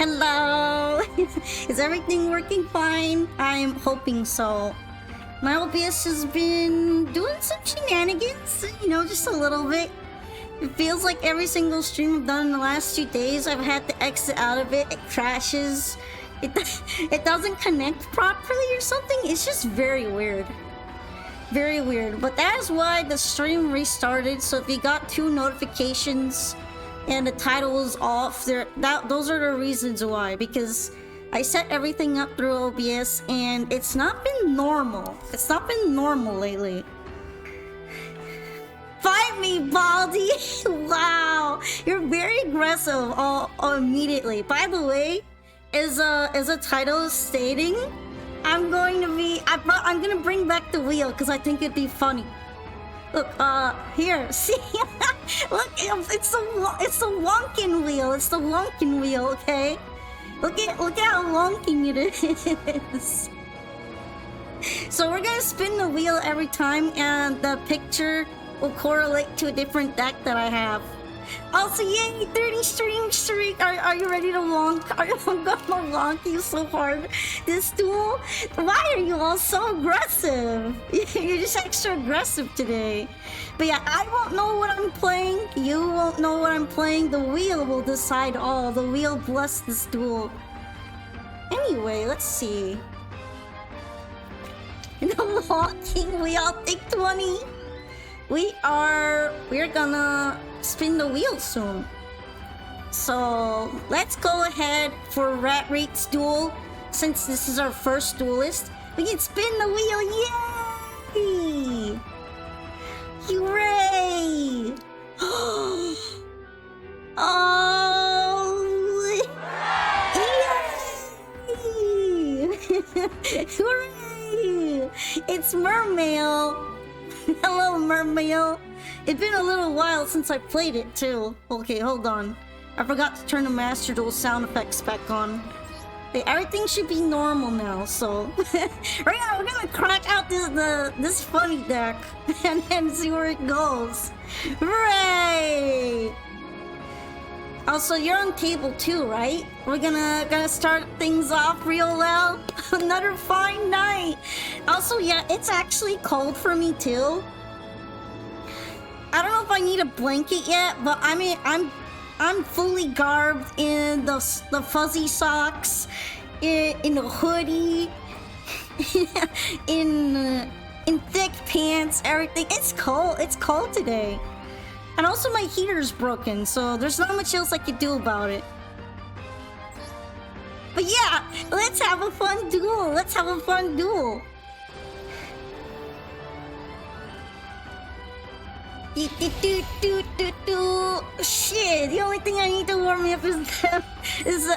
Hello! Is everything working fine? I'm hoping so. My OBS has been doing some shenanigans, just a little bit. It feels like every single stream I've done in the last 2 days, I've had to exit out of it. It crashes. It doesn't connect properly or something. It's just very weird. Very weird. But that is why the stream restarted. So if you got 2 notifications and the title was off, those are the reasons why. Because I set everything up through OBS and it's not been normal. It's not been normal lately. Fight me, Baldy! Wow! You're very aggressive immediately. By the way, as a title stating, I'm going to bring back the wheel because I think it'd be funny. Look, here, see? Look, it's the wonkin wheel. It's the wonkin wheel, okay? Look at how wonking it is. So we're gonna spin the wheel every time, and the picture will correlate to a different deck that I have. Also, yay! 30 stream streak! Are you ready to wonk? I'm gonna wonk you so hard. This duel? Why are you all so aggressive? You're just extra aggressive today. But yeah, I won't know what I'm playing. You won't know what I'm playing. The wheel will decide all. The wheel bless this duel. Anyway, let's see. The walking wheel, take 20. We're gonna spin the wheel soon. So let's go ahead for Rat Rate's duel. Since this is our first duelist, we can spin the wheel. Yay! Hooray! Oh! Yay! Hooray! It's Mermail. Hello, Mermail. It's been a little while since I played it, too. Okay, hold on. I forgot to turn the Master Duel sound effects back on. Okay, everything should be normal now, so... Right now, we're gonna crack out this funny deck and then see where it goes. Hooray! Also, you're on table 2, right? We're gonna start things off real well. Another fine night. Also, yeah, it's actually cold for me too. I don't know if I need a blanket yet, but I mean, I'm fully garbed in the fuzzy socks, in the hoodie, in thick pants, everything. It's cold. It's cold today. And also my heater's broken, so there's not much else I could do about it. But yeah, let's have a fun duel. Let's have a fun duel. Shit, the only thing I need to warm me up is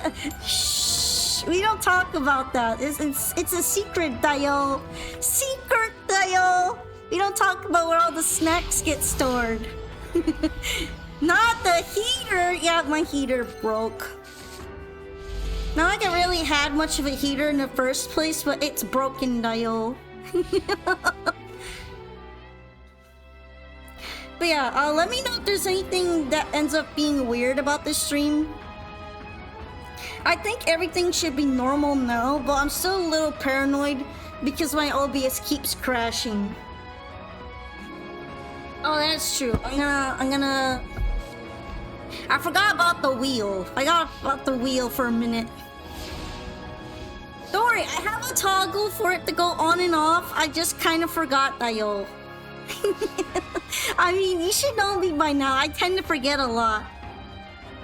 shh. We don't talk about that. It's a secret, Dio. Secret, Dio. We don't talk about where all the snacks get stored. Not the heater! Yeah, my heater broke. Not like I really had much of a heater in the first place, but it's broken, Dio. But yeah, let me know if there's anything that ends up being weird about this stream. I think everything should be normal now, but I'm still a little paranoid because my OBS keeps crashing. Oh, that's true. I forgot about the wheel. I got about the wheel for a minute. Don't worry, I have a toggle for it to go on and off. I just kind of forgot, Dio. I mean, you should know me by now. I tend to forget a lot.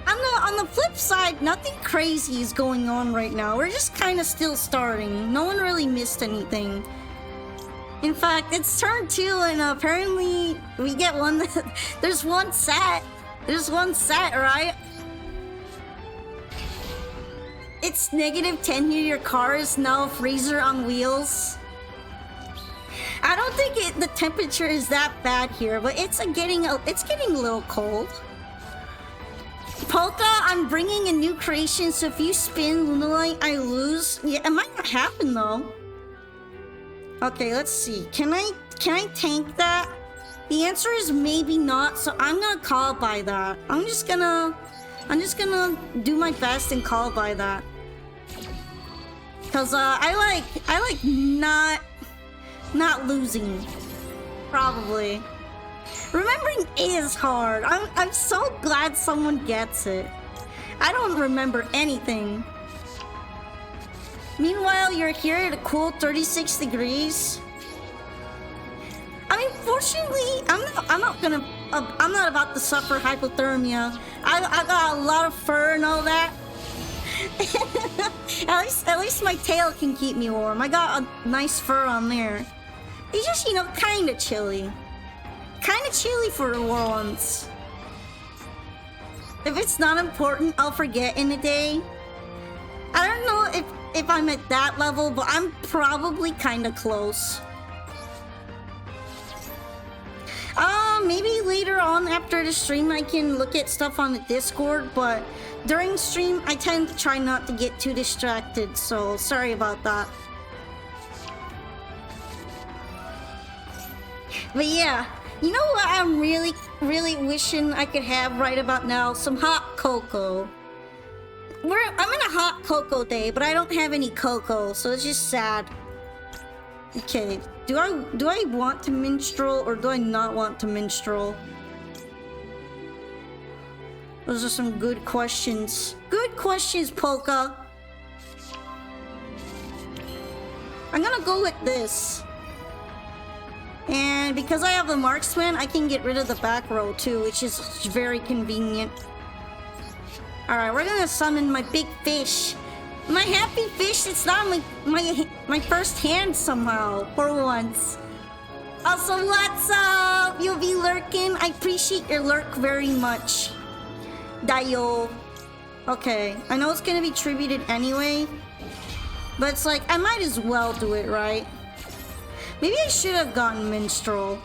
On the flip side, nothing crazy is going on right now. We're just kind of still starting. No one really missed anything. In fact, it's turn 2 and apparently we get one. There's one set. There's one set, right? It's -10 here. Your car is now a freezer on wheels. I don't think the temperature is that bad here, but it's getting a little cold. Polka, I'm bringing a new creation, so if you spin Lunalight, I lose. Yeah, it might not happen though. Okay, let's see. Can I tank that? The answer is maybe not, so I'm gonna call by that. I'm just gonna I'm just gonna do my best and call by that. Cause I like not losing. Probably. Remembering A is hard. I'm so glad someone gets it. I don't remember anything. Meanwhile, you're here at a cool 36 degrees. I mean, fortunately, I'm not about to suffer hypothermia. I got a lot of fur and all that. at least my tail can keep me warm. I got a nice fur on there. It's just, you know, kind of chilly. Kind of chilly for once. If it's not important, I'll forget in a day. I don't know if I'm at that level, but I'm probably kind of close. Maybe later on after the stream I can look at stuff on the Discord, but during stream I tend to try not to get too distracted, so sorry about that. But yeah, you know what I'm really wishing I could have right about now? Some hot cocoa. I'm in a hot cocoa day, but I don't have any cocoa, so it's just sad. Okay, do I want to minstrel or do I not want to minstrel? Those are some good questions. Good questions, Polka. I'm gonna go with this. And because I have the marksman, I can get rid of the back row too, which is very convenient. Alright, we're gonna summon my big fish. My happy fish, it's not my first hand somehow, for once. Also, what's up? You'll be lurking. I appreciate your lurk very much. Dayo. Okay, I know it's gonna be tributed anyway, but it's like, I might as well do it, right? Maybe I should have gotten minstrel.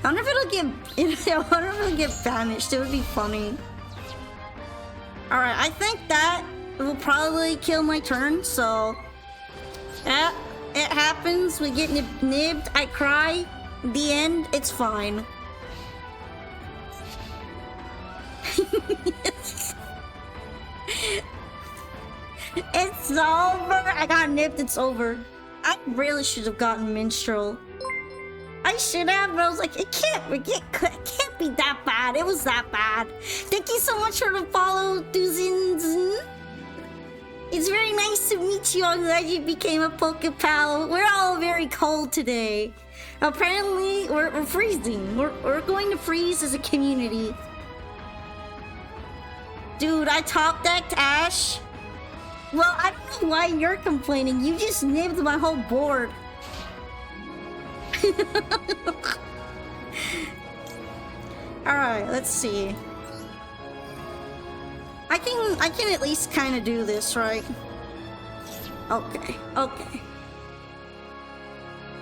I wonder if it'll get banished. It would be funny. Alright, I think that will probably kill my turn, so yeah, it happens. We get nibbed, I cry. The end, it's fine. It's over. I got nipped, it's over. I really should have gotten minstrel. I should have, but I was like, it can't be that bad. It was that bad. Thank you so much for the follow, Duzins. It's very nice to meet you. I'm glad you became a Pokepal. We're all very cold today. Apparently, we're freezing. We're going to freeze as a community. Dude, I top decked Ash. Well, I don't know why you're complaining. You just nibbed my whole board. Alright, let's see. I can at least kind of do this, right? Okay.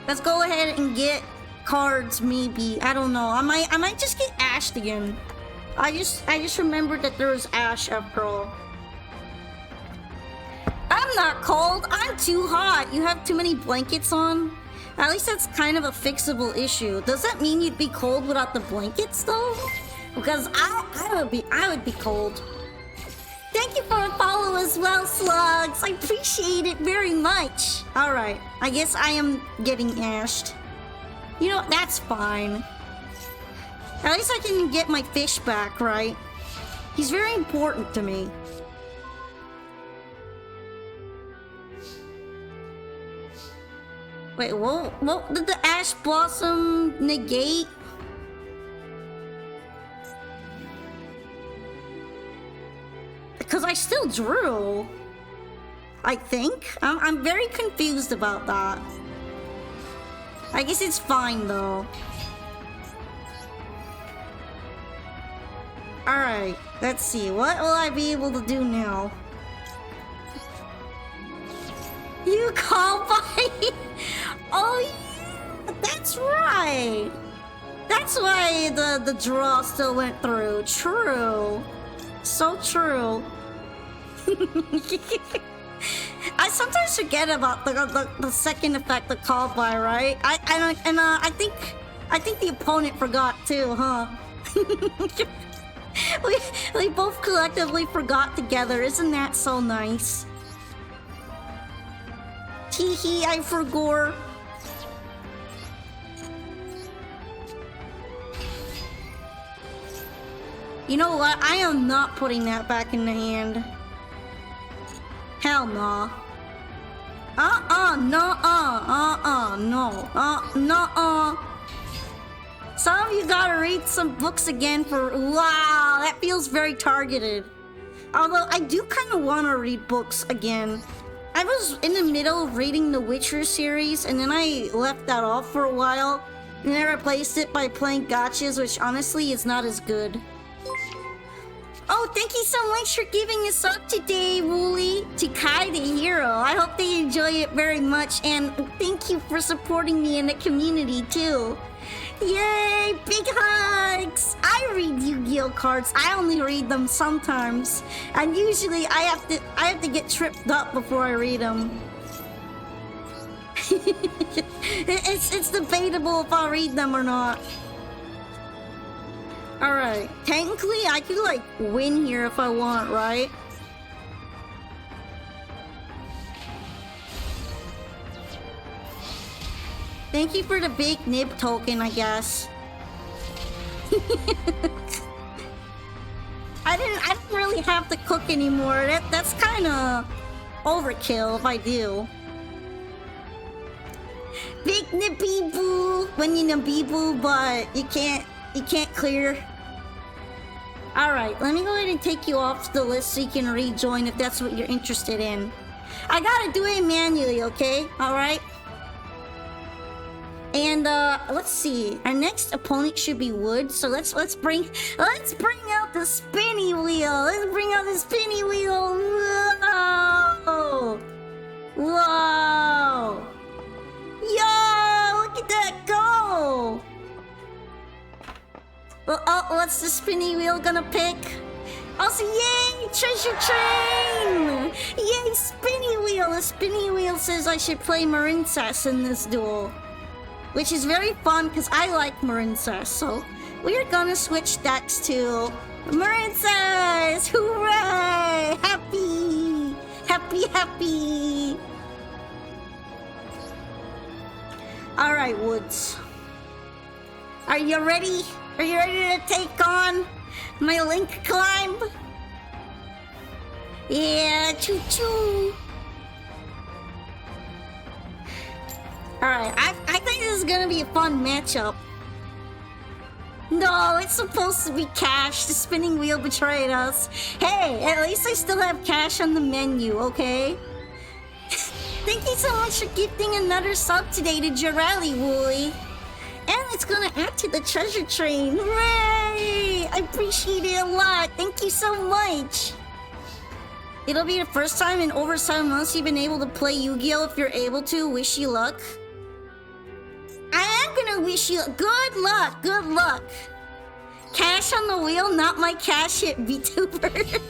Let's go ahead and get cards, maybe. I don't know. I might just get Ashed again. I just remembered that there was Ash after all. I'm not cold. I'm too hot. You have too many blankets on. At least that's kind of a fixable issue. Does that mean you'd be cold without the blankets, though? Because I would be cold. Thank you for a follow as well, Slugs. I appreciate it very much. All right, I guess I am getting ashed. You know, that's fine. At least I can get my fish back, right? He's very important to me. Wait, what did the Ash Blossom negate? Because I still drew. I think. I'm very confused about that. I guess it's fine though. Alright, let's see. What will I be able to do now? You call by... Oh, yeah, that's right. That's why the draw still went through. True. So true. I sometimes forget about the second effect, the call by, right? I think I think the opponent forgot too, huh? we both collectively forgot together. Isn't that so nice? Teehee, I forgot. You know what? I am not putting that back in the hand. Hell no. No. Some of you gotta read some books again for... Wow, that feels very targeted. Although, I do kind of want to read books again. I was in the middle of reading the Witcher series, and then I left that off for a while. And I replaced it by playing gachas, which honestly is not as good. Oh, thank you so much for giving us up today, Wooly, to Kai the Hero. I hope they enjoy it very much, and thank you for supporting me in the community, too. Yay, big hugs! I read Yu-Gi-Oh cards. I only read them sometimes, and usually I have to get tripped up before I read them. it's debatable if I'll read them or not. Alright, technically I could like win here if I want, right? Thank you for the big nib token, I guess. I didn't really have to cook anymore. That's kinda overkill if I do. Big nippy boo when you nibby boo, but you can't clear. Alright, let me go ahead and take you off the list so you can rejoin if that's what you're interested in. I gotta do it manually, okay? Alright? And let's see. Our next opponent should be wood, so let's bring out the spinny wheel. Let's bring out the spinny wheel. Whoa! Whoa! Yo! Look at that go! Well, oh, what's the spinny wheel gonna pick? Also, yay! Treasure train! Yay, spinny wheel! The spinny wheel says I should play Marincess in this duel. Which is very fun, because I like Marincess, so we're gonna switch decks to Marincess! Hooray! Happy! Happy, happy! Alright, Woods. Are you ready? Are you ready to take on my Link climb? Yeah, choo-choo! Alright, I think this is gonna be a fun matchup. No, it's supposed to be cash. The spinning wheel betrayed us. Hey, at least I still have cash on the menu, okay? Thank you so much for gifting another sub today to Jirelli, Wooly. And it's gonna add to the treasure train. Hooray! I appreciate it a lot. Thank you so much. It'll be the first time in over 7 months you've been able to play Yu-Gi-Oh! If you're able to. Wish you luck. I am gonna wish you good luck. Good luck. Cash on the wheel, not my cash hit, VTuber.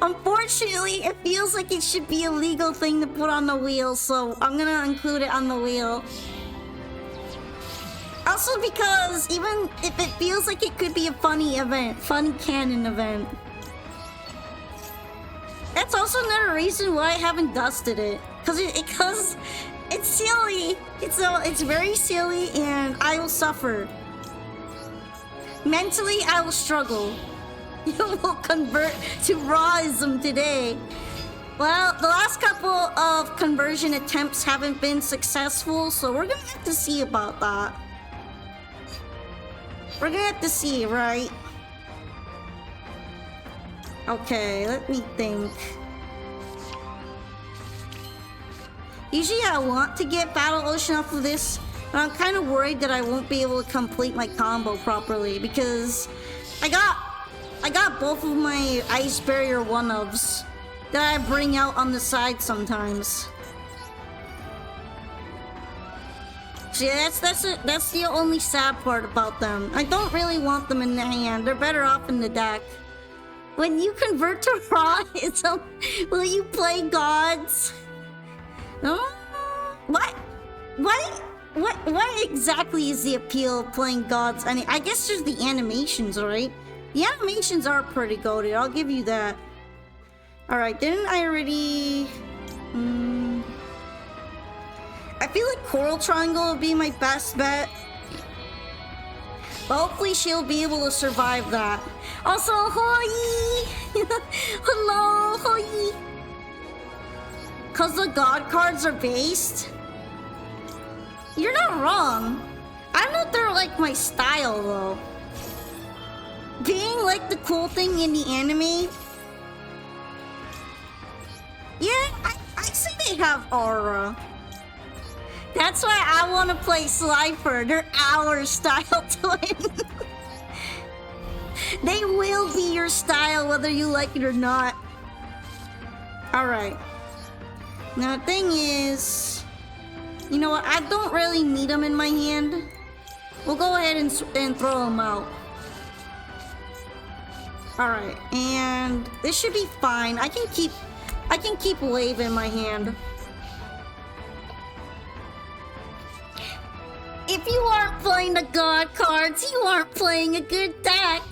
Unfortunately, it feels like it should be a legal thing to put on the wheel, so I'm gonna include it on the wheel. Also because even if it feels like it could be a funny event, funny canon event. That's also another reason why I haven't dusted it. Because it's silly. It's very silly and I will suffer. Mentally, I will struggle. You will convert to rawism today. Well, the last couple of conversion attempts haven't been successful, so we're gonna have to see about that. We're gonna have to see, right? Okay, let me think. Usually I want to get Battle Ocean off of this, but I'm kind of worried that I won't be able to complete my combo properly because I got both of my Ice Barrier 1-ofs that I bring out on the side sometimes. So yeah, that's the only sad part about them. I don't really want them in the hand. They're better off in the deck. When you convert to Raw, will you play gods? No? What? what exactly is the appeal of playing gods? I mean, I guess there's the animations, right? The animations are pretty goated, I'll give you that. Alright, didn't I already... I feel like Coral Triangle would be my best bet. But hopefully she'll be able to survive that. Also, hoi! Hello, hoi! Cause the god cards are based? You're not wrong. I don't know if they're like my style though. Being like the cool thing in the anime. Yeah, I say they have aura. That's why I want to play Slifer. They're our style twin. They will be your style whether you like it or not. Alright. Now the thing is... You know what? I don't really need them in my hand. We'll go ahead and throw them out. Alright, and this should be fine. I can keep Wave in my hand. If you aren't playing the god cards, you aren't playing a good deck.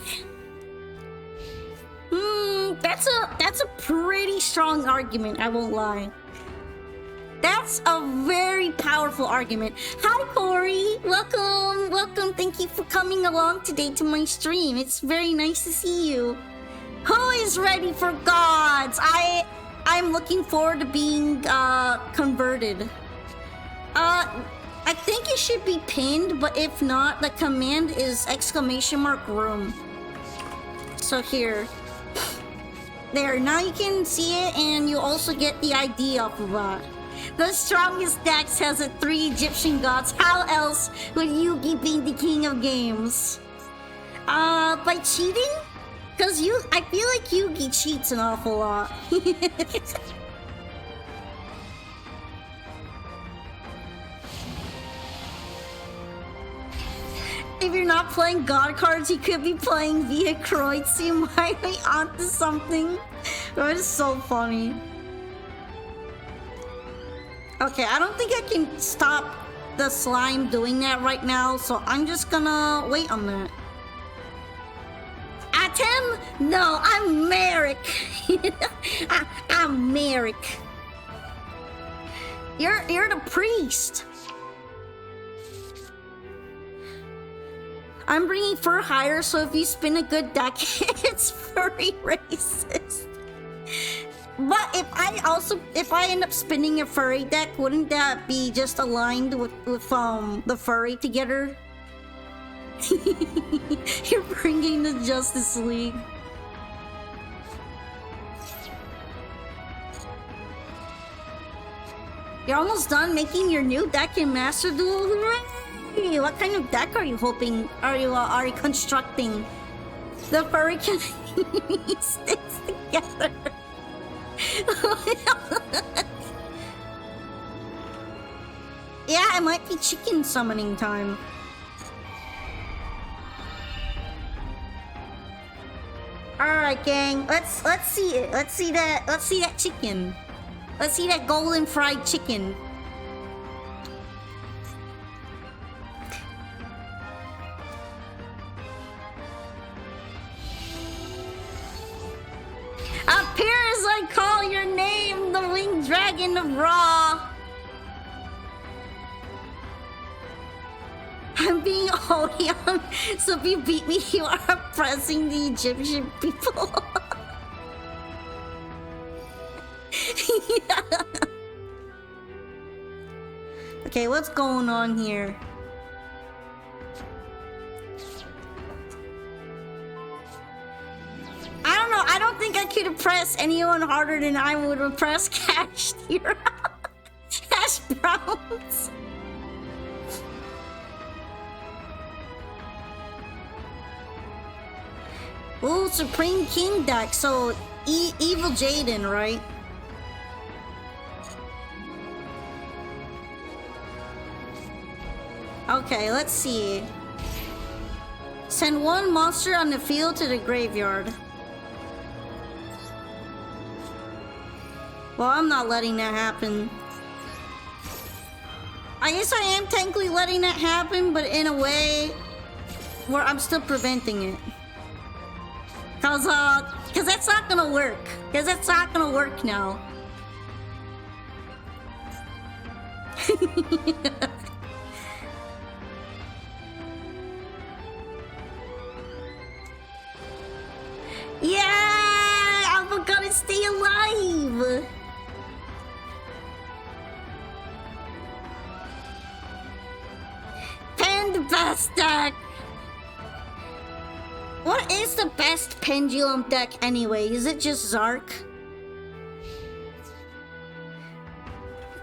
That's a pretty strong argument, I won't lie. That's a very powerful argument. Hi, Corey. Welcome, welcome. Thank you for coming along today to my stream. It's very nice to see you. Who is ready for gods? I'm looking forward to being converted. I think it should be pinned, but if not, the command is !room. So here. There, now you can see it, and you also get the idea off of that. The strongest dex has 3 Egyptian gods. How else would Yugi be the king of games? By cheating? Cause I feel like Yugi cheats an awful lot. If you're not playing god cards, you could be playing via Kreutz. You might be onto something. That is so funny. Okay, I don't think I can stop the slime doing that right now, so I'm just gonna wait on that. Atem? No, I'm Merrick. I'm Merrick. You're the priest. I'm bringing fur higher, so if you spin a good deck, it's furry racist. But if I end up spinning a furry deck, wouldn't that be just aligned with the furry together? You're bringing the Justice League. You're almost done making your new deck in Master Duel? Hooray! What kind of deck are you hoping? Are you constructing? The furry can sticks together. Yeah, it might be chicken summoning time. Alright, gang. Let's see it. Let's see that chicken. Let's see that golden fried chicken. Appear as I call your name, the winged dragon of Ra. I'm being Odion, so if you beat me, you are oppressing the Egyptian people. Yeah. Okay, what's going on here? I don't know. I don't think I could oppress anyone harder than I would oppress Cash here. Hash browns. Ooh, Supreme King deck. So, Evil Jaden, right? Okay, let's see. Send one monster on the field to the graveyard. Well, I'm not letting that happen. I guess I am technically letting that happen, but in a way where I'm still preventing it. Cause that's not gonna work. Cause that's not gonna work now. Yeah! I'm gonna stay alive! Pen the best deck! What is the best pendulum deck anyway? Is it just Zark?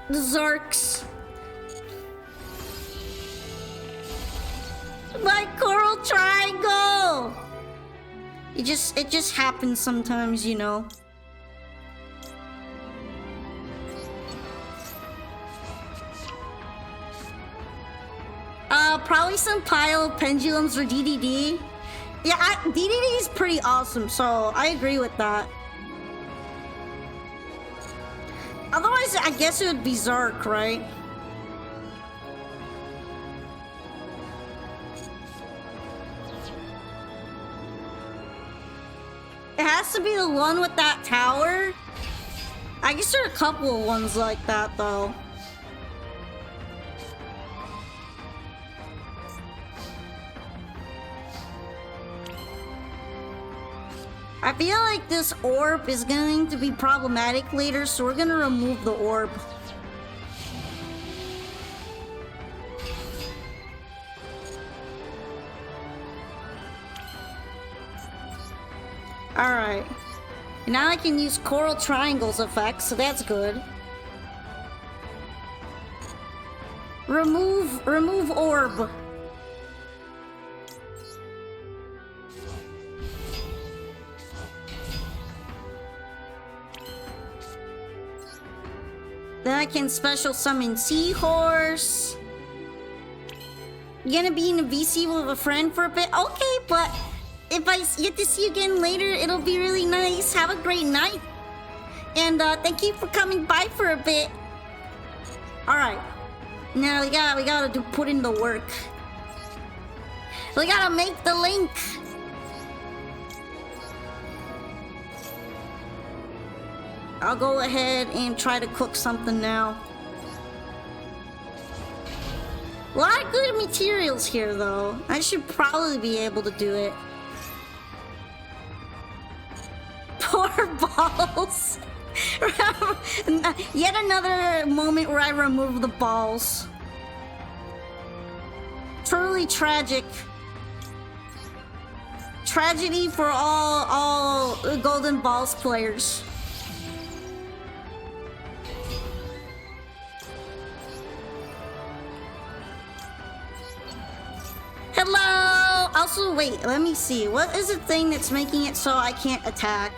The Zarks. My coral triangle! It just happens sometimes, you know. Probably some pile of pendulums or DDD. Yeah, DDD is pretty awesome, so I agree with that. Otherwise, I guess it would be Zark, right? It has to be the one with that tower. I guess there are a couple of ones like that, though. I feel like this orb is going to be problematic later, so we're gonna remove the orb. Alright. Now I can use Coral Triangle's effect, so that's good. Remove orb. Then I can special summon Seahorse. You gonna be in a VC with a friend for a bit? Okay, but if I get to see you again later, it'll be really nice. Have a great night. And thank you for coming by for a bit. Alright. Now we gotta put in the work. We gotta make the link. I'll go ahead and try to cook something now. A lot of good materials here, though. I should probably be able to do it. Poor balls. Yet another moment where I remove the balls. Truly tragic. Tragedy for all Golden Balls players. Hello! Also, wait, let me see. What is the thing that's making it so I can't attack?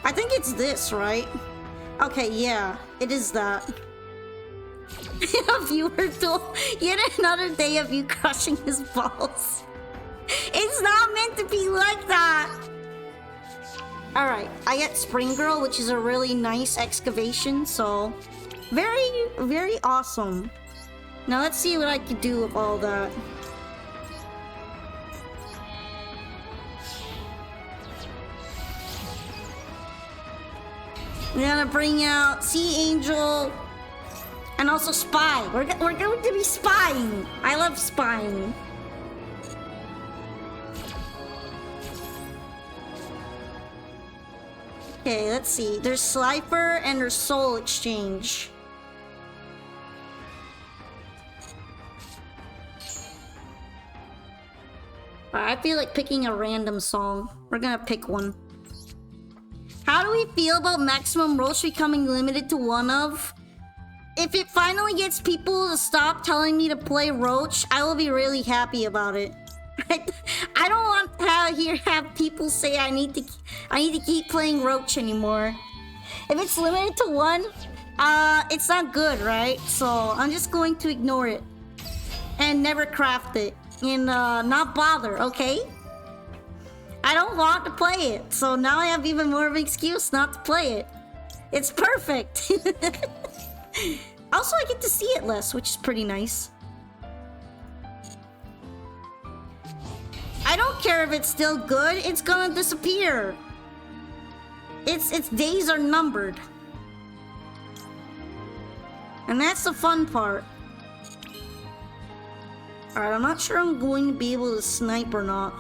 I think it's this, right? Okay, yeah, it is that. A viewer duel. Yet another day of you crushing his balls. It's not meant to be like that. Alright, I get Spring Girl, which is a really nice excavation, so... Very, very awesome. Now let's see what I can do with all that. We're gonna bring out Sea Angel and also Spy. We're going to be spying. I love spying. Okay, let's see. There's Slifer and there's Soul Exchange. I feel like picking a random song. We're gonna pick one. How do we feel about Maximum Roach becoming limited to one of? If it finally gets people to stop telling me to play Roach, I will be really happy about it. I don't want to have people say I need to keep playing Roach anymore. If it's limited to one, it's not good, right? So I'm just going to ignore it and never craft it. And not bother, okay? I don't want to play it, so now I have even more of an excuse not to play it. It's perfect. Also, I get to see it less, which is pretty nice. I don't care if it's still good, it's gonna disappear. Its days are numbered. And that's the fun part. Alright, I'm not sure I'm going to be able to snipe or not.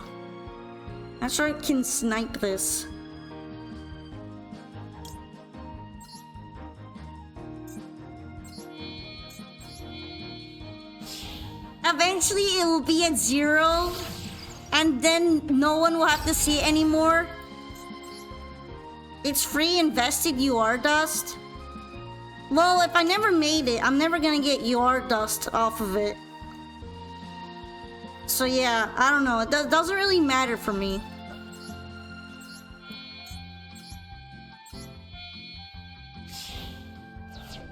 Not sure I can snipe this. Eventually it will be at 0. And then no one will have to see it anymore. It's free invested UR dust. Well, if I never made it, I'm never gonna get UR dust off of it. So yeah, I don't know. It doesn't really matter for me.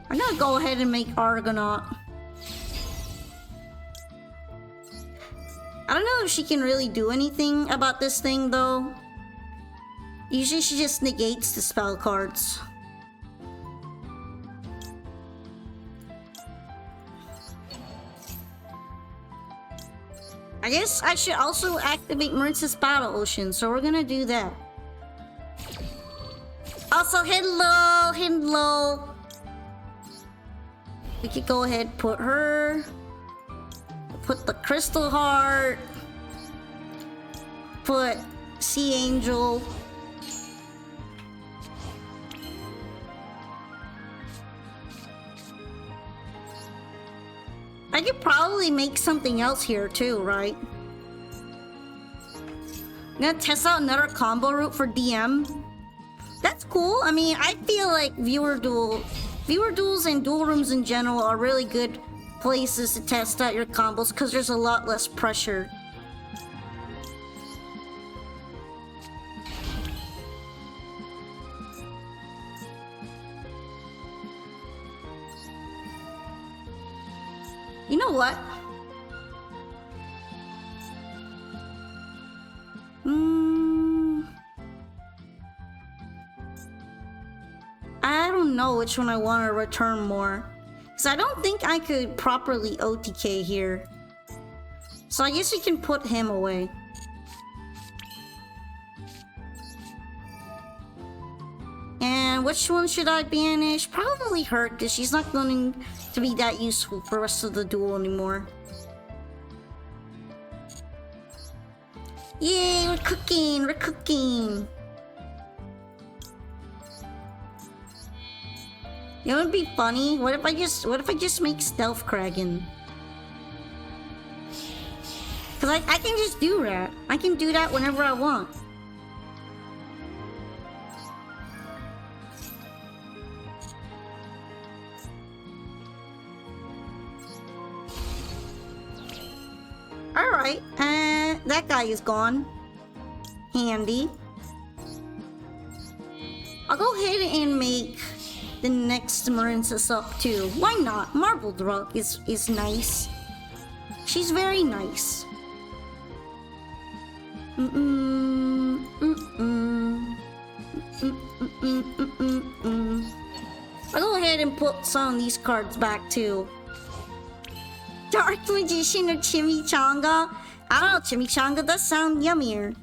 I'm gonna go ahead and make Argonaut. I don't know if she can really do anything about this thing though. Usually she just negates the spell cards. I guess I should also activate Marince's Battle Ocean, so we're gonna do that. Also, hello, hello. We could go ahead and put her. Put the Crystal Heart. Put Sea Angel. I could probably make something else here too, right? I'm gonna test out another combo route for DM. That's cool. I mean, I feel like Viewer Duels and Duel Rooms in general are really good places to test out your combos because there's a lot less pressure. You know what? I don't know which one I want to return more. Because I don't think I could properly OTK here. So I guess we can put him away. And which one should I banish? Probably her, because she's not going to be that useful for the rest of the duel anymore. Yay, we're cooking, we're cooking. You know what would be funny? What if I just make Stealth Kraken? Cause I can just do that. I can do that whenever I want. Alright, that guy is gone. Handy. I'll go ahead and make the next Marince's up too. Why not? Marbled Rock is nice. She's very nice. I'll go ahead and put some of these cards back too. Dark Magician or Chimichanga? I don't know, Chimichanga does sound yummier.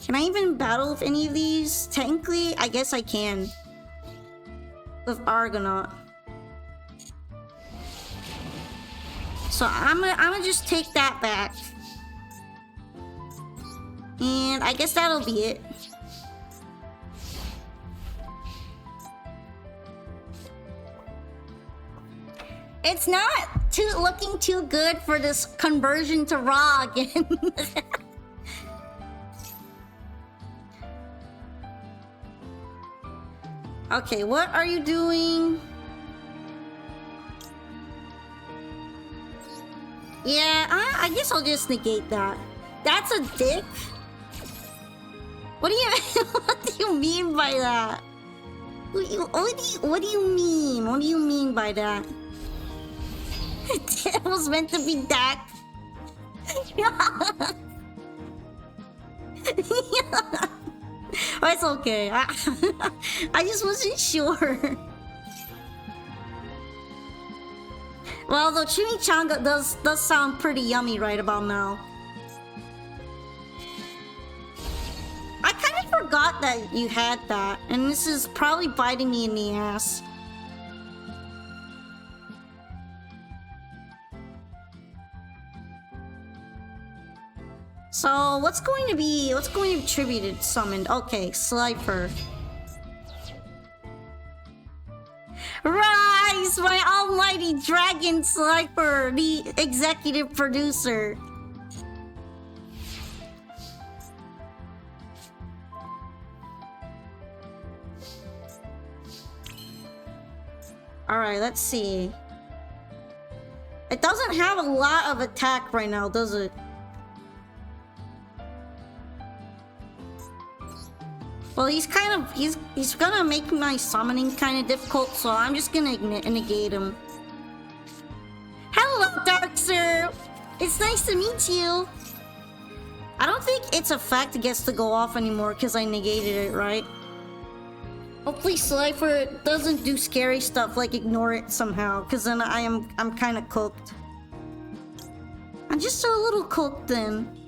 Can I even battle with any of these? Technically, I guess I can. With Argonaut. So I'm gonna just take that back. And I guess that'll be it. It's not looking too good for this conversion to raw again. Okay, what are you doing? Yeah, I guess I'll just negate that. That's a dick? What do you what do you mean by that? What do you mean? What do you mean by that? It was meant to be that. But it's okay. I just wasn't sure. Well, the chimichanga does sound pretty yummy right about now. I kind of forgot that you had that, and this is probably biting me in the ass. So, what's going to be attributed summoned? Okay, Slifer. Rise, my almighty dragon Slifer, the executive producer. Alright, let's see. It doesn't have a lot of attack right now, does it? Well, he's gonna make my summoning kind of difficult, so I'm just gonna negate him. Hello, Darkser! It's nice to meet you! I don't think its effect gets to go off anymore because I negated it, right? Hopefully Slifer doesn't do scary stuff like ignore it somehow, because then I'm kind of cooked. I'm just a little cooked then.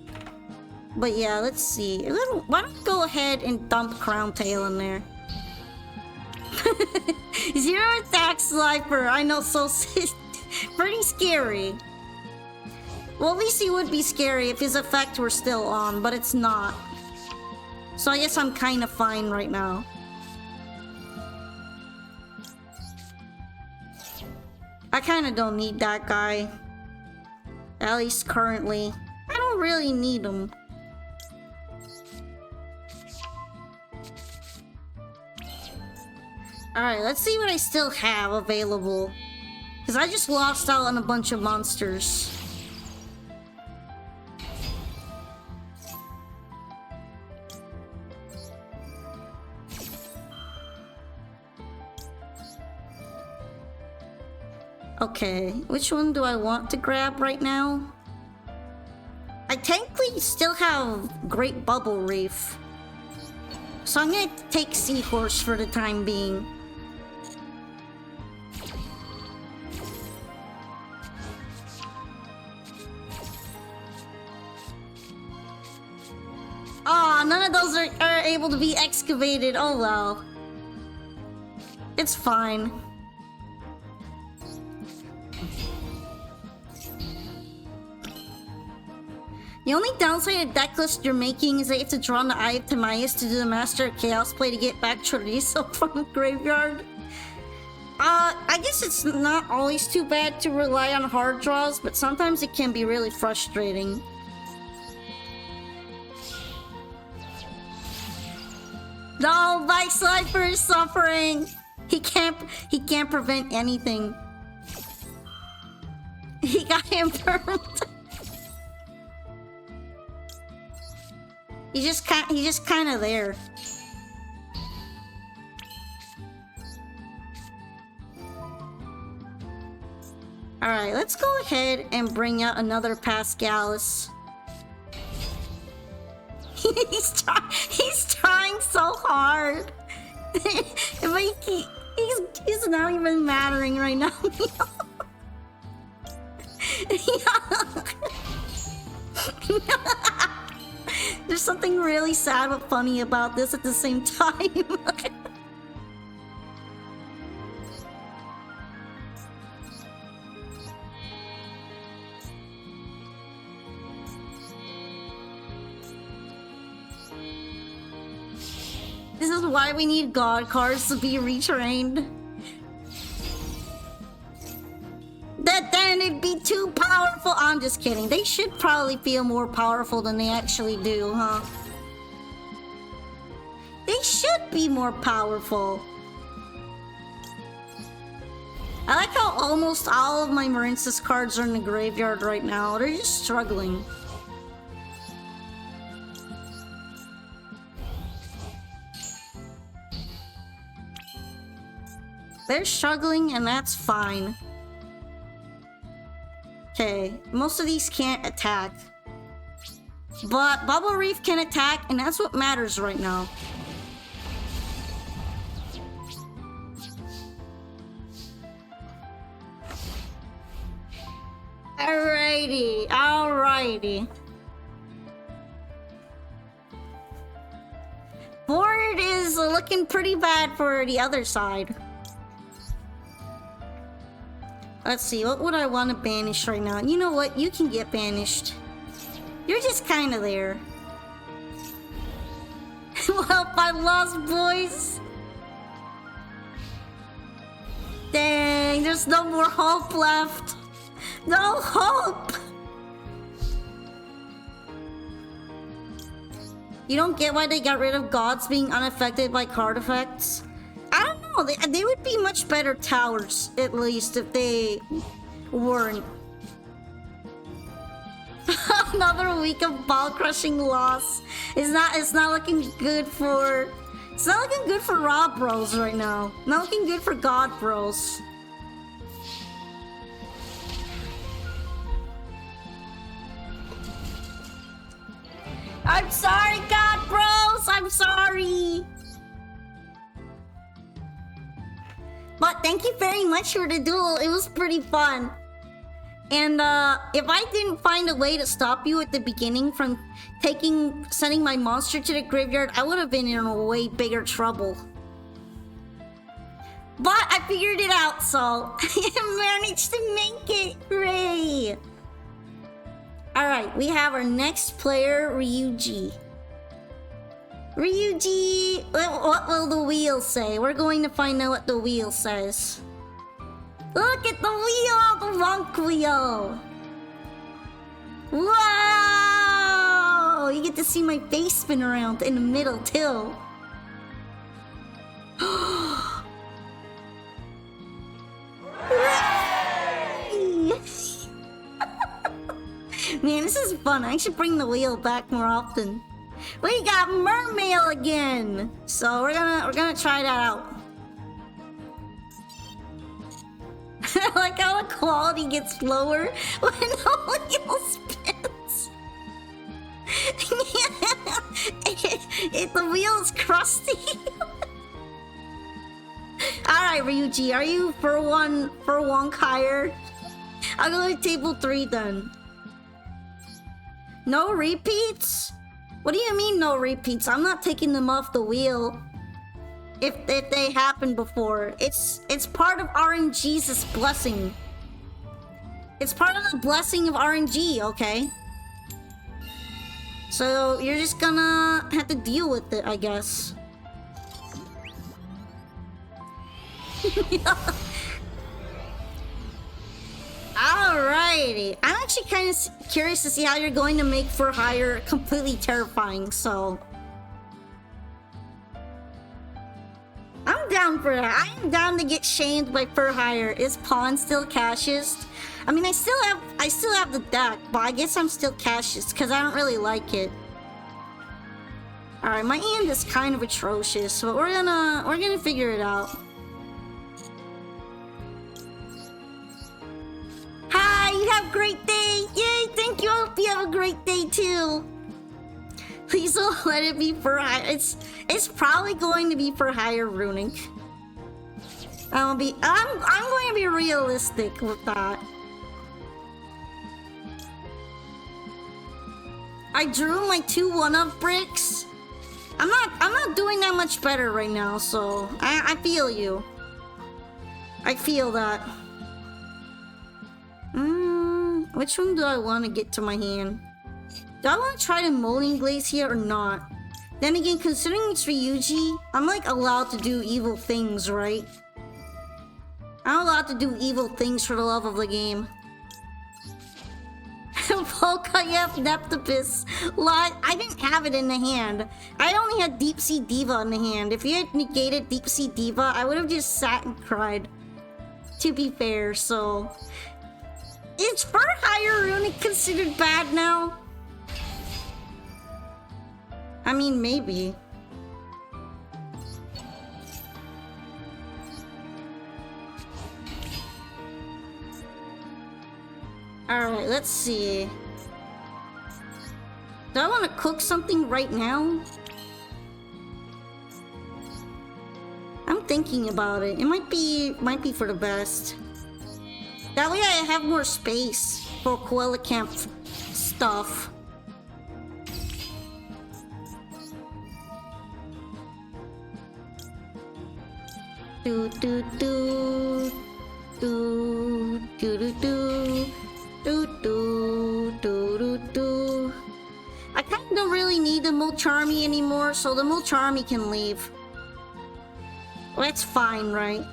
But yeah, let's see. Why don't we go ahead and dump Crown Tail in there? 0 attack Slifer. I know, so pretty scary. Well, at least he would be scary if his effect were still on, but it's not. So I guess I'm kind of fine right now. I kind of don't need that guy. At least currently. I don't really need him. Alright, let's see what I still have available. Because I just lost out on a bunch of monsters. Okay, which one do I want to grab right now? I technically still have Great Bubble Reef. So I'm gonna take Seahorse for the time being. Aw, none of those are able to be excavated. Oh well. It's fine. The only downside of deck list you're making is that you have to draw on the Eye of Timaeus to do the Master of Chaos play to get back Chorizo from the graveyard. I guess it's not always too bad to rely on hard draws, but sometimes it can be really frustrating. No, my Slifer is suffering. He can't prevent anything. He got impermed. He's just kind of there. All right, let's go ahead and bring out another Pascalis. He's trying so hard. But he's not even mattering right now. There's something really sad but funny about this at the same time. This is why we need God cards to be retrained. Then it'd be too powerful. I'm just kidding. They should probably feel more powerful than they actually do, huh? They should be more powerful. I like how almost all of my Marinsys cards are in the graveyard right now. They're just struggling. They're struggling, and that's fine. Okay, most of these can't attack. But Bubble Reef can attack, and that's what matters right now. Alrighty, alrighty. Board is looking pretty bad for the other side. Let's see, what would I want to banish right now? You know what? You can get banished. You're just kind of there. Well, I lost, boys. Dang, there's no more hope left. No hope! You don't get why they got rid of gods being unaffected by card effects? I don't know, they would be much better towers, at least, if they weren't. Another week of ball crushing loss. It's not looking good for... It's not looking good for Raw Bros right now. Not looking good for God Bros. I'm sorry, God Bros! I'm sorry! But thank you very much for the duel. It was pretty fun. And if I didn't find a way to stop you at the beginning from sending my monster to the graveyard, I would have been in a way bigger trouble. But I figured it out, so I managed to make it. Hooray! Alright, we have our next player, Ryuji. Ryuji, what will the wheel say? We're going to find out what the wheel says. Look at the wheel, the monk wheel. Wow! You get to see my face spin around in the middle too. Man, this is fun. I should bring the wheel back more often. We got mermail again, so we're gonna try that out. I like how the quality gets lower when the wheel spins. The wheel is crusty. Alright, Ryuji, are you for one higher? I'll go to table 3 then. No repeats? What do you mean no repeats? I'm not taking them off the wheel. If they happened before. It's part of RNG's blessing. It's part of the blessing of RNG, okay? So you're just gonna have to deal with it, I guess. Alrighty. I'm actually kind of curious to see how you're going to make for hire completely terrifying, so... I'm down for that. I am down to get shamed by for hire. Is pawn still cashist? I mean, I still have the deck, but I guess I'm still cashist because I don't really like it. All right, my hand is kind of atrocious, but we're gonna figure it out. Hi, you have a great day. Yay, thank you. I hope you have a great day too. Please don't let it be for hire. It's probably going to be for hire runic. I'm going to be realistic with that. I drew my 2 1-up bricks. I'm not doing that much better right now, so I feel you. I feel that. Which one do I want to get to my hand? Do I want to try the molding glaze here or not? Then again, considering it's Ryuji, I'm like allowed to do evil things, right? I'm allowed to do evil things for the love of the game. Volkayev Neptopus. I didn't have it in the hand. I only had Deep Sea Diva in the hand. If you had negated Deep Sea Diva, I would have just sat and cried. To be fair, so... Is for hire runic considered bad now? I mean, maybe. Alright, let's see. Do I want to cook something right now? I'm thinking about it. It might be for the best. That way I have more space for Koala Camp stuff. Do do do do do do do do do do do. I kind of don't really need the Mulcharmy anymore, so the Mulcharmy can leave. That's fine, right?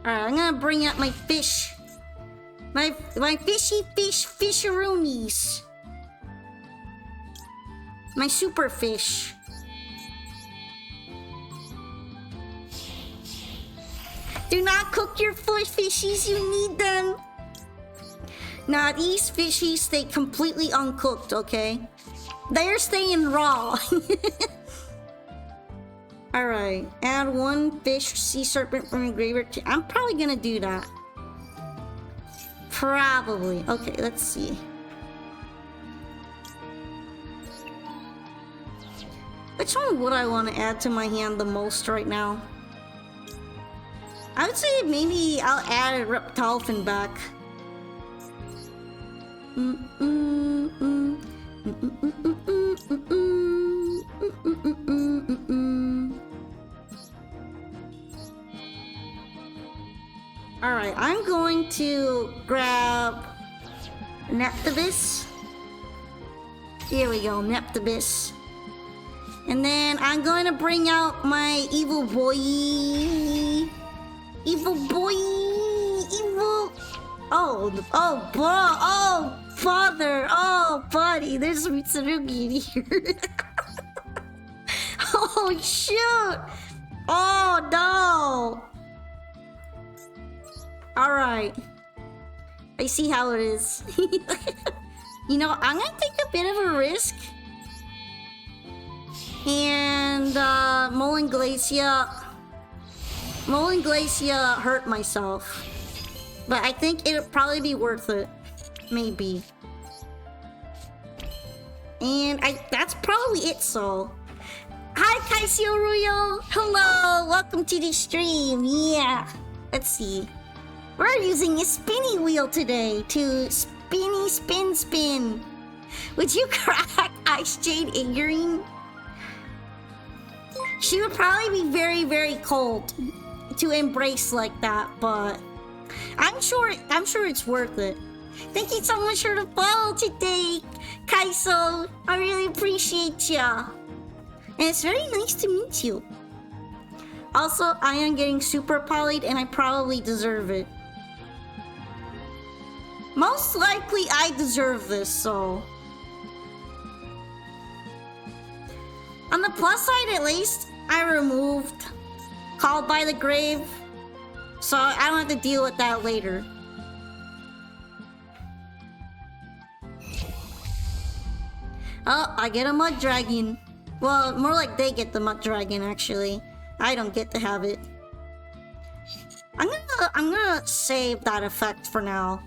Alright, I'm gonna bring out my fish. My fisharoonies. My super fish. Do not cook your fishies, you need them. Nah, these fishies stay completely uncooked, okay? They're staying raw. Alright, add one fish sea serpent from your graveyard. I'm probably gonna do that. Probably. Okay, let's see. Which one would I want to add to my hand the most right now? I would say maybe I'll add a Reptilefin back. Alright, I'm going to grab Neptibus. Here we go, Neptibus. And then I'm going to bring out my evil boy. Evil boy. Evil. Oh, bro. Oh, father. Oh, buddy. There's some Mitsurugi in here. Oh, shoot. Oh, no. Alright. I see how it is. You know, I'm gonna take a bit of a risk. And, Molin Glacia hurt myself. But I think it'll probably be worth it. Maybe. And that's probably it, so. Hi, Kaisio Ruyo! Hello! Welcome to the stream! Yeah! Let's see. We're using a spinny wheel today to spinny spin. Would you crack Ice Jade Igorine? She would probably be very, very cold to embrace like that, but I'm sure it's worth it. Thank you so much for the follow today, Kaiso. I really appreciate ya. And it's very nice to meet you. Also, I am getting super polyed and I probably deserve it. Most likely I deserve this, so. On the plus side, at least, I removed Called by the Grave, so I don't have to deal with that later. Oh, I get a mud dragon. Well, more like they get the mud dragon, actually. I don't get to have it. I'm gonna save that effect for now.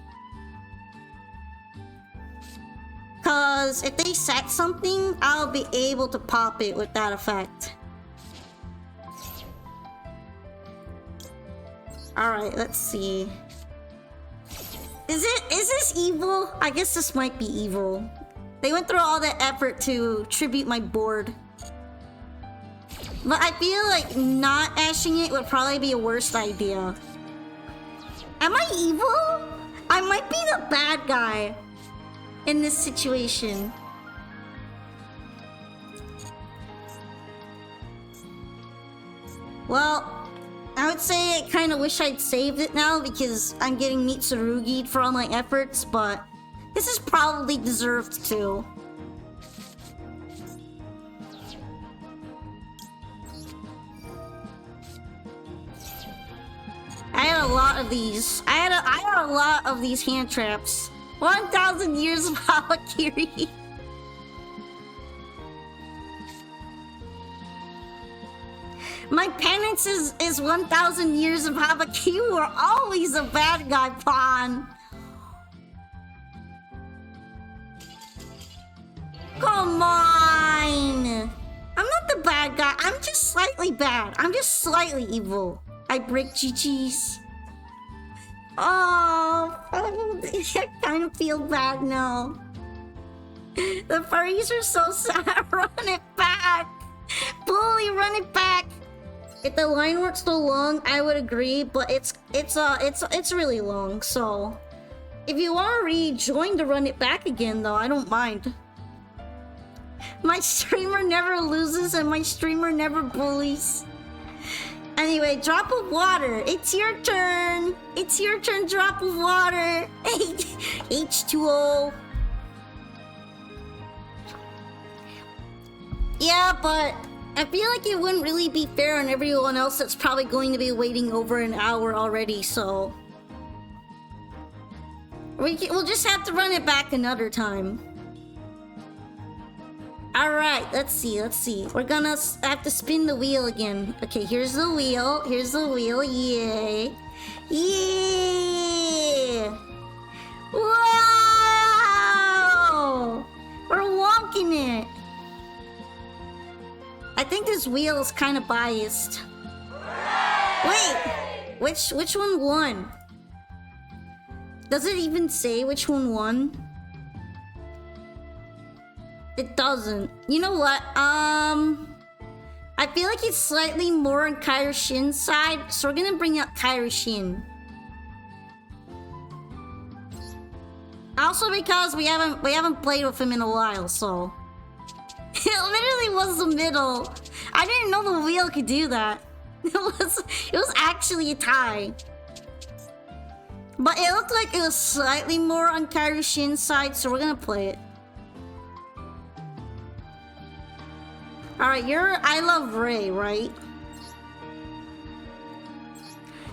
Cause if they set something, I'll be able to pop it with that effect. Alright, let's see. Is this evil? I guess this might be evil. They went through all that effort to tribute my board. But I feel like not ashing it would probably be a worse idea. Am I evil? I might be the bad guy in this situation. Well, I would say I kind of wish I'd saved it now because I'm getting Mitsurugi'd for all my efforts, but this is probably deserved too. I had a lot of these. I had a lot of these hand traps. 1,000 years of Harakiri. My penance is 1,000 years of Habaki. You were always a bad guy, Pawn. Come on. I'm not the bad bad guy. I'm just slightly bad. I'm just slightly evil. I break GG's. Oh, I kind of feel bad now. The furries are so sad. Run it back. Bully, run it back. If the line weren't so long, I would agree, but it's really long, so if you want to rejoin to run it back again though, I don't mind. My streamer never loses and my streamer never bullies. Anyway, drop of water. It's your turn. It's your turn, drop of water. H2O. Yeah, but I feel like it wouldn't really be fair on everyone else that's probably going to be waiting over an hour already, so we'll just have to run it back another time. Alright, let's see. We're gonna have to spin the wheel again. Okay, here's the wheel. Yay. Yeah! Wow! We're walking it! I think this wheel is kind of biased. Wait! Which one won? Does it even say which one won? It doesn't. You know what? I feel like it's slightly more on Kairoshin's side, so we're gonna bring up Kairoshin. Also because we haven't played with him in a while, so it literally was the middle. I didn't know the wheel could do that. It was actually a tie. But it looked like it was slightly more on Kairoshin's side, so we're gonna play it. Alright, you're I Love Ray, right?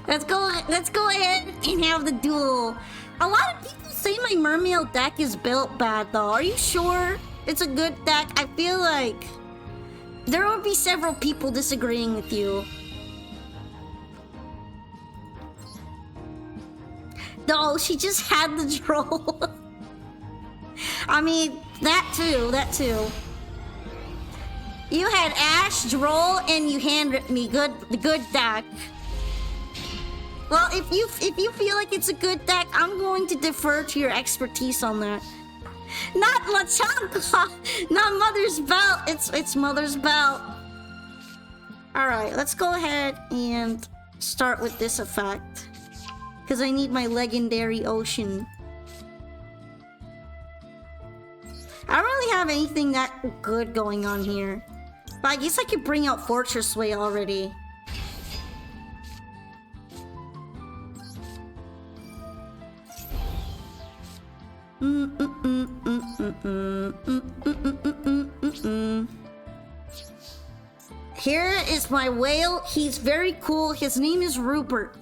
Let's go ahead and have the duel. A lot of people say my mermaid deck is built bad though. Are you sure it's a good deck? I feel like there will be several people disagreeing with you. No, she just had the troll. I mean, that too. You had Ash, Droll, and you handed me the good deck. Well, if you feel like it's a good deck, I'm going to defer to your expertise on that. Not Lachanka, not Mother's Belt. It's Mother's Belt. All right, let's go ahead and start with this effect, because I need my legendary ocean. I don't really have anything that good going on here. But I guess I could bring out Fortress Way already. Here is my whale. He's very cool. His name is Rupert.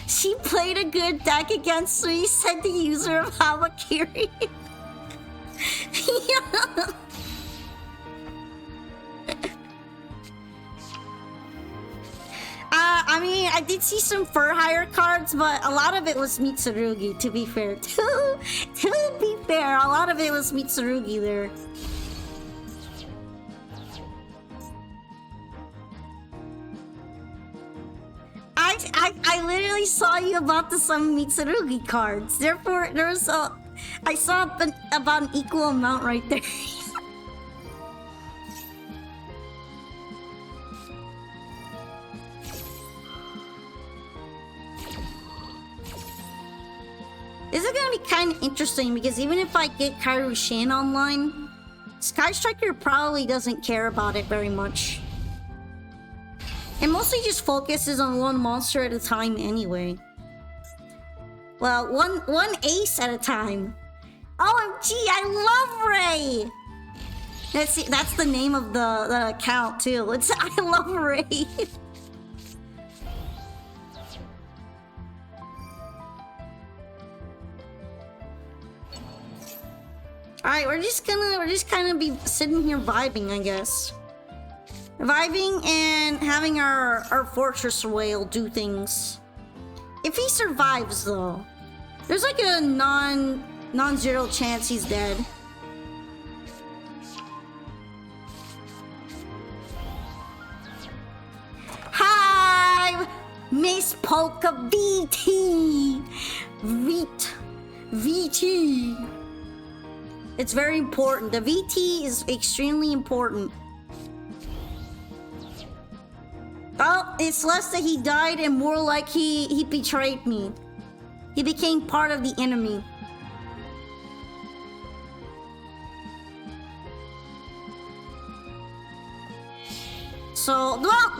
She played a good deck against me, said the user of Hamakiri. Yeah. I mean, I did see some fur hire cards, but a lot of it was Mitsurugi, to be fair. To be fair, a lot of it was Mitsurugi there. I literally saw you about to summon Mitsurugi cards. Therefore, I saw about an equal amount right there. This is gonna be kind of interesting because even if I get Kairoshin online, Sky Striker probably doesn't care about it very much. It mostly just focuses on one monster at a time anyway. Well, one ace at a time. OMG, I love Ray! That's the name of the account too. It's I love Ray. Alright, we're just gonna be sitting here vibing, I guess. Vibing and having our Fortress Whale do things. If he survives though, there's like a non-zero chance he's dead. Polka VT. VT. It's very important. The VT is extremely important. Oh, it's less that he died and more like he betrayed me. He became part of the enemy. So, well,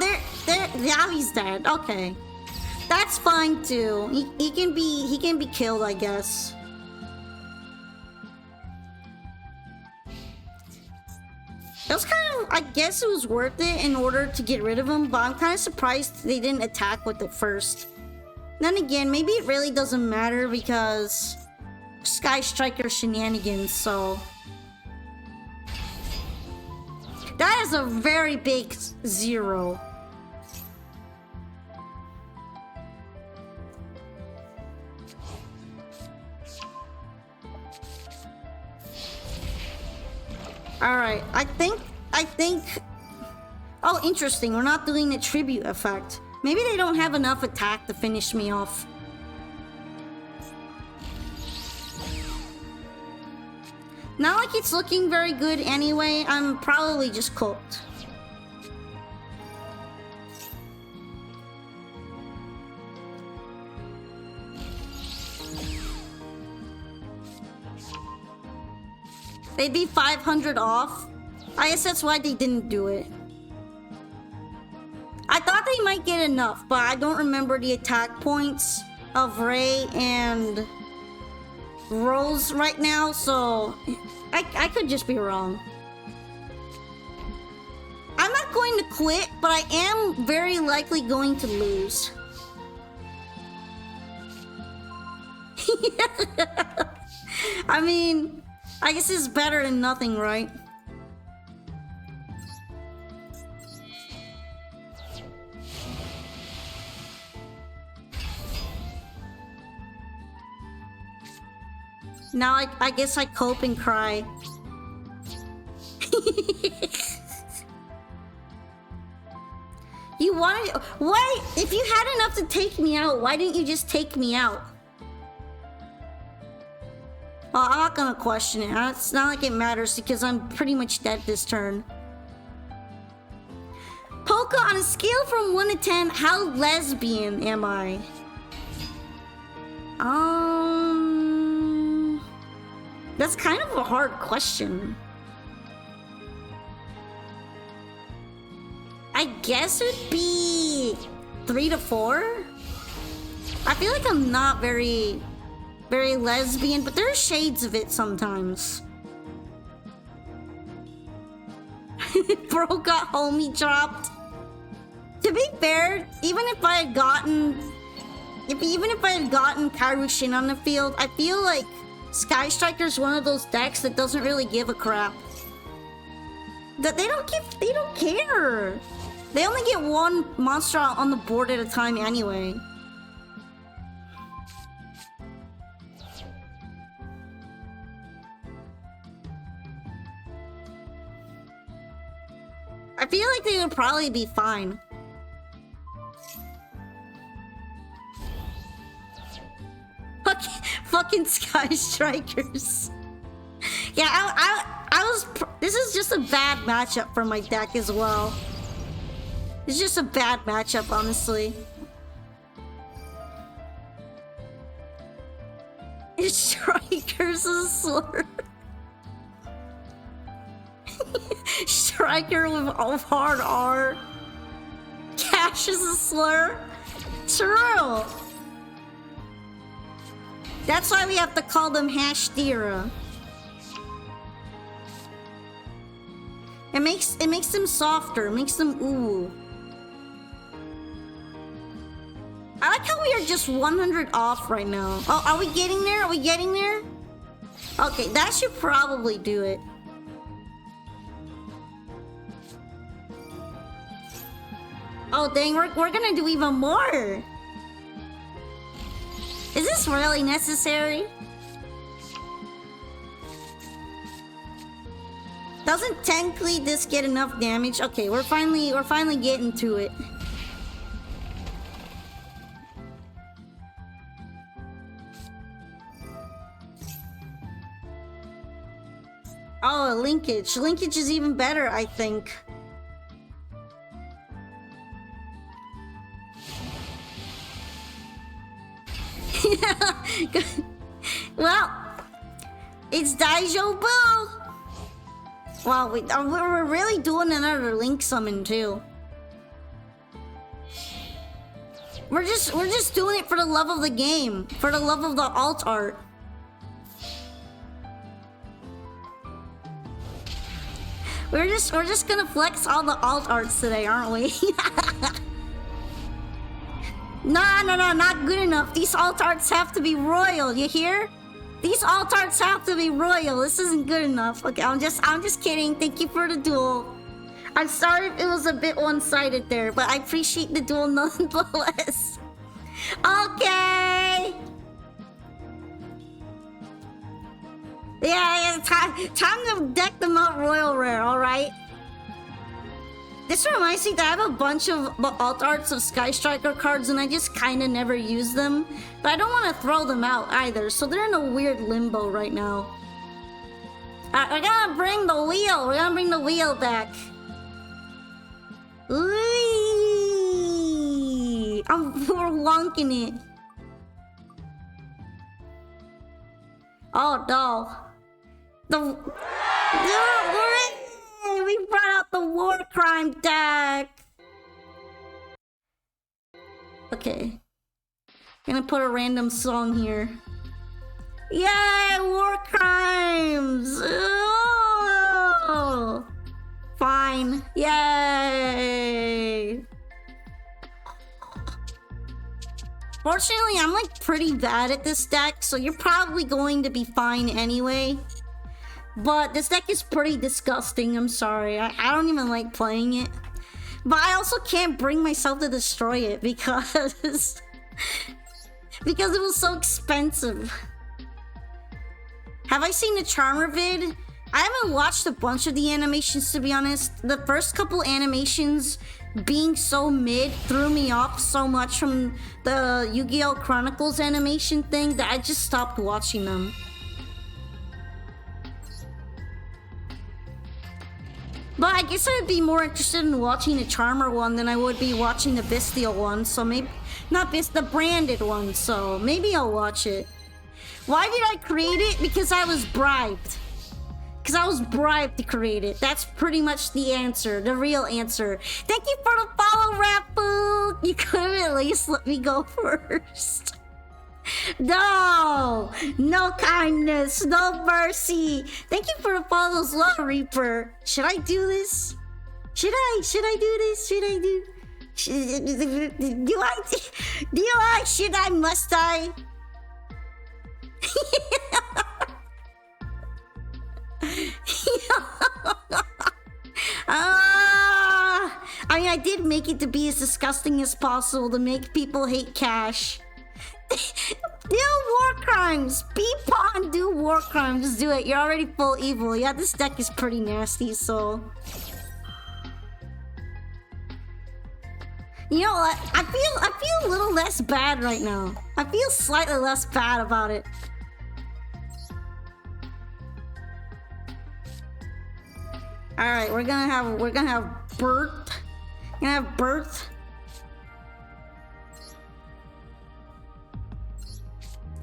now he's dead. Okay, that's fine too. He can be killed, I guess. It was kind of, I guess it was worth it in order to get rid of him, but I'm kind of surprised they didn't attack with it first. Then again, maybe it really doesn't matter because Sky Striker shenanigans, so. That is a very big 0. Alright, I think... Oh, interesting, we're not doing the tribute effect. Maybe they don't have enough attack to finish me off. Not like it's looking very good anyway, I'm probably just cooked. They'd be 500 off. I guess that's why they didn't do it. I thought they might get enough, but I don't remember the attack points of Ray and Rose right now, so I could just be wrong. I'm not going to quit, but I am very likely going to lose. I mean, I guess it's better than nothing, right? Now I guess I cope and cry. You wanted... Why? If you had enough to take me out, why didn't you just take me out? Well, I'm not gonna question it. It's not like it matters because I'm pretty much dead this turn. Polka, on a scale from 1 to 10, how lesbian am I? That's kind of a hard question. I guess it'd be 3 to 4. I feel like I'm not very lesbian, but there are shades of it sometimes. Bro got homie dropped. To be fair, even if I had gotten Kairyu on the field, I feel like Sky Striker's one of those decks that doesn't really give a crap. That they don't care. They only get one monster on the board at a time anyway. I feel like they would probably be fine. Fucking Sky Strikers. Yeah, I was... This is just a bad matchup for my deck as well. It's just a bad matchup, honestly. Strikers is a slur. Striker with hard R. Cash is a slur. True. That's why we have to call them Hashtira. It makes them softer. It makes them ooh. I like how we are just 100 off right now. Oh, are we getting there? Are we getting there? Okay, that should probably do it. Oh dang, we're gonna do even more. Is this really necessary? Doesn't technically this get enough damage? Okay, we're finally getting to it. Oh, linkage. Linkage is even better, I think. Well, it's Daijo Boo. Wow, we're really doing another link summon too. We're just doing it for the love of the game, for the love of the alt art. We're just gonna flex all the alt arts today, aren't we? No, not good enough. These alt arts have to be royal, you hear? These alt arts have to be royal. This isn't good enough. Okay, I'm just kidding. Thank you for the duel. I'm sorry if it was a bit one-sided there, but I appreciate the duel nonetheless. Okay. Yeah, time to deck them out royal rare, alright? This reminds me that I have a bunch of alt arts of Sky Striker cards and I just kinda never use them. But I don't want to throw them out either, so they're in a weird limbo right now. We're gonna bring the wheel. We're gonna bring the wheel back. Whee! We're wonking it. Oh no. We brought out the war crime deck. Okay. Gonna put a random song here. Yay, war crimes! Oh, fine. Yay! Fortunately, I'm like pretty bad at this deck, so you're probably going to be fine anyway. But this deck is pretty disgusting, I'm sorry. I don't even like playing it. But I also can't bring myself to destroy it because... because it was so expensive. Have I seen the Charmer vid? I haven't watched a bunch of the animations, to be honest. The first couple animations being so mid threw me off so much from the Yu-Gi-Oh! Chronicles animation thing that I just stopped watching them. But I guess I would be more interested in watching the Charmer one than I would be watching the Bestial one. So maybe... not the branded one, so maybe I'll watch it. Why did I create it? Because I was bribed. Because I was bribed to create it. That's pretty much the answer, the real answer. Thank you for the follow, Rapu! You could have at least let me go first. No! No kindness, no mercy. Thank you for the follows, Lord Reaper. Should I do this? Should I do this? Should I do... should I, must I? I mean, I did make it to be as disgusting as possible to make people hate cash. Do war crimes! P-Pon, do war crimes. Just do it. You're already full evil. Yeah, this deck is pretty nasty, so... You know what? I feel a little less bad right now. I feel slightly less bad about it. All right, we're gonna have Bert. We're gonna have Bert.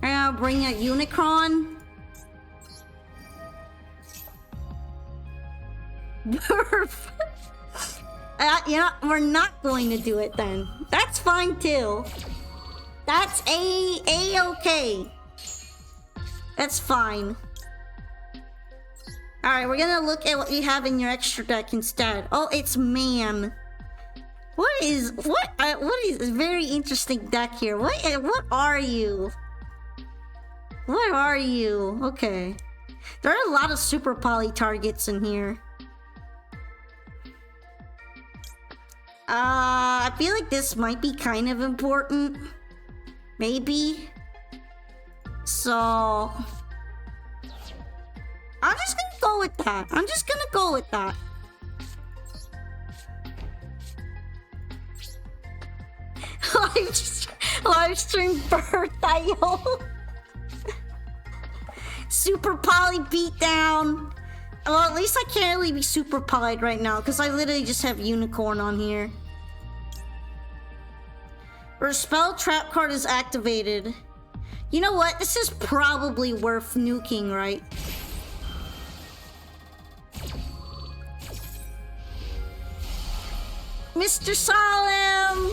I'm gonna bring a Unicron. Burf. You know, we're not going to do it then. That's fine too. That's a-okay. That's fine. Alright, we're gonna look at what you have in your extra deck instead. Oh, it's man. What is a very interesting deck here? What are you? What are you? Okay. There are a lot of super poly targets in here. I feel like this might be kind of important. Maybe. So... I'm just gonna go with that. I'm just gonna go with that. Live stream birthday. Super poly beatdown. Well, at least I can't really be super polite right now, because I literally just have unicorn on here. Or spell trap card is activated. You know what? This is probably worth nuking, right? Mr. Solemn!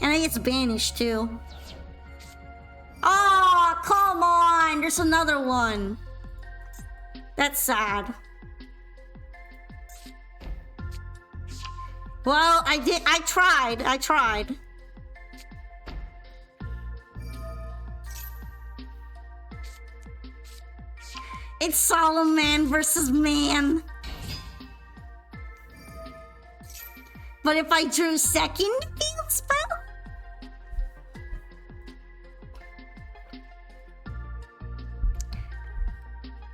And it gets banished too. Oh, come on! There's another one. That's sad. Well, I tried. It's Solemn Man versus Man. But if I drew second field spell?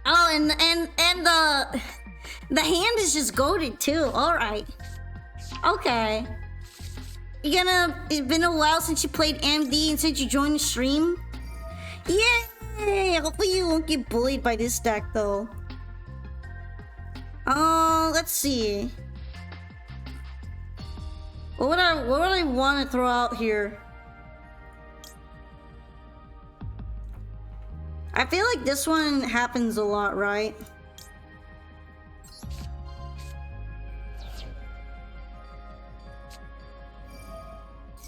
Oh, and the hand is just goated too. All right. Okay. It's been a while since you played MD and since you joined the stream. Yay! Hopefully you won't get bullied by this deck though. Let's see. What would I want to throw out here? I feel like this one happens a lot, right?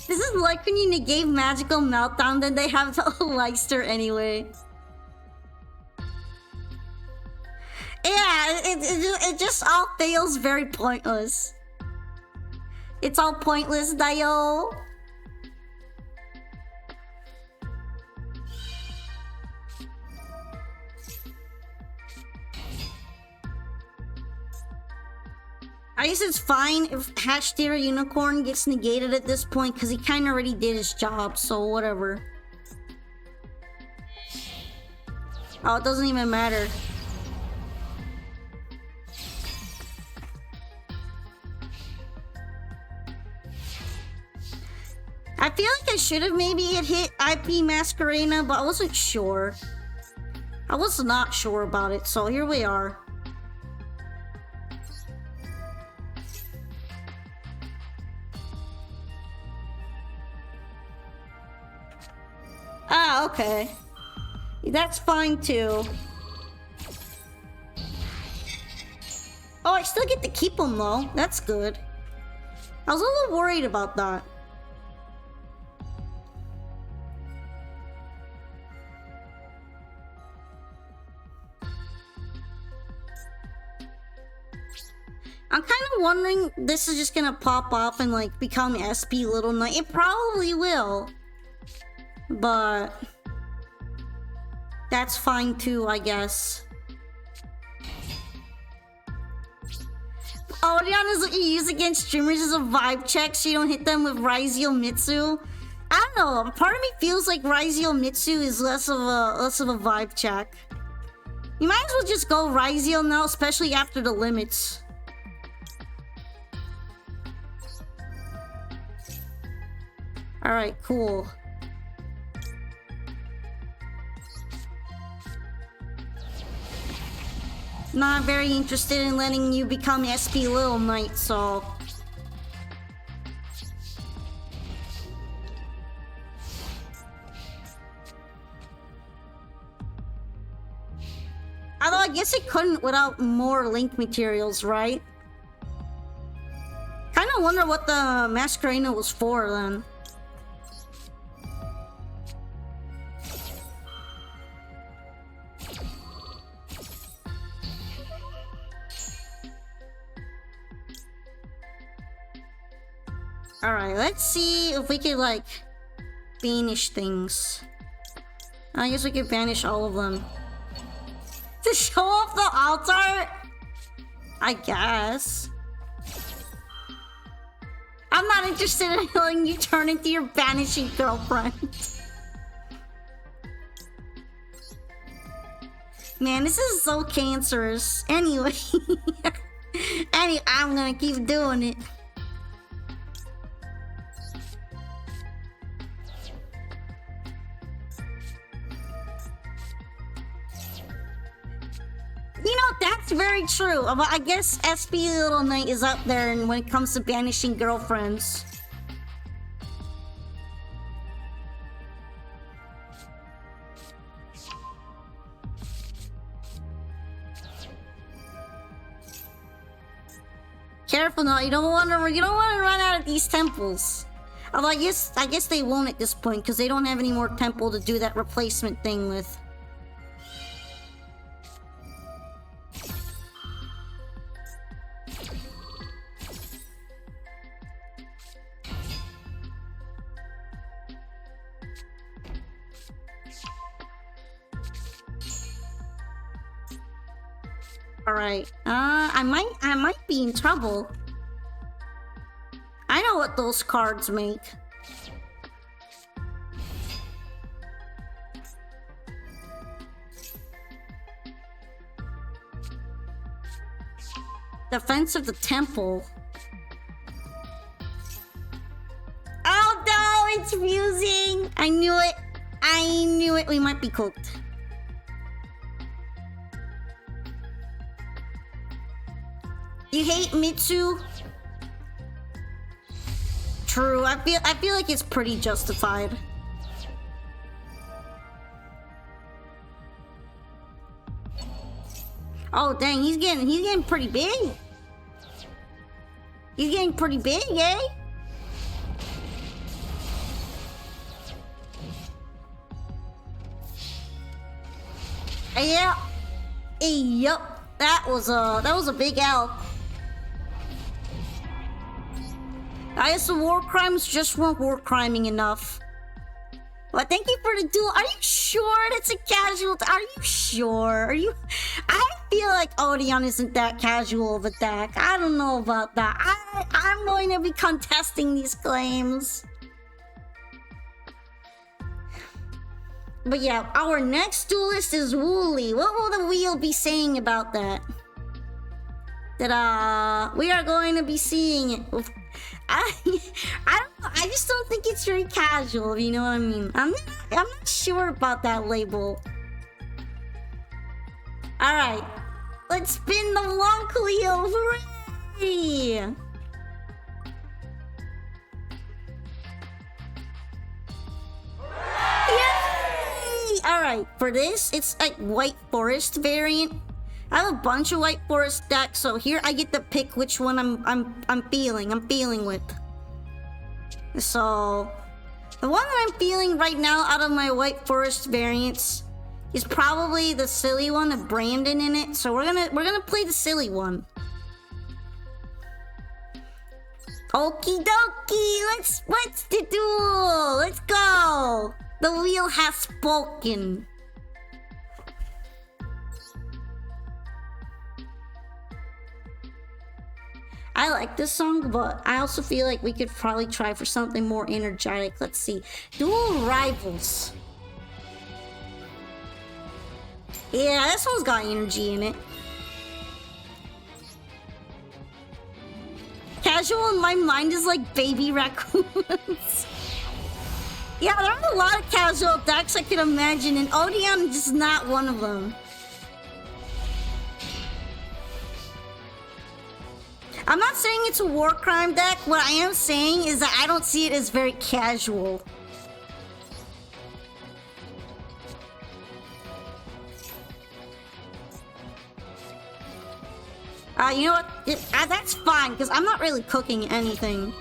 This is like when you negate Magical Meltdown, then they have the Leicester anyway. Yeah, it just all feels very pointless. It's all pointless, Dio. I guess it's fine if Hashtira Unicorn gets negated at this point because he kind of already did his job, so whatever. Oh, it doesn't even matter. I feel like I should have maybe hit IP Masquerena, but I wasn't sure. I was not sure about it, so here we are. Ah, okay. That's fine too. Oh, I still get to keep them though. That's good. I was a little worried about that. I'm kind of wondering this is just gonna pop off and like become SP Little Knight. It probably will. But that's fine too, I guess. Oh, Oriana's what you use against streamers is a vibe check so you don't hit them with Raizio Mitsu. I don't know, part of me feels like Raizio Mitsu is less of a vibe check. You might as well just go Raizio now, especially after the limits. Alright, cool. Not very interested in letting you become SP Little Knight, so... Although I guess it couldn't without more link materials, right? Kinda wonder what the Masquerena was for then. Alright, let's see if we could, like, banish things. I guess we could banish all of them. To show off the altar? I guess. I'm not interested in letting you turn into your banishing girlfriend. Man, this is so cancerous. Anyway. Anyway, I'm gonna keep doing it. You know, that's very true. But I guess SP Little Knight is up there and when it comes to banishing girlfriends. Careful now, you don't want to run out of these temples. Although I guess they won't at this point because they don't have any more temple to do that replacement thing with. Alright. I might be in trouble. I know what those cards make. Defense of the temple. Oh no, it's fusing! I knew it. I knew it. We might be cooked. You hate Mitsu? True. I feel like it's pretty justified. Oh dang, he's getting pretty big. He's getting pretty big, eh? Yeah. Yup. That was a big L. I guess the war crimes just weren't war criming enough. Well, thank you for the duel. Are you sure it's a casual? Are you sure? I feel like Odeon isn't that casual of a deck. I don't know about that. I'm going to be contesting these claims. But yeah, our next duelist is Wooly. What will the wheel be saying about that? We are going to be seeing it. I don't know. I just don't think it's very casual, if you know what I mean. I'm not sure about that label. Alright. Let's spin the long wheel. Hooray! Yay! Alright, for this, it's a White Forest variant. I have a bunch of White Forest decks, so here I get to pick which one I'm feeling with. So the one that I'm feeling right now out of my White Forest variants is probably the silly one with Brandon in it. So we're gonna play the silly one. Okie dokie, let's the duel. Let's go. The wheel has spoken. I like this song, but I also feel like we could probably try for something more energetic. Let's see. Duel Rivals. Yeah, this one's got energy in it. Casual in my mind is like baby raccoons. Yeah, there are a lot of casual decks I could imagine, and Odeon is just not one of them. I'm not saying it's a war crime deck. What I am saying is that I don't see it as very casual. You know what? That's fine, because I'm not really cooking anything.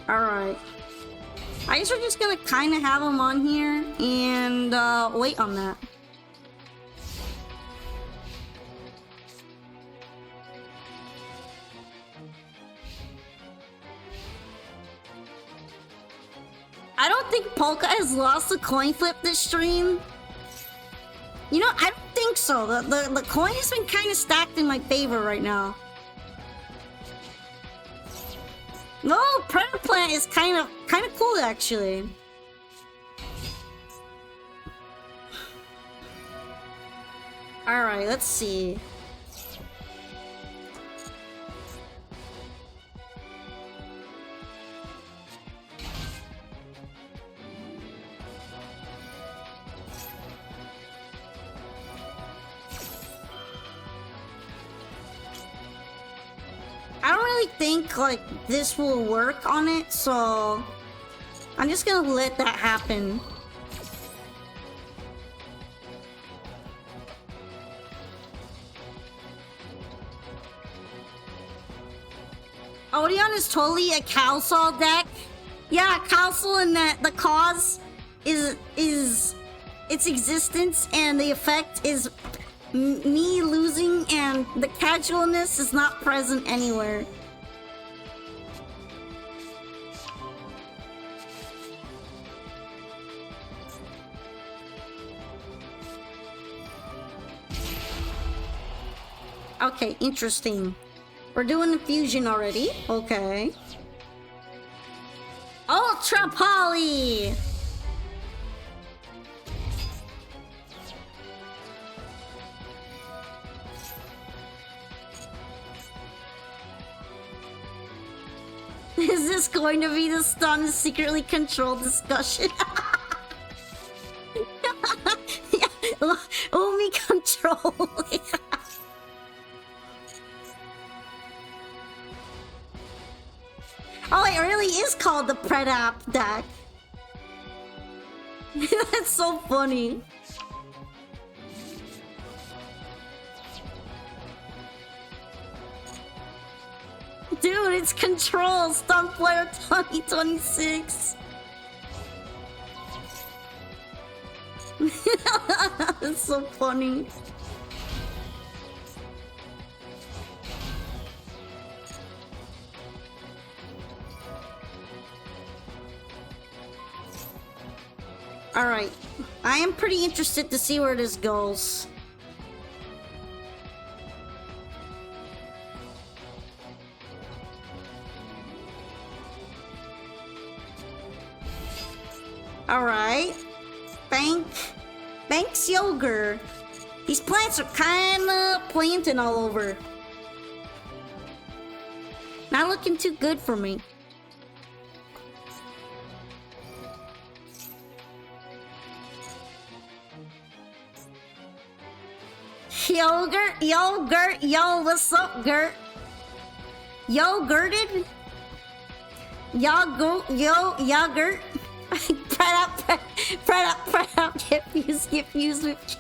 Alright. I guess we're just gonna kind of have them on here and wait on that. I don't think Polka has lost the coin flip this stream. You know, I don't think so. The coin has been kind of stacked in my favor right now. No, Predator Plant is kind of cool actually. All right, let's see. really think like this will work on it, so I'm just gonna let that happen. Odeon is totally a Cowsall deck. Yeah, Cowsall in that the cause is its existence, and the effect is me losing, and the casualness is not present anywhere. Okay, interesting. We're doing the fusion already. Okay. Ultra Poly! Is this going to be the stun secretly controlled discussion? Yeah, Umi control. Oh, it really is called the Predap deck. That's so funny. Dude, it's Control Stunt Player 2026. That's so funny. Alright, I am pretty interested to see where this goes. Alright. Banks Yogurt. These plants are kinda planting all over. Not looking too good for me. Yogurt, yo, what's up, Gert? Yogurted? Yogurt? Pret up, get fused with...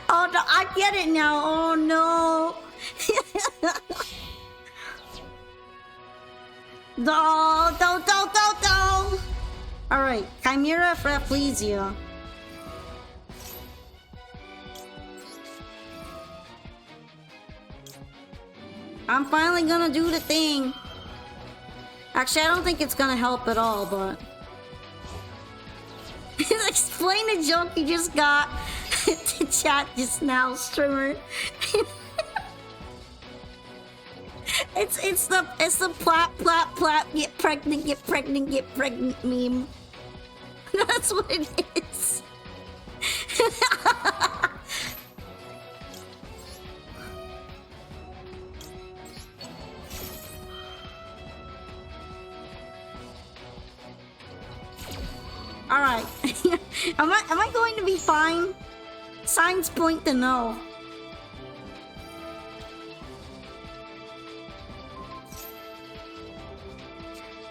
Oh no, I get it now, oh no! No! Alright, Chimera Fraplesia. I'm finally gonna do the thing. Actually, I don't think it's gonna help at all, but... Explain the joke you just got to chat just now, streamer. it's the plap get pregnant meme. That's what it is. Alright. Am I going to be fine? Signs point to no.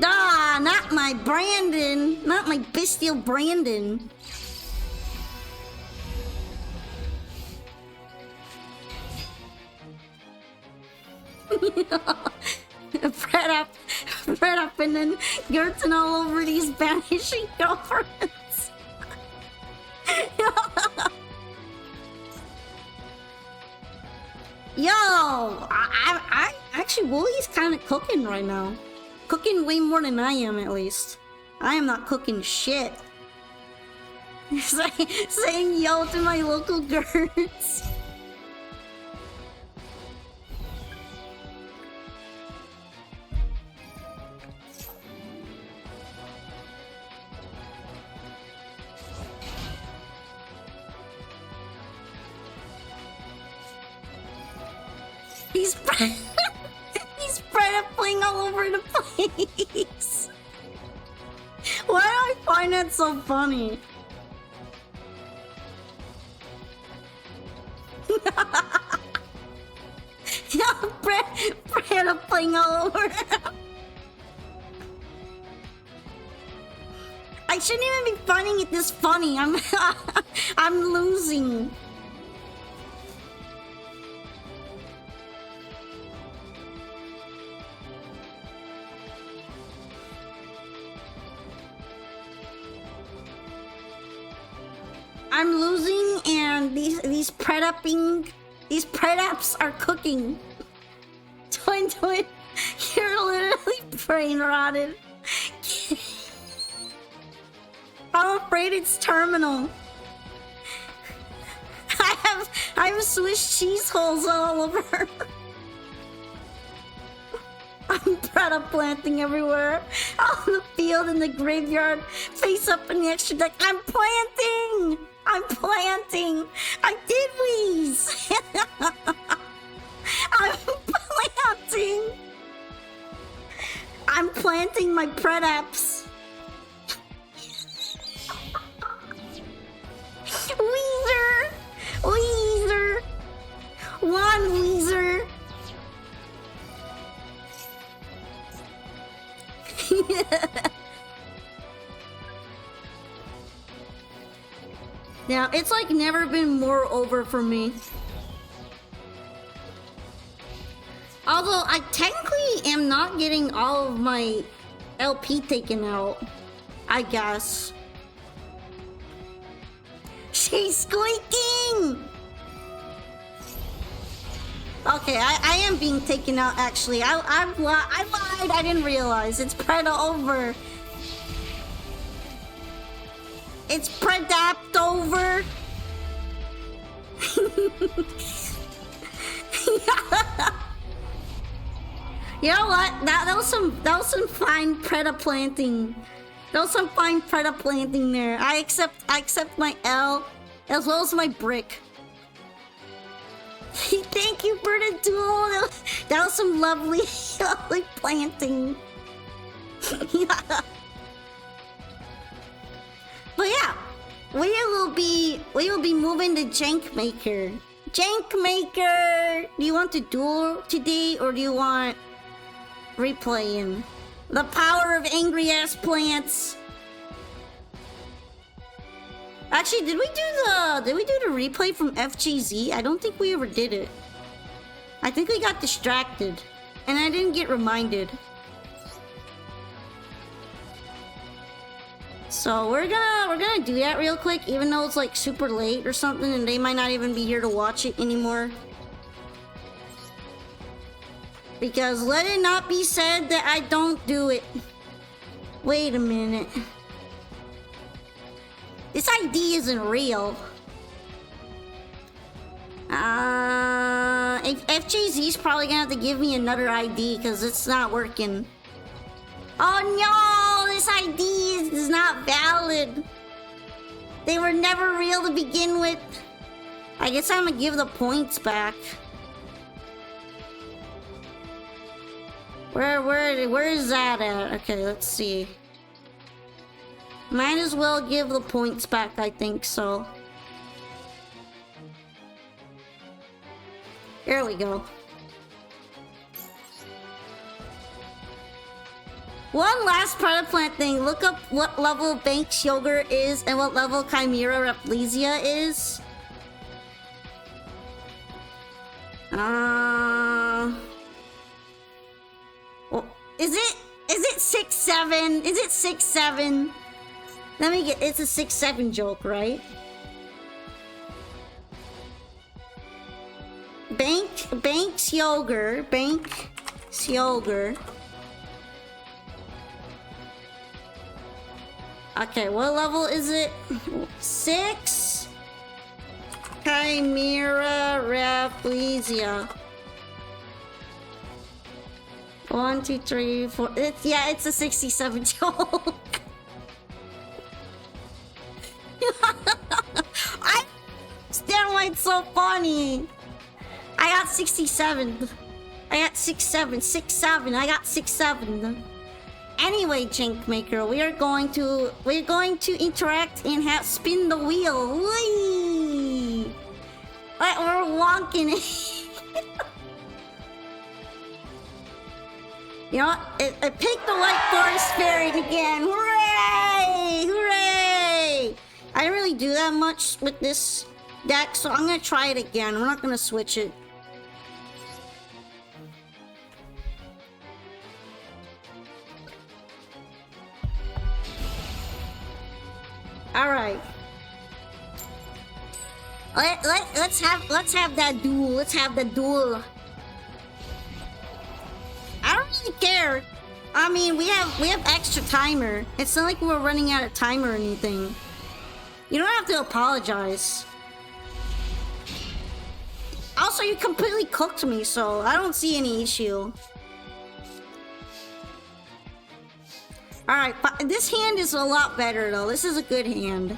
Ah, not my Brandon. Not my bestial Brandon. Fred up and then Gerton all over these vanishing girlfriends. Yo, I actually, Wooly's kind of cooking right now. Cooking way more than I am, at least. I am not cooking shit. Saying yo to my local girls. He's spread up playing all over the place. Why do I find that so funny? Yeah, Brad playing all over. I shouldn't even be finding it this funny. I'm losing. I'm losing, and these predaps are cooking. Twin, you're literally brain rotted. I'm afraid it's terminal. I have Swiss cheese holes all over. I'm predap planting everywhere. On the field, in the graveyard, face up in the extra deck. I'm planting! I did wheeze! I'm planting! I'm planting my predaps. Weezer! One Weezer! Now, it's like never been more over for me. Although, I technically am not getting all of my LP taken out, I guess. She's squeaking! Okay, I am being taken out, actually. I lied, I didn't realize. It's over. It's predapped over. You know what? That was some fine preda planting. That was some fine preda planting there. I accept my L as well as my brick. Thank you for the duel. That was some lovely planting. But yeah, we will be moving to Jank Maker. Jank Maker, do you want to duel today or do you want replaying? The power of angry ass plants. Actually, did we do the replay from FGZ? I don't think we ever did it. I think we got distracted and I didn't get reminded. So we're gonna do that real quick, even though it's like super late or something and they might not even be here to watch it anymore. Because let it not be said that I don't do it. Wait a minute. This ID isn't real. FJZ's probably gonna have to give me another ID because it's not working. Oh no, this ID is not valid. They were never real to begin with. I guess I'm gonna give the points back. Where is that at? Okay, let's see. Might as well give the points back, I think so. Here we go. One last product plant thing. Look up what level Banks Yogurt is and what level Chimera Replesia is. Well, is it 6-7? Is it 6-7? Let me get. It's a 6-7 joke, right? Banks Yogurt. Okay, what level is it? 6? Chimera Replesia. 1, 2, 3, 4. It's a 67 joke. I understand why it's so funny. I got 67. I got 6-7. 6-7. I got 6-7. Anyway, Jank Maker, we're going to interact and have spin the wheel. Whee! We're wonking it. You know what? I picked the White Forest Fairy again. Hooray! Hooray! I didn't really do that much with this deck, so I'm gonna try it again. We're not gonna switch it. Alright. Let's have that duel. Let's have the duel. I don't really care. I mean, we have extra timer. It's not like we're running out of timer or anything. You don't have to apologize. Also, you completely cooked me, so I don't see any issue. Alright, this hand is a lot better, though. This is a good hand.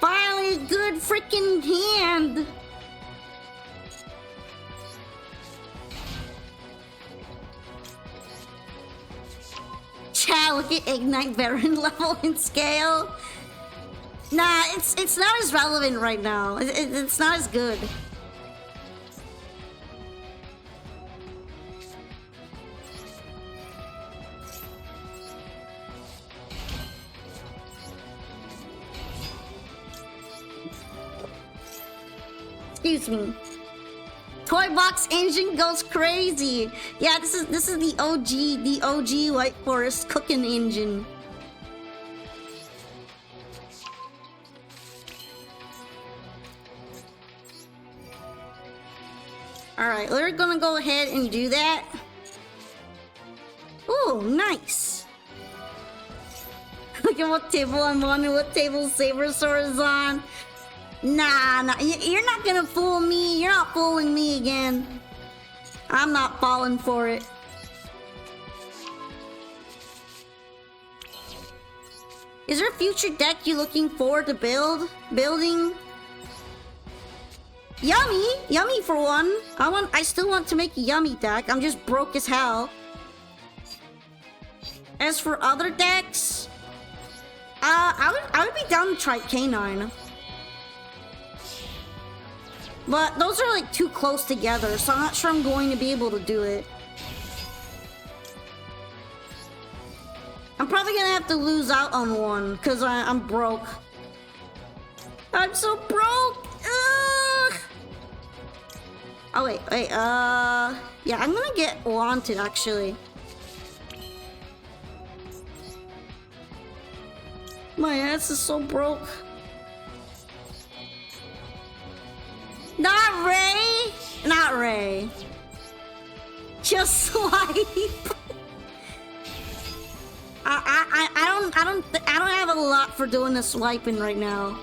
Finally, a good freaking hand! Chad, look at Ignite Baron level and scale. Nah, it's not as relevant right now. It's not as good. Excuse me. Toy box engine goes crazy. Yeah, this is the OG White Forest cooking engine. Alright, we're gonna go ahead and do that. Ooh, nice. Look at what table I'm on and what table Sabersaur is on. Nah, you're not gonna fool me. You're not fooling me again. I'm not falling for it. Is there a future deck you looking forward to building? Yummy! Yummy for one. I still want to make a Yummy deck. I'm just broke as hell. As for other decks, I would be down to try K9. But those are like too close together, so I'm not sure I'm going to be able to do it. I'm probably gonna have to lose out on one, because I'm broke. I'm so broke! Ugh! Oh, wait. Yeah, I'm gonna get Wanted, actually. My ass is so broke. Not Ray! Not Ray. Just swipe. I don't have a lot for doing the swiping right now.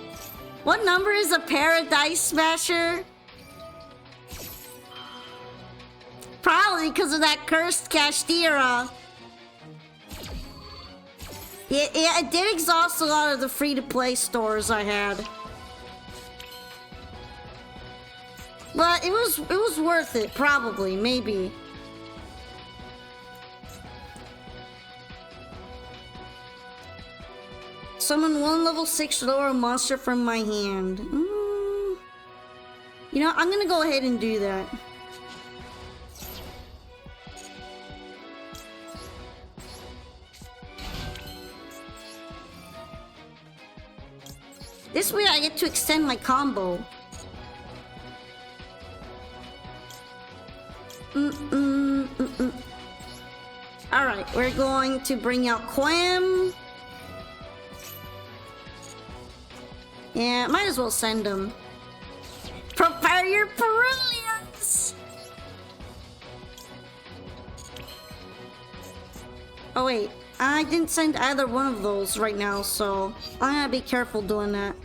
What number is a Paradise Smasher? Probably because of that cursed Kashtira. Yeah, it did exhaust a lot of the free-to-play stores I had. But it was worth it, probably, maybe. Summon one level 6 lower monster from my hand. You know, I'm gonna go ahead and do that. This way I get to extend my combo. Alright, we're going to bring out Quam. Yeah, might as well send him. Prepare your Peruvians! Oh wait, I didn't send either one of those right now, so I'm gonna be careful doing that.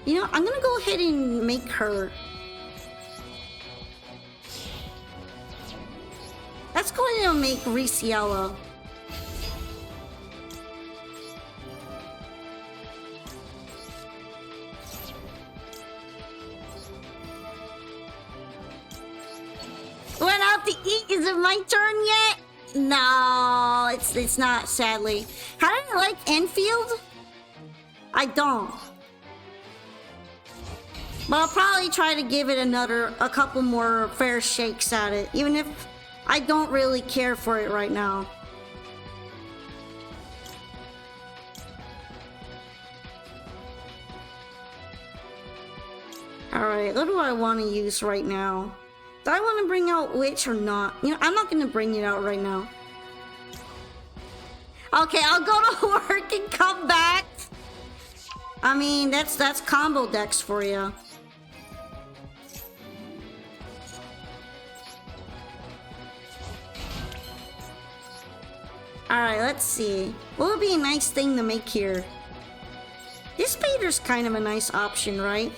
You know, I'm gonna go ahead and make her. Let's go ahead and make Riciella. Went out to eat. Is it my turn yet? No, it's not, sadly. How do I like Enfield? I don't. But I'll probably try to give it a couple more fair shakes at it, even if I don't really care for it right now. Alright, what do I want to use right now? Do I want to bring out Witch or not? You know, I'm not going to bring it out right now. Okay, I'll go to work and come back. I mean, that's combo decks for you. Alright, let's see. What would be a nice thing to make here? This Vader's kind of a nice option, right?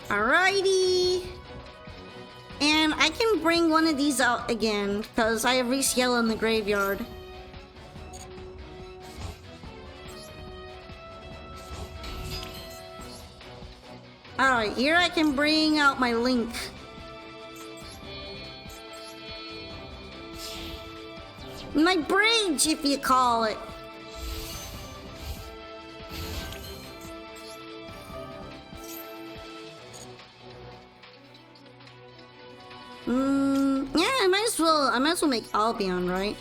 Alrighty. And I can bring one of these out again, because I have Reese Yellow in the graveyard. Alright, here I can bring out my Link. My bridge, if you call it. Yeah, I might as well make Albion, right?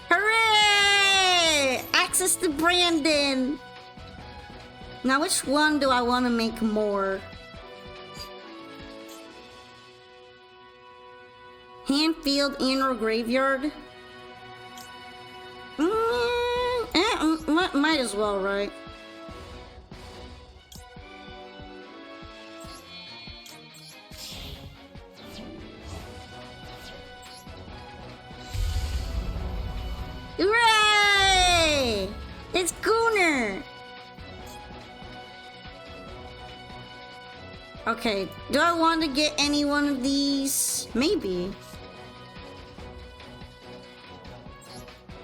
Hooray! Access to Brandon! Now, which one do I want to make more? Handfield and/or Graveyard? Might as well, right? Hooray! It's Gooner! Okay, do I want to get any one of these? Maybe.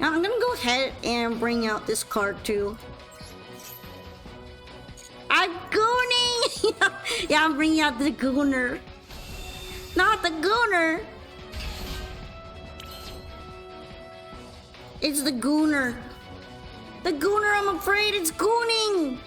Now, I'm gonna go ahead and bring out this card too. I'm gooning! Yeah, I'm bringing out the Gooner. Not the Gooner! It's the Gooner. The Gooner, I'm afraid it's gooning!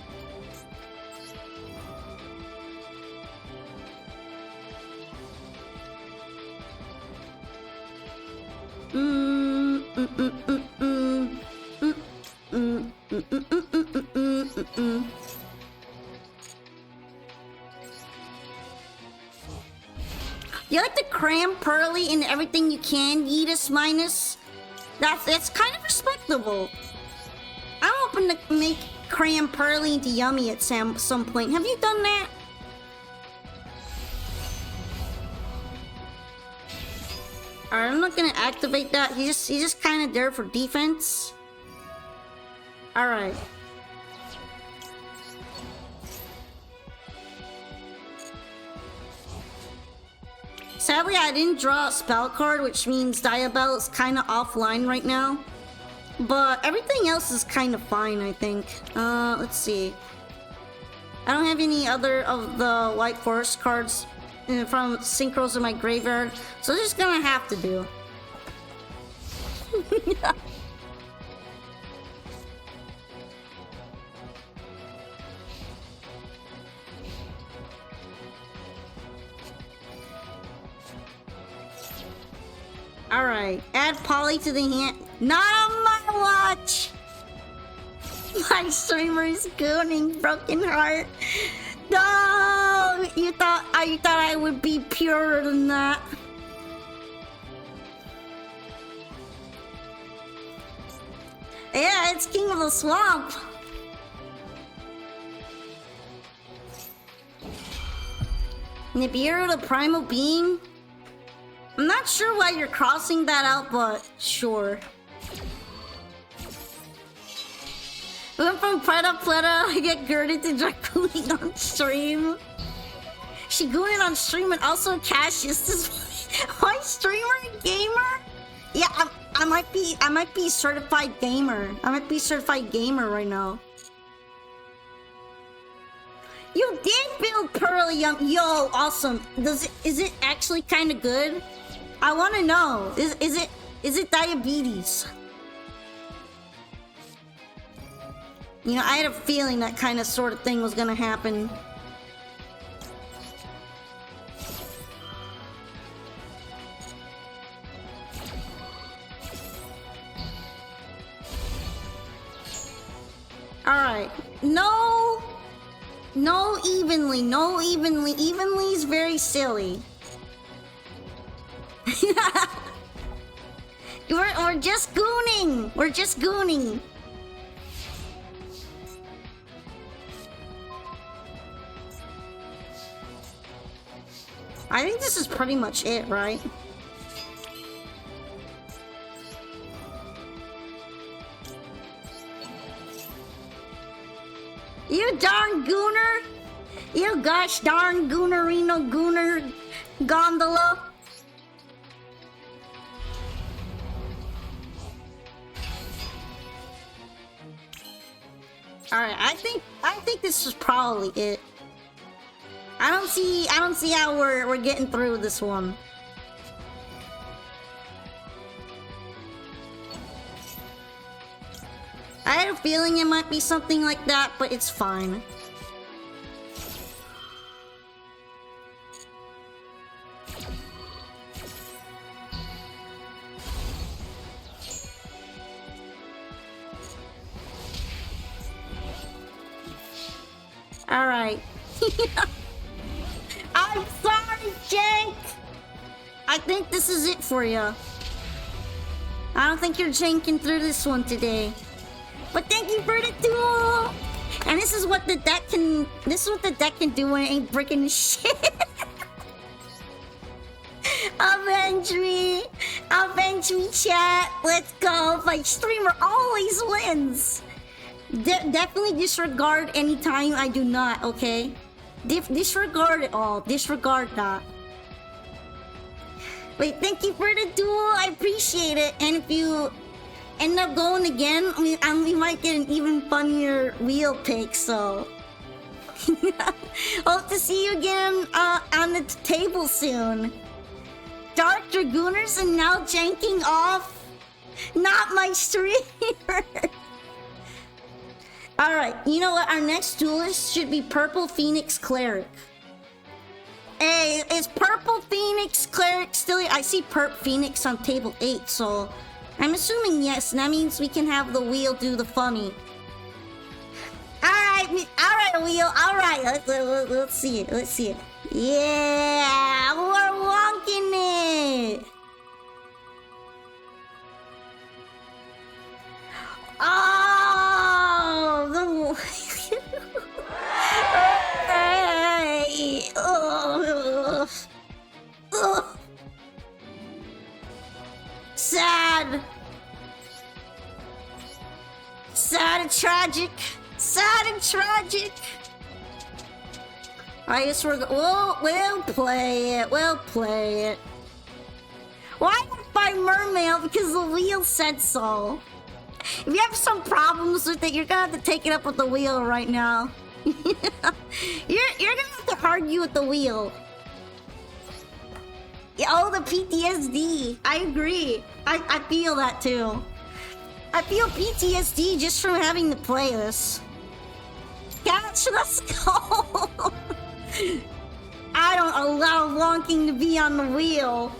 You like to cram Pearly in everything you can, Yeetus minus? That's kind of respectable. I'm hoping to make cram Pearly into Yummy at some point. Have you done that? Alright, I'm not gonna activate that. He's just kind of there for defense. Alright. Sadly, I didn't draw a spell card, which means Diabell is kind of offline right now. But everything else is kind of fine, I think. Let's see. I don't have any other of the White Forest cards from Synchros in my graveyard, so this is gonna have to do. Alright, add Polly to the hand. Not on my watch! My streamer is gooning, broken heart. No! You thought I would be purer than that. Yeah, it's King of the Swamp. Nibiru the Primal Being? I'm not sure why you're crossing that out, but sure. We went from Preda Pleta, I get girded to Dracooning on stream. She gooning on stream and also Cassius. This my streamer gamer? Yeah, I might be certified gamer. I might be certified gamer right now. You did build Pearly Yum. Yo, awesome. Is it actually kind of good? I want to know. Is it diabetes? You know, I had a feeling that kind of sort of thing was gonna happen. Alright. No evenly. No evenly. Evenly is very silly. We're just gooning. We're just gooning. I think this is pretty much it, right? You darn gooner! You gosh darn goonerino gooner gondola! Alright, I think this is probably it. I don't see how we're getting through this one. I had a feeling it might be something like that, but it's fine. Alright. I'm sorry, Jake! I think this is it for you. I don't think you're janking through this one today. But thank you for the duel! And this is what the deck can do when it ain't breaking shit. Avenge me! Avenge me, chat! Let's go! My streamer always wins! Definitely disregard anytime I do not, okay? Disregard it all. Disregard that. Wait, thank you for the duel. I appreciate it. And if you end up going again, we might get an even funnier wheel pick, so... Hope to see you again on the table soon. Dark Dragooners and now janking off. Not my streamer. Alright, you know what? Our next duelist should be Purple Phoenix Cleric. Hey, is Purple Phoenix Cleric still here? I see Perp Phoenix on table 8, so... I'm assuming yes, and that means we can have the wheel do the funny. Alright, wheel, alright, let's see it, let's see it. Yeah, we're wonking it! Oh, the hey, sad. Sad and tragic. Sad and tragic. I guess we'll play it. We'll play it. Why not buy Mermail? Because the wheel said so. If you have some problems with it, you're gonna have to take it up with the wheel right now. you're gonna have to argue with the wheel. Yeah, oh, the PTSD. I agree. I feel that too. I feel PTSD just from having to play this. Catch, let's go. I don't allow wonking to be on the wheel.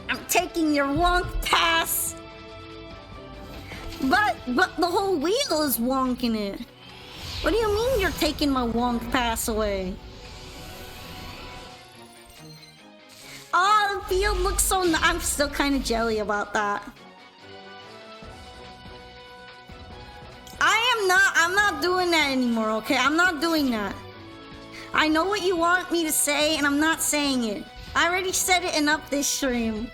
I'm taking your wonk pass. But the whole wheel is wonking it. What do you mean you're taking my wonk pass away? Oh, the field looks so nice. I'm still kind of jelly about that. I'm not doing that anymore, okay? I'm not doing that. I know what you want me to say, and I'm not saying it. I already said it enough this stream.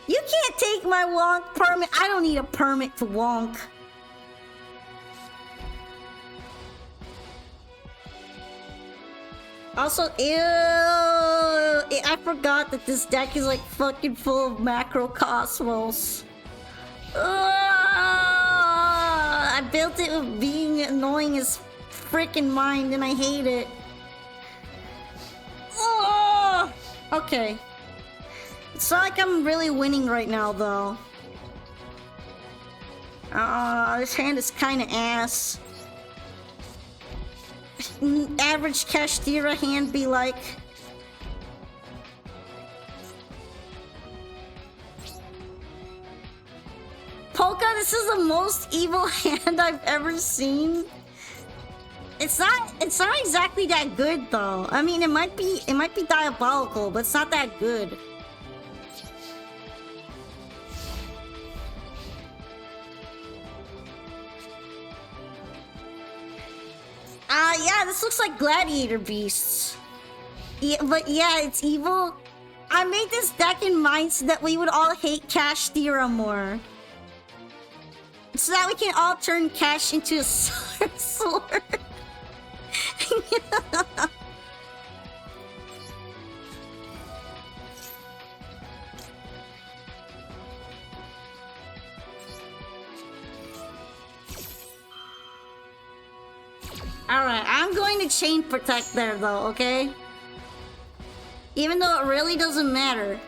You can't take my wonk permit. I don't need a permit to wonk. Also, ew, I forgot that this deck is like fucking full of macrocosmos. I I built it with being annoying as freaking mind, and I hate it. Oh! Okay. It's not like I'm really winning right now, though. This hand is kind of ass. Average Kashtira hand be like. Polka, this is the most evil hand I've ever seen. It's not exactly that good though. I mean, it might be diabolical, but it's not that good. Yeah, this looks like gladiator beasts. Yeah, but yeah, it's evil. I made this deck in mind so that we would all hate Kashtira more. So that we can all turn Cash into a sword. Alright, I'm going to chain protect there though, okay? Even though it really doesn't matter.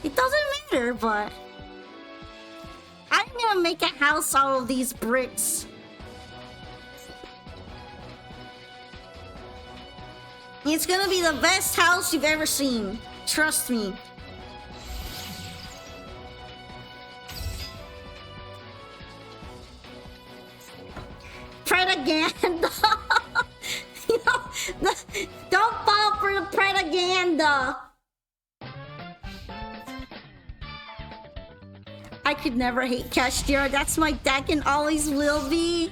It doesn't matter, but... I'm gonna make a house out of these bricks. It's gonna be the best house you've ever seen. Trust me. Propaganda. You know, don't fall for the propaganda. I could never hate Kashtira. That's my deck and always will be.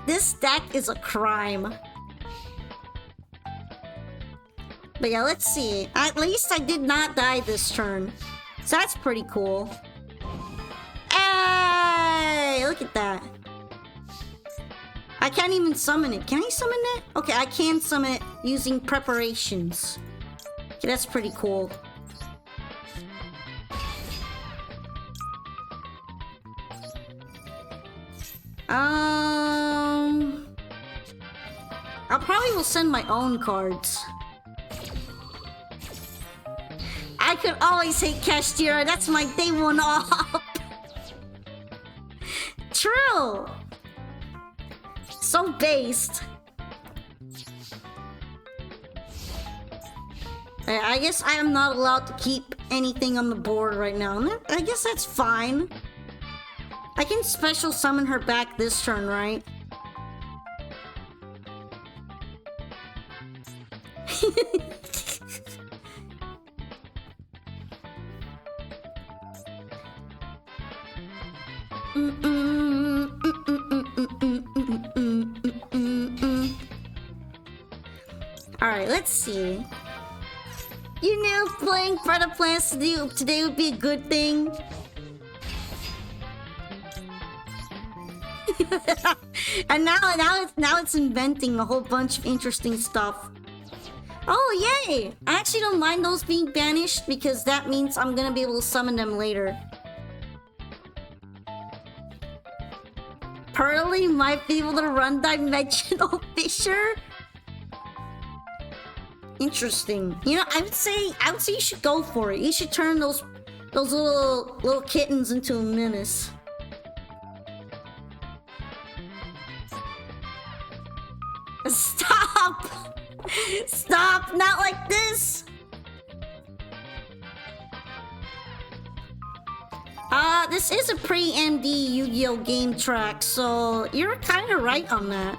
This deck is a crime. But yeah, let's see. At least I did not die this turn. So that's pretty cool. Hey! Look at that. I can't even summon it. Can I summon it? Okay, I can summon it using preparations. Okay, that's pretty cool. I probably will send my own cards. I could always hate Kashtira. That's my day one off. True. So based. I guess I am not allowed to keep anything on the board right now. I guess that's fine. I can special summon her back this turn, right? Alright, let's see. You knew playing Preda Plans today would be a good thing. And now it's inventing a whole bunch of interesting stuff. Oh, yay! I actually don't mind those being banished because that means I'm gonna be able to summon them later. Pearly might be able to run Dimensional Fissure. Interesting. You know, I would say you should go for it. You should turn those little kittens into a menace. Stop! Stop! Not like this! This is a pre-MD Yu-Gi-Oh! Game track, so you're kind of right on that.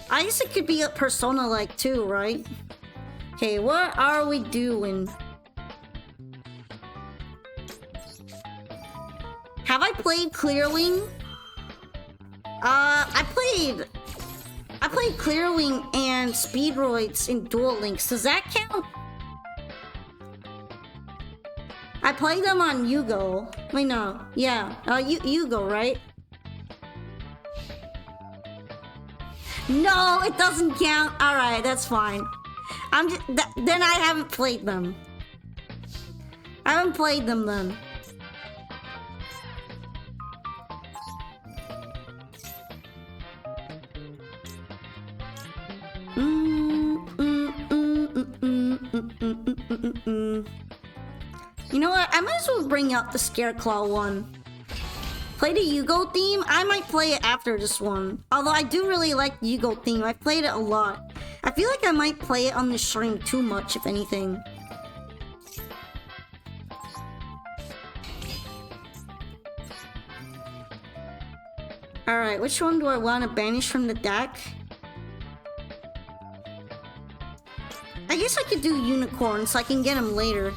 I guess it could be a Persona-like too, right? Okay, what are we doing? Have I played Clearwing? I played Clearwing and Speedroids in Duel Links. Does that count? I played them on Yugo. Wait, no. Yeah. Yugo, right? No, it doesn't count. Alright, that's fine. Then I haven't played them. I haven't played them then. You know what? I might as well bring out the Scareclaw one. Play the Yugo theme? I might play it after this one. Although I do really like the Yugo theme. I played it a lot. I feel like I might play it on the stream too much, if anything. Alright, which one do I want to banish from the deck? I guess I could do Unicorn so I can get him later.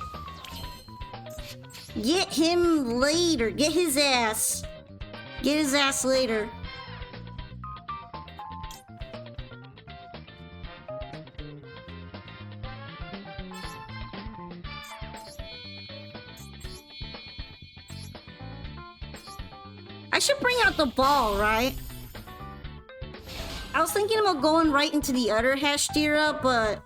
Get him later. Get his ass. Get his ass later. I should bring out the ball, right? I was thinking about going right into the other Hashtira, but...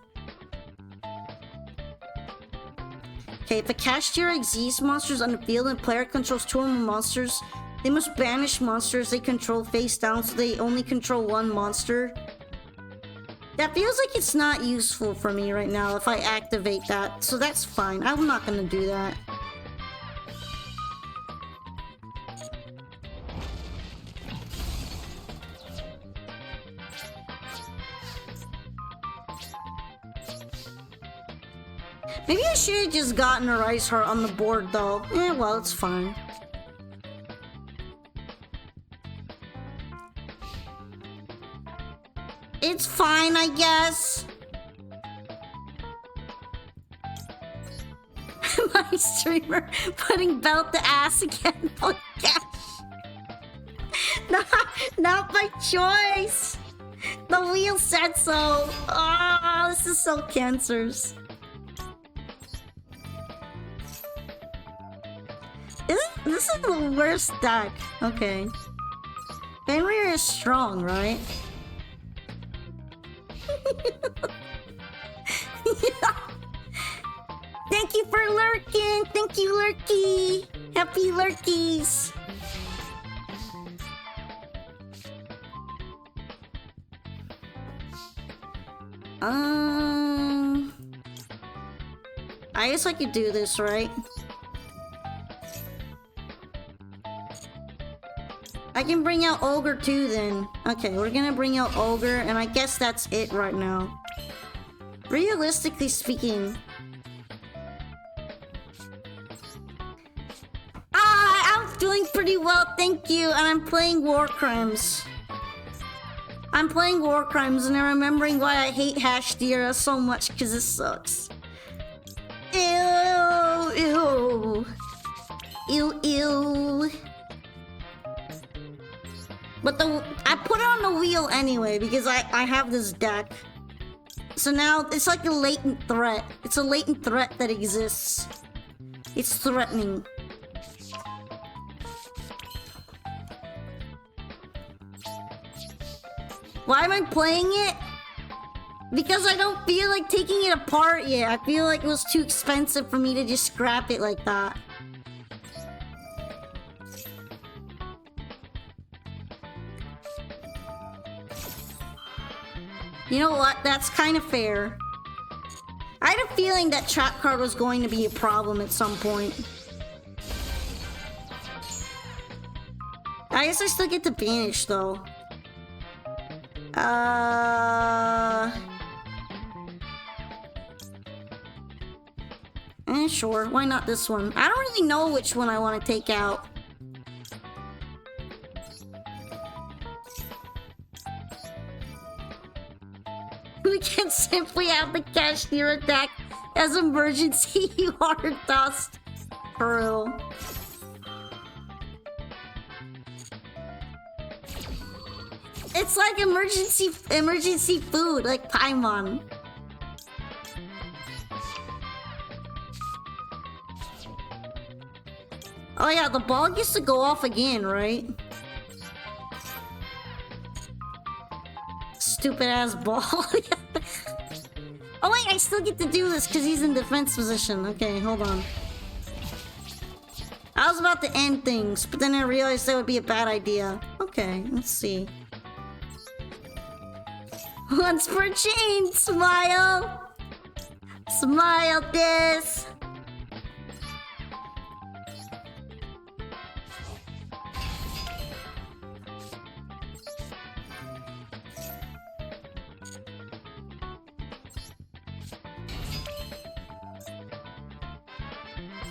Okay, if a Hashtira exists monsters on the field and player controls 2 or more monsters, they must banish monsters they control face down so they only control 1 monster. That feels like it's not useful for me right now if I activate that, so that's fine. I'm not gonna do that. Maybe I should have just gotten a Rice Heart on the board though. Eh, well, it's fine. It's fine, I guess. My streamer putting belt to ass again. Oh, gosh. Not my choice. The wheel said so. Oh, this is so cancers. This is the worst deck. Okay. Fenrir is strong, right? Thank you for lurking. Thank you, Lurky. Happy lurkies. I guess I could do this, right? I can bring out Ogre too then. Okay, we're gonna bring out Ogre, and I guess that's it right now. Realistically speaking... I'm doing pretty well, thank you, and I'm playing War Crimes. I'm playing War Crimes, and I'm remembering why I hate Hashtira so much, because it sucks. Ew, ew. Ew, ew. But I put it on the wheel anyway because I have this deck. So now it's like a latent threat. It's a latent threat that exists. It's threatening. Why am I playing it? Because I don't feel like taking it apart yet. I feel like it was too expensive for me to just scrap it like that. You know what? That's kind of fair. I had a feeling that trap card was going to be a problem at some point. I guess I still get to banish though. Sure, why not this one? I don't really know which one I want to take out. We can simply have the Cashier attack as emergency water dust. For real. It's like emergency food, like Paimon. Oh yeah, the ball gets to go off again, right? Stupid ass ball. Oh wait, I still get to do this because he's in defense position. Okay, hold on. I was about to end things, but then I realized that would be a bad idea. Okay, let's see. Once per chain, smile! Smile this.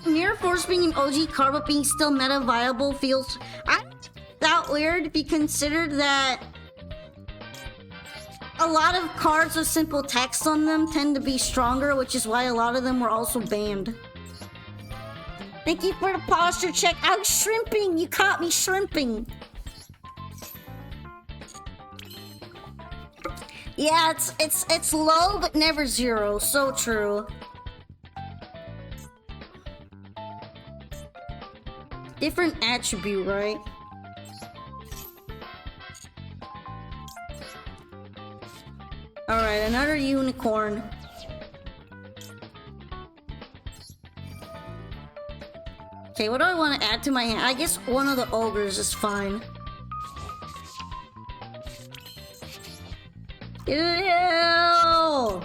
Mirror Force being an OG card but being still meta viable feels that weird if you consider that a lot of cards with simple text on them tend to be stronger, which is why a lot of them were also banned. Thank you for the posture check. I was shrimping. You caught me shrimping. Yeah, it's low but never zero. So true. Different attribute, right? Alright, another unicorn. Okay, what do I want to add to my hand? I guess one of the ogres is fine. Ew!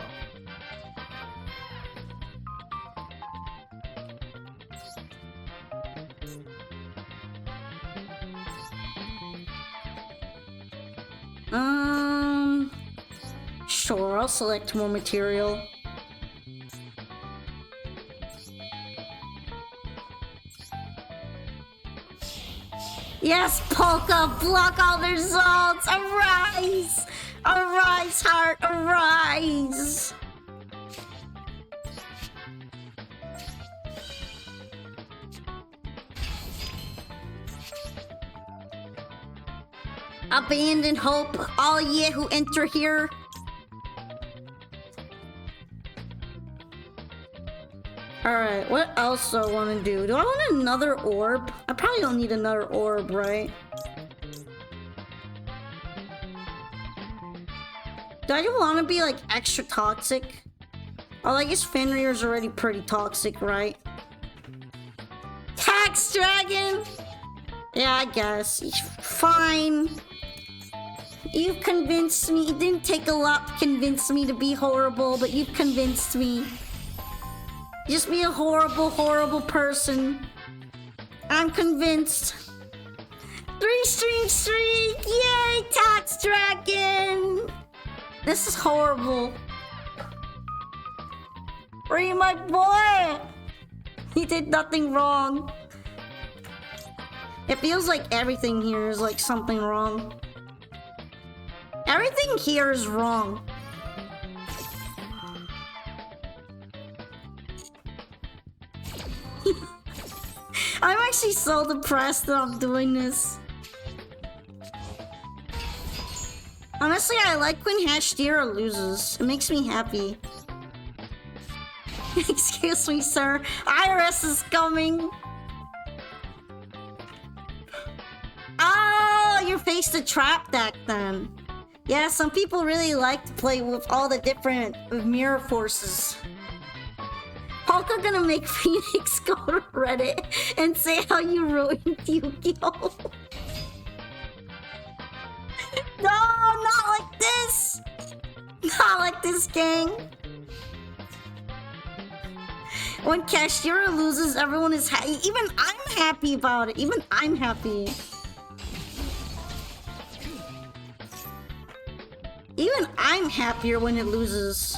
Sure, I'll select more material. Yes, Polka, block all their results! Arise! Arise, heart, arise! Abandon hope, all ye who enter here. Alright, what else do I want to do? Do I want another orb? I probably don't need another orb, right? Do I want to be like extra toxic? Oh, I guess Fenrir's already pretty toxic, right? Tax Dragon! Yeah, I guess. Fine. You've convinced me. It didn't take a lot to convince me to be horrible, but you've convinced me. Just be a horrible, horrible person. I'm convinced. 3-string streak! Yay, Tax Dragon! This is horrible. Free my boy! He did nothing wrong. It feels like everything here is like something wrong. Everything here is wrong. I'm actually so depressed that I'm doing this. Honestly, I like when Hashtira loses. It makes me happy. Excuse me, sir. IRS is coming. Oh, you faced a trap deck then. Yeah, some people really like to play with all the different mirror forces. Polka gonna make Phoenix go to Reddit and say how you ruined Yu-Gi-Oh! No, not like this! Not like this, gang! When Kashira loses, everyone is happy. Even I'm happy about it. Even I'm happy. Even I'm happier when it loses.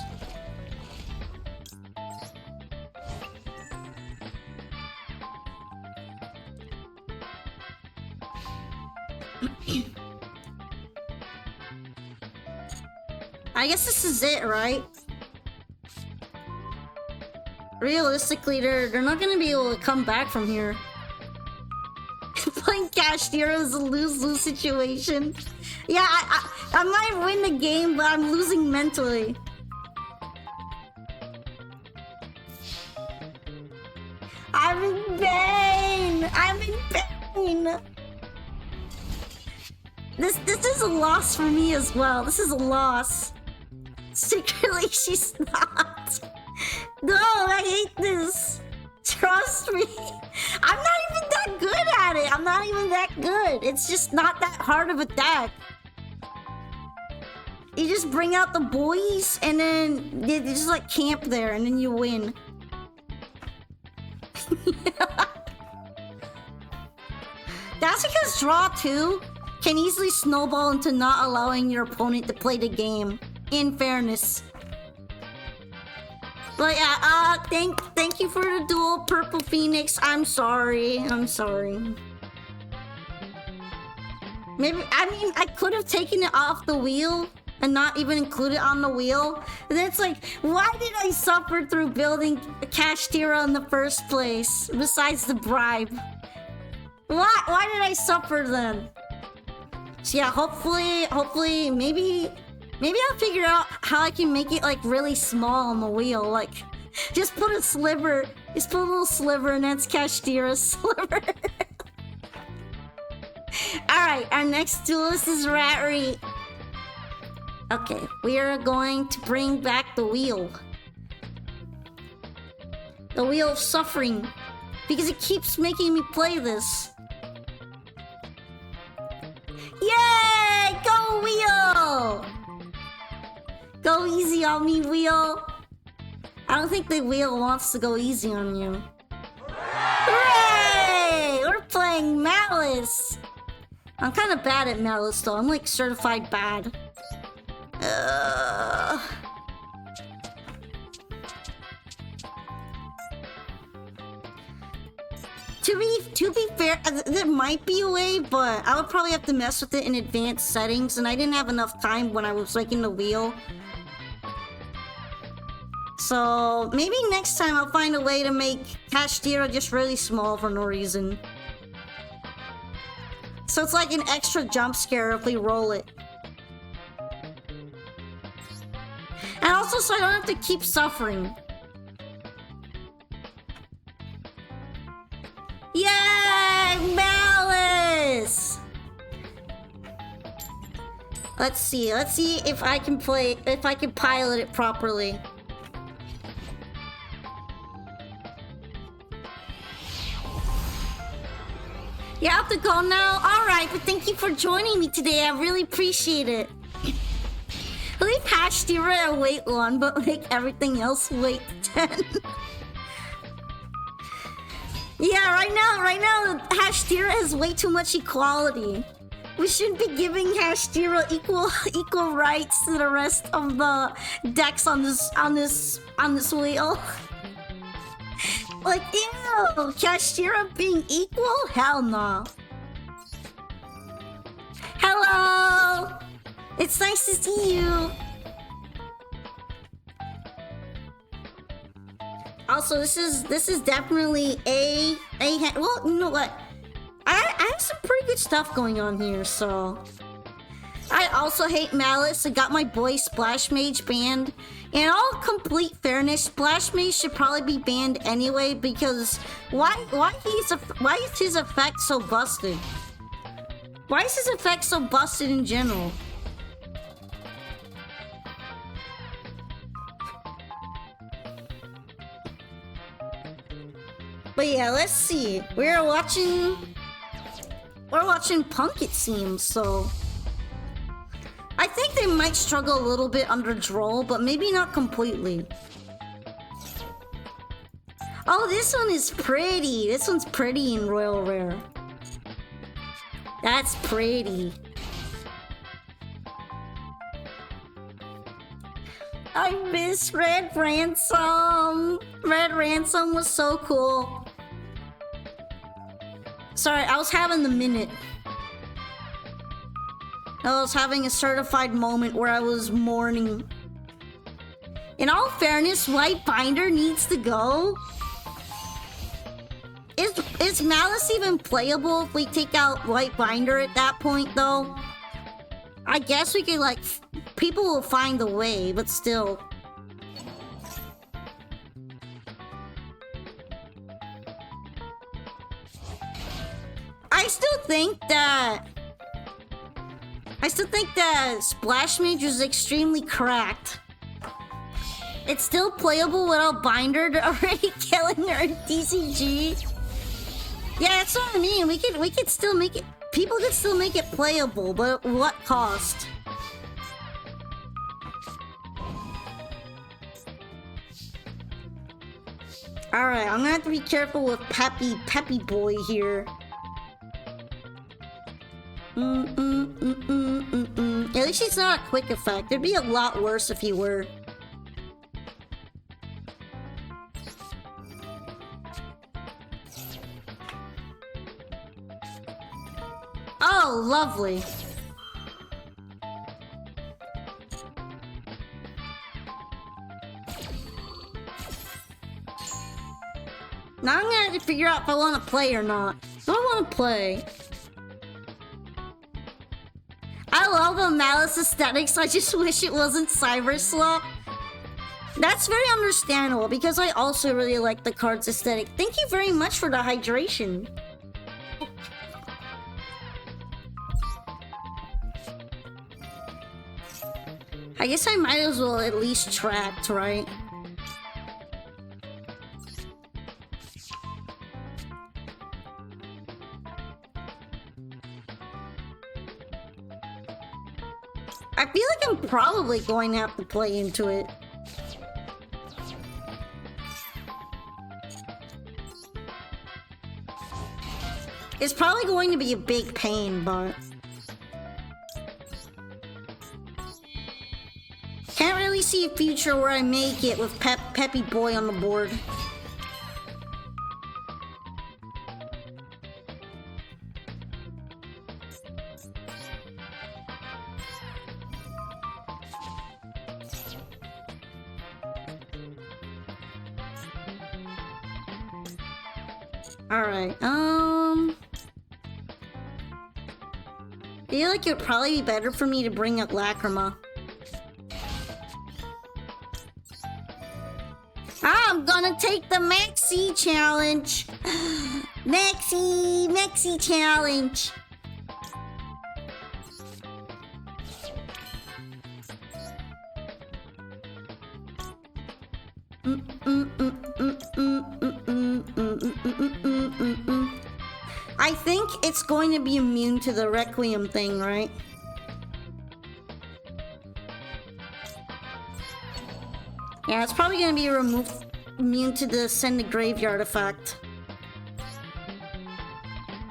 I guess this is it, right? Realistically, they're not gonna be able to come back from here. Playing Cashier is a lose-lose situation. Yeah, I might win the game, but I'm losing mentally. I'm in pain! I'm in pain! This is a loss for me as well. This is a loss. Secretly, she's not. No, I hate this. Trust me. I'm not even that good at it. I'm not even that good. It's just not that hard of a deck. You just bring out the boys, and then they just like camp there, and then you win. That's because draw 2 can easily snowball into not allowing your opponent to play the game. In fairness. But yeah, thank you for the duel, Purple Phoenix. I'm sorry. Maybe, I mean, I could have taken it off the wheel and not even included it on the wheel. And then it's like, why did I suffer through building a Kashtira in the first place? Besides the bribe. Why did I suffer then? So yeah, hopefully, maybe I'll figure out how I can make it like really small on the wheel. Like, just put a sliver, just put a little sliver, and that's Kashtira's sliver. Alright, our next duelist is Ratry. Okay, we are going to bring back the wheel. The wheel of suffering. Because it keeps making me play this. Yay! Go, wheel! Go easy on me, wheel. I don't think the wheel wants to go easy on you. Hooray! We're playing Malice. I'm kind of bad at Malice though. I'm like certified bad. To be fair, there might be a way, but I would probably have to mess with it in advanced settings, and I didn't have enough time when I was making the wheel. So maybe next time I'll find a way to make Kashtira just really small for no reason. So it's like an extra jump scare if we roll it. And also so I don't have to keep suffering. Yay! Malice! Let's see if I can pilot it properly. You have to go now? Alright, but thank you for joining me today. I really appreciate it. Leave Kashtira at weight 1, but make everything else weight 10. Yeah, right now, Kashtira has way too much equality. We shouldn't be giving Kashtira equal rights to the rest of the decks on this wheel. Like, ew! Kashtira being equal? Hell no. Hello! It's nice to see you! Also, this is definitely a well, you know what? I have some pretty good stuff going on here, so... I also hate Malice. I got my boy Splash Mage banned. In all complete fairness, Splash Mage should probably be banned anyway, because why is his effect so busted? Why is his effect so busted in general? But yeah, let's see. We're watching Punk, it seems, so... I think they might struggle a little bit under Droll, but maybe not completely. Oh, this one is pretty. This one's pretty in Royal Rare. That's pretty. I miss Red Ransom. Red Ransom was so cool. Sorry, I was having the minute. I was having a certified moment where I was mourning. In all fairness, White Binder needs to go. Is Malice even playable if we take out White Binder at that point, though? I guess we could, like... People will find a way, but still. I still think that Splash Mage is extremely cracked. It's still playable without Binder already killing her DCG. Yeah, that's what I mean. We could still make it. People could still make it playable, but at what cost? Alright, I'm gonna have to be careful with Peppy Boy here. At least it's not a quick effect. It'd be a lot worse if he were. Oh, lovely. Now I'm gonna have to figure out if I want to play or not. Do I want to play? I love the Malice aesthetics. I just wish it wasn't Cyber Slop. That's very understandable because I also really like the card's aesthetic. Thank you very much for the hydration. I guess I might as well at least tract, right? I feel like I'm probably going to have to play into it. It's probably going to be a big pain, but... Can't really see a future where I make it with Peppy Boy on the board. Alright, I feel like it would probably be better for me to bring up Lacrima. I'm gonna take the Maxi challenge! Maxi challenge! I think it's going to be immune to the Requiem thing, right? Yeah, it's probably going to be immune to the Send the Graveyard effect.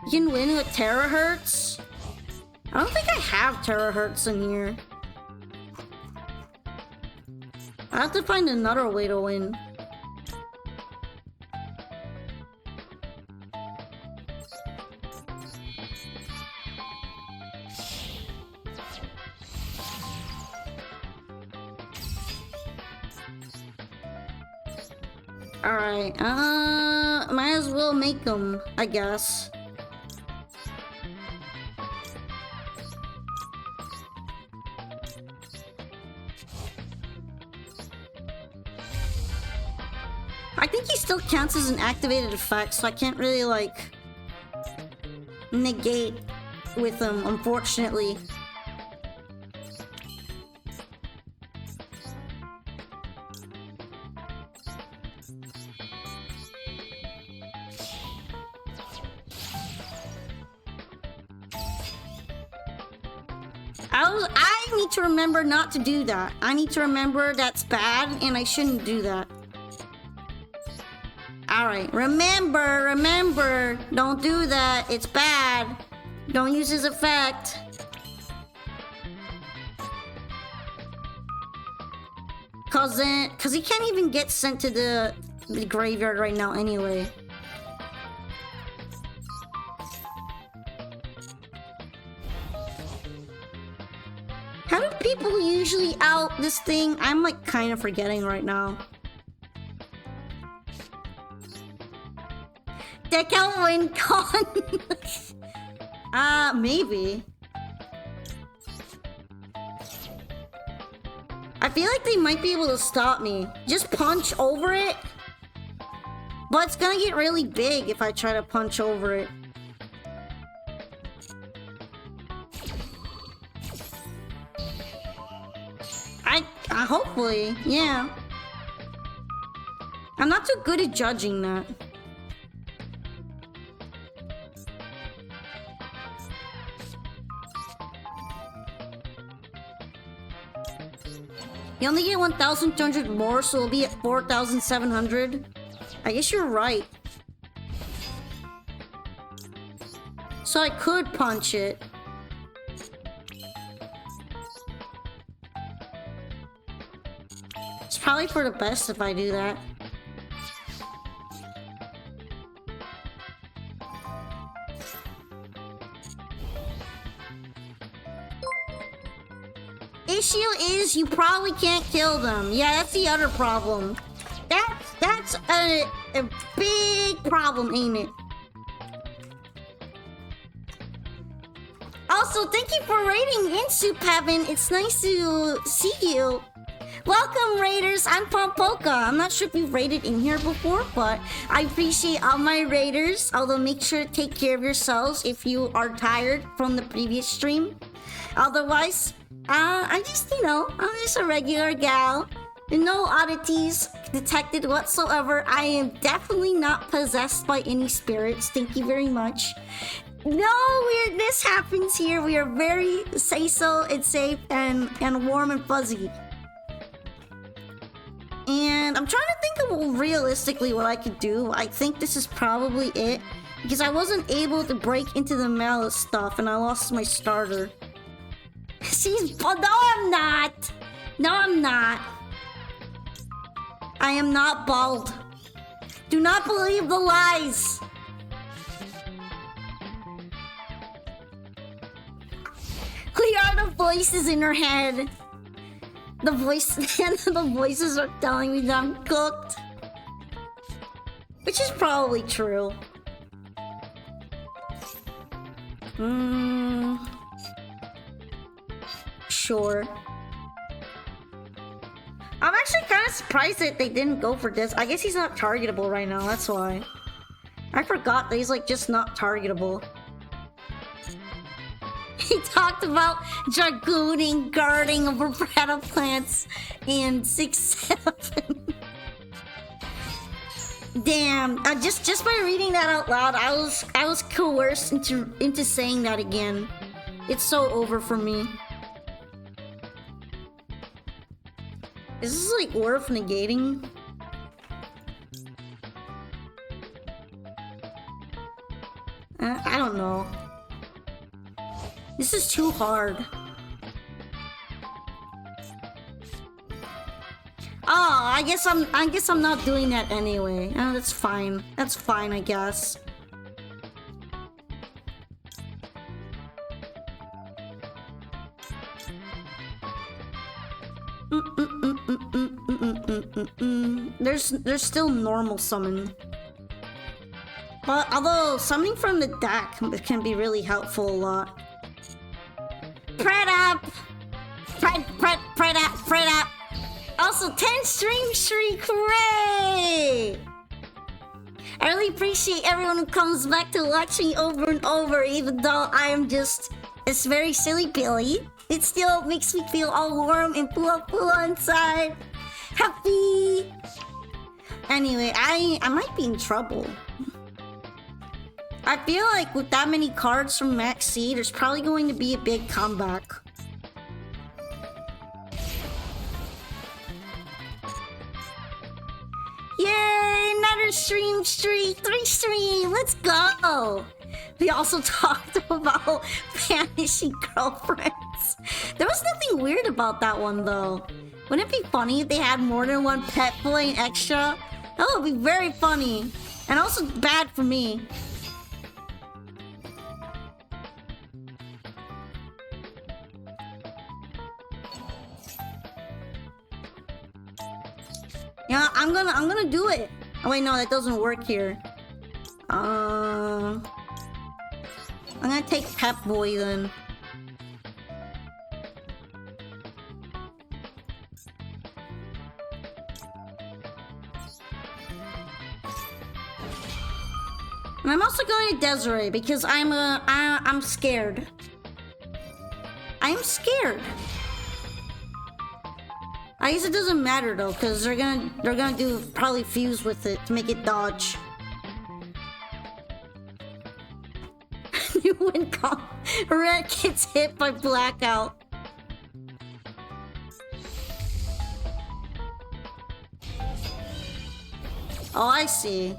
You can win with Terahertz? I don't think I have Terahertz in here. I have to find another way to win. Alright, might as well make them, I guess. I think he still counts as an activated effect, so I can't really, like, negate with him, unfortunately. I need to remember not to do that. I need to remember that's bad and I shouldn't do that. Alright, remember, don't do that. It's bad. Don't use his effect. Cause he can't even get sent to the graveyard right now anyway. How do people usually out this thing? I'm like kind of forgetting right now. Deck out WinCon. Maybe. I feel like they might be able to stop me. Just punch over it. But it's gonna get really big if I try to punch over it. Hopefully, yeah. I'm not too good at judging that. You only get 1,200 more, so it'll be at 4,700. I guess you're right. So I could punch it. It's probably for the best if I do that. Issue is you probably can't kill them. Yeah, that's the other problem. That's a big problem, ain't it? Also, thank you for raiding in, Soup Heaven. It's nice to see you. Welcome, raiders. I'm Pompoka. I'm not sure if you've raided in here before, but I appreciate all my raiders. Although, make sure to take care of yourselves if you are tired from the previous stream. Otherwise, I'm just, I'm just a regular gal. No oddities detected whatsoever. I am definitely not possessed by any spirits. Thank you very much. No, this happens here. We are very so and safe and warm and fuzzy. And I'm trying to think of realistically what I could do. I think this is probably it. Because I wasn't able to break into the malice stuff and I lost my starter. No, I'm not. No, I'm not. I am not bald. Do not believe the lies. We are the voices in her head. The voices are telling me that I'm cooked. Which is probably true. Sure. I'm actually kind of surprised that they didn't go for this. I guess he's not targetable right now, that's why. I forgot that he's like just not targetable. He talked about dragooning, guarding over Prada plants and 6-7. Damn! Just by reading that out loud, I was coerced into saying that again. It's so over for me. Is this like worth negating? I don't know. This is too hard. Oh, I guess I'm not doing that anyway. Oh, that's fine. That's fine, I guess. There's still normal summon. But although summoning from the deck can be really helpful a lot. Pred up! Pred up! Also, 10 stream streak, hooray! I really appreciate everyone who comes back to watch me over and over, even though I am just... It's very silly Billy. It still makes me feel all warm and pula inside. Happy! Anyway, I might be in trouble. I feel like with that many cards from Max C, there's probably going to be a big comeback. Yay! Another stream streak! 3 stream! Let's go! We also talked about vanishing girlfriends. There was nothing weird about that one though. Wouldn't it be funny if they had more than one pet playing extra? That would be very funny. And also bad for me. Yeah, I'm gonna do it. Oh wait, no, that doesn't work here. I'm gonna take Pep Boy then. And I'm also going to Desiree because I'm scared. I'm scared. I guess it doesn't matter though, because they're gonna do probably fuse with it to make it dodge. New win comp. Red gets hit by blackout. Oh, I see.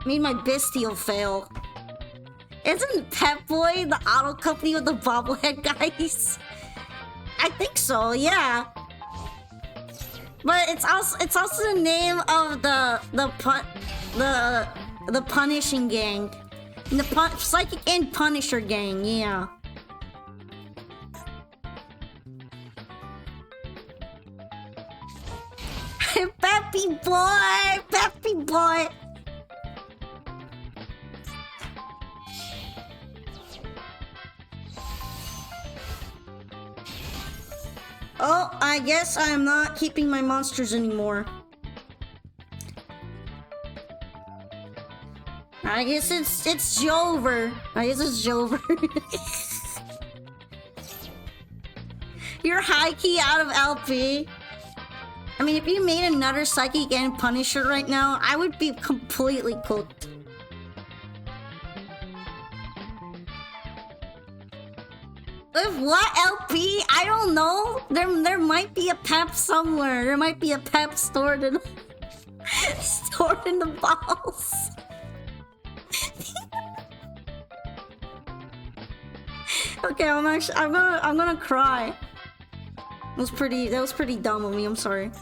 Made my bestial fail. Isn't Pep Boy the auto company with the bobblehead guys? I think so, yeah. But it's also the name of the punishing gang, the psychic and Punisher gang, yeah. Peppy boy, Peppy boy. Oh, I guess I'm not keeping my monsters anymore. I guess it's Jover. I guess it's Jover. You're high key out of LP. I mean, if you made another Psychic and Punisher right now, I would be completely cooked. With what LP? I don't know. There might be a Pep somewhere. There might be a Pep stored in the balls. Okay, I'm gonna cry. That was pretty dumb of me. I'm sorry.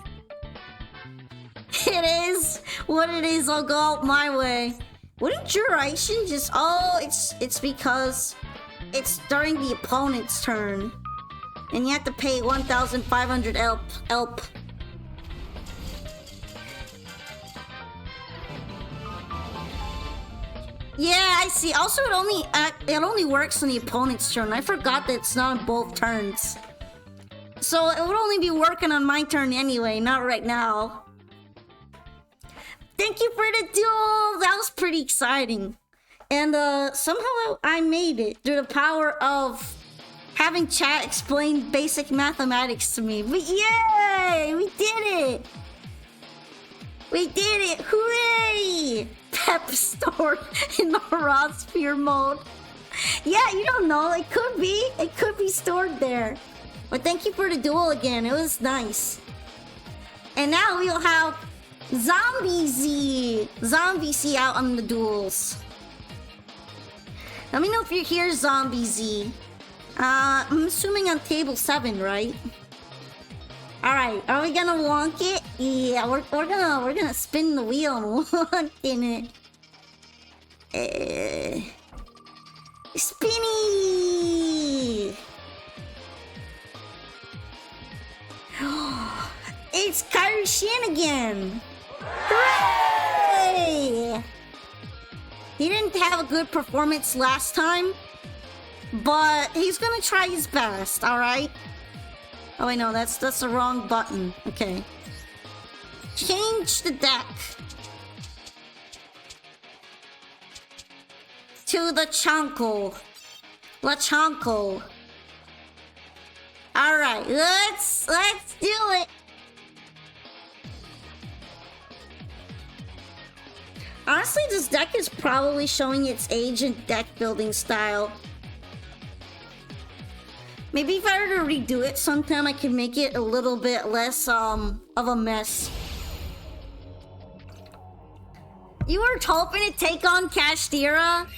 It is what it is. I'll go out my way. Wouldn't duration just? Oh, it's because it's during the opponent's turn, and you have to pay 1,500 elp. Yeah, I see. Also, it only works on the opponent's turn. I forgot that it's not on both turns. So it would only be working on my turn anyway, not right now. Thank you for the duel! That was pretty exciting. And somehow I made it through the power of having chat explain basic mathematics to me. But yay! We did it! We did it! Hooray! Pep stored in the raw sphere mode. Yeah, you don't know. It could be. It could be stored there. But thank you for the duel again. It was nice. And now we'll have Zombie Z out on the duels. Let me know if you're here, Zombie Z. I'm assuming on table 7, right? All right, are we gonna wonk it? Yeah, we're gonna spin the wheel and wonk in it. Spinny! It's Karishin again! Hooray! He didn't have a good performance last time, but he's gonna try his best, alright? Oh wait, no, that's the wrong button. Okay. Change the deck to the Chonko. La Chonko. Alright, let's do it. Honestly, this deck is probably showing its age and deck building style. Maybe if I were to redo it sometime, I could make it a little bit less of a mess. You were hoping to take on Kashtira?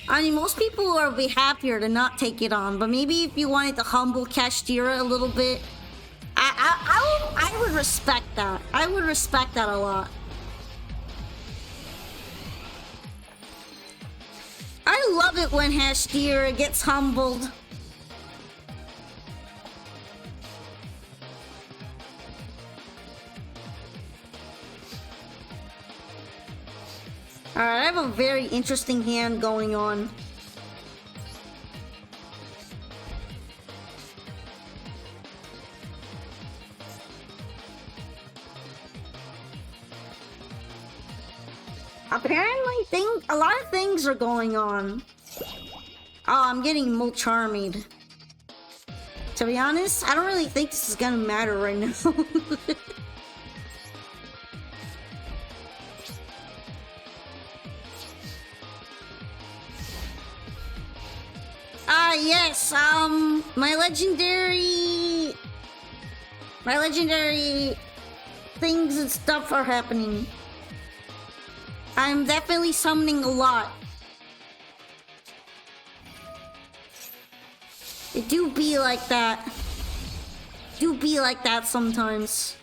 I mean, most people would be happier to not take it on, but maybe if you wanted to humble Kashtira a little bit, I would respect that. I would respect that a lot. I love it when Kashtira gets humbled. Alright, I have a very interesting hand going on. Apparently, a lot of things are going on. Oh, I'm getting Mulcharmied. To be honest, I don't really think this is gonna matter right now. Yes, my legendary things and stuff are happening. I'm definitely summoning a lot. It do be like that. Do be like that sometimes.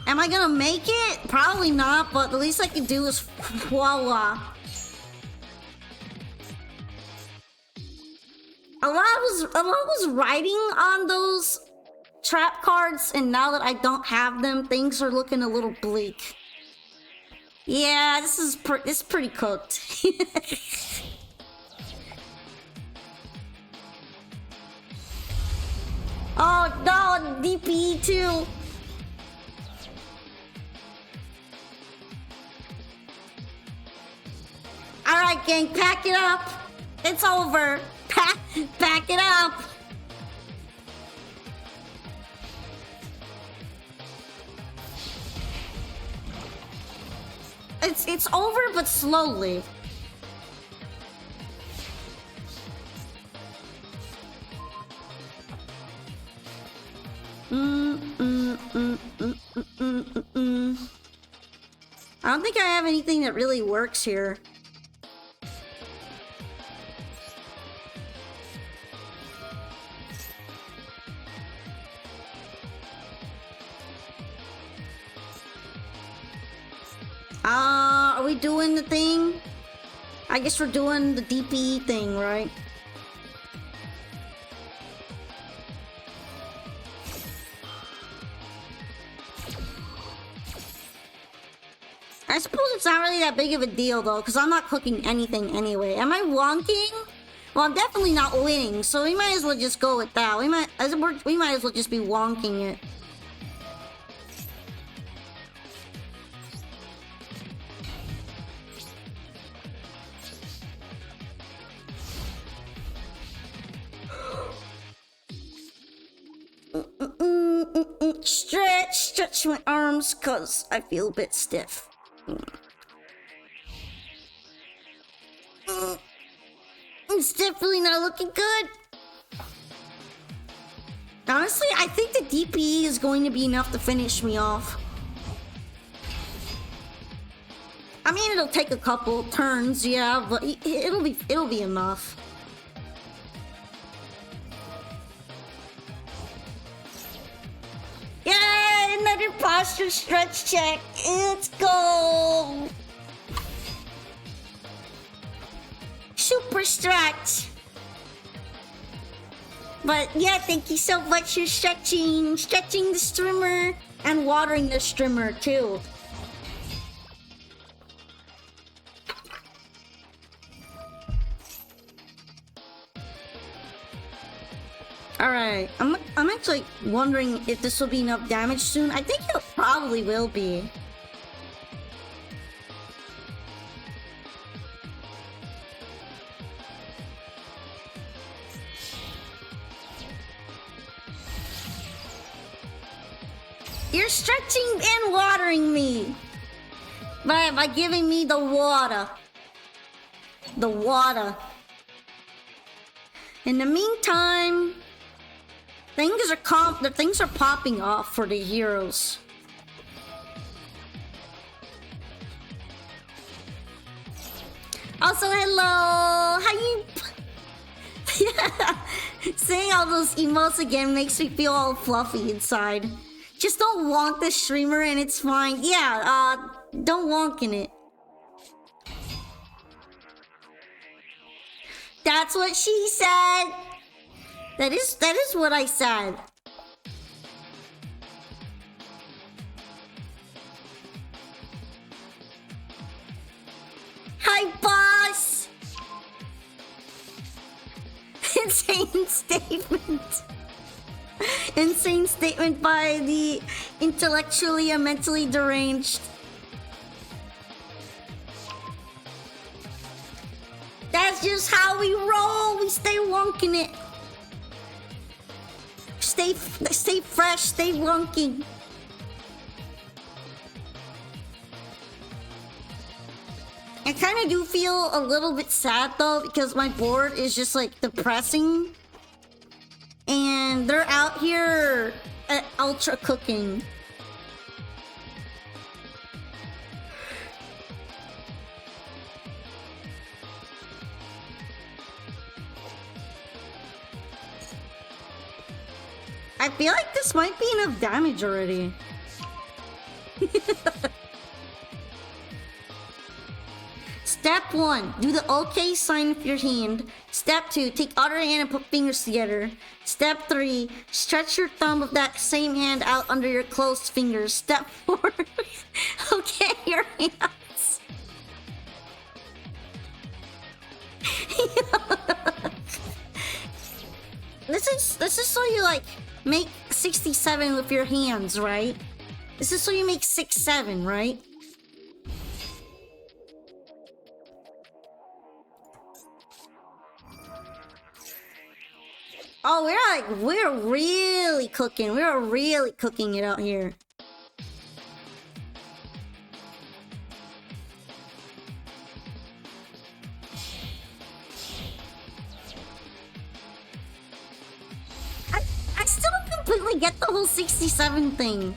Am I gonna make it? Probably not, but the least I can do is voila. A lot was riding on those trap cards, and now that I don't have them, things are looking a little bleak. Yeah, this is pretty cooked. Oh no, DPE too. Alright, gang, pack it up. It's over. Pack it up. It's over, but slowly. I don't think I have anything that really works here. Are we doing the thing? I guess we're doing the DPE thing, right? I suppose it's not really that big of a deal though, because I'm not cooking anything anyway. Am I wonking? Well, I'm definitely not winning, so we might as well just go with that. We might as well just be wonking it. Stretch my arms, cause I feel a bit stiff. It's definitely not looking good. Honestly, I think the DPE is going to be enough to finish me off. I mean, it'll take a couple turns, yeah, but it'll be enough. Yeah, another posture stretch check. Let's go. Super stretch. But yeah, thank you so much for stretching the streamer and watering the streamer too. Alright, I'm actually wondering if this will be enough damage soon. I think it probably will be. You're stretching and watering me by giving me the water. The water. In the meantime, things are popping off for the heroes. Also, hello. How you? Saying all those emotes again makes me feel all fluffy inside. Just don't wonk the streamer and it's fine. Yeah, don't wonk in it. That's what she said. That is what I said. Hi, boss. Insane statement. Insane statement by the intellectually and mentally deranged. That's just how we roll. We stay wonking it. Stay fresh. Stay wonking. I kind of do feel a little bit sad though because my board is just like depressing. And they're out here at ultra cooking. I feel like this might be enough damage already. Step 1, do the OK sign with your hand. Step 2, take other hand and put fingers together. Step 3, stretch your thumb of that same hand out under your closed fingers. Step 4, okay, your hands. This is so you like make 67 with your hands, right? This is so you make 6-7, right? Oh, we're really cooking. We're really cooking it out here. I still don't completely get the whole 67 thing.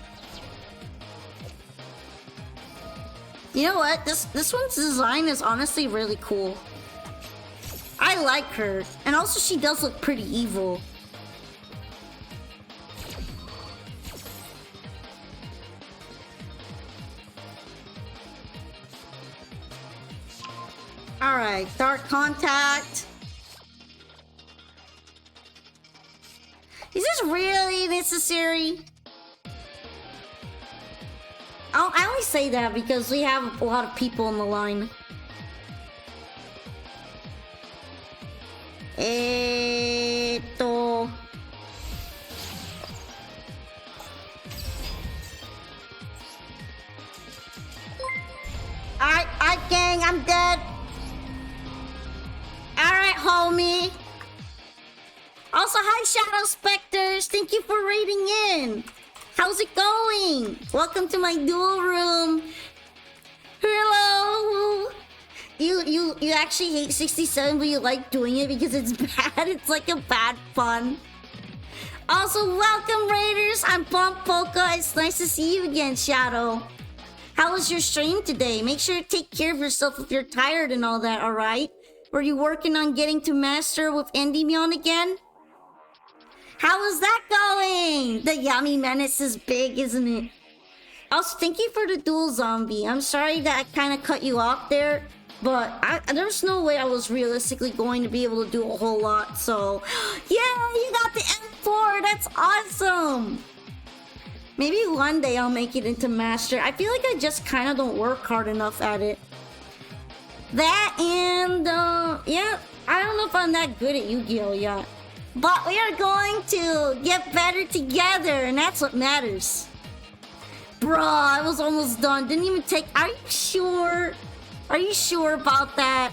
You know what? This one's design is honestly really cool. I like her. And also she does look pretty evil. Alright, dark contact. Is this really necessary? I only say that because we have a lot of people on the line. Alright, gang, I'm dead. Alright, homie. Also, hi, Shadow Specters. Thank you for raiding in. How's it going? Welcome to my duel room. Hello. You actually hate 67, but you like doing it because it's bad. It's like a bad fun. Also, welcome, Raiders. I'm Bump Polka. It's nice to see you again, Shadow. How was your stream today? Make sure to take care of yourself if you're tired and all that, alright? Were you working on getting to master with Endymion again? How is that going? The Yummy Menace is big, isn't it? Also, thank you for the dual zombie. I'm sorry that I kind of cut you off there, but there's no way I was realistically going to be able to do a whole lot, so... Yeah, you got the M4! That's awesome! Maybe one day I'll make it into Master. I feel like I just kind of don't work hard enough at it. That and, yeah, I don't know if I'm that good at Yu-Gi-Oh! Yet. But we are going to get better together, and that's what matters. Bruh, I was almost done. Didn't even take... Are you sure? Are you sure about that?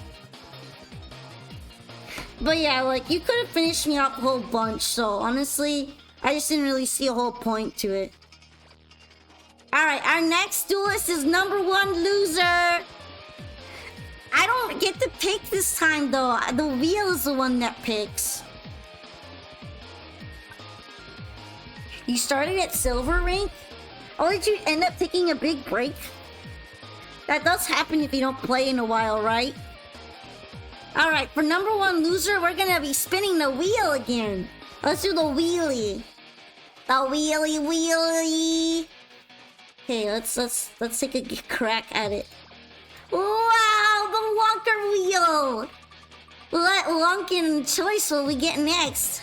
But yeah, like, you could have finished me up a whole bunch, so honestly, I just didn't really see a whole point to it. Alright, our next duelist is number 1 loser. I don't get to pick this time, though. The wheel is the one that picks. You started at silver rank? Or did you end up taking a big break? That does happen if you don't play in a while, right? Alright, for number 1 loser, we're gonna be spinning the wheel again. Let's do the wheelie. The wheelie. Okay, let's take a crack at it. Wow, the Wonker wheel! Let Lunkin choice what we get next.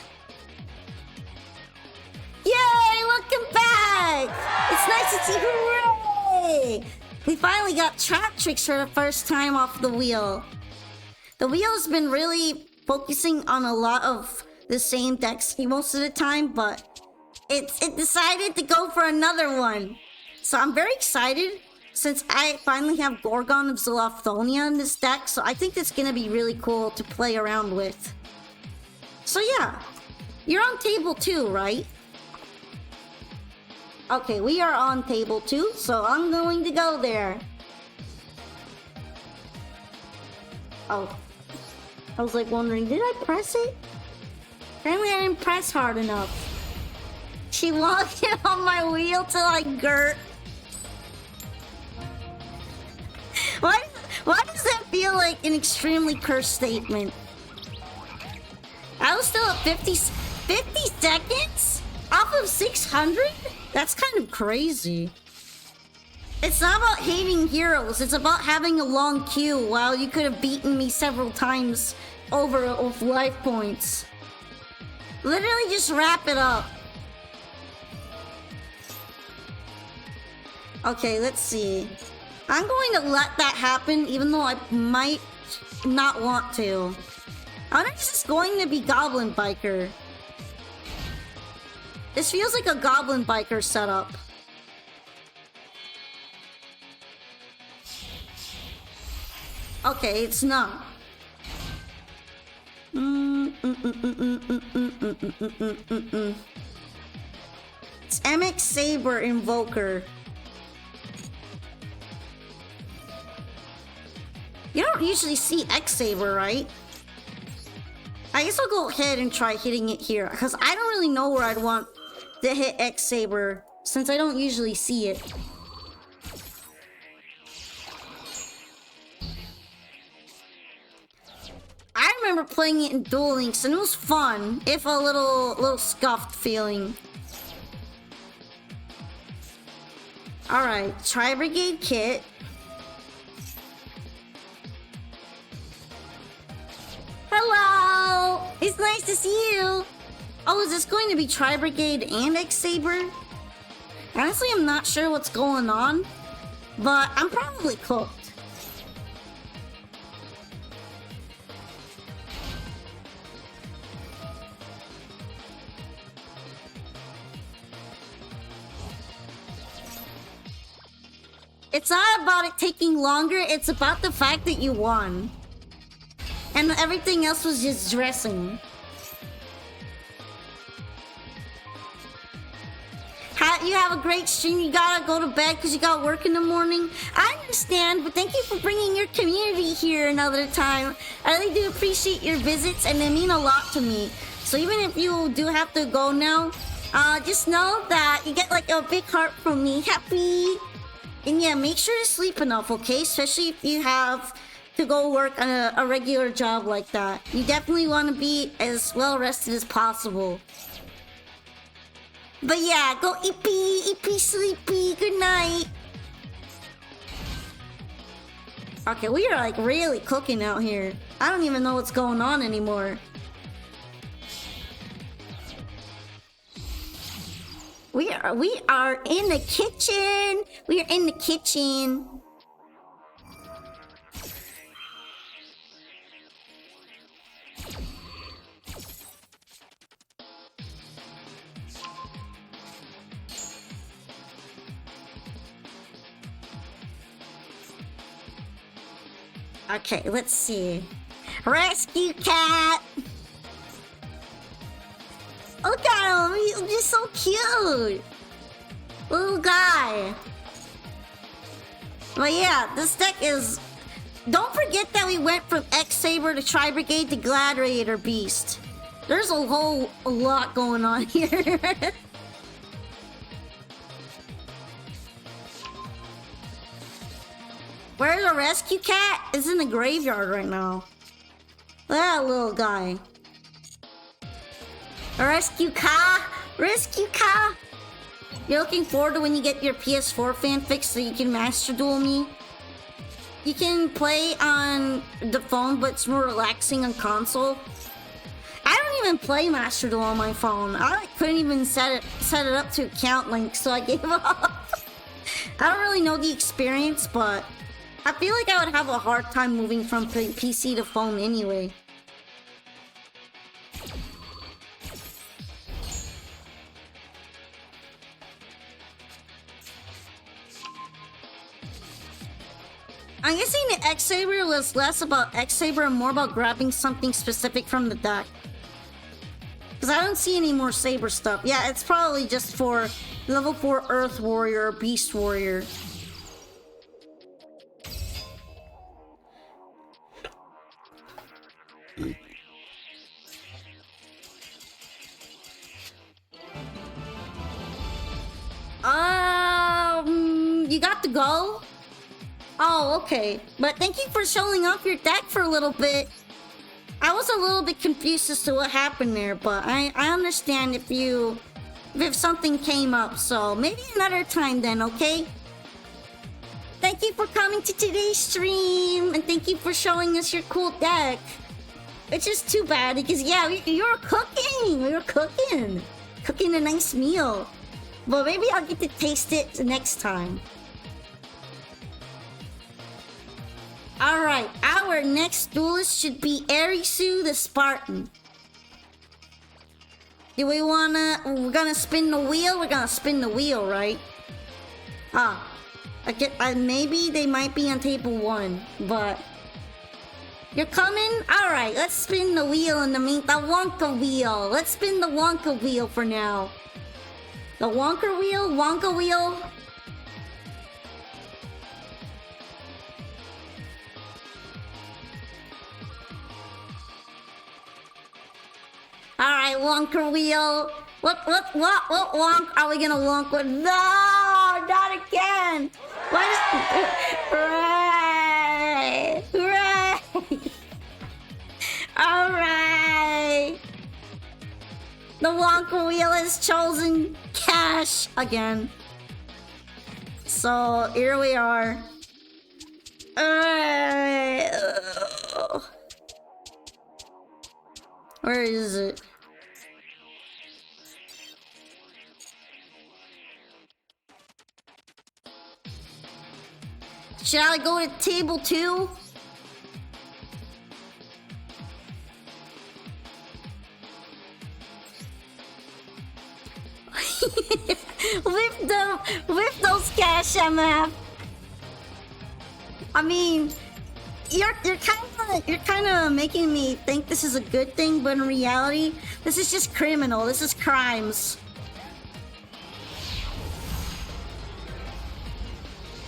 Yay! Welcome back! It's nice to see you. Hooray! We finally got trap tricks for the first time off the wheel. The wheel has been really focusing on a lot of the same decks most of the time, but it decided to go for another one. So I'm very excited since I finally have Gorgon of Zolothonia in this deck, so I think it's gonna be really cool to play around with. So yeah, you're on table 2, right? Okay, we are on table 2, so I'm going to go there. Oh. I was like wondering, did I press it? Apparently I didn't press hard enough. She walked in on my wheel till I girt. Why does that feel like an extremely cursed statement? I was still at 50 seconds? Off of 600? That's kind of crazy. It's not about hating heroes, it's about having a long queue while you could have beaten me several times over with life points. Literally just wrap it up. Okay, let's see. I'm going to let that happen even though I might not want to. I'm just going to be Goblin Biker. This feels like a Goblin Biker setup. Okay, it's not. It's MX Saber Invoker. You don't usually see X Saber, right? I guess I'll go ahead and try hitting it here, because I don't really know where I'd want to hit X Saber, since I don't usually see it. I remember playing it in Duel Links, and it was fun, if a little scuffed feeling. Alright, Tri-Brigade Kit. Hello! It's nice to see you! Oh, is this going to be Tri-Brigade and X-Saber? Honestly, I'm not sure what's going on, but I'm probably cooked. It's not about it taking longer, it's about the fact that you won. And everything else was just dressing. You have a great stream, you gotta go to bed because you got work in the morning. I understand, but thank you for bringing your community here another time. I really do appreciate your visits and they mean a lot to me. So even if you do have to go now, just know that you get like a big heart from me. Happy. And yeah, make sure to sleep enough, okay? Especially if you have to go work on a regular job like that. You definitely want to be as well rested as possible. But yeah, go eepy, sleepy, good night. Okay, we are like really cooking out here. I don't even know what's going on anymore. We are in the kitchen. We are in the kitchen. Okay, let's see. Rescue cat. Look at him, he's just so cute. Little guy. But yeah, this deck is... Don't forget that we went from X-Saber to Tri-Brigade to Gladiator Beast. There's a lot going on here. Where's the rescue cat? It's in the graveyard right now. Look at that little guy. Rescue car! Rescue car! You're looking forward to when you get your PS4 fanfic so you can Master Duel me? You can play on the phone, but it's more relaxing on console. I don't even play Master Duel on my phone. I couldn't even set it up to account link, so I gave up. I don't really know the experience, but I feel like I would have a hard time moving from PC to phone anyway. I'm guessing the X-Saber was less about X-Saber and more about grabbing something specific from the deck. Because I don't see any more Saber stuff. Yeah, it's probably just for level 4 Earth Warrior or Beast Warrior. you got to go? Oh, okay. But thank you for showing off your deck for a little bit. I was a little bit confused as to what happened there, but I understand if something came up, so maybe another time then, okay? Thank you for coming to today's stream, and thank you for showing us your cool deck. It's just too bad because, yeah, you're cooking. We were cooking. Cooking a nice meal. But maybe I'll get to taste it next time. Alright, our next duelist should be Arisu the Spartan. Do we wanna... We're gonna spin the wheel? We're gonna spin the wheel, right? Maybe they might be on table 1, but... You're coming? Alright, let's spin the wheel in the Wonka wheel. Let's spin the Wonka wheel for now. The Wonka wheel? Alright, Wonka wheel. What wonk are we gonna wonk with? No, not again. Right. Alright. The Wonka wheel has chosen cash again. So here we are. Where is it? Should I go to table 2? With those cash MF. I mean, you're kind of making me think this is a good thing, but in reality, this is just criminal. This is crimes.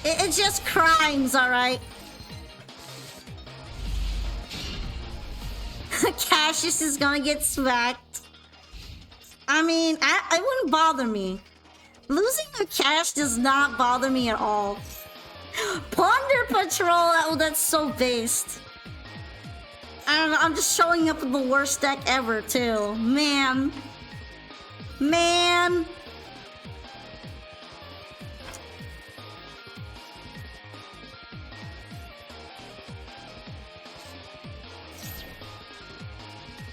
It's just crimes, alright? Cassius is gonna get smacked. I mean, it wouldn't bother me. Losing a cash does not bother me at all. Plunder Patrol, oh, that's so based. I don't know, I'm just showing up with the worst deck ever, too. Man.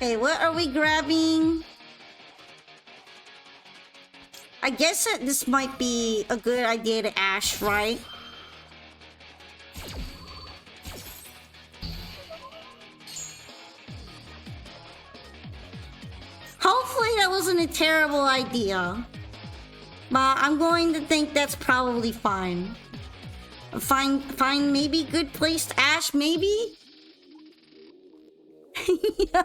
Hey, what are we grabbing? I guess that this might be a good idea to Ash, right? Hopefully that wasn't a terrible idea. But I'm going to think that's probably fine. Fine, maybe good placed Ash, maybe? Yeah.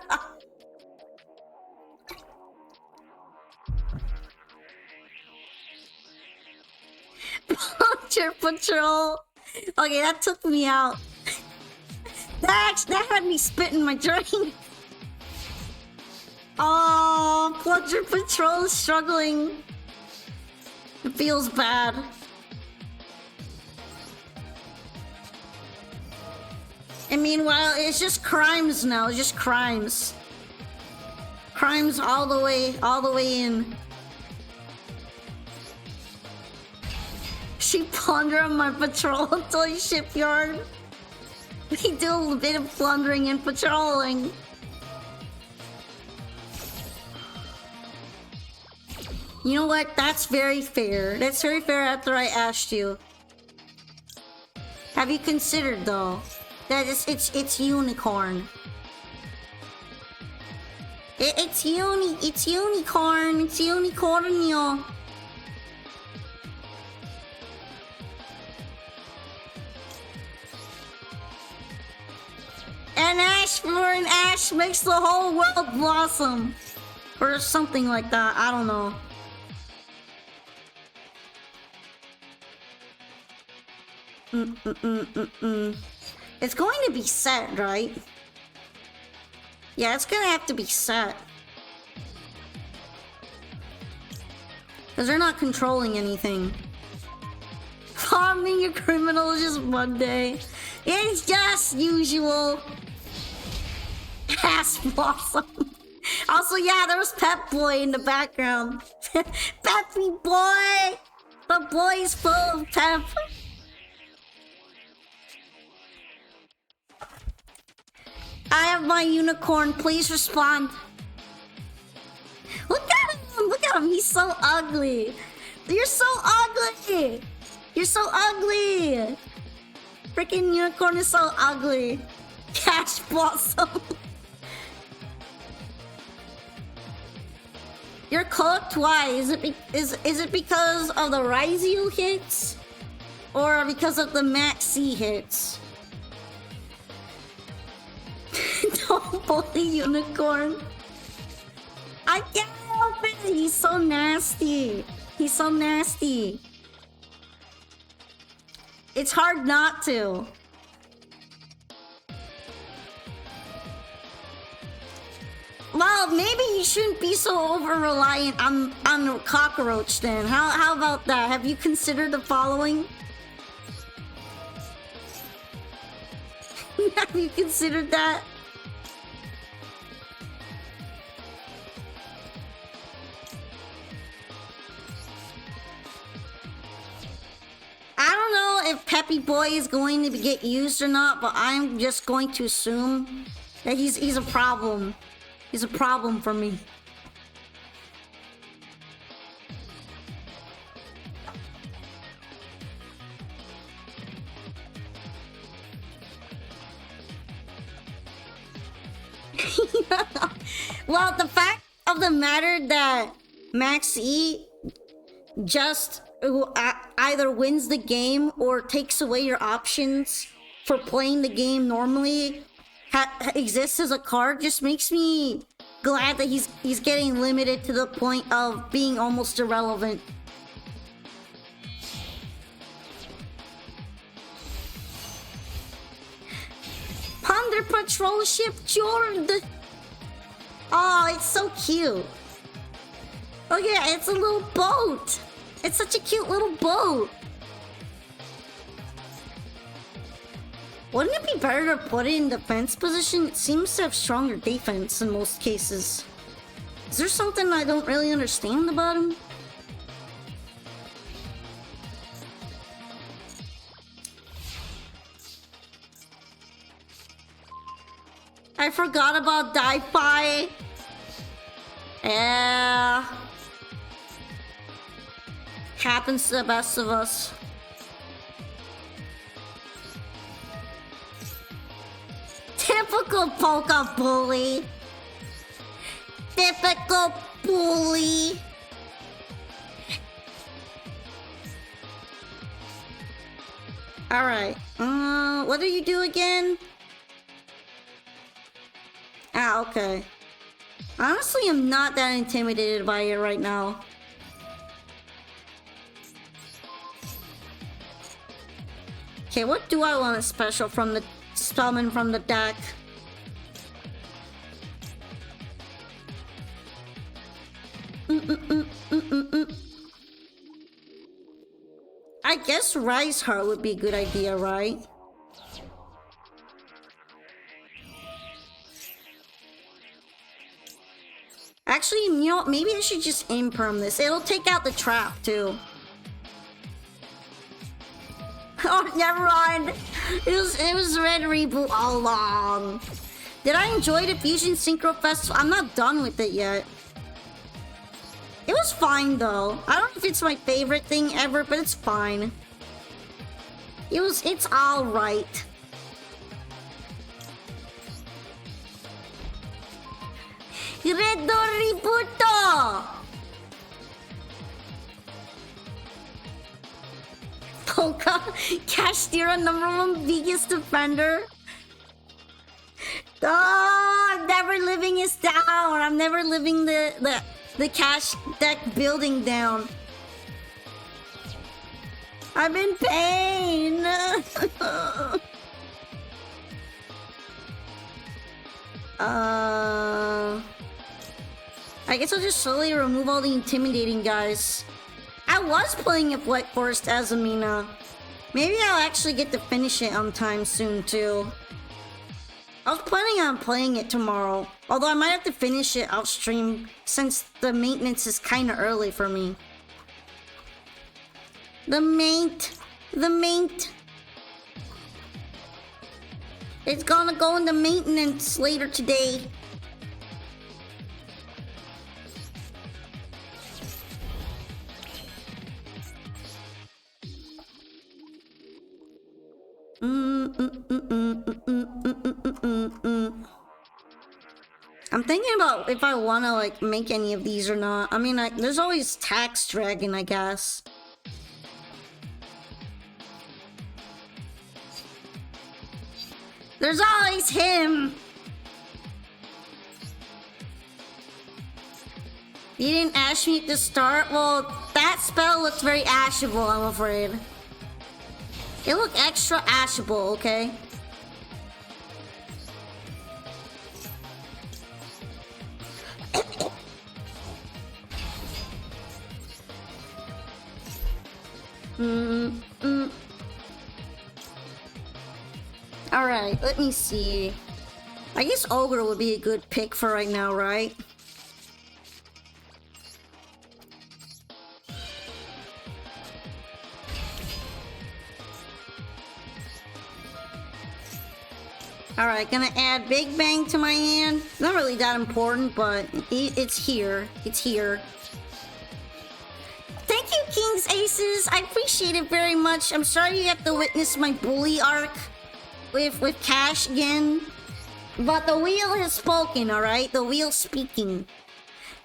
Plunger Patrol. Okay, that took me out. That had me spitting my drink. Oh, Plunger Patrol is struggling. It feels bad. I mean, well, it's just crimes now. It's just crimes. Crimes all the way in. She plundered on my patrol toy shipyard. We do a bit of plundering and patrolling. You know what? That's very fair. That's very fair after I asked you. Have you considered though that it's unicorn? It's unicorn. It's unicornio. An ash for an ash makes the whole world blossom. Or something like that. I don't know. It's going to be set, right? Yeah, it's gonna have to be set. Because they're not controlling anything. Calming a criminal is just Monday. It's just usual. Ass blossom. Also, yeah, there was Pep Boy in the background. Peppy Boy! The boy's full of pep. I have my unicorn. Please respond. Look at him! Look at him! He's so ugly! You're so ugly! You're so ugly! Freaking unicorn is so ugly. Cash blossom. You're cooked? Why? Is it because of the Raizu hits? Or because of the Max C hits? Don't bully unicorn. I can't help it. He's so nasty. He's so nasty. It's hard not to. Well, maybe you shouldn't be so over-reliant on the cockroach then. How about that? Have you considered the following? Have you considered that? I don't know if Peppy Boy is going to get used or not, but I'm just going to assume that he's a problem. He's a problem for me. Well, the fact of the matter that Max E just either wins the game or takes away your options for playing the game normally exists as a card just makes me glad that he's getting limited to the point of being almost irrelevant. Ponder Patrol Ship Jord. Oh, it's so cute. Oh yeah, it's a little boat. It's such a cute little boat. Wouldn't it be better to put it in defense position? It seems to have stronger defense in most cases. Is there something I don't really understand about him? I forgot about Di-Fi. Yeah. Happens to the best of us. Typical polka bully. Typical bully. Alright. What do you do again? Ah, okay. Honestly, I'm not that intimidated by it right now. Okay, what do I want a special from the summon from the deck? I guess Rise Heart would be a good idea, right? Actually, you know what? Maybe I should just imperm this. It'll take out the trap, too. Oh, never mind. It was Red Reboot all along. Did I enjoy the Fusion Synchro Festival? I'm not done with it yet. It was fine, though. I don't know if it's my favorite thing ever, but it's fine. It's alright. Red Door Reboot! Polka, Kashtira, #1 biggest defender. Oh, I'm never living this down. I'm never living the cash deck building down. I'm in pain. I guess I'll just slowly remove all the intimidating guys. I was playing a White Forest as Amina. Maybe I'll actually get to finish it on time soon too. I was planning on playing it tomorrow. Although I might have to finish it off stream since the maintenance is kind of early for me. The mate. It's gonna go into maintenance later today. I'm thinking about if I want to like make any of these or not. I mean, there's always Tax Dragon, I guess. There's always him. You didn't ash me at the start? Well, that spell looks very ashable, I'm afraid. It looked extra ashable, okay? Alright, let me see. I guess Ogre would be a good pick for right now, right? Alright, gonna add Big Bang to my hand. Not really that important, but it's here. It's here. Thank you, King's Aces. I appreciate it very much. I'm sorry you have to witness my bully arc with Cash again. But the wheel has spoken, alright? The wheel's speaking.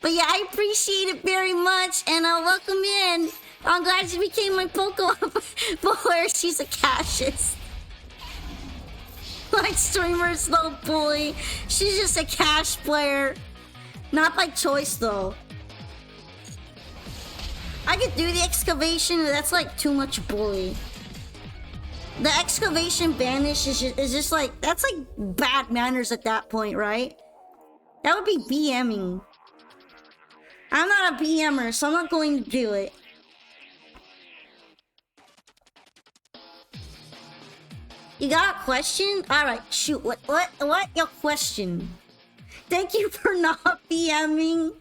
But yeah, I appreciate it very much, and welcome in. I'm glad you became my Pokemon player. She's a Cashist. Like streamers, no bully. She's just a Cash player. Not by choice, though. I could do the excavation, but that's like too much bully. The excavation banish is just like, that's like bad manners at that point, right? That would be BMing. I'm not a BMer, so I'm not going to do it. You got a question? Alright, shoot. What your question? Thank you for not BMing.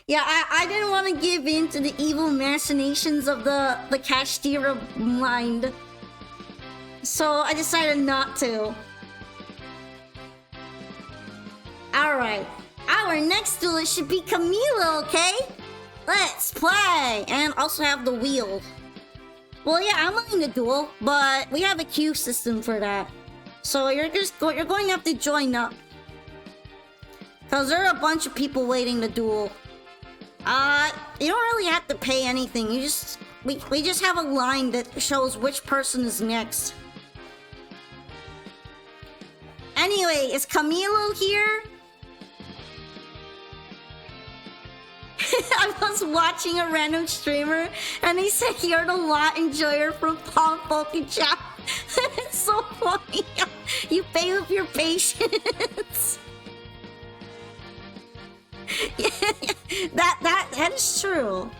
Yeah, I didn't want to give in to the evil machinations of the Kashtira mind. So I decided not to. Alright. Our next duelist should be Camilo, okay? Let's play! And also have the wheel. Well, yeah, I'm willing to duel, but we have a queue system for that. So you're going to have to join up. Cause there are a bunch of people waiting to duel. You don't really have to pay anything. We just have a line that shows which person is next. Anyway, is Camilo here? I was watching a random streamer and he said he heard a lot enjoyer from Palm Pokechat. It's so funny. You pay with your patience. Yeah, that is true.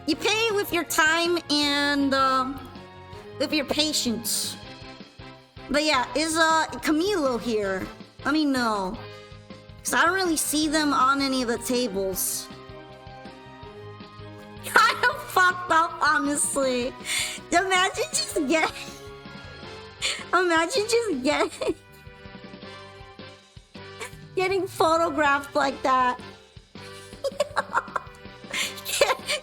You pay with your time and with your patience. But yeah, is Camilo here? Let me know. Cause I don't really see them on any of the tables. Kind of fucked up, honestly. Imagine just getting photographed like that.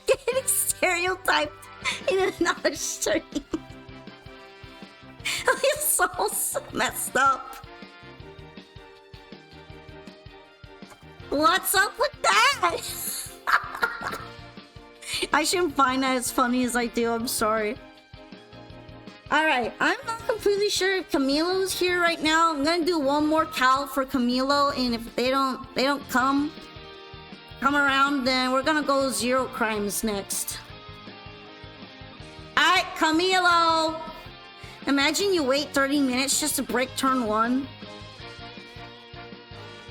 Getting stereotyped in another stream. It's so messed up. What's up with that? I shouldn't find that as funny as I do, I'm sorry. Alright, I'm not completely sure if Camilo's here right now. I'm gonna do one more cal for Camilo, and if they don't come around, then we're gonna go Zero Crimes next. Alright, Camilo! Imagine you wait 30 minutes just to break turn 1.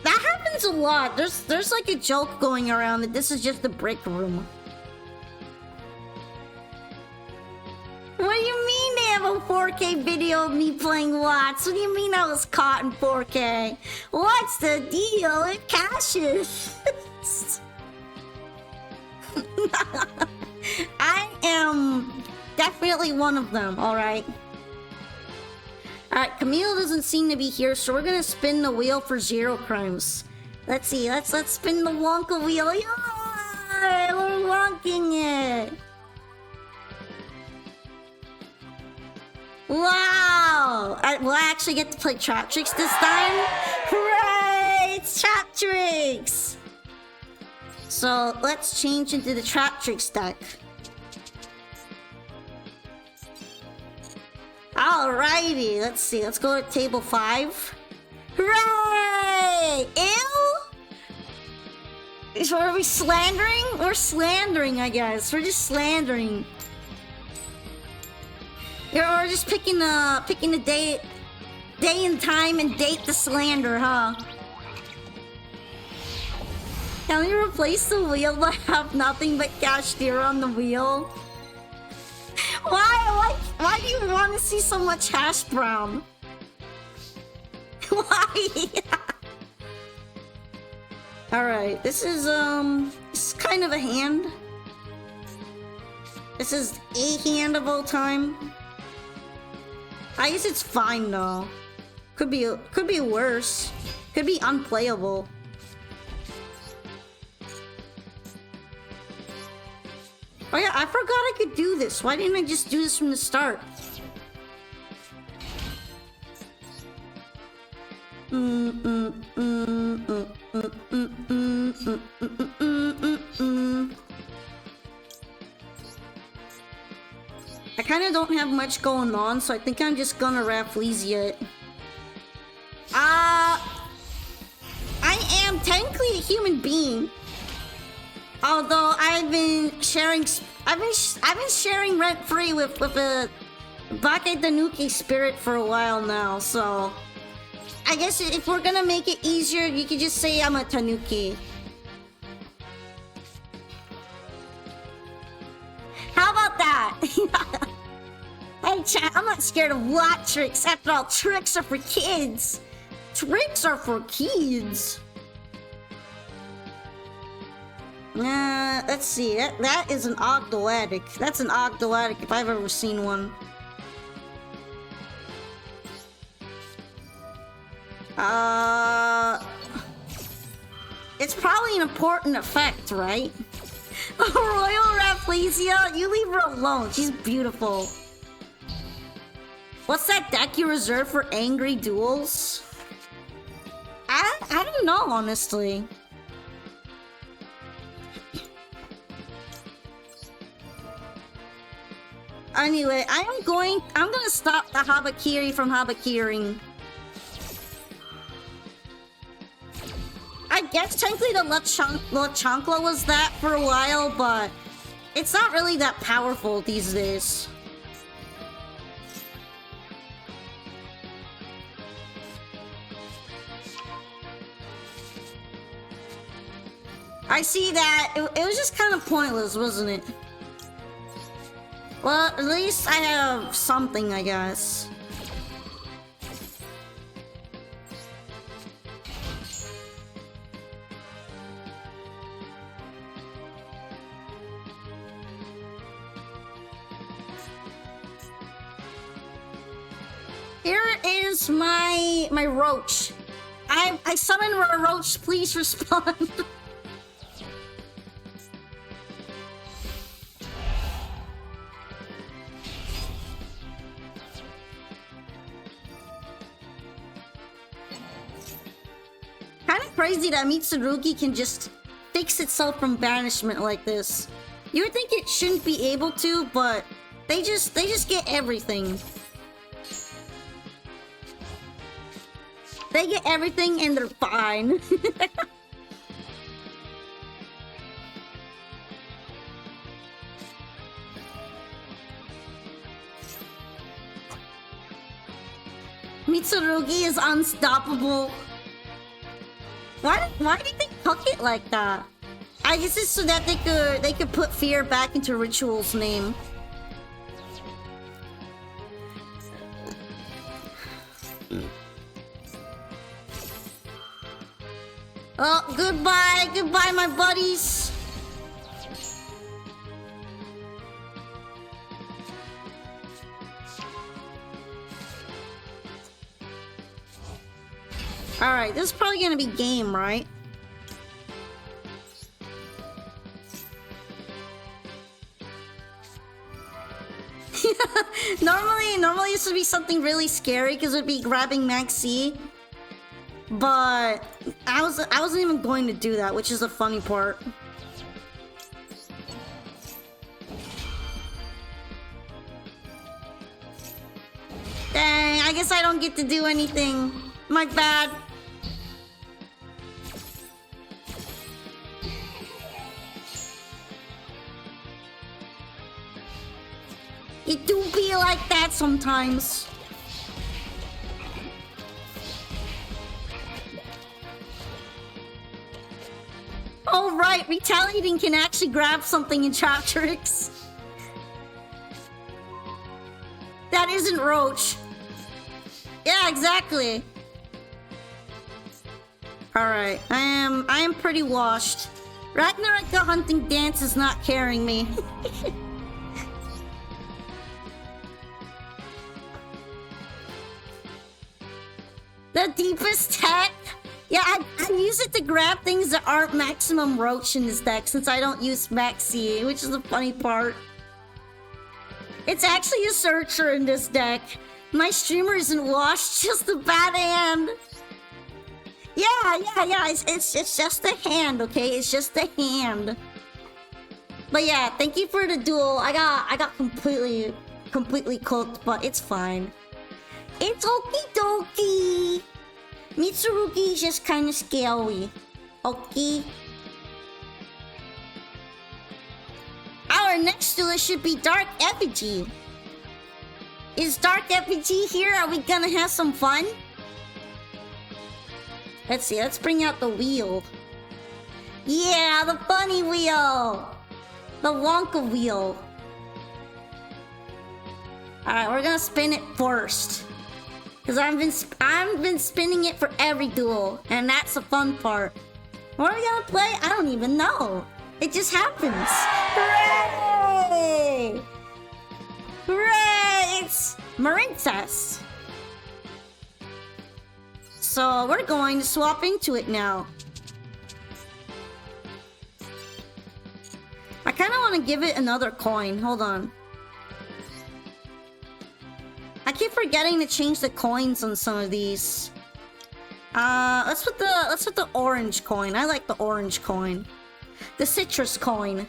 That happens a lot. There's like a joke going around that this is just the break room. 4K video of me playing Watts. What do you mean I was caught in 4K? What's the deal with Cassius? I am definitely one of them, alright? Alright, Camille doesn't seem to be here, so we're gonna spin the wheel for 0 crimes. Let's see, let's spin the Wonka wheel. Yeah, we're wonking it. Wow! Will I actually get to play Trap Tricks this time? Hooray! It's Trap Tricks! So, let's change into the Trap Tricks deck. Alrighty, let's see. Let's go to table 5. Hooray! Ew! So are we slandering? We're slandering, I guess. We're just slandering. Or just picking the day and time and date to slander, huh? Can we replace the wheel but have nothing but cashier on the wheel? Why do you want to see so much hash brown? Why? Alright, this is kind of a hand. This is a hand of all time. I guess it's fine though. Could be worse. Could be unplayable. Oh yeah, I forgot I could do this. Why didn't I just do this from the start? I kind of don't have much going on, so I think I'm just gonna Rafflesia it. I am technically a human being. Although I've been sharing rent-free with a Bake Tanuki spirit for a while now, so I guess if we're gonna make it easier, you could just say I'm a Tanuki. How about that? Hey chat, I'm not scared of what tricks. After all, tricks are for kids. Tricks are for kids. Let's see. That is an Ogdoadic. That's an Ogdoadic if I've ever seen one. It's probably an important effect, right? Royal Rafflesia, you leave her alone. She's beautiful. What's that deck you reserve for angry duels? I don't know, honestly. Anyway, I'm gonna stop the Habakiri from Habakiring. I guess technically the Lachankla was that for a while, but it's not really that powerful these days. I see that. It was just kind of pointless, wasn't it? Well, at least I have something, I guess. Here is my roach. I summoned a roach. Please respond. Crazy that Mitsurugi can just fix itself from banishment like this. You would think it shouldn't be able to, but they just get everything. They get everything and they're fine. Mitsurugi is unstoppable. Why did they hook it like that? I guess it's so that they could put fear back into Ritual's name. Oh, goodbye, goodbye, my buddies. Alright, this is probably gonna be game, right? Normally this would be something really scary because it would be grabbing Maxi. But I wasn't even going to do that, which is the funny part. Dang, I guess I don't get to do anything. My bad. It do be like that sometimes. Oh right, retaliating can actually grab something in trap tricks. That isn't Roach. Yeah, exactly. Alright, I am pretty washed. Ragnarok the hunting dance is not carrying me. The deepest tech? Yeah, I use it to grab things that aren't maximum Roach in this deck since I don't use Maxi, which is the funny part. It's actually a searcher in this deck. My streamer isn't washed, just a bad hand. Yeah, it's just a hand, okay? It's just a hand. But yeah, thank you for the duel. I got completely cooked, but it's fine. It's okie dokie. Mitsurugi is just kind of scary. Okay. Our next duel should be Dark Effigy. Is Dark Effigy here? Are we gonna have some fun? Let's see, let's bring out the wheel. Yeah, the funny wheel! The Wonka wheel. Alright, we're gonna spin it first. Because I've been spinning it for every duel, and that's the fun part. What are we gonna play? I don't even know. It just happens. Hooray! Hooray! It's Marincess. So we're going to swap into it now. I kind of want to give it another coin. Hold on. I keep forgetting to change the coins on some of these. Let's put the orange coin. I like the orange coin. The citrus coin.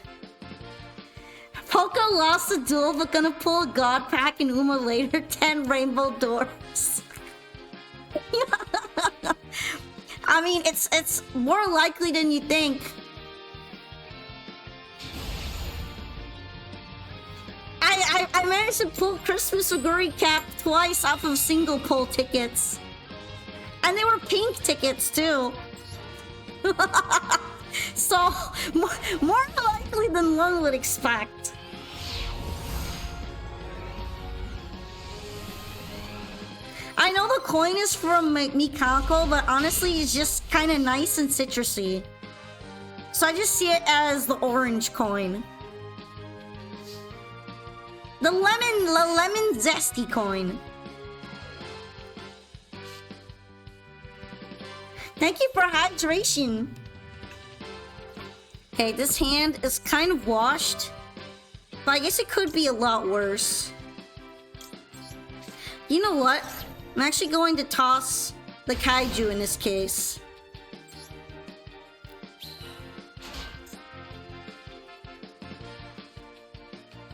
Poco lost the duel but gonna pull a god pack and Uma later 10 rainbow doors. I mean, it's more likely than you think. I managed to pull Christmas Aguri cap twice off of single pull tickets. And they were pink tickets too. So, more likely than one would expect. I know the coin is from Mikako, but honestly it's just kind of nice and citrusy. So I just see it as the orange coin. The lemon zesty coin. Thank you for hydration. Okay, this hand is kind of washed, but I guess it could be a lot worse. You know what? I'm actually going to toss the kaiju in this case.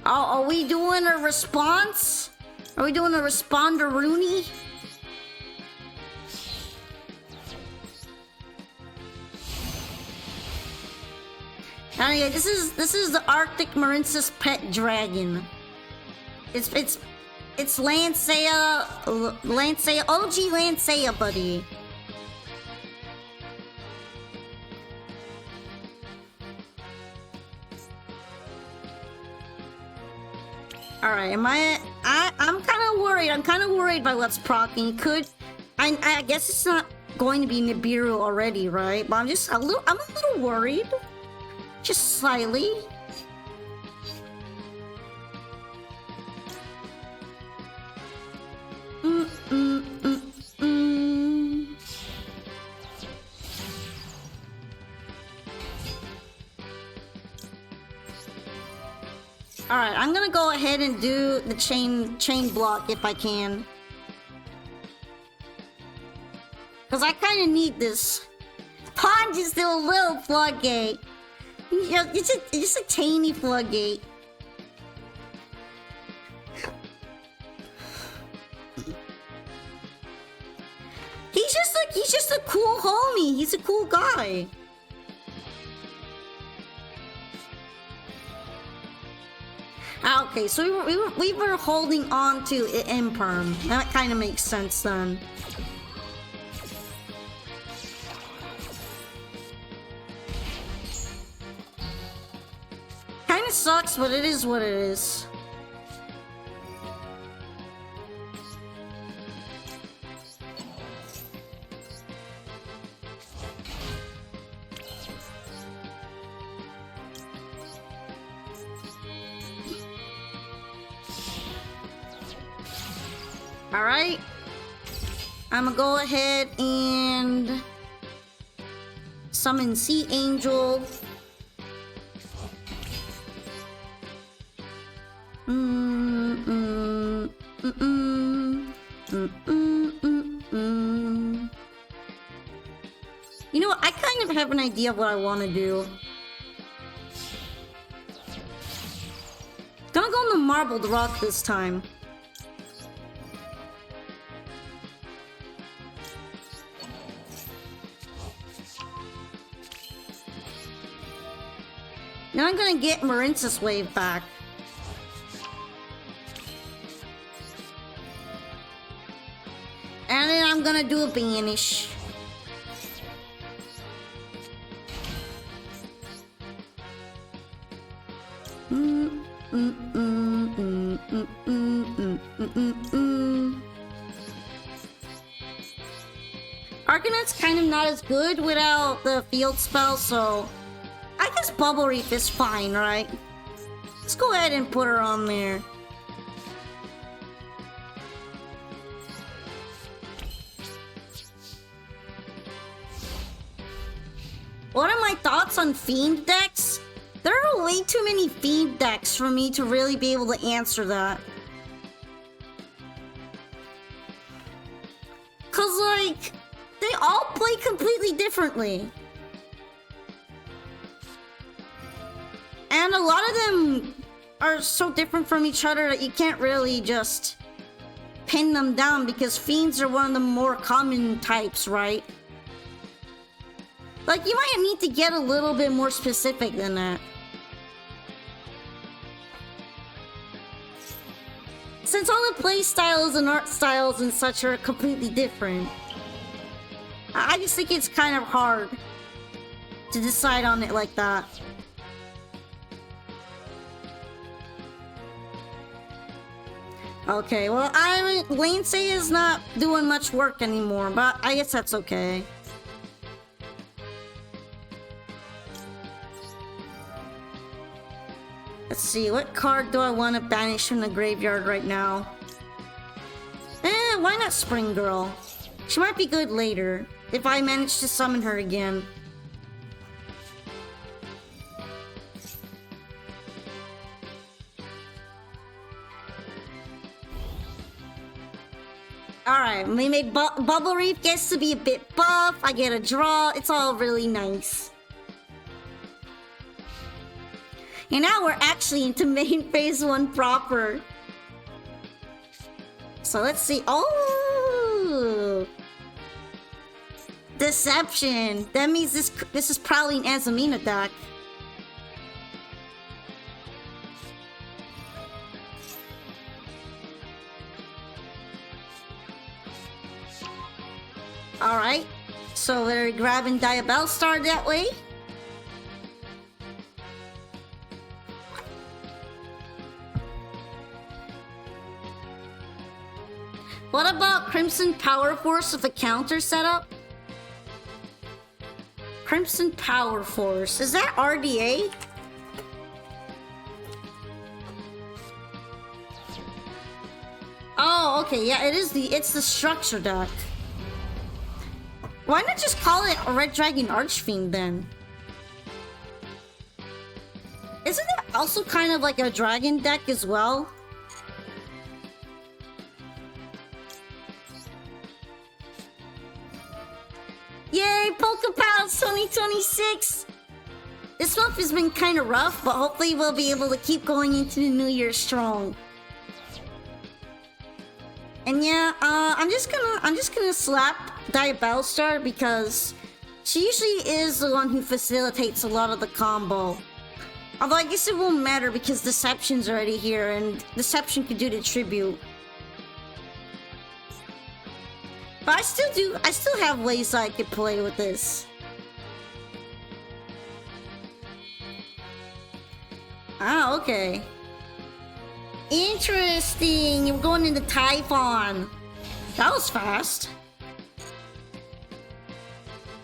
Are we doing a response? Are we doing a responder Rooney? Anyway, this is the Arctic Marincess pet dragon. It's Lancea, OG Lancea, buddy. Alright, I'm kind of worried. I'm kind of worried by what's proccing. I guess it's not going to be Nibiru already, right? But I'm a little worried. Just slightly. Alright, I'm gonna go ahead and do the chain block if I can. Cause I kinda need this. Pond is still a little floodgate. It's just a tiny floodgate. He's just a cool homie. He's a cool guy. Okay, so we were holding on to Imperm. That kind of makes sense then. Kind of sucks, but it is what it is. Alright. I'm gonna go ahead and summon Sea Angel. You know what? I kind of have an idea of what I want to do. Gonna go on the Marbled Rock this time. Now I'm gonna get Marince's Wave back. And then I'm gonna do a Banish. Arcanet's kind of not as good without the field spell, so I guess Bubble Reef is fine, right? Let's go ahead and put her on there. What are my thoughts on Fiend decks? There are way too many Fiend decks for me to really be able to answer that. Cause like, they all play completely differently. And a lot of them are so different from each other that you can't really just pin them down because Fiends are one of the more common types, right? Like, you might need to get a little bit more specific than that. Since all the play styles and art styles and such are completely different, I just think it's kind of hard to decide on it like that. Okay, well, Lancey is not doing much work anymore, but I guess that's okay. Let's see, what card do I want to banish from the graveyard right now? Why not Spring Girl? She might be good later, if I manage to summon her again. Alright, we made Bubble Reef gets to be a bit buff, I get a draw, it's all really nice. And now we're actually into main phase 1 proper. So let's see. Oh! Deception! That means this is probably an Azumina deck. Alright. So we're grabbing Diabell Star that way. What about Crimson Power Force with a counter setup? Crimson Power Force. Is that RDA? Oh, okay, yeah, it's the structure deck. Why not just call it a Red Dragon Archfiend then? Isn't it also kind of like a dragon deck as well? Yay, Polka Pals 2026! This month has been kind of rough, but hopefully we'll be able to keep going into the new year strong. And yeah, I'm just gonna slap Diabellstar because she usually is the one who facilitates a lot of the combo. Although I guess it won't matter because Deception's already here and Deception could do the tribute. But I still have ways I could play with this. Ah, okay. Interesting! You're going into Typhon. That was fast.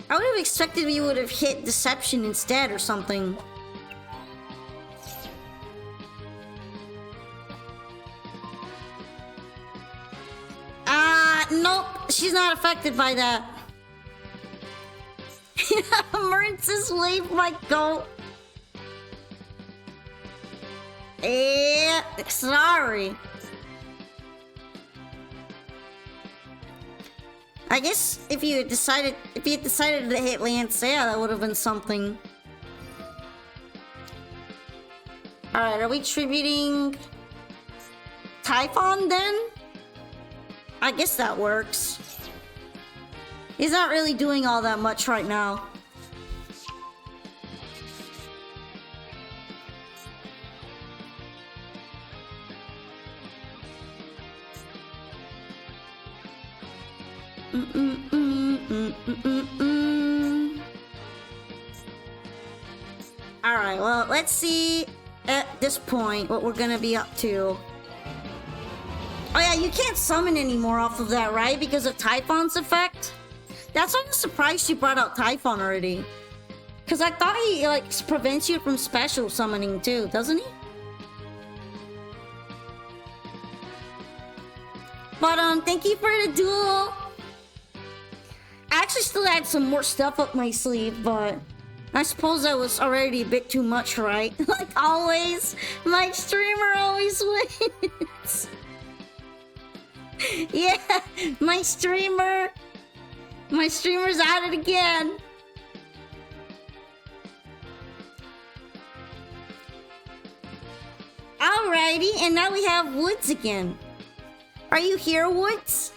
I would have expected you would have hit Deception instead or something. Nope. She's not affected by that. Emergency's wave might go. Sorry. I guess if you had decided to hit Lance, yeah, that would have been something. Alright, are we tributing Typhon then? I guess that works. He's not really doing all that much right now. Alright, well, let's see at this point what we're gonna be up to. Oh yeah, you can't summon anymore off of that, right? Because of Typhon's effect? That's why I'm surprised you brought out Typhon already. Because I thought he, like, prevents you from special summoning too, doesn't he? But, thank you for the duel. I actually still had some more stuff up my sleeve, but I suppose that was already a bit too much, right? Like always, my streamer always wins. Yeah, my streamer's at it again. Alrighty, and now we have Woods again. Are you here, Woods?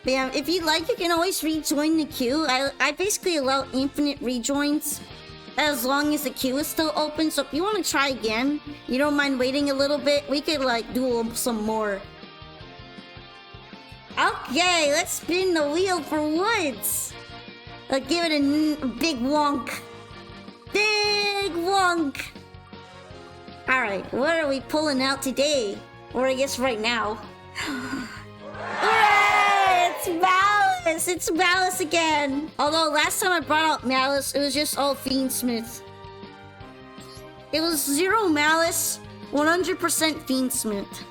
Yeah, if you'd like, you can always rejoin the queue. I basically allow infinite rejoins as long as the queue is still open. So if you want to try again, you don't mind waiting a little bit, we could like duel some more. Okay, let's spin the wheel for Woods. Let's give it a big wonk. Big wonk. Alright, what are we pulling out today? Or I guess right now. Hooray! It's Malice! It's Malice again! Although last time I brought out Malice, it was just all Fiendsmith. It was 0 Malice, 100% Fiendsmith.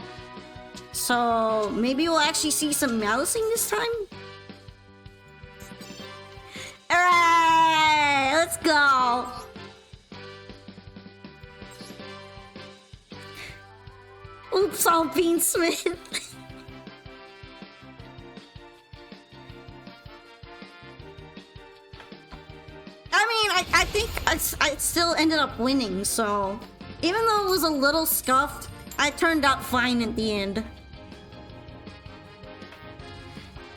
So maybe we'll actually see some Malicing this time? Alright! Let's go! Oops, all Fiendsmith. I think I still ended up winning, so even though it was a little scuffed, I turned out fine at the end.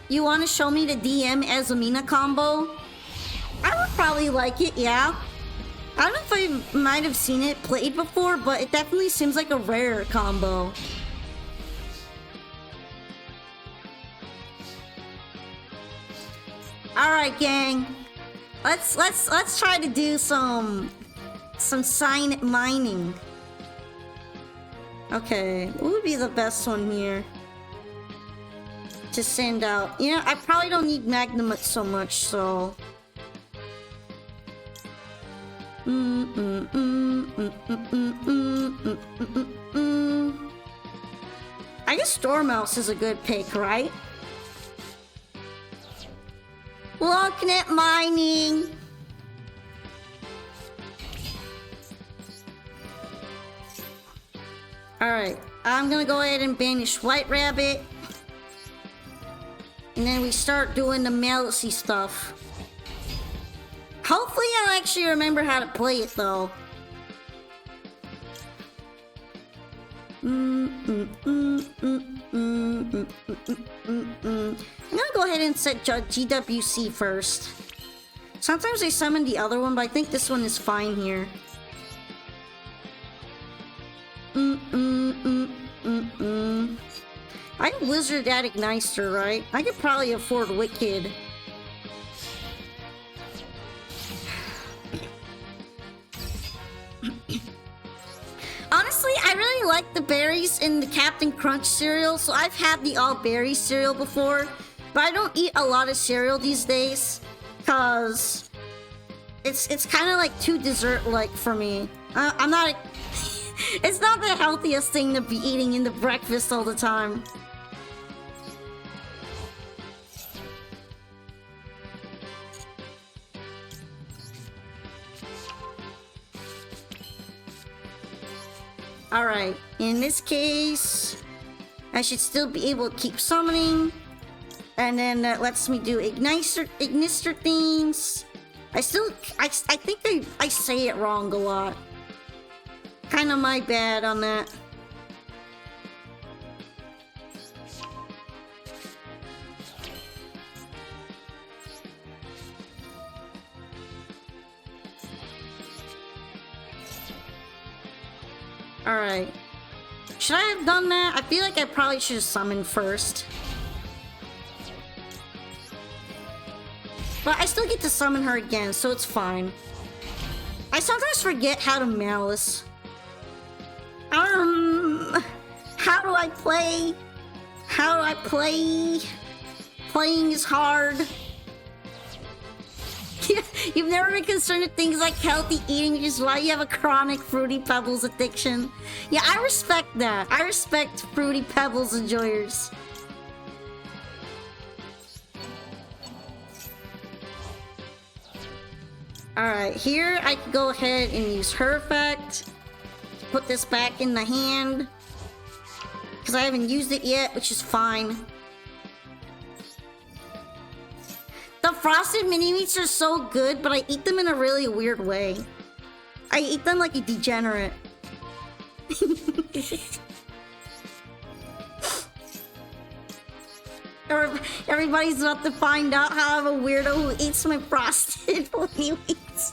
You want to show me the DM as Amina combo? I would probably like it, yeah. I don't know if I might have seen it played before, but it definitely seems like a rare combo. Alright, gang. Let's try to do some sign mining. Okay, what would be the best one here to send out? You know, I probably don't need Magnum so much, so I guess Stormmouse is a good pick, right? Looking at mining. Alright, I'm gonna go ahead and banish White Rabbit. And then we start doing the Malicey stuff. Hopefully I'll actually remember how to play it though. I'm gonna go ahead and set GWC first. Sometimes I summon the other one, but I think this one is fine here. I can Wizard that Igniter, right? I could probably afford Wicked. Honestly, I really like the berries in the Captain Crunch cereal, so I've had the all berry cereal before, but I don't eat a lot of cereal these days, cause it's kind of like too dessert-like for me. I'm not. It's not the healthiest thing to be eating in the breakfast all the time. Alright, in this case, I should still be able to keep summoning. And then that lets me do Ignister things. I think I say it wrong a lot. Kind of my bad on that. Alright. Should I have done that? I feel like I probably should have summoned first. But I still get to summon her again, so it's fine. I sometimes forget how to Malice. How do I play? How do I play? Playing is hard. You've never been concerned with things like healthy eating, which is why you have a chronic Fruity Pebbles addiction. Yeah, I respect that. I respect Fruity Pebbles enjoyers. Alright, here I can go ahead and use her effect. Put this back in the hand. Because I haven't used it yet, which is fine. The frosted mini-meats are so good, but I eat them in a really weird way. I eat them like a degenerate. Everybody's about to find out how I'm a weirdo who eats my frosted mini-meats.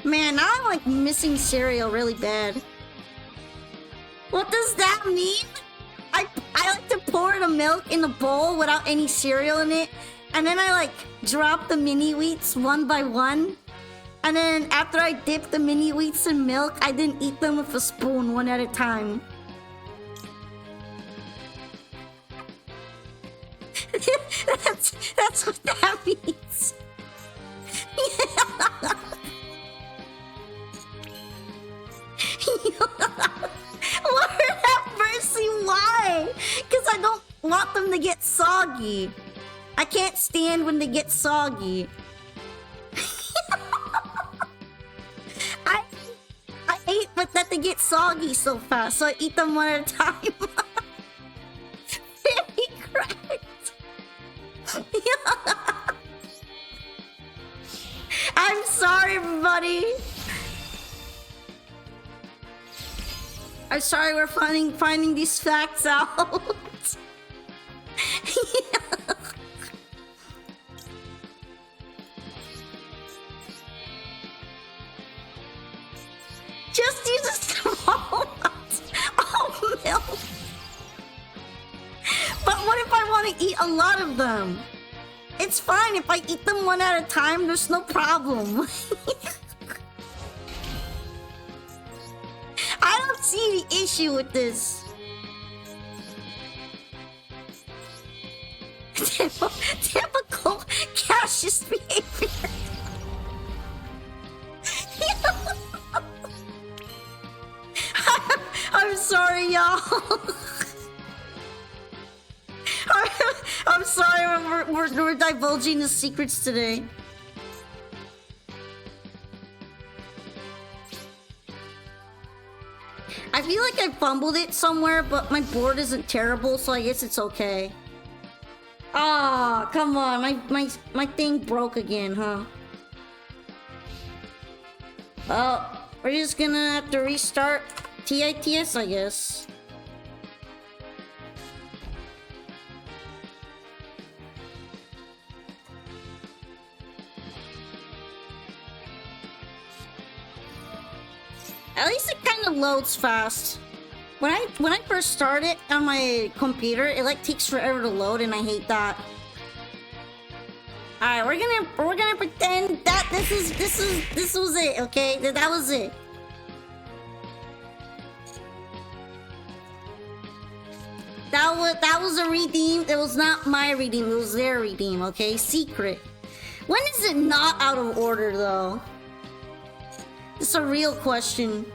Man, now I'm like missing cereal really bad. What does that mean? I like to pour the milk in the bowl without any cereal in it, and then I like drop the mini wheats one by one, and then after I dip the mini wheats in milk, I then eat them with a spoon one at a time. That's what that means. Lord have mercy, why? Because I don't want them to get soggy. I can't stand when they get soggy. I hate that they get soggy so fast, so I eat them one at a time. Very correct. I'm sorry, everybody. I'm sorry we're finding these facts out. Just use a small amount of milk. But what if I want to eat a lot of them? It's fine if I eat them one at a time, there's no problem. I don't see the issue with this. Typical Cassius behavior. no! I'm sorry, we're divulging the secrets today. I feel like I fumbled it somewhere, but my board isn't terrible, so I guess it's okay. Ah, oh, come on, my thing broke again, huh? Oh, we're just gonna have to restart TITS, I guess. At least it kind of loads fast. When I first start it on my computer, it like takes forever to load, and I hate that. All right, we're gonna pretend that this was it, okay? That was it. That was a redeem. It was not my redeem. It was their redeem, okay? Secret. When is it not out of order though? It's a real question.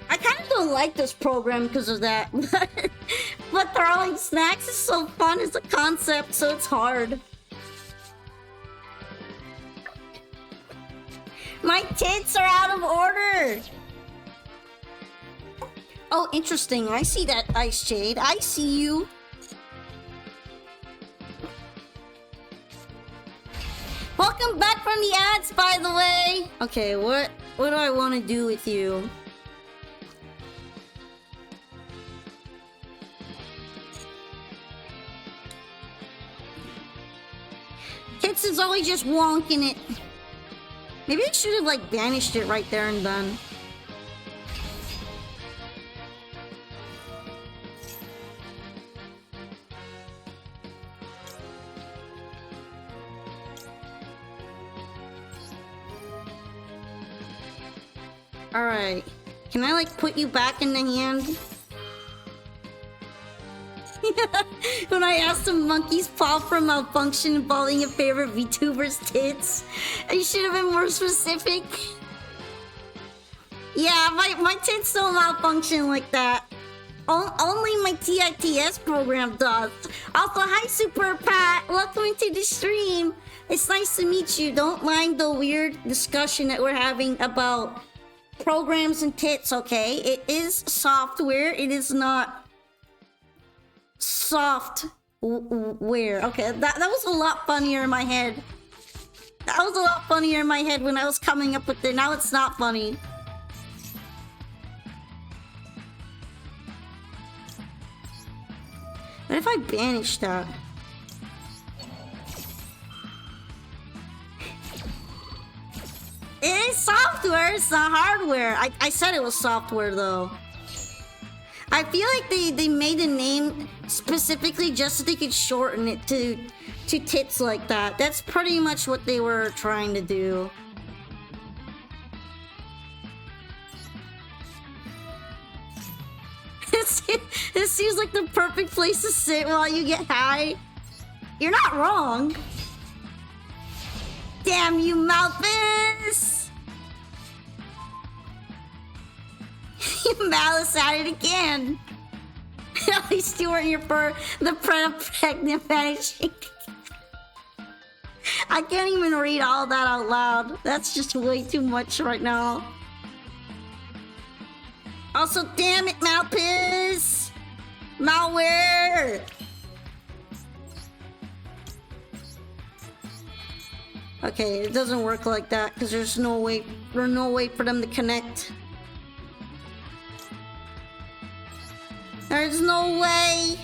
I kind of don't like this program because of that. But throwing snacks is so fun as a concept, so it's hard. My tits are out of order! Oh, interesting. I see that, Ice Shade. I see you. Welcome back from the ads, by the way! Okay, what do I want to do with you? Tits is always just wonking it. Maybe I should have, like, banished it right there and done. Alright. Can I, like, put you back in the hand? When I asked the monkeys pop for malfunction involving a favorite VTuber's tits, I should have been more specific. Yeah, my tits don't malfunction like that. Only my TITS program does. Also, hi Super Pat, welcome into the stream. It's nice to meet you. Don't mind the weird discussion that we're having about programs and tits, okay? It is software, it is not software. Okay, that was a lot funnier in my head. That was a lot funnier in my head when I was coming up with it. Now it's not funny. What if I banish that? It is software, it's not hardware. I said it was software though. I feel like they made a name specifically just so they could shorten it to tits like that. That's pretty much what they were trying to do. This seems like the perfect place to sit while you get high. You're not wrong. Damn you, Malphus! You malice at it again. At least you weren't the pregnant vanishing. I can't even read all that out loud. That's just way too much right now. Also, damn it, Malphus! Malware! Okay, it doesn't work like that because there's no way for them to connect. There's no way.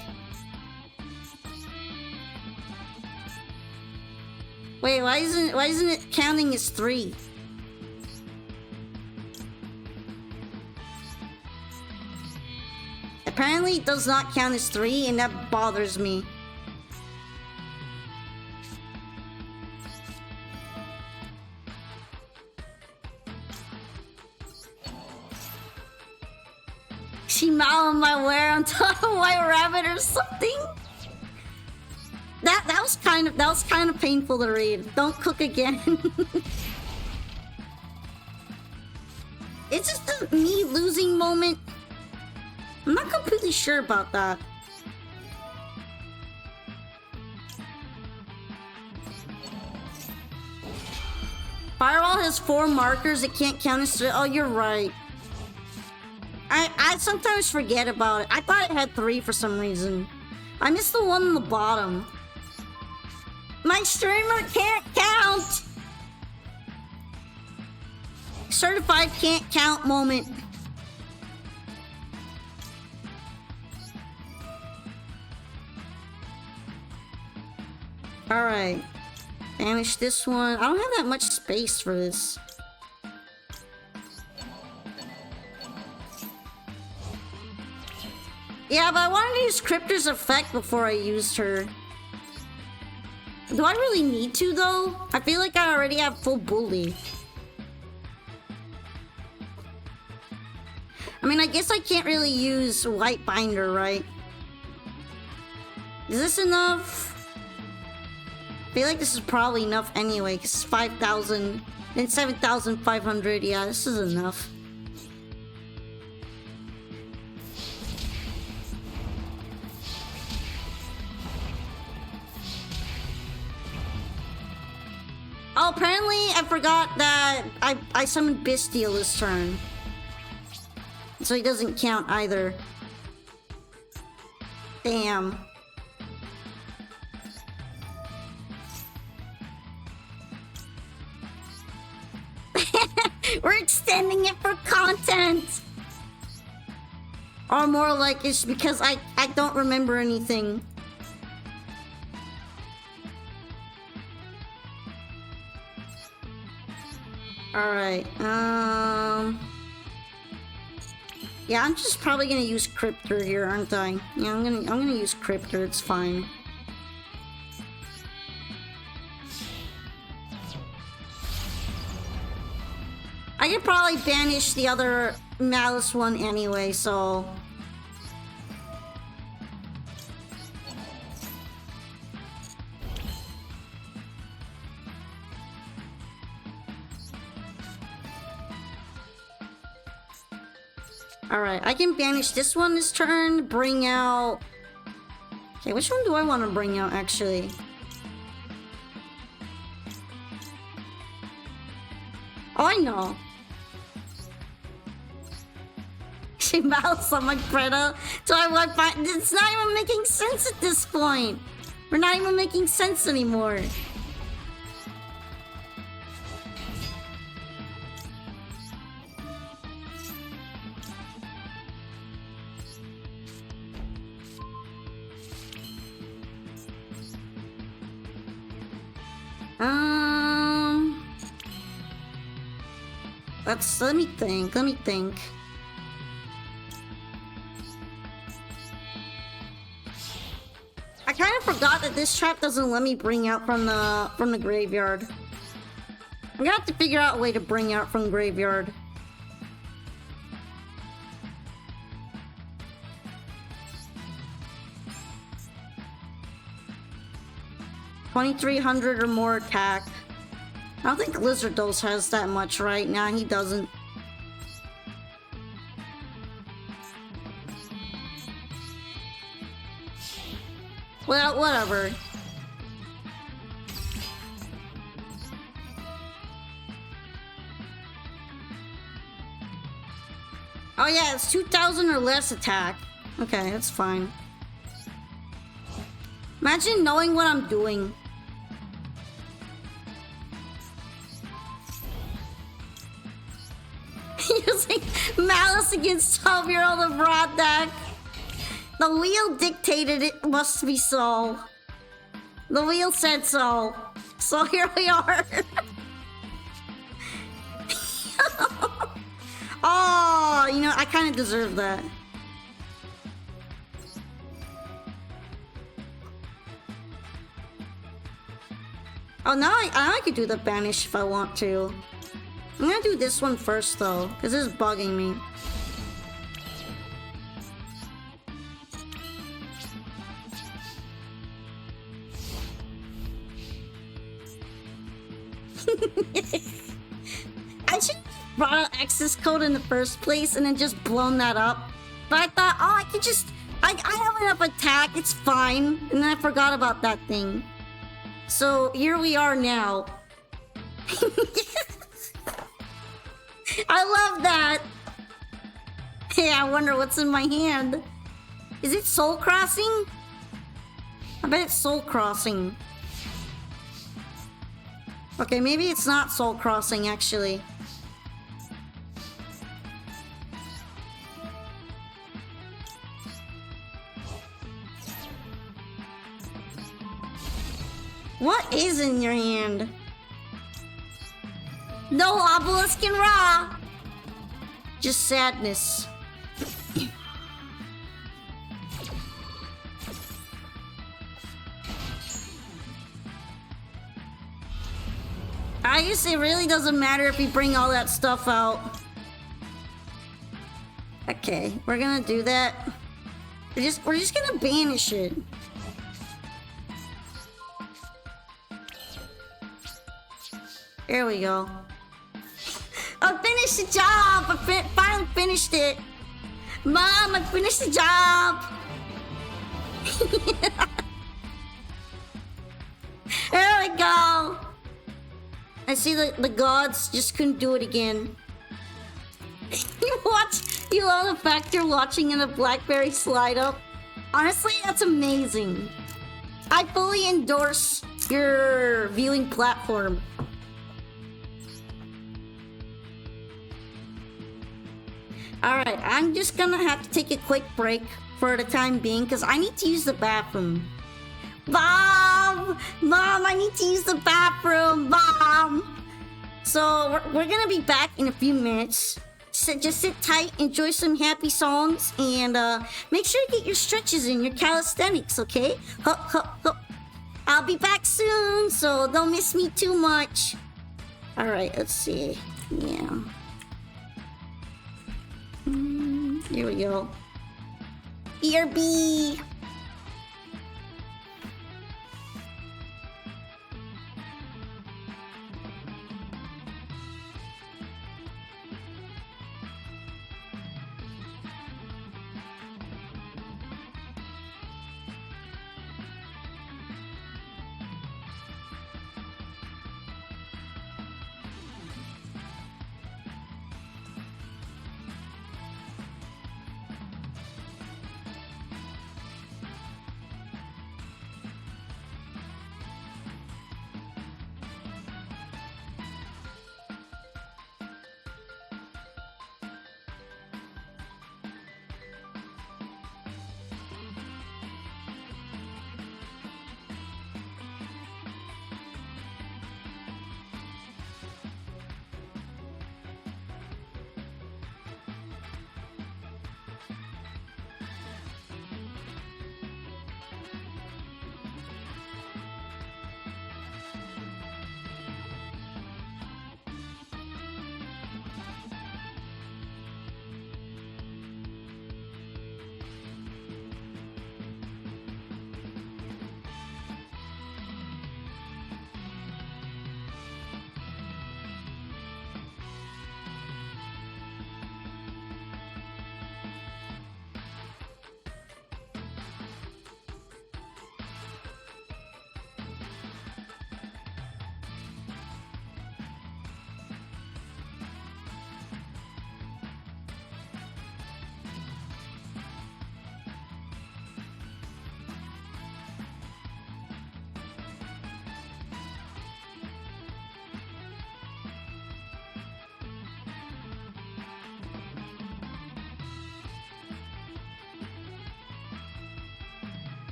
Wait, why isn't it counting as 3? Apparently it does not count as 3, and that bothers me. She mounted my wear on top of my rabbit or something. That was kind of painful to read. Don't cook again. It's just a me losing moment. I'm not completely sure about that. Fireball has 4 markers. It can't count as 3. Oh, you're right. I sometimes forget about it. I thought it had 3 for some reason. I missed the one on the bottom. My streamer can't count! Certified can't count moment. Alright. Banish this one. I don't have that much space for this. Yeah, but I wanted to use Cryptor's effect before I used her. Do I really need to, though? I feel like I already have full bully. I mean, I guess I can't really use White Binder, right? Is this enough? I feel like this is probably enough anyway, because it's 5,000 and 7,500. Yeah, this is enough. Oh, apparently I forgot that I summoned Bestial this turn. So he doesn't count either. Damn. We're extending it for content! Or more like it's because I don't remember anything. Alright, yeah, I'm just probably gonna use Cryptor here, aren't I? Yeah, I'm gonna use Cryptor, it's fine. I could probably banish the other Malice one anyway, so... Alright, I can banish this one this turn, bring out... Okay, which one do I want to bring out, actually? Oh, I know. She mouse on my Greta. So I went back. It's not even making sense at this point. We're not even making sense anymore. Let me think. I kind of forgot that this trap doesn't let me bring out from the graveyard. I'm gonna have to figure out a way to bring out from graveyard. $2,300 or more attack. I don't think Lizard Dose has that much right now. He doesn't. Well, whatever. Oh yeah, it's 2,000 or less attack. Okay, that's fine. Imagine knowing what I'm doing. Using Malice against 12-year-old abroad deck. The wheel dictated it must be so. The wheel said so. So here we are. Oh, you know, I kind of deserve that. Oh, now I could do the banish if I want to. I'm gonna do this one first though, because this is bugging me. I should brought out access code in the first place and then just blown that up. But I thought, oh, I could just... I have enough attack, it's fine. And then I forgot about that thing. So here we are now. I love that. Hey, I wonder what's in my hand. Is it Soul Crossing? I bet it's Soul Crossing. Okay, maybe it's not Soul Crossing, actually. What is in your hand? No obelisk and raw. Just sadness. I guess it really doesn't matter if you bring all that stuff out. Okay, we're gonna do that. We're just gonna banish it. There we go. I finished the job! I finally finished it! Mom, I finished the job! There we go! I see the gods just couldn't do it again. You love the fact you're watching in a BlackBerry slide up? Honestly, that's amazing. I fully endorse your viewing platform. Alright, I'm just gonna have to take a quick break for the time being because I need to use the bathroom. Mom! Mom, I need to use the bathroom! Mom! So, we're gonna be back in a few minutes. So just sit tight, enjoy some happy songs, and make sure you get your stretches in, your calisthenics, okay? Hup, hup, hup. I'll be back soon, so don't miss me too much. Alright, let's see. Yeah. Here we go. BRB!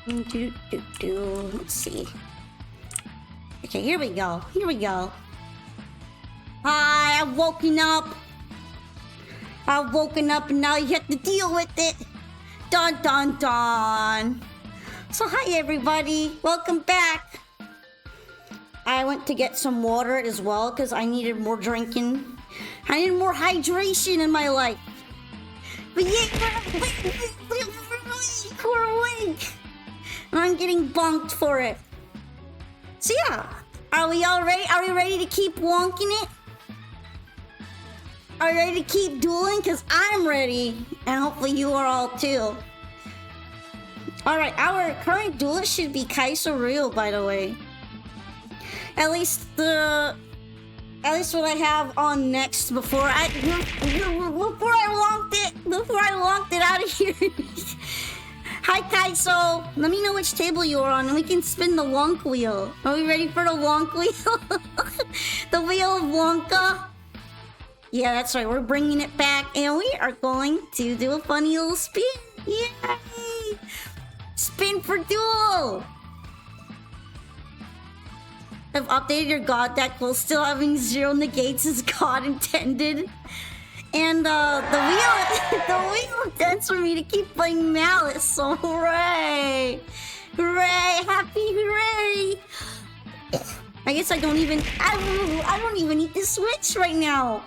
Let's see. Okay, here we go. Here we go. Hi, I've woken up. I've woken up and now you have to deal with it. Dun dun dun. So hi everybody, welcome back. I went to get some water as well because I needed more drinking. I needed more hydration in my life. But yeah, we're awake. And I'm getting bonked for it. So yeah, are we all ready? Are we ready to keep wonking it? Are you ready to keep dueling? Because I'm ready. And hopefully you are all too. Alright, our current duelist should be Kaiser Real, by the way. At least what I have on next before I lonked it out of here. Hi Kaiso, let me know which table you're on and we can spin the Wonk wheel. Are we ready for the Wonk wheel? The wheel of Wonka? Yeah, that's right, we're bringing it back and we are going to do a funny little spin. Yay! Spin for Duel! I've updated your god deck while still having 0 negates as God intended. And the wheel intends for me to keep playing Malice, so hooray! Hooray! Happy hooray! I guess I don't even need to switch right now.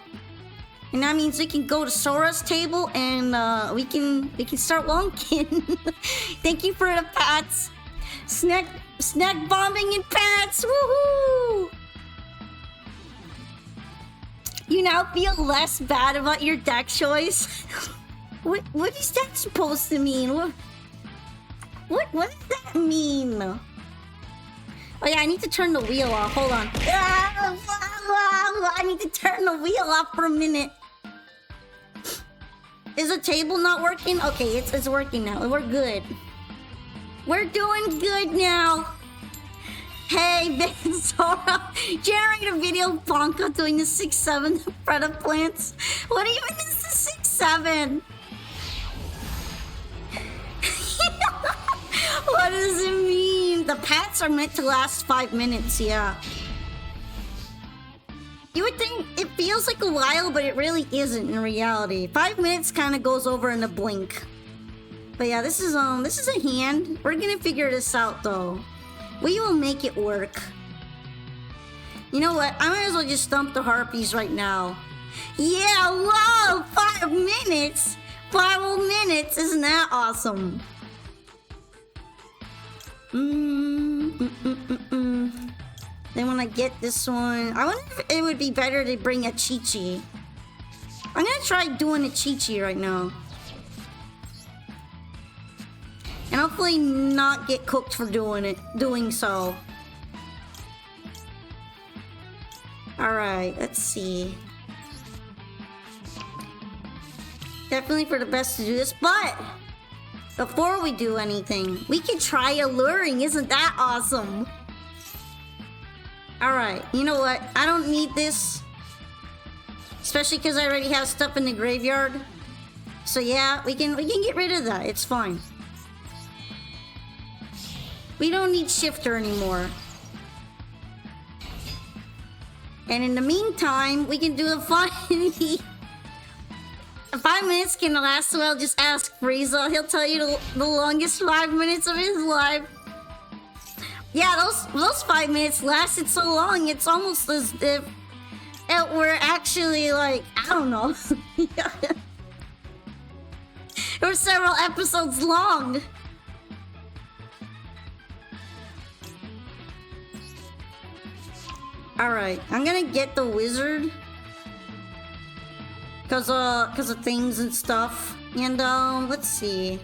And that means we can go to Sora's table and we can start wonking. Thank you for the pats. Snack bombing and pats. Woohoo! You now feel less bad about your deck choice. What is that supposed to mean? What does that mean? Oh yeah, I need to turn the wheel off. Hold on. I need to turn the wheel off for a minute. Is the table not working? Okay, it's working now. We're good. We're doing good now. Hey, Big Sora, generate a video of Blanca doing the 6-7 Preda plants. What even is the 6-7? What does it mean? The pats are meant to last 5 minutes, yeah. You would think it feels like a while, but it really isn't in reality. 5 minutes kind of goes over in a blink. But yeah, this is a hand. We're gonna figure this out though. We will make it work. You know what? I might as well just stump the harpies right now. Yeah, whoa! 5 minutes! 5 whole minutes! Isn't that awesome? Then when I get this one... I wonder if it would be better to bring a Chi-Chi. I'm gonna try doing a Chi-Chi right now. And hopefully not get cooked for doing so. Alright, let's see. Definitely for the best to do this, but before we do anything, we can try alluring. Isn't that awesome? Alright, you know what? I don't need this. Especially because I already have stuff in the graveyard. So yeah, we can get rid of that. It's fine. We don't need shifter anymore. And in the meantime, we can do a funny... 5 minutes can last well, just ask Frieza. He'll tell you the longest 5 minutes of his life. Yeah, those 5 minutes lasted so long, it's almost as if it were actually like, I don't know. It were several episodes long. Alright, I'm gonna get the wizard. Cause of things and stuff. And let's see.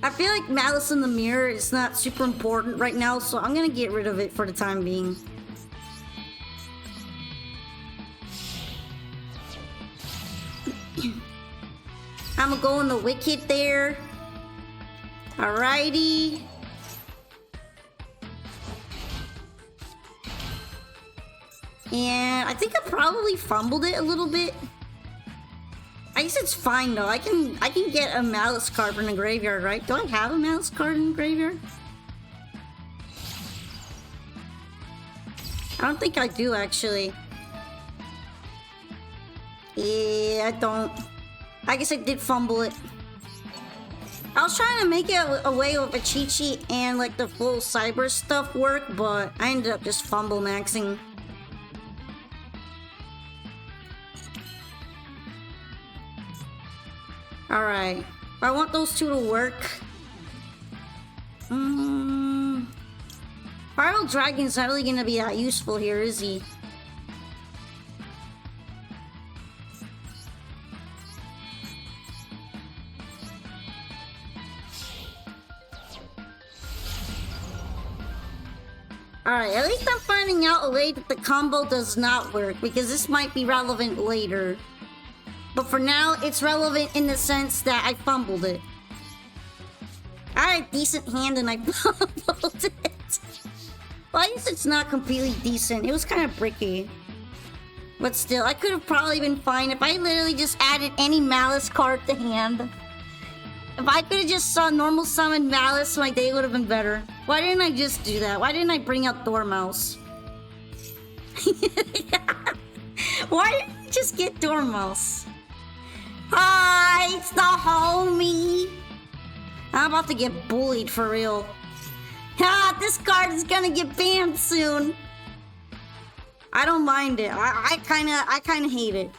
I feel like Malice in the Mirror is not super important right now, so I'm gonna get rid of it for the time being. I'm gonna go in the Wicked there. Alrighty. And I think I probably fumbled it a little bit. I I guess it's fine though. I can get a malice card from the graveyard, right? Do I have a malice card in the graveyard? I don't think I do actually. Yeah, I don't. I guess I did fumble it. I was trying to make it a way with a cheat sheet and like the full cyber stuff work, but I ended up just fumble maxing. Alright. I want those two to work. Spiral Dragon's not really gonna be that useful here, is he? Alright, at least I'm finding out a way that the combo does not work, because this might be relevant later. But for now, it's relevant in the sense that I fumbled it. I had a decent hand and I fumbled it. Well, I guess it's not completely decent. It was kind of bricky. But still, I could have probably been fine if I literally just added any Malice card to hand. If I could have just saw normal summon Malice, my day would have been better. Why didn't I just do that? Why didn't I bring out Dormouse? Why didn't I just get Dormouse? Hi, it's the homie. I'm about to get bullied for real. Ah, this card is gonna get banned soon. I don't mind it. I kinda hate it.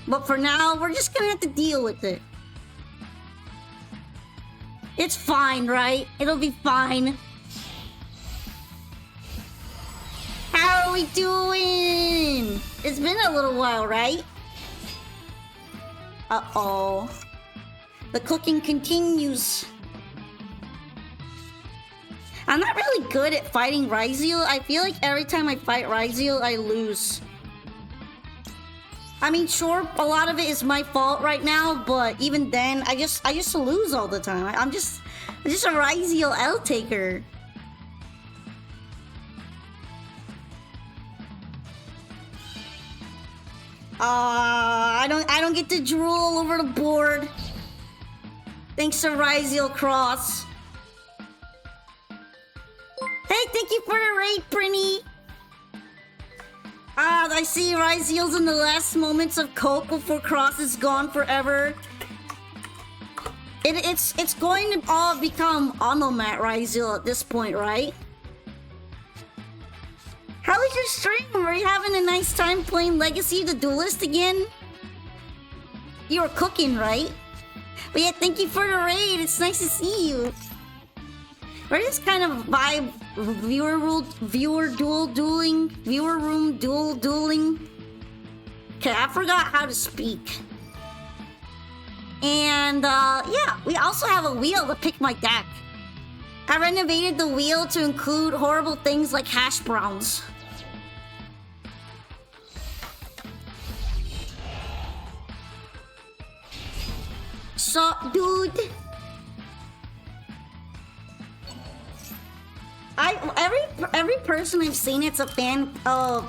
But for now, we're just gonna have to deal with it. It's fine, right? It'll be fine. How are we doing? It's been a little while, right? Uh-oh. The cooking continues. I'm not really good at fighting Ryzeal. I feel like every time I fight Ryzeal, I lose. I mean, sure, a lot of it is my fault right now, but even then, I just lose all the time. I'm just a Ryzeal L taker. I don't get to drool all over the board. Thanks to Ryzeal Cross. Hey, thank you for the raid, Prinny. I see Ryzeal's in the last moments of coke before Cross is gone forever. It's going to all become Onomat Ryzeal at this point, right? How was your stream? Were you having a nice time playing Legacy of the Duelist again? You were cooking, right? But yeah, thank you for the raid. It's nice to see you. We're just kind of vibe viewer room dueling. Okay, I forgot how to speak. And yeah, we also have a wheel to pick my deck. I renovated the wheel to include horrible things like hash browns. Sup, dude? Every person I've seen that's a fan of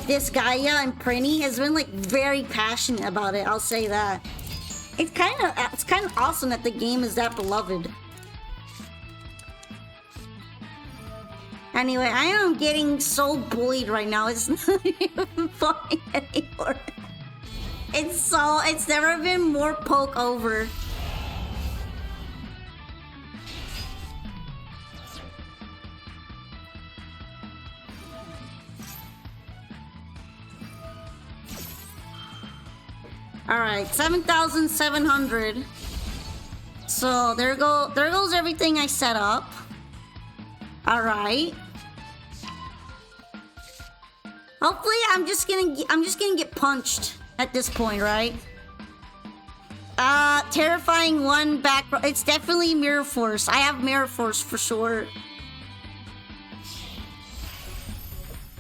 this Gaia and Prinny has been like very passionate about it. I'll say that. It's kind of awesome that the game is that beloved. Anyway, I am getting so bullied right now. It's not even funny anymore. It's never been more poke over. Alright, 7,700. So there goes everything I set up. Alright. Hopefully I'm just gonna get punched at this point, right? Terrifying one back. It's definitely Mirror Force. I have Mirror Force for sure.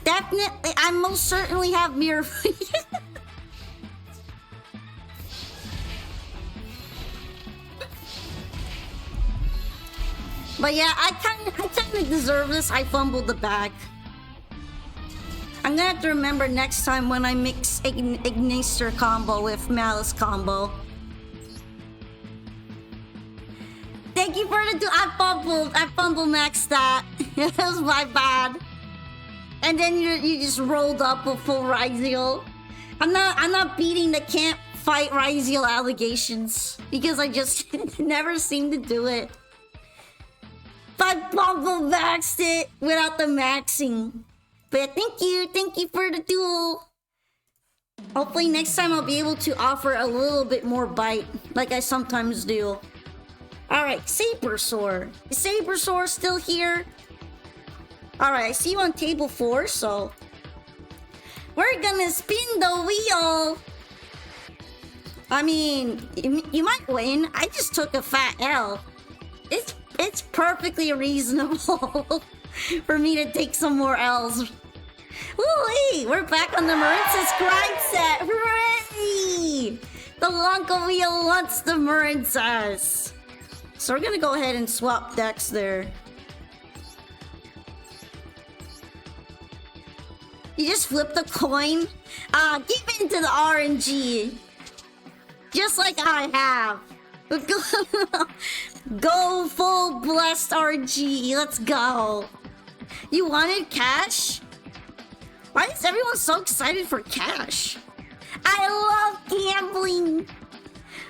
Definitely, I most certainly have Mirror Force. But yeah, I kind of deserve this. I fumbled the bag. I'm gonna have to remember next time when I mix Ignister combo with Malice combo. Thank you for the I fumbled maxed that. It was my bad. And then you just rolled up a full Ryzeal. I'm not beating the can't fight Ryzeal allegations because I just never seem to do it. But I fumbled maxed it without the maxing. But thank you for the duel. Hopefully next time I'll be able to offer a little bit more bite, like I sometimes do. Alright, Sabersaur. Is Sabersaur still here? Alright, I see you on table 4, so... we're gonna spin the wheel! I mean, you might win. I just took a fat L. It's perfectly reasonable for me to take some more L's. Ooh, we're back on the Marincess grind set! Hooray! The Lanka wheel wants the Marincess. So we're gonna go ahead and swap decks there. You just flip the coin? Give into the RNG. Just like I have. Go full blessed RNG. Let's go. You wanted cash? Why is everyone so excited for cash? I love gambling.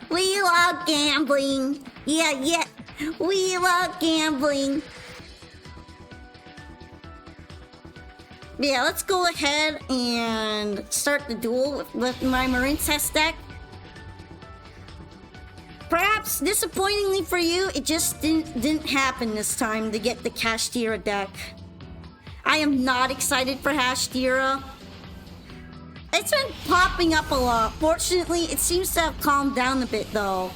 We love gambling. Yeah. We love gambling. Yeah, let's go ahead and start the duel with my Marincess deck. Perhaps disappointingly for you, it just didn't happen this time to get the Kashtira deck. I am not excited for Kashtira. It's been popping up a lot. Fortunately, it seems to have calmed down a bit though.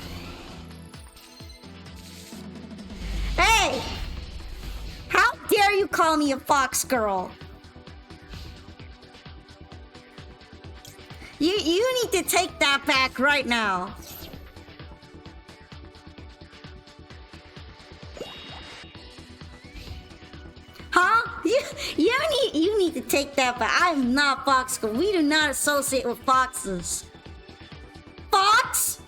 Hey! How dare you call me a fox girl? You need to take that back right now. Huh? You need to take that back. I am not fox girl. We do not associate with foxes. Fox?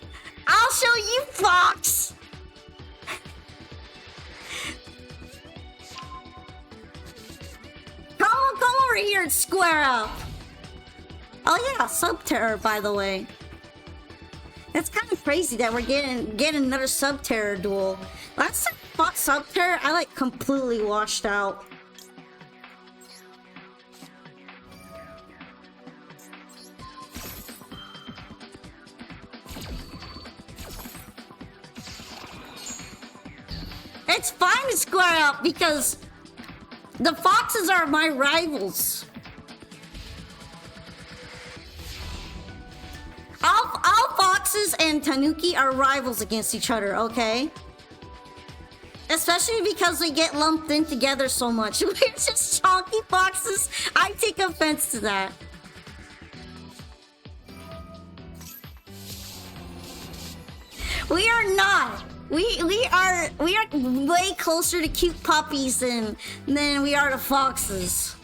I'll show you fox. Come over here and square up. Oh yeah, Subterror, by the way. It's kind of crazy that we're getting another Subterror duel. Last time I fought Subterror, I like completely washed out. It's fine to square up because the foxes are my rivals. All foxes and Tanuki are rivals against each other, okay? Especially because they get lumped in together so much. We're just chonky foxes. I take offense to that. We are not. We are way closer to cute puppies than we are to foxes.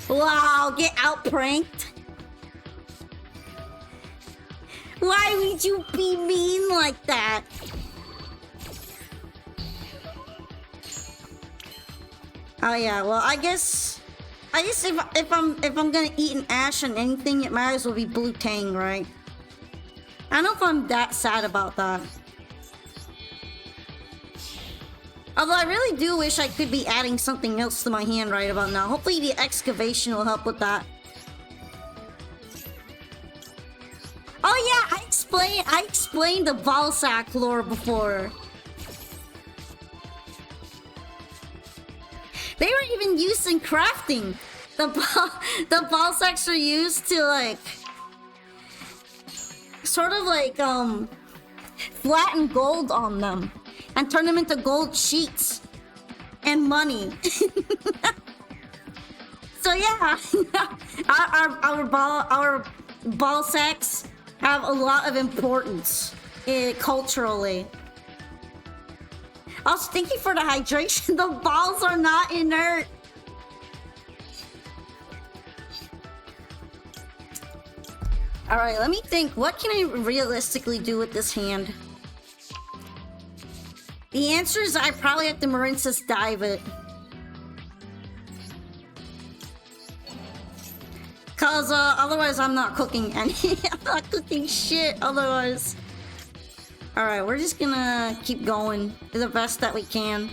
Wow, get out pranked. Why would you be mean like that? Oh yeah, well I guess if I'm gonna eat an ash on anything, it might as well be Blue Tang, right? I don't know if I'm that sad about that. Although I really do wish I could be adding something else to my hand right about now. Hopefully the excavation will help with that. Oh yeah, I explained the Balsac lore before. They were even used in crafting. The Balsacs are used to like sort of like flatten gold on them and turn them into gold sheets and money. So yeah, our Balsacs have a lot of importance culturally. Also, thank you for the hydration. The balls are not inert. Alright, let me think. What can I realistically do with this hand? The answer is I probably have to Marincess dive it. Cause otherwise I'm not cooking any. I'm not cooking shit otherwise. Alright, we're just gonna keep going to the best that we can.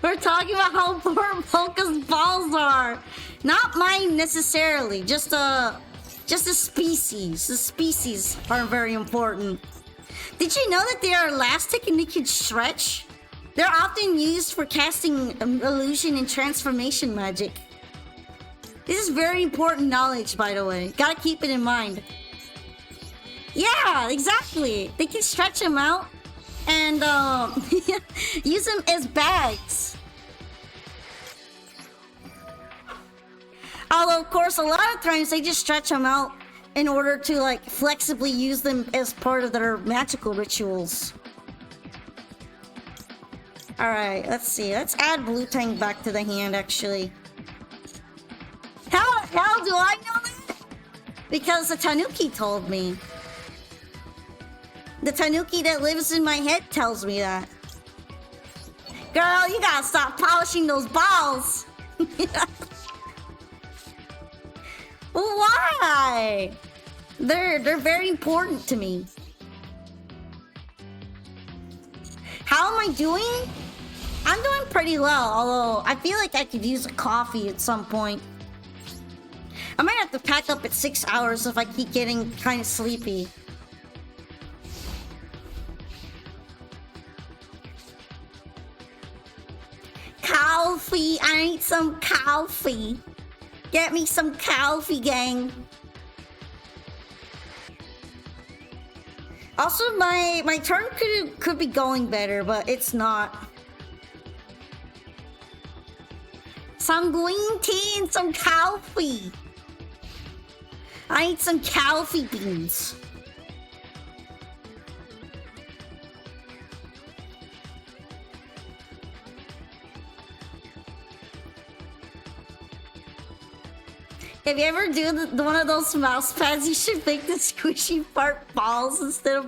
We're talking about how poor Polka's balls are. Not mine necessarily, just the species. The species are very important. Did you know that they are elastic and they can stretch? They're often used for casting illusion and transformation magic. This is very important knowledge, by the way. Gotta keep it in mind. Yeah, exactly. They can stretch them out and use them as bags. Although, of course, a lot of times they just stretch them out in order to, like, flexibly use them as part of their magical rituals. Alright, let's see. Let's add Blue Tang back to the hand, actually. How the hell do I know that? Because the Tanuki told me. The Tanuki that lives in my head tells me that. Girl, you gotta stop polishing those balls! Why? They're very important to me. How am I doing? I'm doing pretty well, although I feel like I could use a coffee at some point. I might have to pack up at 6 hours if I keep getting kind of sleepy. Coffee! I need some coffee! Get me some coffee, gang! Also, my turn could be going better, but it's not. Some green tea and some coffee! I need some coffee beans. If you ever do one of those mouse pads, you should make the squishy part balls instead of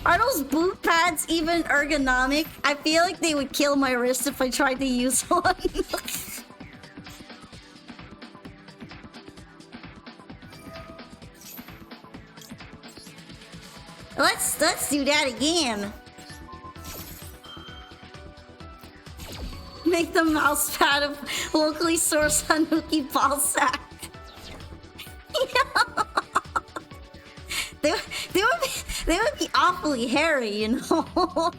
Are those boot pads even ergonomic? I feel like they would kill my wrist if I tried to use one. Let's do that again. Make the mouse pad of locally sourced Tanuki ball sack. They would be awfully hairy, you know. All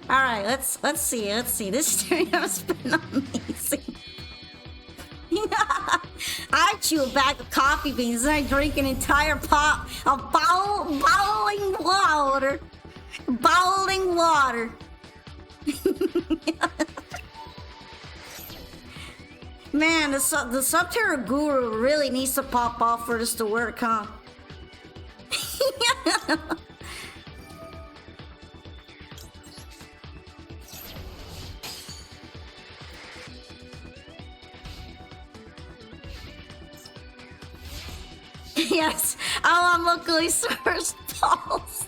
right, let's see. This stream has been amazing. I chew a bag of coffee beans and I drink an entire pot of boiling water. Boiling water. Man, the Subterra Guru really needs to pop off for this to work, huh? Yes, I want locally sourced balls.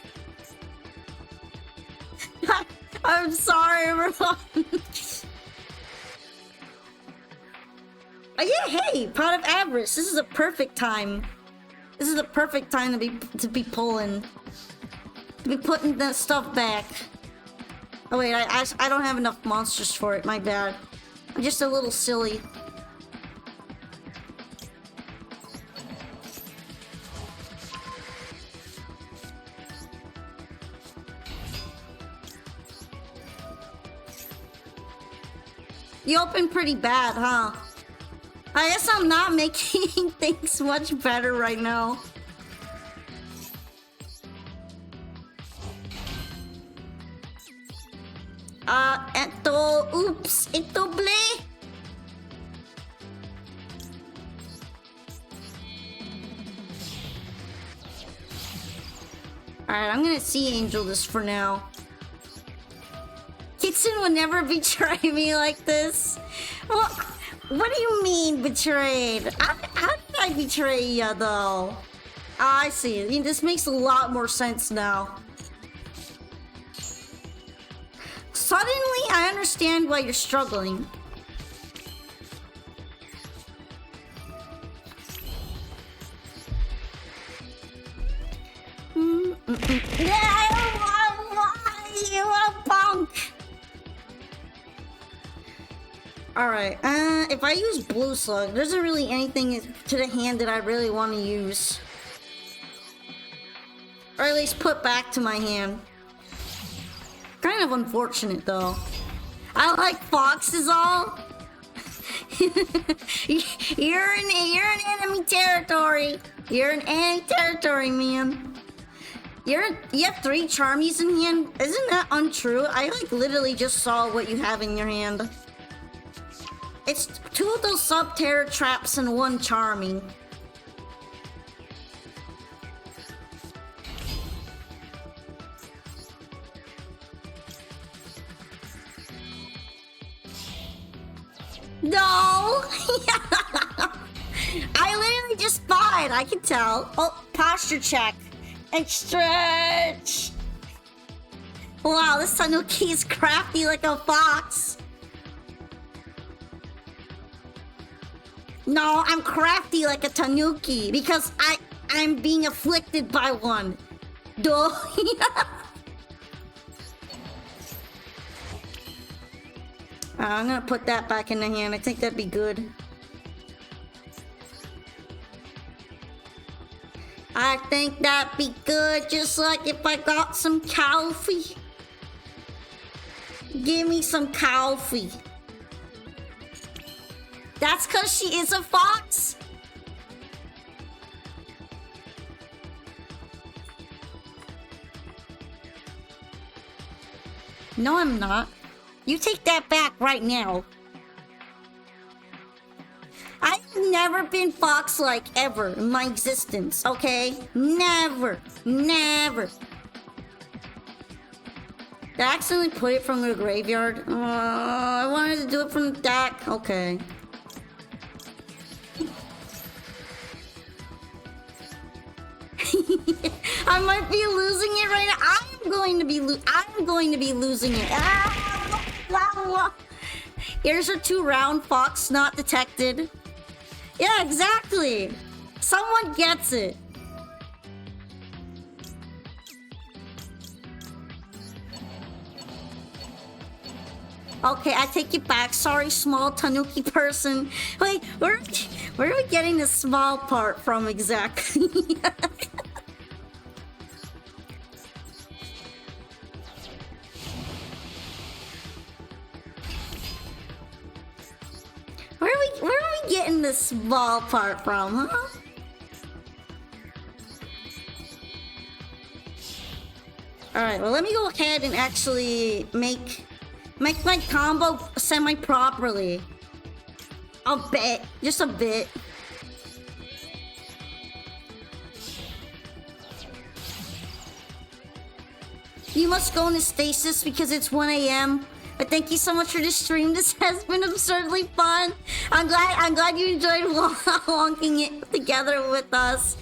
I'm sorry, everyone. Oh, yeah, hey, Pot of Avarice. This is a perfect time. This is the perfect time to be pulling, to be putting that stuff back. Oh wait, I don't have enough monsters for it. My bad. I'm just a little silly. You opened pretty bad, huh? I guess I'm not making things much better right now. Oops, ito ble. Alright, I'm gonna Sea Angel this for now. Kitsun would never betray me like this. Well, what do you mean betrayed? How did I betray you though? I see. This makes a lot more sense now. Suddenly, I understand why you're struggling. You a punk! Alright, if I use Blue Slug, there isn't really anything to the hand that I really want to use. Or at least put back to my hand. Kind of unfortunate though. I like foxes all. You're in enemy territory. You're in enemy territory, man. You have 3 Charmies in hand? Isn't that untrue? I like literally just saw what you have in your hand. It's 2 of those Sub-Terror traps and 1 Charming. No! I literally just spied, I can tell. Oh, posture check. And stretch! Wow, this Tanuki is crafty like a fox. No, I'm crafty like a Tanuki because I'm being afflicted by one. Duh. I'm gonna put that back in the hand. I think that'd be good. I think that'd be good, just like if I got some coffee. Give me some coffee. That's cause she is a fox? No, I'm not. You take that back right now. I've never been fox-like ever in my existence, okay? Never. Never. Did I accidentally put it from the graveyard? I wanted to do it from the deck. Okay. I might be losing it right now. I'm going to be losing it. Here's a 2-round fox not detected. Yeah, exactly. Someone gets it. Okay, I take it back. Sorry, small Tanuki person. Wait, where are we getting the small part from exactly? Where are we getting the small part from, huh? Alright, well let me go ahead and actually make my combo semi-properly. A bit. Just a bit. You must go into stasis because it's 1 AM. But thank you so much for the stream. This has been absurdly fun. I'm glad you enjoyed wonking it together with us.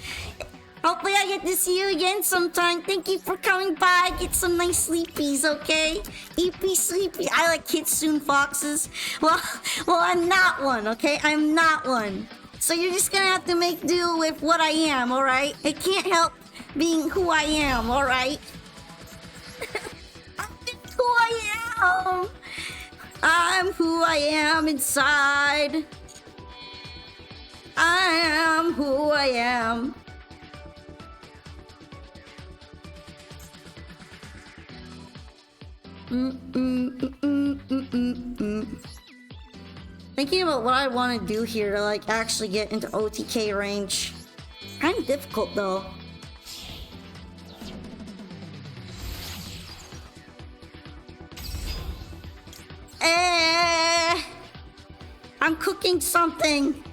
Hopefully I get to see you again sometime. Thank you for coming by. Get some nice sleepies, okay? Eepy sleepy. I like Kitsune foxes. Well, I'm not one, okay? I'm not one. So you're just gonna have to make do with what I am, alright? I can't help being who I am, alright? I'm just who I am. I'm who I am inside. I am who I am. Thinking about what I want to do here to like actually get into OTK range. Kind of difficult though. I'm cooking something.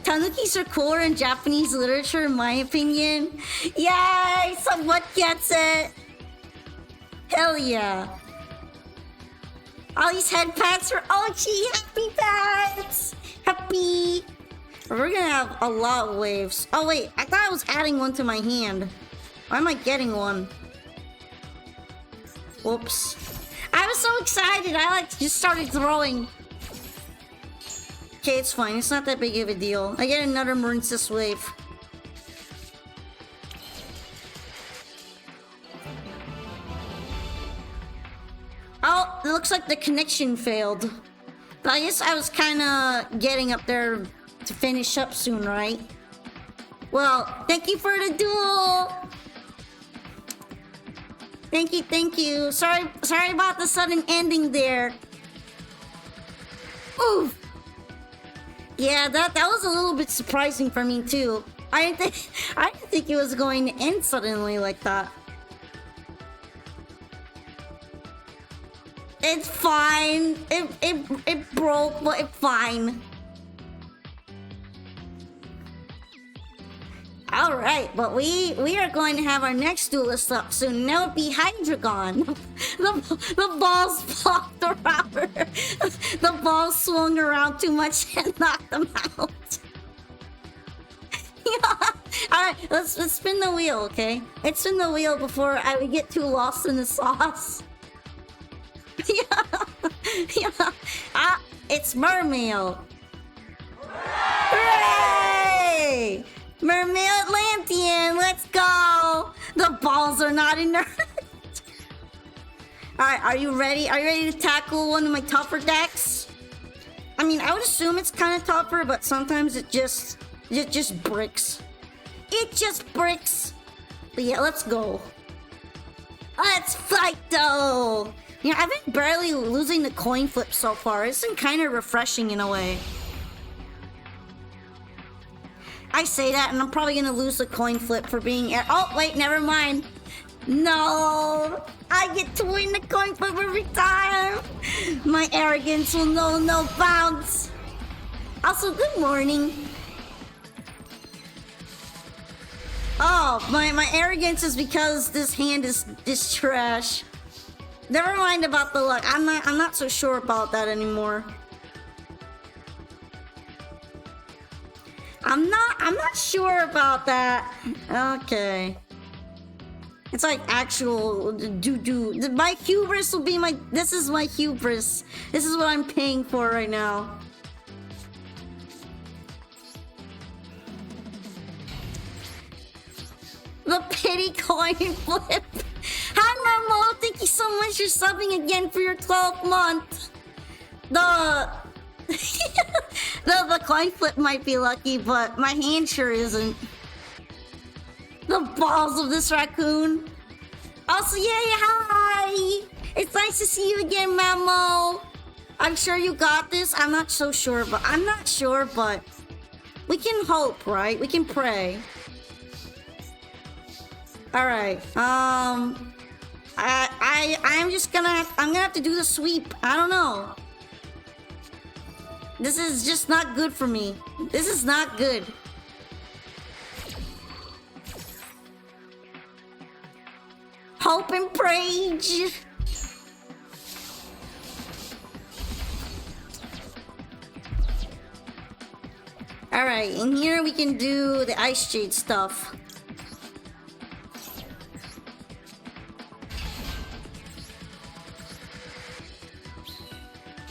Tanukis are cooler in Japanese literature, in my opinion. Yay! Someone gets it! Hell yeah. All these head pats for Ochi! Happy pats! Happy! We're gonna have a lot of waves. Oh wait, I thought I was adding one to my hand. Why am I getting one? Whoops. I was so excited, I just started throwing. Okay, it's fine. It's not that big of a deal. I get another Marincess wave. Oh, it looks like the connection failed. But I guess I was kind of getting up there to finish up soon, right? Well, thank you for the duel. Thank you, thank you. Sorry about the sudden ending there. Oof. Yeah, that was a little bit surprising for me too. I didn't think it was going to end suddenly like that. It's fine. It broke, but it's fine. All right, but we are going to have our next duelist up soon. That would be Hydreigon. The balls flopped around her. The balls swung around too much and knocked them out. Yeah. All right, let's spin the wheel, okay? Let's spin the wheel before we get too lost in the sauce. Yeah. It's Mermail. Hooray! Mermail Atlantean, let's go! The balls are not in there. Alright, are you ready? Are you ready to tackle one of my tougher decks? I mean, I would assume it's kind of tougher, but sometimes it just bricks. It just bricks. But yeah, let's go. Let's fight though! Yeah, I've been barely losing the coin flip so far. It's been kind of refreshing in a way. I say that and I'm probably gonna lose the coin flip for being oh wait, never mind. No, I get to win the coin flip every time. My arrogance will know no bounds. Also, good morning. Oh, my arrogance is because this hand is trash. Never mind about the luck. I'm not so sure about that anymore. I'm not sure about that. Okay. It's like actual doo-doo. My hubris will be this is my hubris. This is what I'm paying for right now. The pity coin flip. Hi Momo, thank you so much for subbing again for your 12th month. The coin flip might be lucky, but my hand sure isn't. The balls of this raccoon. Also, yeah, hi! It's nice to see you again, Mamo. I'm sure you got this. I'm not sure, but we can hope, right? We can pray. All right. I'm gonna have to do the sweep. I don't know. This is just not good for me. This is not good. Hope and pray. All right, in here we can do the Ice Jade stuff.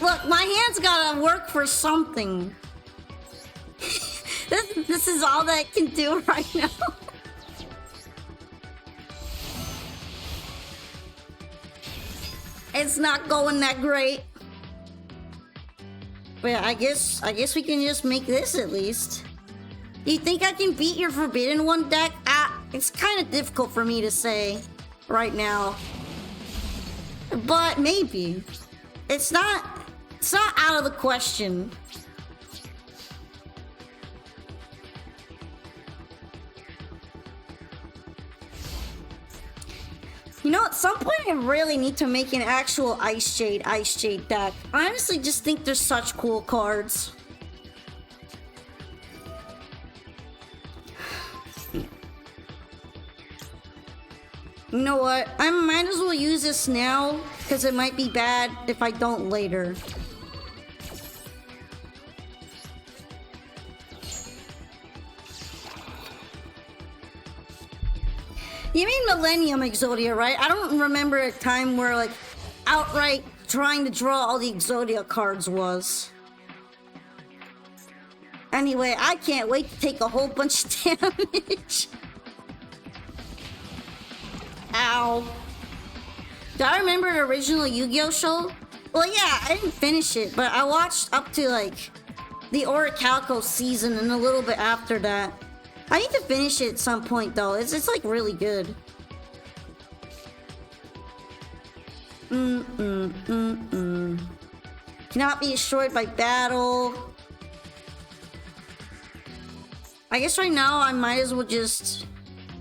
Look, my hand's gotta work for something. This is all that it can do right now. It's not going that great. But yeah, I guess we can just make this at least. Do you think I can beat your Forbidden One deck? It's kind of difficult for me to say right now. But maybe. It's not out of the question. You know, at some point I really need to make an actual Ice Jade deck. I honestly just think they're such cool cards. You know what? I might as well use this now, because it might be bad if I don't later. You mean Millennium Exodia, right? I don't remember a time where, like, outright trying to draw all the Exodia cards was. Anyway, I can't wait to take a whole bunch of damage. Ow. Do I remember the original Yu-Gi-Oh show? Well, yeah, I didn't finish it, but I watched up to, like, the Orichalco season and a little bit after that. I need to finish it at some point, though. It's like, really good. Cannot be destroyed by battle. I guess right now I might as well just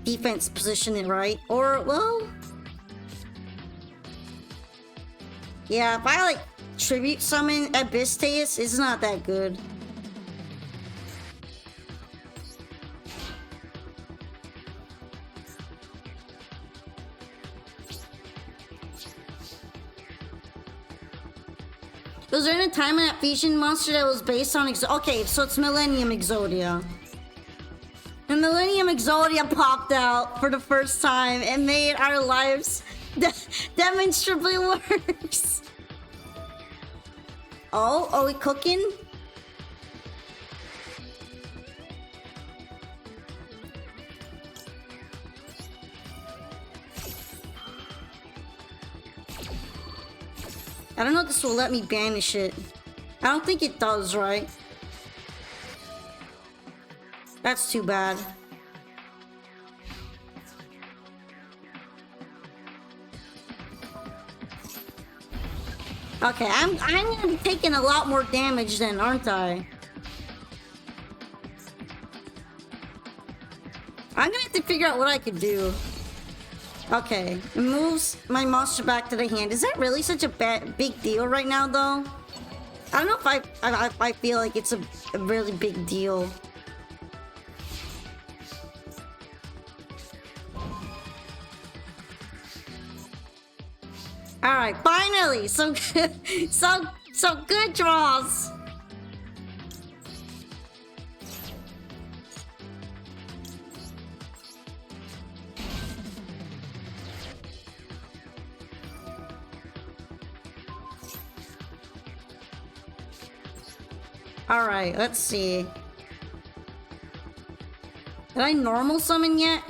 defense position it, right? Or, well... yeah, if I, like, tribute summon Abysteus, it's not that good. Was there any time in that fusion monster that was based on okay, so it's Millennium Exodia. And Millennium Exodia popped out for the first time and made our lives demonstrably worse. Oh, are we cooking? I don't know if this will let me banish it. I don't think it does, right? That's too bad. Okay, I'm gonna be taking a lot more damage then, aren't I? I'm gonna have to figure out what I could do. Okay, it moves my monster back to the hand. Is that really such a big deal right now, though? I don't know if I feel like it's a really big deal. All right, finally, some good draws. All right, let's see. Did I normal summon yet?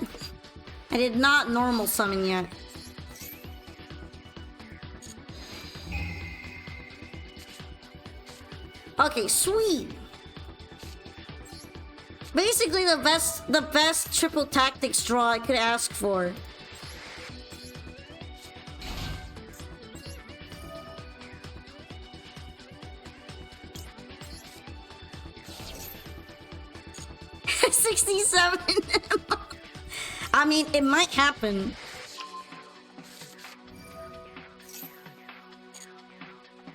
I did not normal summon yet. Okay, sweet. Basically the best triple tactics draw I could ask for. $67. I mean, it might happen.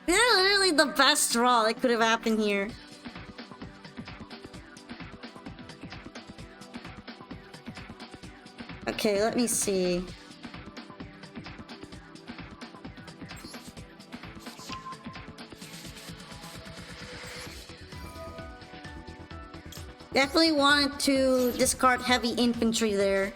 They're literally the best draw that could have happened here. Okay, let me see. Definitely wanted to discard heavy infantry there.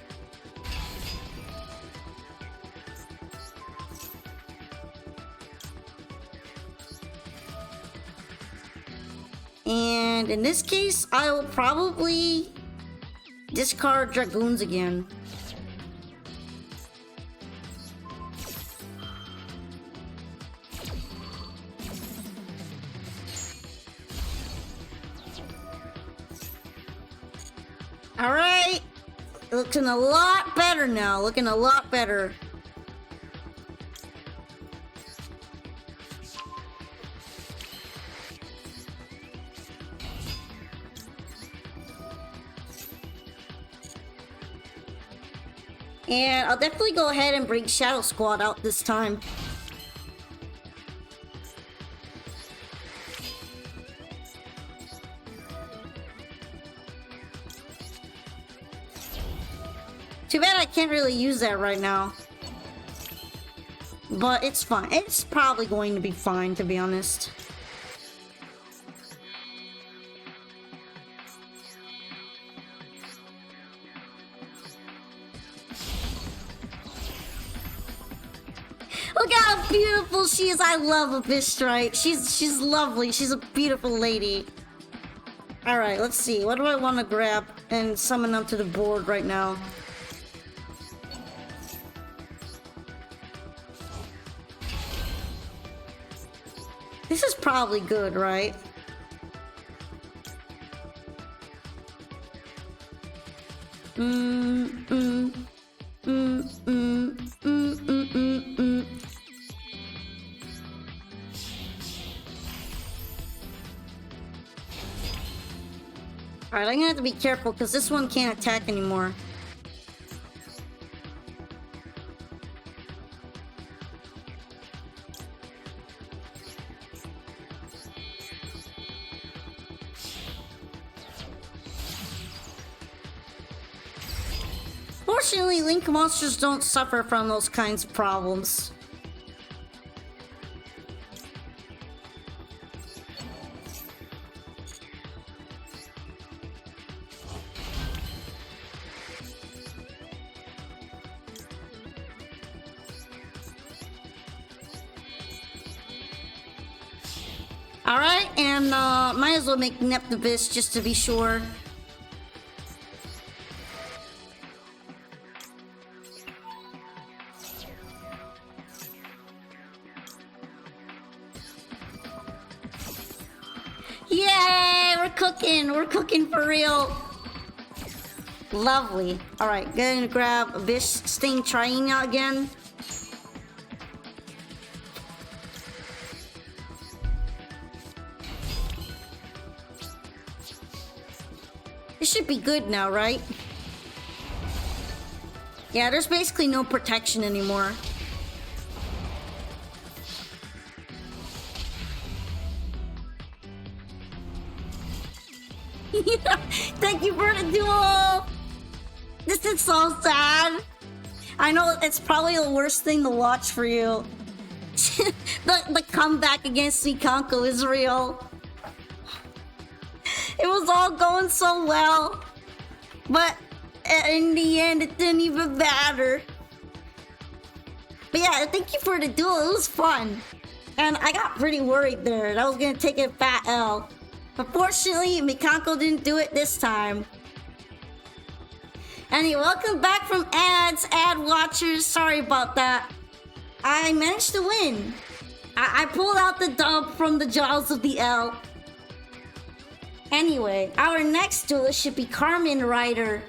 And in this case, I will probably discard dragoons again. Alright, looking a lot better now, looking a lot better. And I'll definitely go ahead and bring Shadow Squad out this time. Too bad I can't really use that right now. But it's fine. It's probably going to be fine, to be honest. Look how beautiful she is. I love Abyss Strike. She's lovely. She's a beautiful lady. Alright, let's see. What do I want to grab and summon onto the board right now? This is probably good, right? Alright, I'm gonna have to be careful because this one can't attack anymore. Fortunately, Link monsters don't suffer from those kinds of problems. Alright, and might as well make Neptibus just to be sure. Yay! We're cooking for real! Lovely. Alright, gonna grab Abyss Sting Triena again. This should be good now, right? Yeah, there's basically no protection anymore. Thank you for the duel! This is so sad. I know it's probably the worst thing to watch for you. the comeback against Mikanko is real. It was all going so well. But in the end, it didn't even matter. But yeah, thank you for the duel. It was fun. And I got pretty worried there that I was gonna take a fat L. But fortunately, Mikanko didn't do it this time. Anyway, welcome back from ads, ad watchers. Sorry about that. I managed to win. I pulled out the dub from the jaws of the L. Anyway, our next duelist should be Carmen Rider.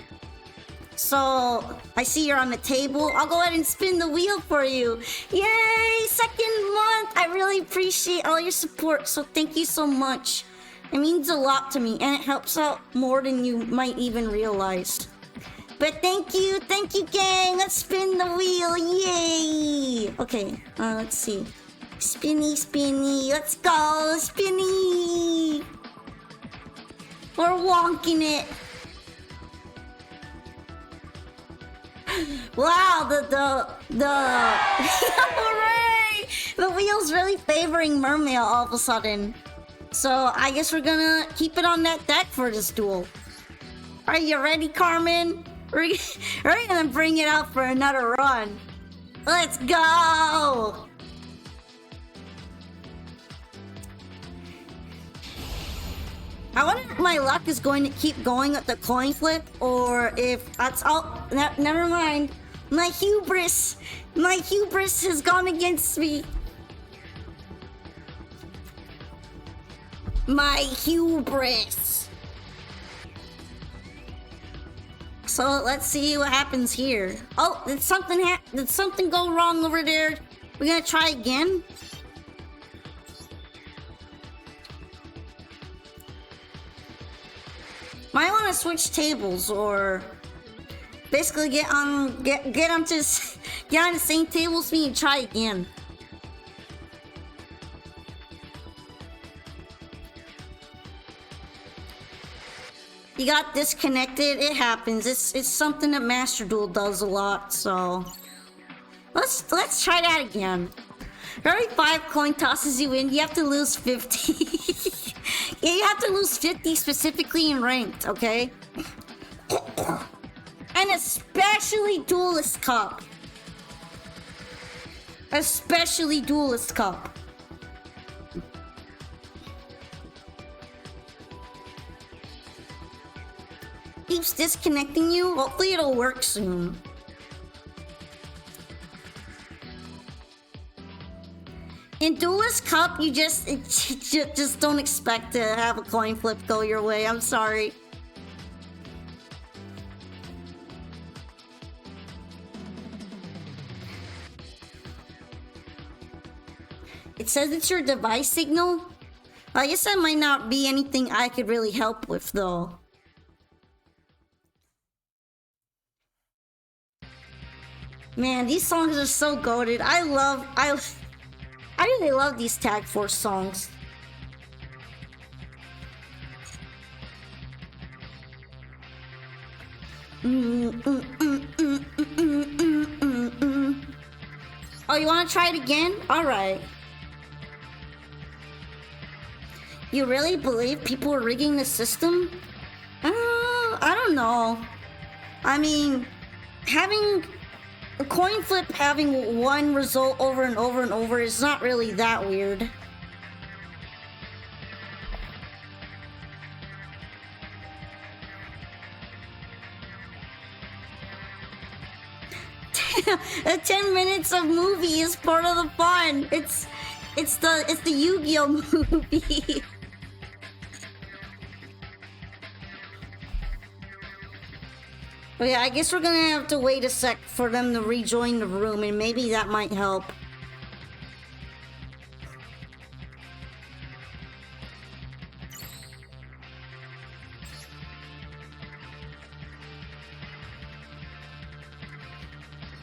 So, I see you're on the table. I'll go ahead and spin the wheel for you. Yay! Second month! I really appreciate all your support, so thank you so much. It means a lot to me, and it helps out more than you might even realize. But thank you, gang! Let's spin the wheel, yay! Okay, let's see. Spinny, spinny, let's go, spinny! We're wonking it. Wow, hooray! The wheel's really favoring Mermail all of a sudden. So I guess we're gonna keep it on that deck for this duel. Are you ready, Carmen? We're gonna bring it out for another run. Let's go! I wonder if my luck is going to keep going at the coin flip, or if that's all. Never mind. My hubris has gone against me. My hubris. So let's see what happens here. Oh, did something go wrong over there? We're gonna try again. Might want to switch tables, or basically get on the same table as me and try again. You got disconnected. It happens. It's something that Master Duel does a lot. So let's try that again. Every 5 coin tosses you in, you have to lose 50. Yeah, you have to lose 50 specifically in ranked. Okay. And especially Duelist Cup. Especially Duelist Cup. Keeps disconnecting you. Hopefully it'll work soon. In Duelist Cup, you just don't expect to have a coin flip go your way. I'm sorry. It says it's your device signal. I guess that might not be anything I could really help with, though. Man, these songs are so goated. I really love these Tag Force songs. Oh, you want to try it again? All right. You really believe people are rigging the system? I don't know. I mean, having a coin flip having one result over and over and over is not really that weird. The 10 minutes of movie is part of the fun. It's the Yu-Gi-Oh movie. But yeah, I guess we're gonna have to wait a sec for them to rejoin the room, and maybe that might help.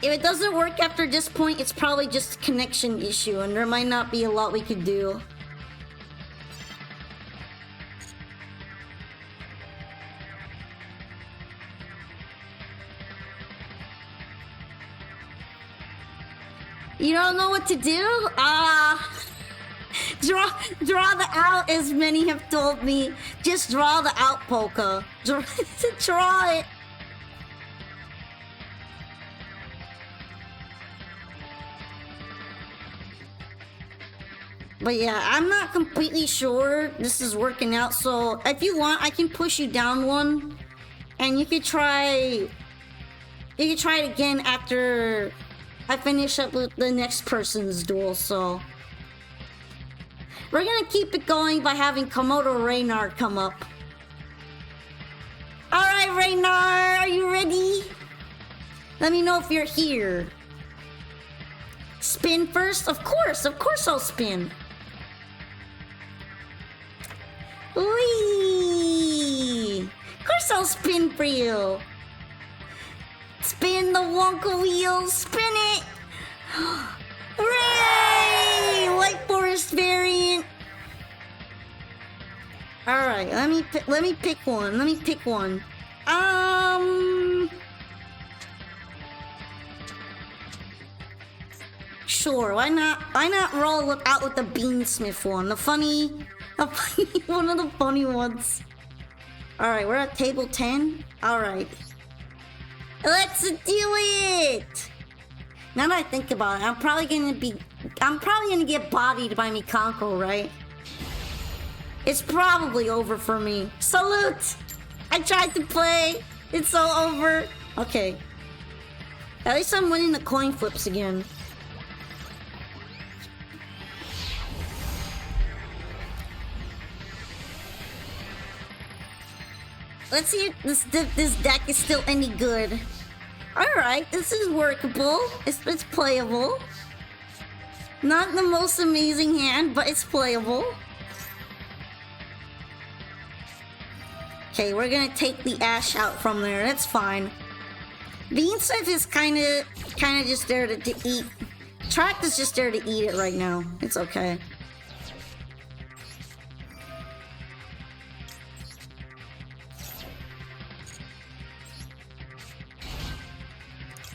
If it doesn't work after this point, it's probably just a connection issue, and there might not be a lot we could do. You don't know what to do? Draw the out, as many have told me. Just draw the out polka. Draw it. But yeah, I'm not completely sure this is working out, so if you want, I can push you down one, and you could try it again after I finish up with the next person's duel. So we're gonna keep it going by having Komodo Reynard come up. Alright, Reynard, are you ready? Let me know if you're here. Spin first? Of course I'll spin. Whee! Of course I'll spin for you. Spin the Wonka wheel, spin it! Hooray! White Forest variant. Alright, let me pick one. Sure, why not roll out with the Beansmith one? One of the funny ones. Alright, we're at table 10. Alright. Let's do it! Now that I think about it, I'm probably gonna get bodied by Mikanko, right? It's probably over for me. Salute! I tried to play. It's all over. Okay. At least I'm winning the coin flips again. Let's see if this deck is still any good. Alright, this is workable. It's playable. Not the most amazing hand, but it's playable. Okay, we're gonna take the Ash out from there. That's fine. Beansmith is kinda just there to eat. Tract is just there to eat it right now. It's okay.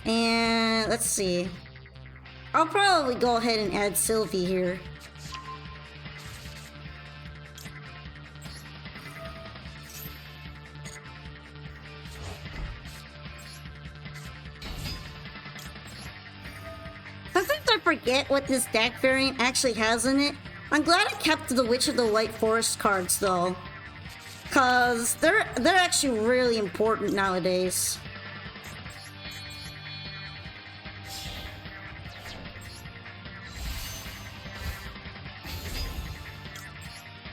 And let's see. I'll probably go ahead and add Sylvie here. Sometimes I forget what this deck variant actually has in it. I'm glad I kept the Witch of the White Forest cards though, cause they're actually really important nowadays.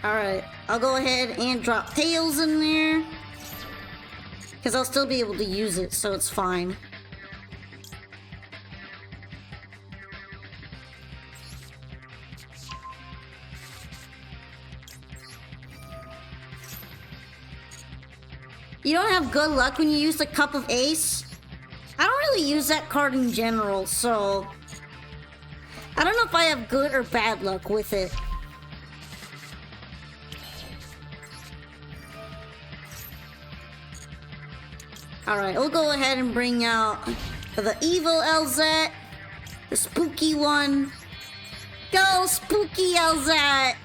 Alright, I'll go ahead and drop Tails in there, cause I'll still be able to use it, so it's fine. You don't have good luck when you use the Cup of Ace? I don't really use that card in general, so I don't know if I have good or bad luck with it. Alright, we'll go ahead and bring out the evil LZ, the spooky one. Go, spooky LZ!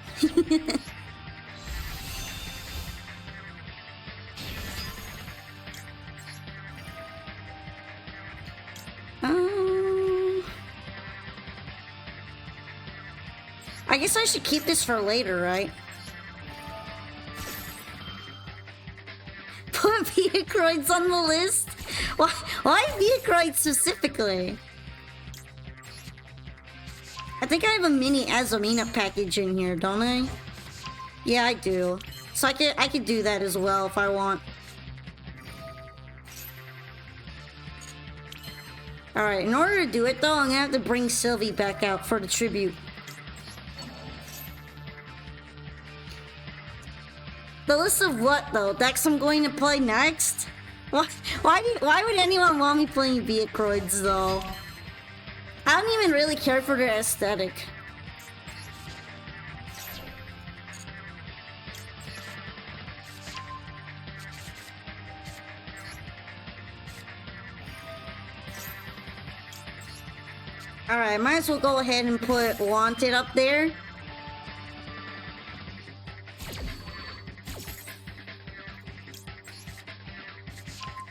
I guess I should keep this for later, right? Put Viacroids on the list? Why Viacroids specifically? I think I have a mini Azumina package in here, don't I? Yeah, I do. So I could do that as well if I want. Alright, in order to do it though, I'm gonna have to bring Sylvie back out for the tribute. The list of what though? Decks I'm going to play next? Why would anyone want me playing Viacroids though? I don't even really care for their aesthetic. Alright, might as well go ahead and put Wanted up there.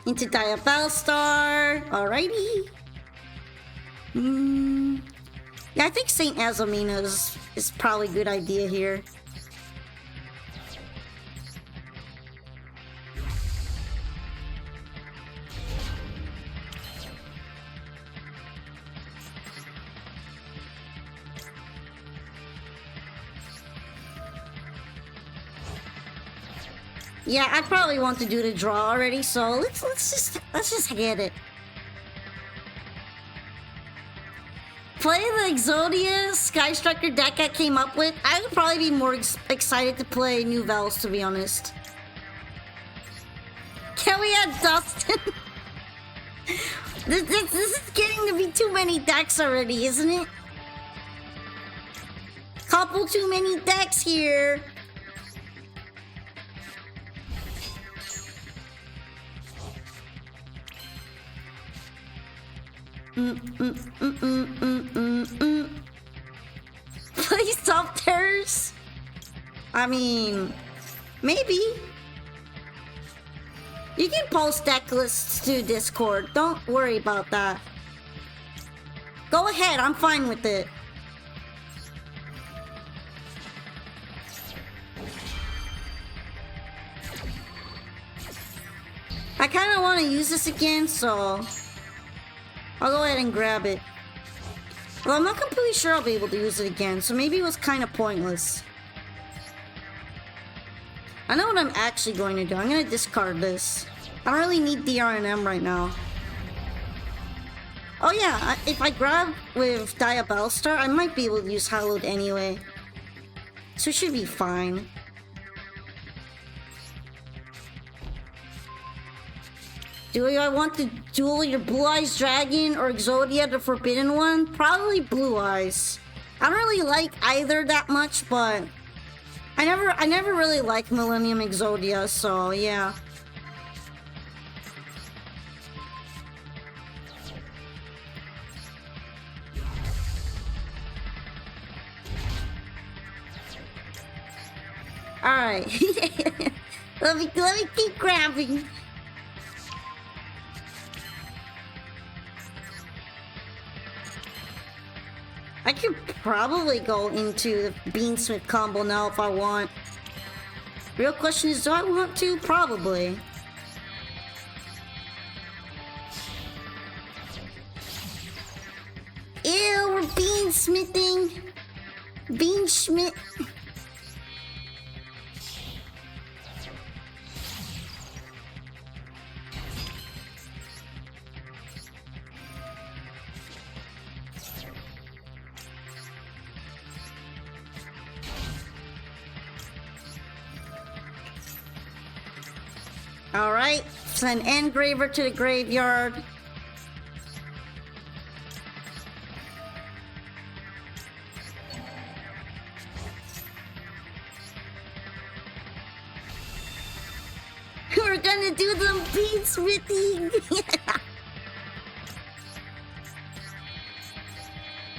Into Diabellstar. Alrighty. Yeah, I think Saint Azumina is probably a good idea here. Yeah, I probably want to do the draw already, so let's just get it. Play the Exodia Skystriker deck I came up with. I would probably be more excited to play New Vels, to be honest. Can we add Dustin? This is getting to be too many decks already, isn't it? Couple too many decks here. Play Soft Terrors? I mean, maybe. You can post deck lists to Discord. Don't worry about that. Go ahead, I'm fine with it. I kind of want to use this again, so I'll go ahead and grab it. Well, I'm not completely sure I'll be able to use it again, so maybe it was kind of pointless. I know what I'm actually going to do. I'm going to discard this. I don't really need DRNM right now. Oh yeah, if I grab with Diabellstar, I might be able to use Hallowed anyway. So it should be fine. Do I want to duel your Blue Eyes Dragon or Exodia the Forbidden One? Probably Blue Eyes. I don't really like either that much, but I never really liked Millennium Exodia, so, yeah. Alright. let me keep grabbing. I could probably go into the Beansmith combo now if I want. Real question is, do I want to? Probably. Ew, we're beansmithing. Beansmith. Alright, send engraver to the graveyard. We're gonna do the beansmithing.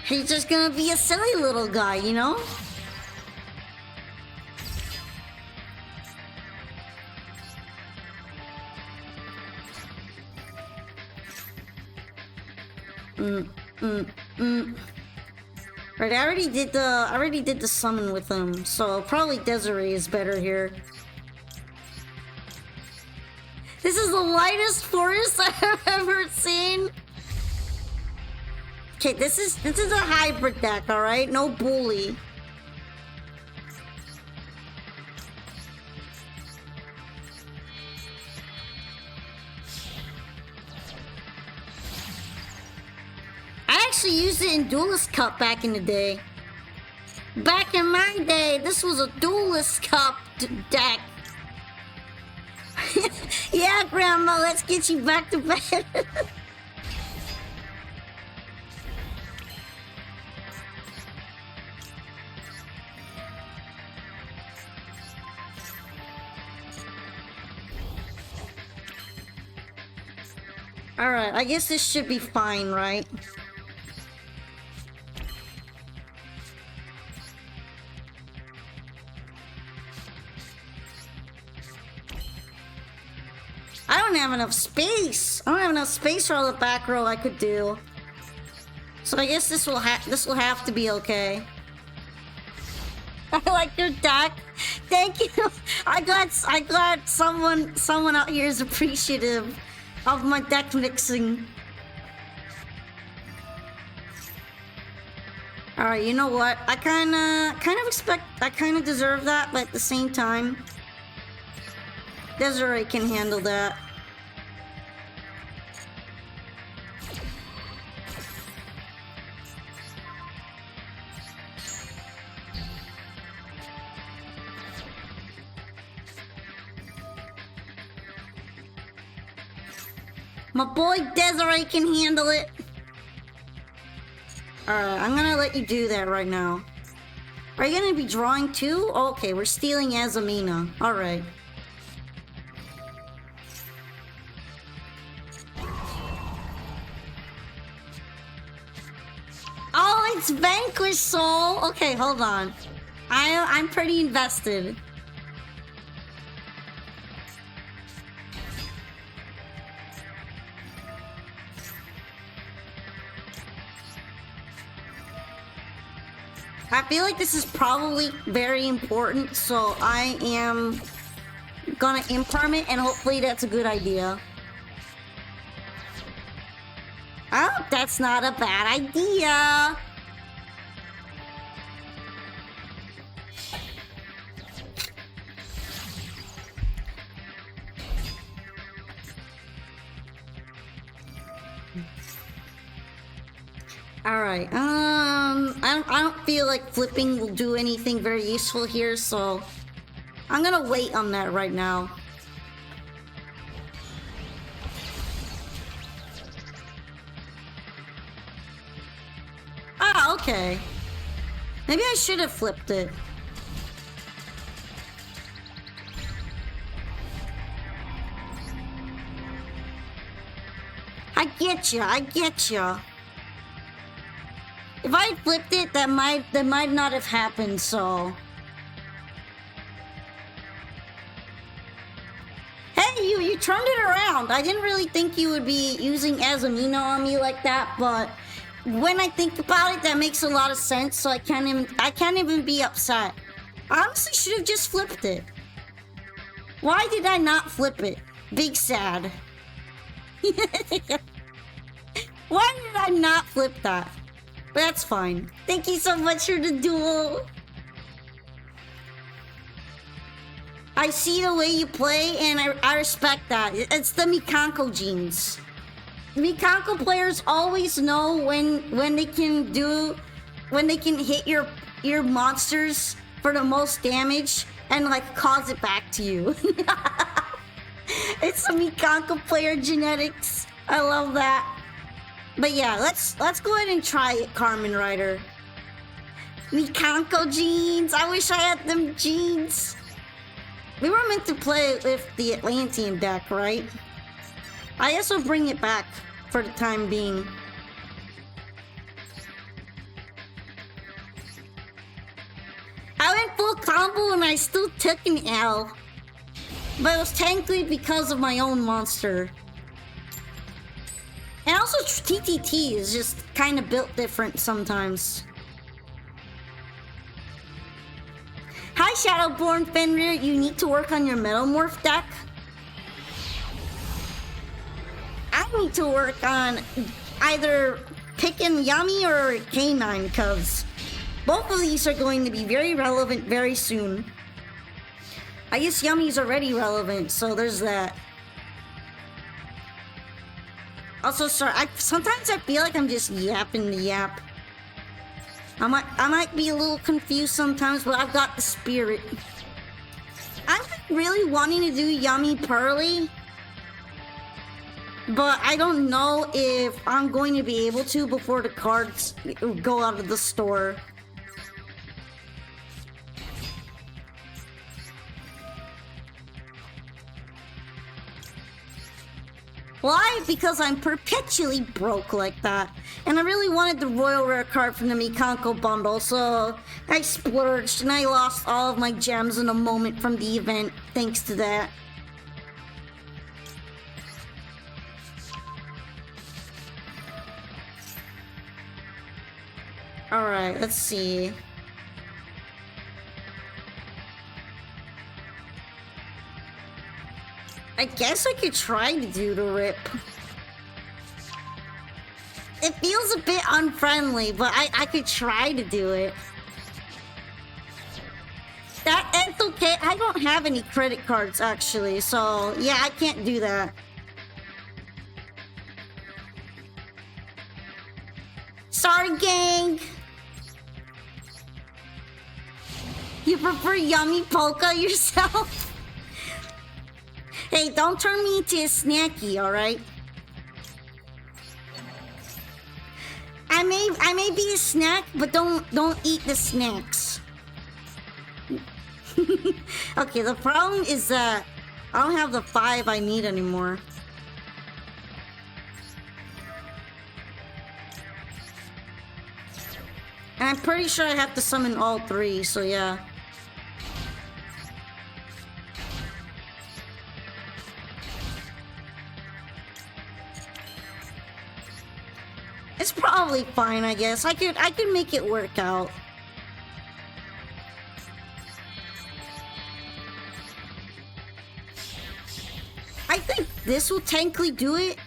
He's just gonna be a silly little guy, you know? Right, I already did the summon with him, so probably Desiree is better here. This is the lightest forest I've ever seen. Okay, this is a hybrid deck, alright? No bully. I actually used it in Duelist Cup back in the day. Back in my day, this was a Duelist Cup deck. Yeah, Grandma, let's get you back to bed. Alright, I guess this should be fine, right? I don't have enough space. I don't have enough space for all the back row I could do. So I guess this will have to be okay. I like your deck. Thank you. I glad someone out here is appreciative of my deck mixing. Alright, you know what? I kinda deserve that, but at the same time, Desiree can handle that. My boy Desiree can handle it. Alright, I'm gonna let you do that right now. Are you gonna be drawing too? Okay, we're stealing Azamina. Alright. Oh, it's Vanquish Soul! Okay, hold on. I'm pretty invested. I feel like this is probably very important, so I am gonna imperm it, and hopefully that's a good idea. Oh, that's not a bad idea. Alright, I don't feel like flipping will do anything very useful here, so I'm gonna wait on that right now. Ah, okay. Maybe I should have flipped it. I get ya. If I had flipped it, that might not have happened, so... turned it around. I didn't really think you would be using Azumina on me like that, but when I think about it, that makes a lot of sense. So I can't even be upset. I honestly should have just flipped it. Why did I not flip it? Big sad. Why did I not flip that? But that's fine. Thank you so much for the duel. I see the way you play, and I respect that. It's the Mikanko genes. Mikanko players always know when they can hit your monsters for the most damage and like cause it back to you. It's the Mikanko player genetics. I love that. But yeah, let's go ahead and try it, Carmen Rider. Mikanko genes. I wish I had them genes. We were meant to play with the Atlantean deck, right? I guess we'll bring it back for the time being. I went full combo and I still took an L. But it was technically because of my own monster. And also TTT is just kind of built different sometimes. Hi Shadowborn Fenrir, you need to work on your Metamorph deck. I need to work on either picking Yami or K9 because both of these are going to be very relevant very soon. I guess Yummy's already relevant, so there's that. Also, sorry, sometimes I feel like I'm just yapping the yap. I might be a little confused sometimes, but I've got the spirit. I'm really wanting to do Yummy Pearly, but I don't know if I'm going to be able to before the cards go out of the store. Why? Because I'm perpetually broke like that. And I really wanted the Royal Rare card from the Mikanko bundle, so I splurged and I lost all of my gems in a moment from the event thanks to that. Alright, let's see. I guess I could try to do the rip. It feels a bit unfriendly, but I could try to do it. It's okay. I don't have any credit cards, actually, so yeah, I can't do that. Sorry, gang! You prefer Yummy Polka yourself? Hey, don't turn me into a snacky, alright? I may be a snack, but don't eat the snacks. Okay, the problem is that I don't have the 5 I need anymore. And I'm pretty sure I have to summon all 3, so yeah. It's probably fine, I guess. I could make it work out. I think this will technically do it.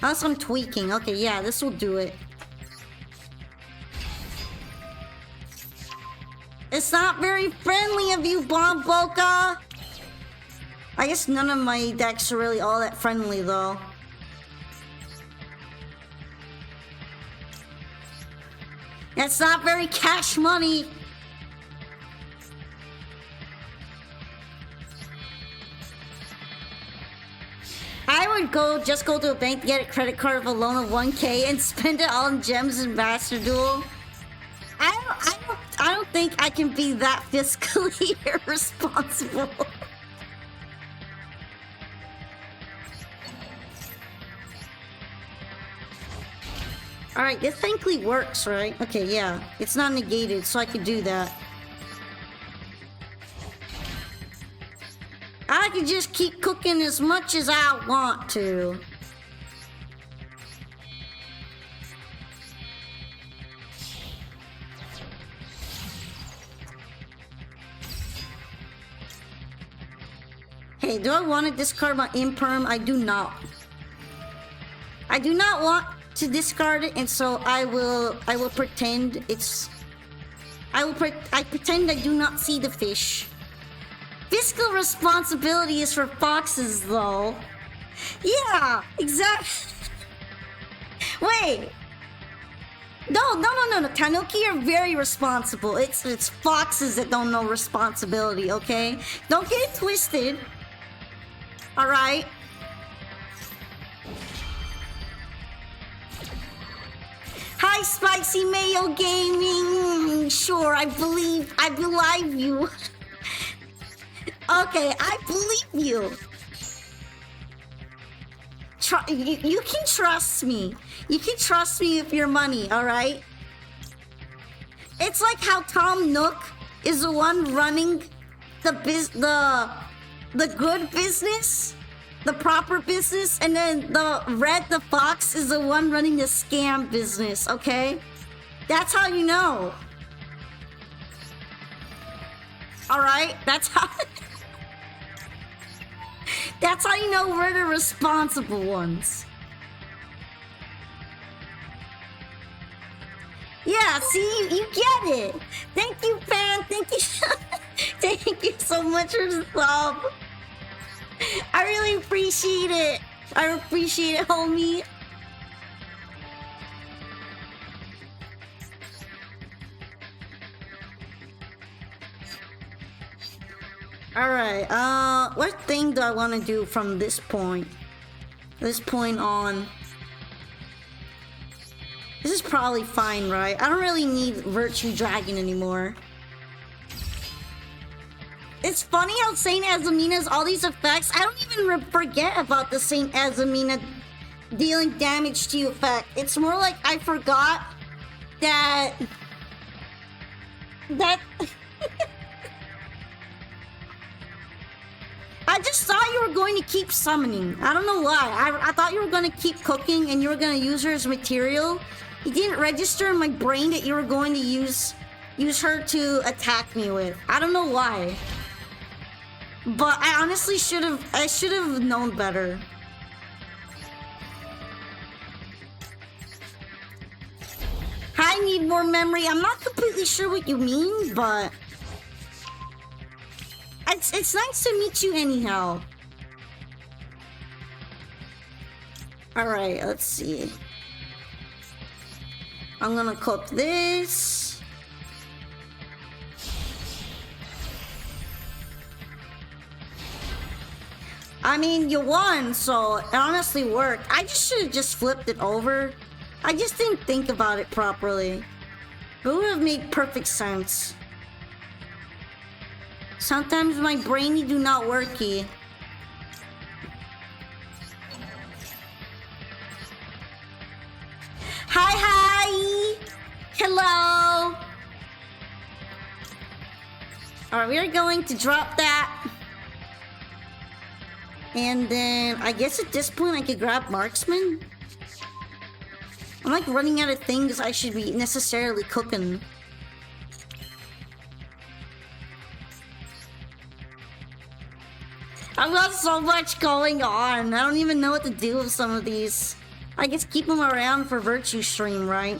Unless I'm tweaking. Okay, yeah, this will do it. It's not very friendly of you, Bomboka. I guess none of my decks are really all that friendly, though. That's not very cash money. I would just go to a bank to get a credit card of a loan of 1K and spend it all on gems and Master Duel. I don't think I can be that fiscally irresponsible. Alright, this thankfully works, right? Okay, yeah. It's not negated, so I could do that. I can just keep cooking as much as I want to. Hey, do I want to discard my imperm? I do not. I do not want to discard it, and so I will pretend it's... I pretend I do not see the fish. Fiscal responsibility is for foxes, though. Yeah, exactly. Wait. No. Tanuki are very responsible. It's foxes that don't know responsibility, okay? Don't get it twisted. Alright? Hi, Spicy Mayo Gaming! Sure, I believe you. Okay, I believe you. You can trust me. You can trust me with your money, alright? It's like how Tom Nook is the one running the good business, the proper business, and then the fox is the one running the scam business, okay? That's how you know. Alright? That's how that's how you know we're the responsible ones. Yeah, see, you get it. Thank you, fan. Thank you. Thank you so much for the sub. I really appreciate it. I appreciate it, homie. Alright, what thing do I want to do from this point? This point on. This is probably fine, right? I don't really need Virtue Dragon anymore. It's funny how Saint Azamina has all these effects. I don't even forget about the Saint Azamina dealing damage to you effect. It's more like I forgot that... I just thought you were going to keep summoning. I don't know why. I thought you were going to keep cooking and you were going to use her as material. It didn't register in my brain that you were going to use her to attack me with. I don't know why. But I honestly should have known better. I need more memory. I'm not completely sure what you mean, but it's nice to meet you anyhow. Alright, let's see. I'm gonna cook this. I mean, you won, so it honestly worked. I just should have just flipped it over. I just didn't think about it properly. It would have made perfect sense. Sometimes my brainy do not worky. Hi! Hello! Alright, we are going to drop that. And then, I guess at this point I could grab Marksman. I'm like running out of things I should be necessarily cooking. I've got so much going on. I don't even know what to do with some of these. I guess keep them around for Virtue Stream, right?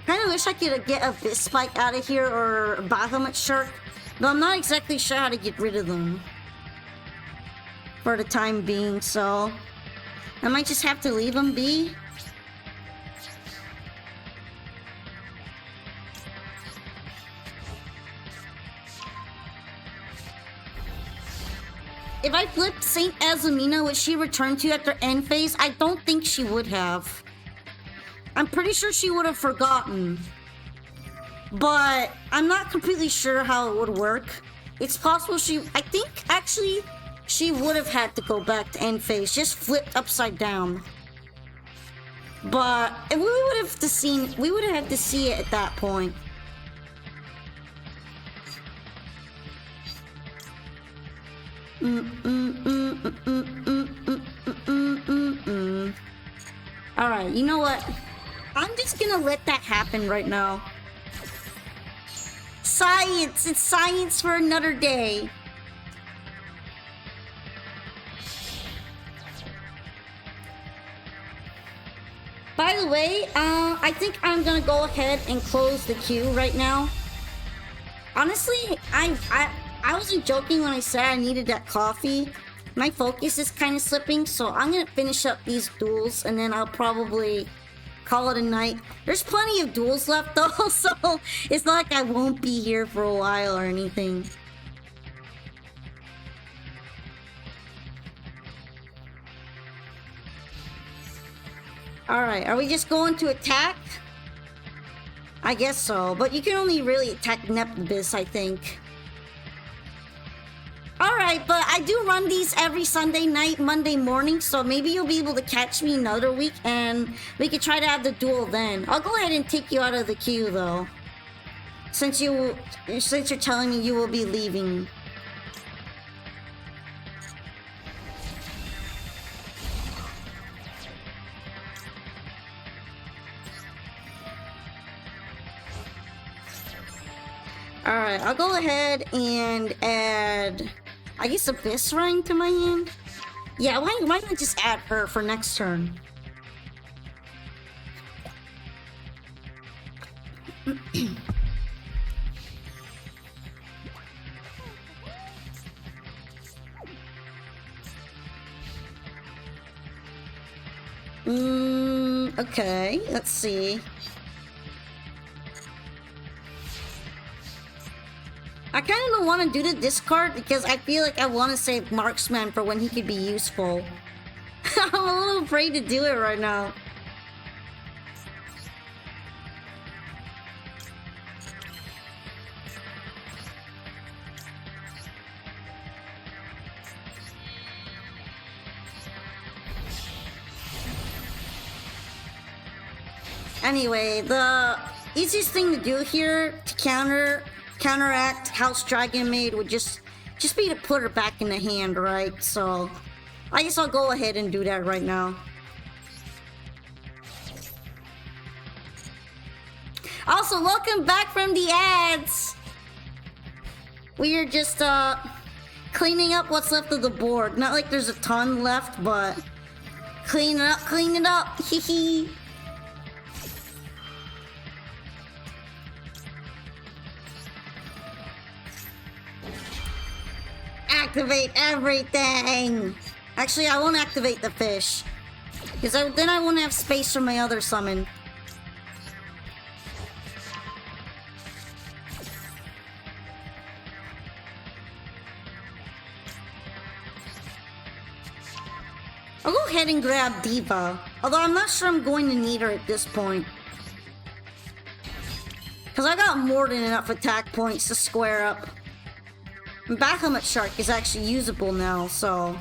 Kinda wish I could get a Bit Spike out of here or a Bahamut Shark, but I'm not exactly sure how to get rid of them for the time being, so I might just have to leave them be. If I flipped Saint Azamina, would she return to you after end phase? I don't think she would have. I'm pretty sure she would have forgotten. But I'm not completely sure how it would work. It's possible I think, actually, she would have had to go back to end phase, just flipped upside down. But we would have had to see it at that point. Alright, you know what? I'm just gonna let that happen right now. Science! It's science for another day. By the way, I think I'm gonna go ahead and close the queue right now. Honestly, I wasn't joking when I said I needed that coffee. My focus is kind of slipping, so I'm gonna finish up these duels and then I'll probably call it a night. There's plenty of duels left though, so it's not like I won't be here for a while or anything. Alright, are we just going to attack? I guess so, but you can only really attack Neptubis, I think. Alright, but I do run these every Sunday night, Monday morning, so maybe you'll be able to catch me another week and we could try to have the duel then. I'll go ahead and take you out of the queue though. Since you're telling me you will be leaving. Alright, I'll go ahead and add, I guess, Abyss Ring to my hand. Yeah, why not just add her for next turn? Okay, let's see. I kind of don't want to do the discard because I feel like I want to save Marksman for when he could be useful. I'm a little afraid to do it right now. Anyway, the easiest thing to do here to counteract House Dragon Maid would just be to put her back in the hand, right? So I guess I'll go ahead and do that right now. Also, welcome back from the ads. We are just cleaning up what's left of the board. Not like there's a ton left, but clean it up. Hee hee. Activate everything! Actually, I won't activate the fish. Because then I won't have space for my other summon. I'll go ahead and grab Diva. Although I'm not sure I'm going to need her at this point. Because I got more than enough attack points to square up. And Bahamut Shark is actually usable now, so...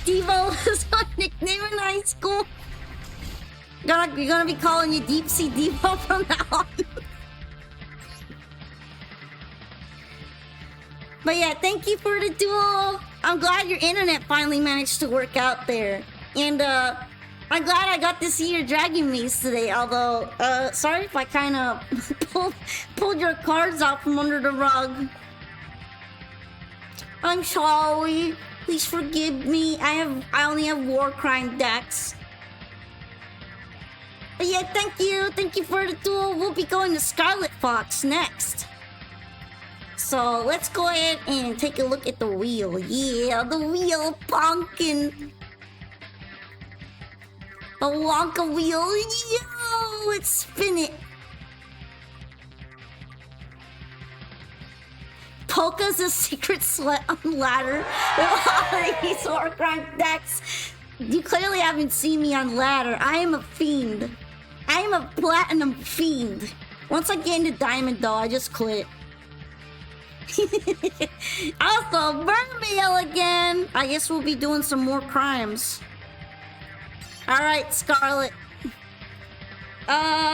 Devo was my nickname in high school. You're gonna be calling you Deep Sea Devo from now on. But yeah, thank you for the duel. I'm glad your internet finally managed to work out there. And I'm glad I got to see your Dragon Maze today, although, sorry if I kind of pulled your cards out from under the rug. I'm sorry. Please forgive me. I only have War Crime decks. But yeah, thank you. Thank you for the duel. We'll be going to Scarlet Fox next. So, let's go ahead and take a look at the wheel. Yeah, the wheel pumpkin. A Wonka wheel. Yo, let's spin it. Polka's a secret slut on ladder with all these War Crime decks. You clearly haven't seen me on ladder. I am a fiend. I am a platinum fiend. Once I get into diamond though, I just quit. Also, Vermeil again! I guess we'll be doing some more crimes. Alright, Scarlet.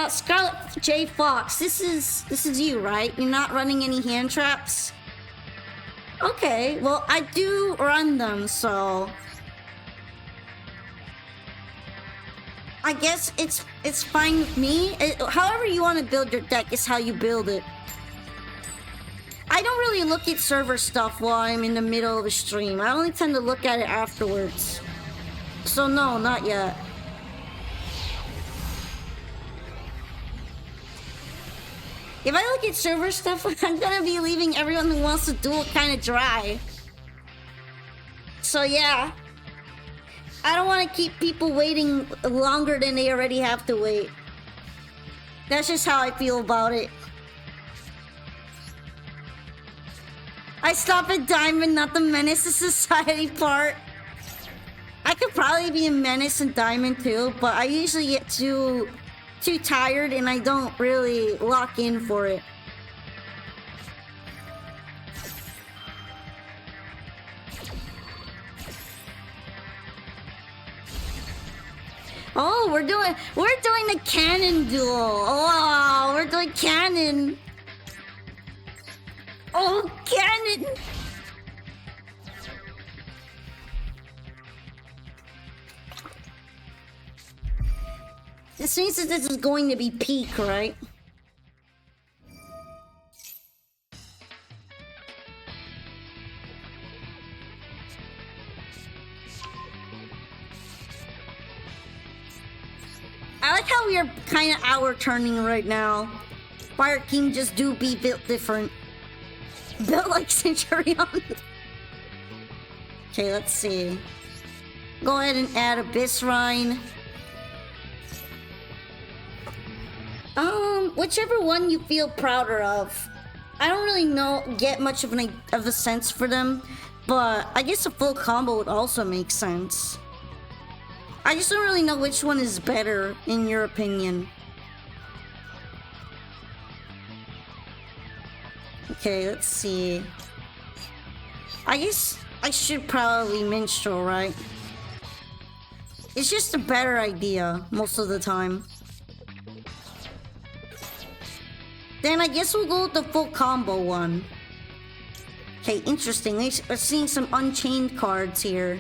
Scarlet J. Fox, this is you, right? You're not running any hand traps? Okay, well, I do run them, so... I guess it's fine with me. However you want to build your deck is how you build it. I don't really look at server stuff while I'm in the middle of a stream. I only tend to look at it afterwards. So no, not yet. If I look at server stuff, I'm gonna be leaving everyone who wants to duel kind of dry. So yeah. I don't want to keep people waiting longer than they already have to wait. That's just how I feel about it. I stop at Diamond, not the Menace to Society part. I could probably be a Menace in Diamond too, but I usually get too tired and I don't really lock in for it. Oh, we're doing the cannon duel. Oh, we're doing cannon. Oh, cannon. This means that this is going to be peak, right? I like how we are kind of hour turning right now. Fire King just do be built different. Built like Centurion. Okay, let's see. Go ahead and add Abyss Rhine. Whichever one you feel prouder of. I don't really get much of a sense for them, but I guess a full combo would also make sense. I just don't really know which one is better, in your opinion. Okay, let's see. I guess I should probably Minstrel, right? It's just a better idea, most of the time. Then I guess we'll go with the full combo one. Okay, interesting. We're seeing some Unchained cards here.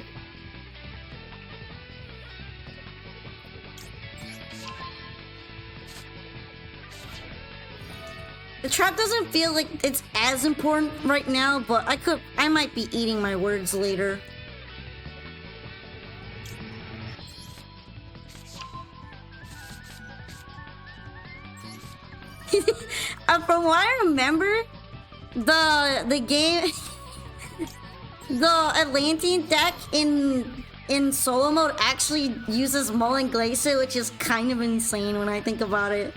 The trap doesn't feel like it's as important right now, but I might be eating my words later. From what I remember, the game, the Atlantean deck in solo mode actually uses Mullen Glacier, which is kind of insane when I think about it.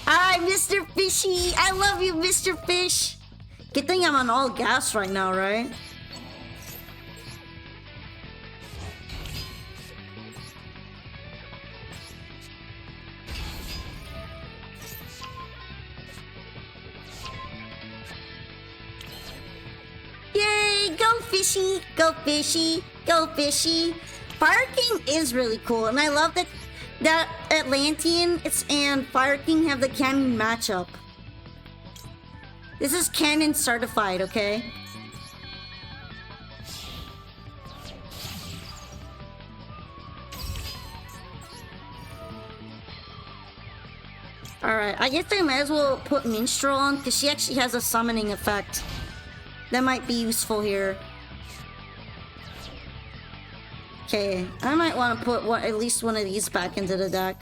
Hi, Mr. Fishy! I love you, Mr. Fish! Good thing I'm on all gas right now, right? Yay! Go Fishy! Go Fishy! Go Fishy! Fire King is really cool, and I love that Atlantean and Fire King have the canon matchup. This is canon certified, okay? Alright, I guess I might as well put Minstrel on, because she actually has a summoning effect. That might be useful here. Okay, I might want to put at least one of these back into the deck.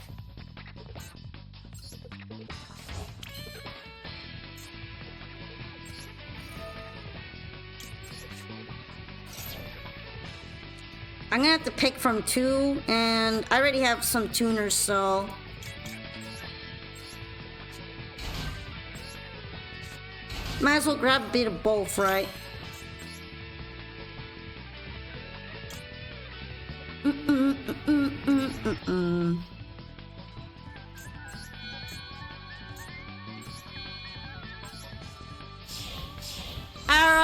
I'm gonna have to pick from two, and I already have some tuners, so... Might as well grab a bit of both, right?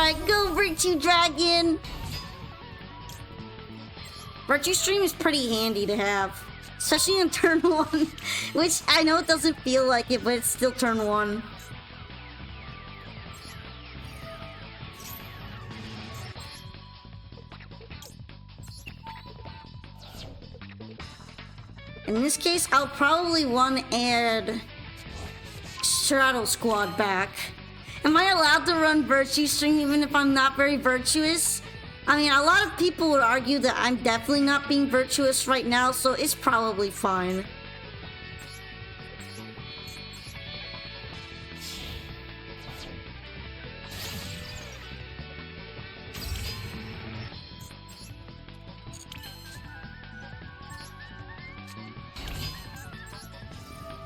Alright, go Virtue Dragon! Virtue Stream is pretty handy to have. Especially on turn 1. Which, I know it doesn't feel like it, but it's still turn 1. In this case, I'll probably want to add Shadow Squad back. Am I allowed to run Virtue Stream even if I'm not very virtuous? I mean, a lot of people would argue that I'm definitely not being virtuous right now, so it's probably fine.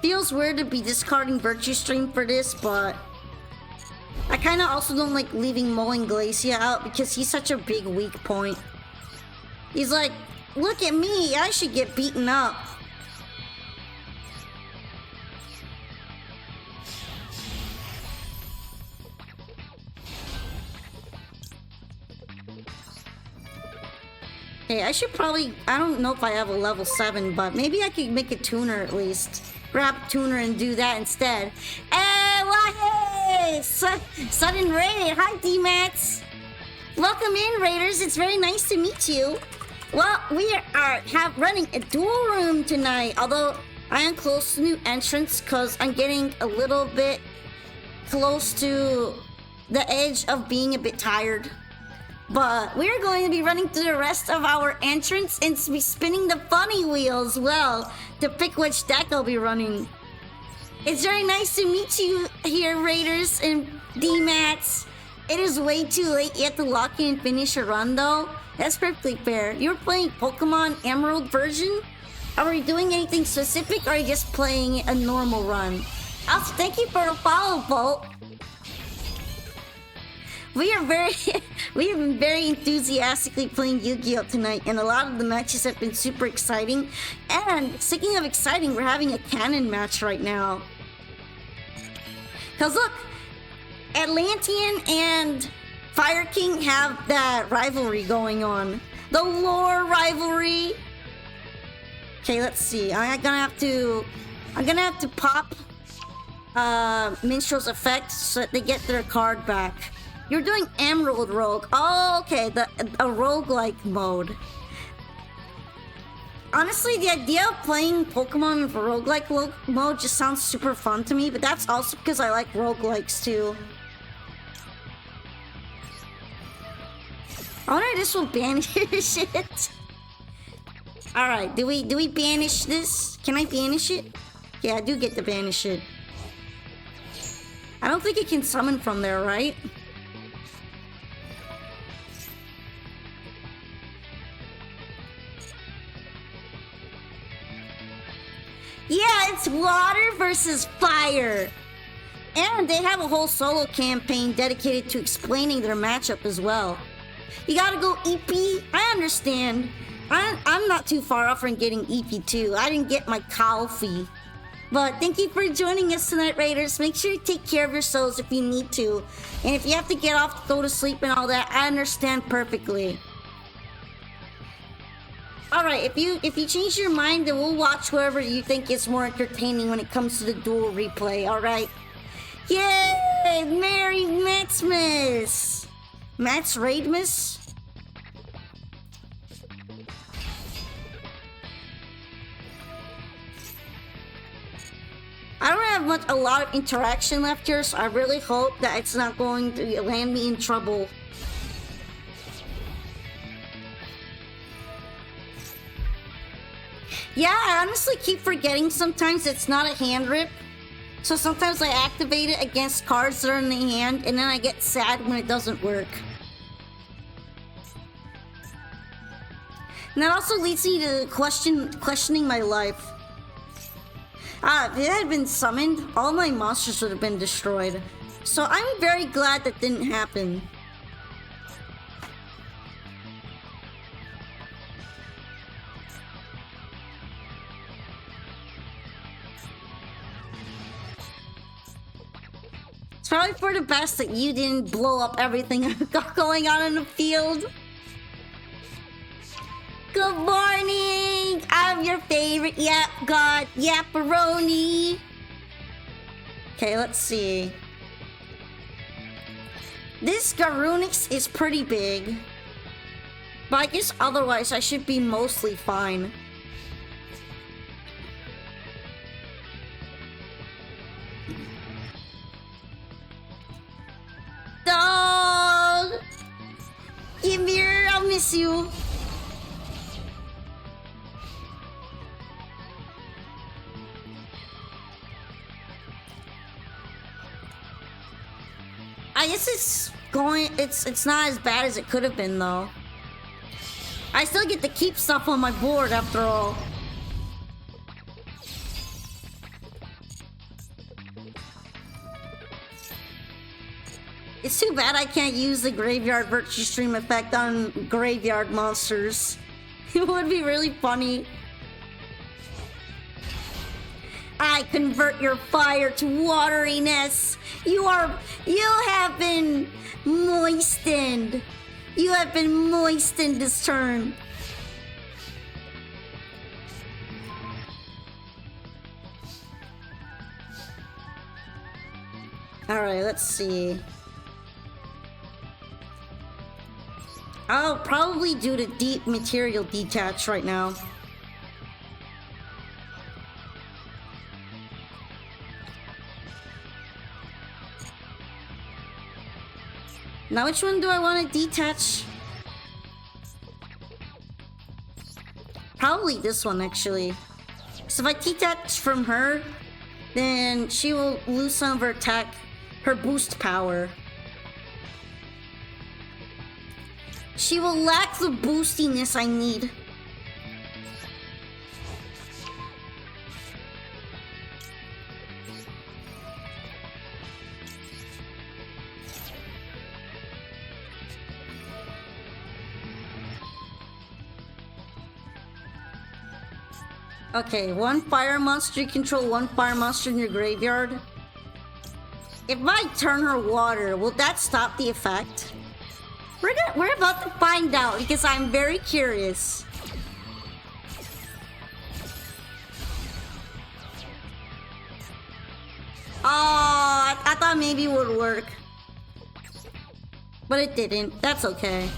Feels weird to be discarding Virtue Stream for this, but I kind of also don't like leaving Mulling Glacia out because he's such a big weak point. He's like, look at me, I should get beaten up. Hey, I should probably, I don't know if I have a level 7, but maybe I could make a tuner at least. Grab a tuner and do that instead. Hey, sudden raid. Hi, D-Mats. Welcome in, Raiders. It's very nice to meet you. Well, we are running a duel room tonight. Although I am close to new entrance because I'm getting a little bit close to the edge of being a bit tired. But we're going to be running through the rest of our entrance and be spinning the funny wheels, well, to pick which deck I'll be running. It's very nice to meet you here, Raiders and D-Mats. It is way too late yet to lock in and finish a run, though. That's perfectly fair. You're playing Pokemon Emerald version? Are we doing anything specific, or are you just playing a normal run? Also, thank you for the follow, Bolt. We have been very enthusiastically playing Yu-Gi-Oh! Tonight, and a lot of the matches have been super exciting. And speaking of exciting, we're having a canon match right now. Cause look, Atlantean and Fire King have that rivalry going on. The lore rivalry. Okay, let's see. I'm gonna have to pop Minstrel's Effect so that they get their card back. You're doing Emerald Rogue. Oh, okay, a roguelike mode. Honestly, the idea of playing Pokemon in roguelike mode just sounds super fun to me, but that's also because I like roguelikes too. I wonder if this will banish it. Alright, do we banish this? Can I banish it? Yeah, I do get to banish it. I don't think it can summon from there, right? Yeah, it's water versus fire. And they have a whole solo campaign dedicated to explaining their matchup as well. You gotta go EP? I understand. I'm not too far off from getting EP too. I didn't get my coffee. But thank you for joining us tonight, Raiders. Make sure you take care of yourselves if you need to. And if you have to get off, go to sleep and all that, I understand perfectly. Alright, if you change your mind, then we'll watch whoever you think is more entertaining when it comes to the duel replay, alright? Yay! Merry Maxmas! Max Raidmas? I don't have a lot of interaction left here, so I really hope that it's not going to land me in trouble. Yeah, I honestly keep forgetting sometimes it's not a hand rip. So sometimes I activate it against cards that are in the hand, and then I get sad when it doesn't work. And that also leads me to questioning my life. If it had been summoned, all my monsters would have been destroyed. So I'm very glad that didn't happen. probably for the best that you didn't blow up everything going on in the field. Good morning! I'm your favorite yap god, Yapperoni. Okay, let's see. This Garunix is pretty big. But I guess otherwise I should be mostly fine. Dog! Give me here, I'll miss you. I guess it's not as bad as it could have been though. I still get to keep stuff on my board after all. It's too bad I can't use the graveyard virtue stream effect on graveyard monsters. It would be really funny. I convert your fire to wateriness. You have been moistened. You have been moistened this turn. Alright, let's see. I'll probably do the deep material detach right now. Now which one do I want to detach? Probably this one actually. So if I detach from her, then she will lose some of her attack, her boost power. She will lack the boostiness I need. Okay, one fire monster. You control one fire monster in your graveyard. If I turn her water, will that stop the effect? We're about to find out because I'm very curious. Oh, I thought maybe it would work. But it didn't. That's okay.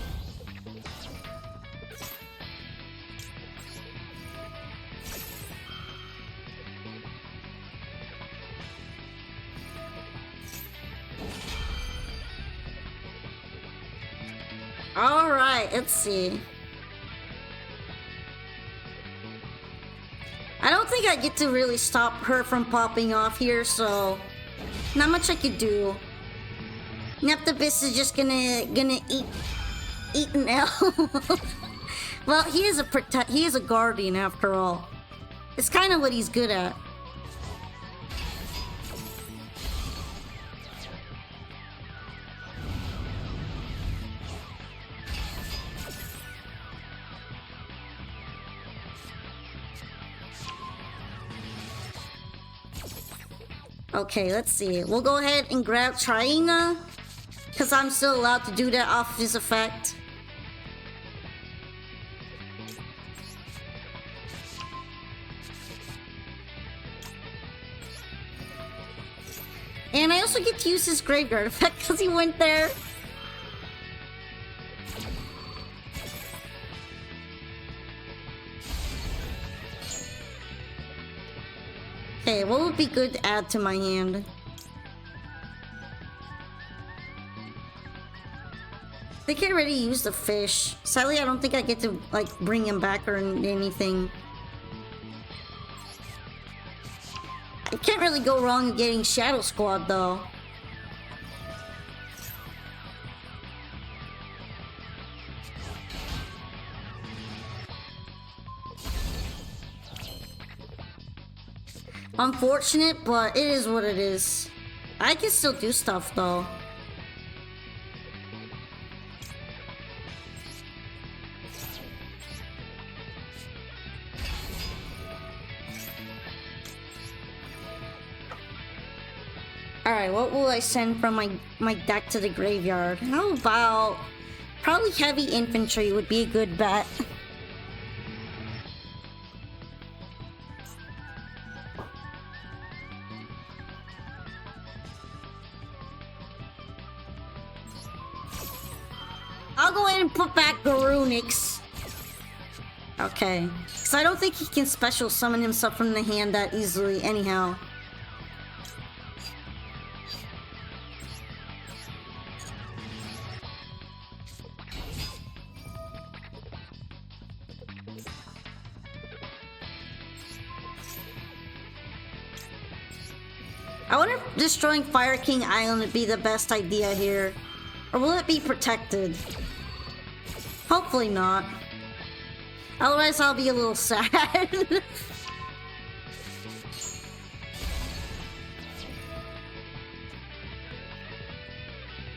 Alright, let's see. I don't think I get to really stop her from popping off here, so not much I could do. Neptibus is just gonna eat an L. Well, he is a guardian after all. It's kind of what he's good at. Okay, let's see. We'll go ahead and grab Triena, because I'm still allowed to do that off his effect. And I also get to use his graveyard effect because he went there. Okay, what would be good to add to my hand? I think I already used the fish. Sadly, I don't think I get to, like, bring him back or anything. I can't really go wrong getting Shadow Squad, though. Unfortunate, but it is what it is. I can still do stuff, though. Alright, Alright, what will I send from my deck to the graveyard? How about... Probably heavy infantry would be a good bet. I'll go ahead and put back the Runics. Okay. Because I don't think he can special summon himself from the hand that easily anyhow. I wonder if destroying Fire King Island would be the best idea here. Or will it be protected? Hopefully not. Otherwise I'll be a little sad.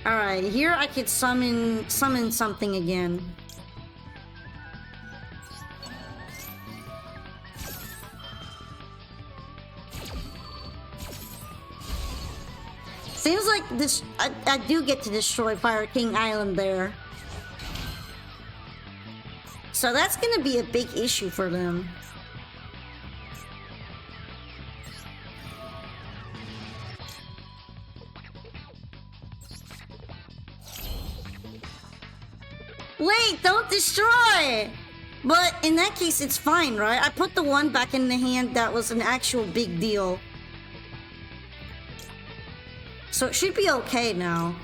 Alright, here I could summon something again. Seems like this I do get to destroy Fire King Island there. So that's gonna be a big issue for them. Wait, don't destroy! But in that case, it's fine, right? I put the one back in the hand that was an actual big deal. So it should be okay now.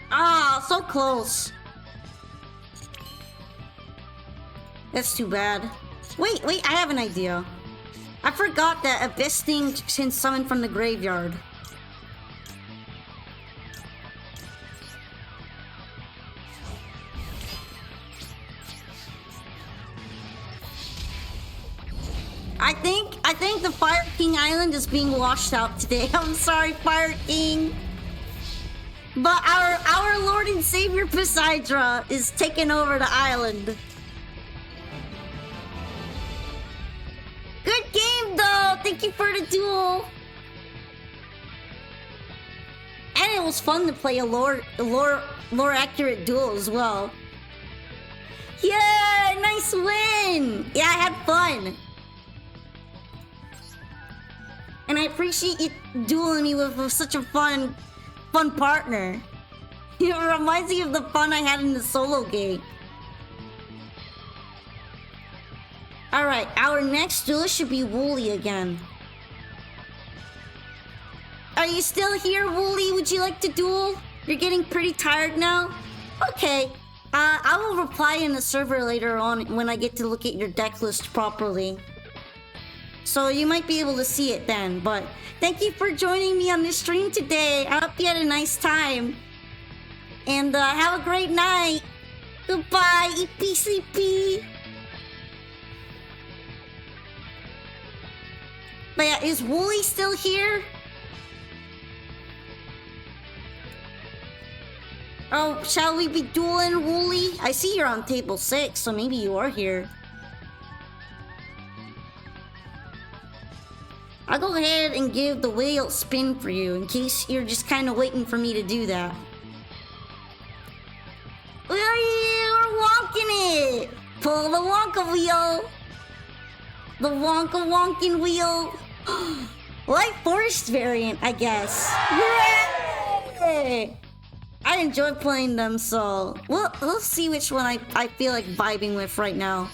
Ah, so close. That's too bad. Wait, I have an idea. I forgot that Abyss Thing can summon from the graveyard. I think the Fire King Island is being washed out today. I'm sorry, Fire King. But our Lord and Savior Poseidra is taking over the island. Good game though! Thank you for the duel! And it was fun to play a lore accurate duel as well. Yeah, nice win! Yeah, I had fun. And I appreciate you dueling me with such a fun partner. It reminds me of the fun I had in the solo game. Alright, our next duel should be Wooly again. Are you still here, Wooly? Would you like to duel? You're getting pretty tired now? Okay. I will reply in the server later on when I get to look at your deck list properly. So you might be able to see it then, but thank you for joining me on this stream today. I hope you had a nice time. And have a great night. Goodbye, EPCP. But yeah, is Wooly still here? Oh, shall we be dueling, Wooly? I see you're on table 6, so maybe you are here. I'll go ahead and give the whale spin for you in case you're just kind of waiting for me to do that. We're wonking it! Pull the Wonka wheel! The Wonka wonkin' wheel! Light Forest variant, I guess. Hooray! I enjoy playing them, so we'll see which one I feel like vibing with right now.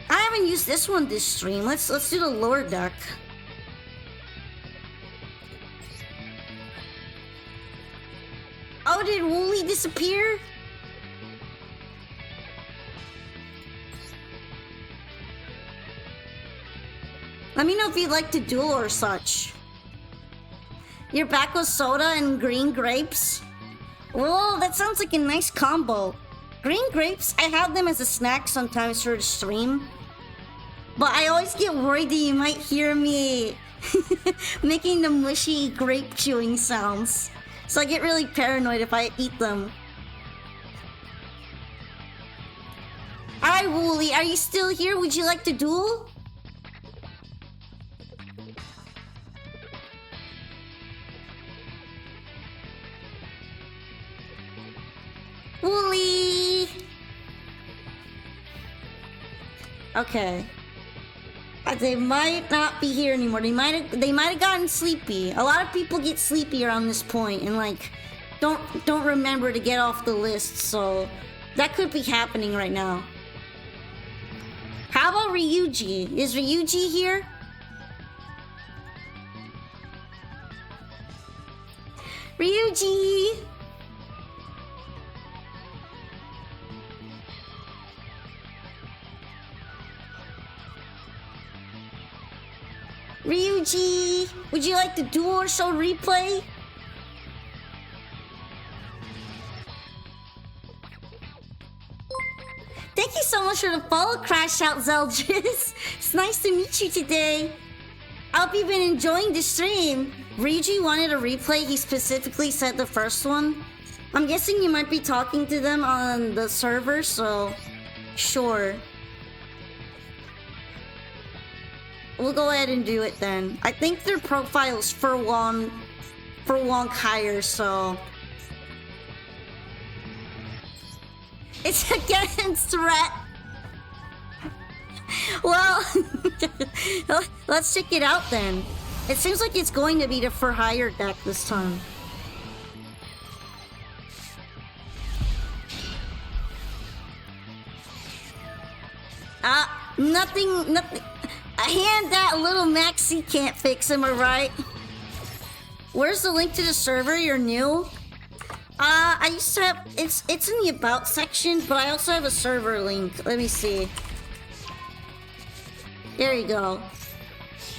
I haven't used this one this stream. Let's do the lore deck. Oh, did Wooly disappear? Let me know if you'd like to duel or such. You're back with soda and green grapes? Whoa, that sounds like a nice combo. Green grapes, I have them as a snack sometimes for the stream. But I always get worried that you might hear me making the mushy grape chewing sounds. So I get really paranoid if I eat them. Alright, Wooly, are you still here? Would you like to duel? Wooly! Okay. They might not be here anymore. They might have gotten sleepy. A lot of people get sleepy around this point and like don't remember to get off the list, so that could be happening right now. How about Ryuji? Is Ryuji here? Ryuji! Ryuji! Would you like the duel or so replay? Thank you so much for the follow, Crash Out Zeldris. It's nice to meet you today. I hope you've been enjoying the stream. Ryuji wanted a replay. He specifically said the first one. I'm guessing you might be talking to them on the server, so sure. We'll go ahead and do it then. I think their profile's for Wonk higher, so it's against threat. Well, let's check it out then. It seems like it's going to be the for hire deck this time. Nothing. A hand that little Maxi can't fix, am I right? Where's the link to the server? You're new? I used to have... It's in the About section, but I also have a server link. Let me see. There you go.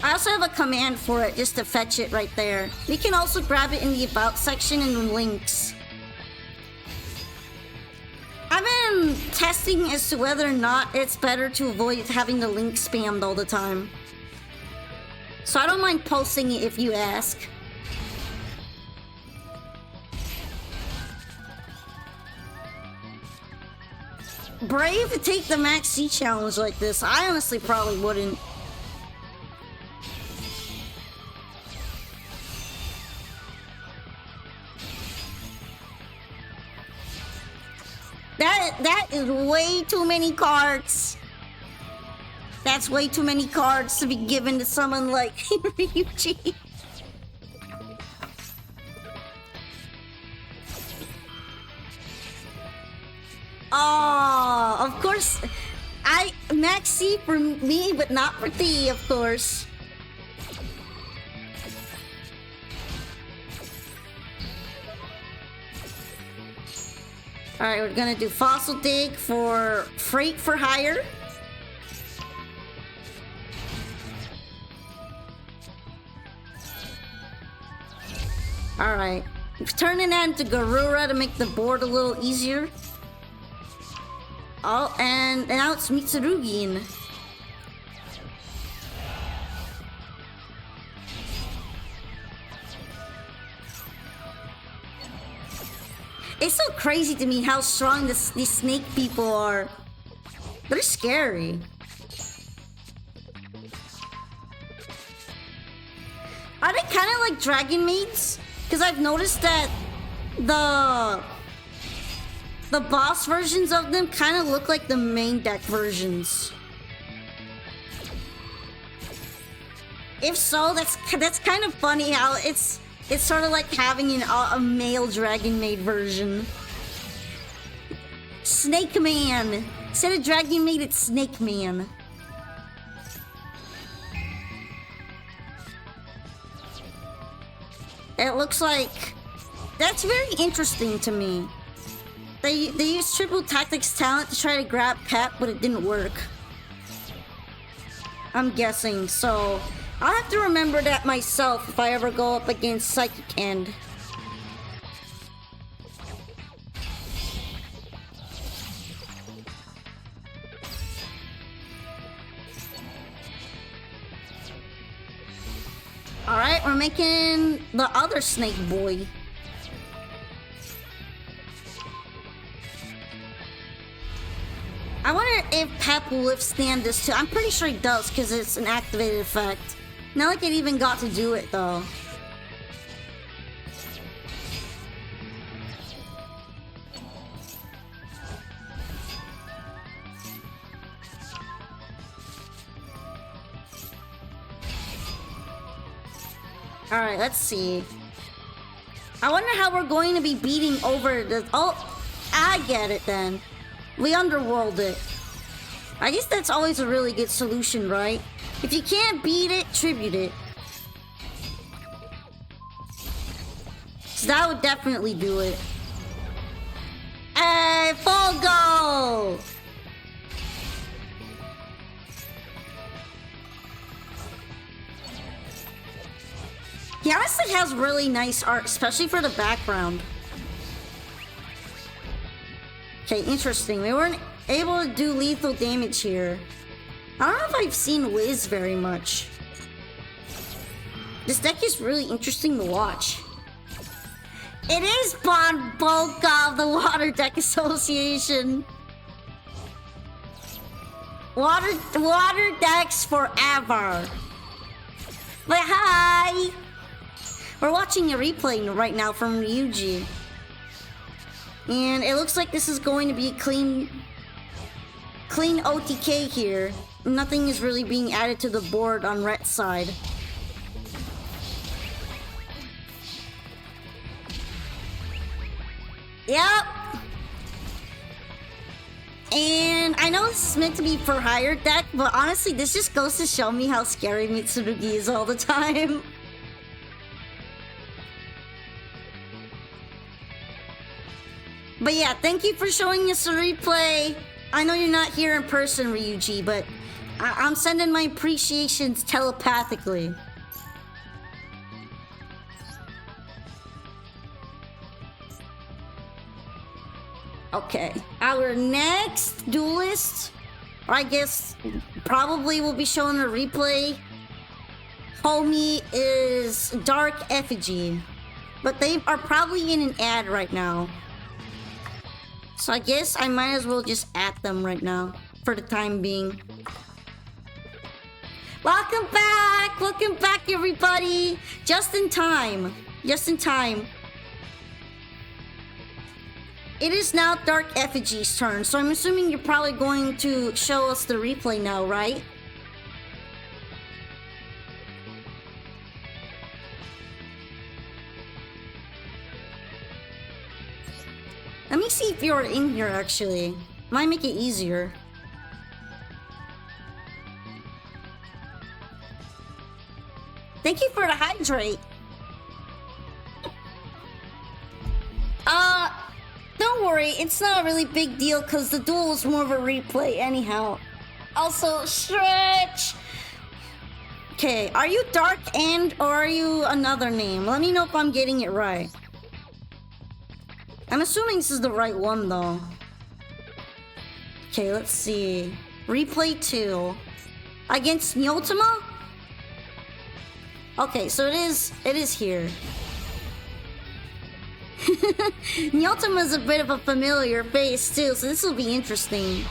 I also have a command for it, just to fetch it right there. You can also grab it in the About section in the links. I've been testing as to whether or not it's better to avoid having the link spammed all the time. So I don't mind posting it if you ask. Brave to take the Max C challenge like this. I honestly probably wouldn't. That is way too many cards. That's way too many cards to be given to someone like Ryuji. Oh, of course. Maxi for me, but not for thee, of course. Alright, we're gonna do Fossil Dig for Freight for Hire. Alright. Turning that into Garura to make the board a little easier. Oh, and now it's Mitsurugin. It's so crazy to me how strong these snake people are. They're scary. Are they kind of like dragon mates? Because I've noticed that the boss versions of them kind of look like the main deck versions. If so, that's kind of funny how it's sort of like having a male Dragon Maid version. Snake Man! Instead of Dragon Maid, it's Snake Man. It looks like... That's very interesting to me. They used Triple Tactics talent to try to grab Pep, but it didn't work. I'm guessing, so... I'll have to remember that myself if I ever go up against Psychic End. Alright, we're making the other snake boy. I wonder if Pep will withstand this too. I'm pretty sure he does because it's an activated effect. Not like it even got to do it though. Alright, let's see. I wonder how we're going to be beating over the... Oh, I get it then. We underworld it. I guess that's always a really good solution, right? If you can't beat it, tribute it. So that would definitely do it. Hey, full goal! He honestly has really nice art, especially for the background. Okay, interesting. We weren't able to do lethal damage here. I don't know if I've seen Wiz very much. This deck is really interesting to watch. It is Bon Boca of the Water Deck Association. Water decks forever. But hi! We're watching a replay right now from Ryuji. And it looks like this is going to be clean OTK here. Nothing is really being added to the board on Rhett's side. Yep. And I know this is meant to be for higher deck, but honestly, this just goes to show me how scary Mitsurugi is all the time. But yeah, thank you for showing us a replay. I know you're not here in person, Ryuji, but I'm sending my appreciations telepathically. Okay, our next duelist, or I guess probably will be showing a replay, homie, is Dark Effigy. But they are probably in an ad right now. So I guess I might as well just add them right now, for the time being. Welcome back everybody! Just in time. It is now Dark Effigy's turn, so I'm assuming you're probably going to show us the replay now, right? Let me see if you're in here, actually. Might make it easier. Thank you for the hydrate. Don't worry, it's not a really big deal because the duel is more of a replay anyhow. Also, stretch! Okay, are you Dark End or are you another name? Let me know if I'm getting it right. I'm assuming this is the right one though. Okay, let's see. Replay 2. Against Nyotama? Okay, so it is here. Nyotama's a bit of a familiar face too, so this will be interesting.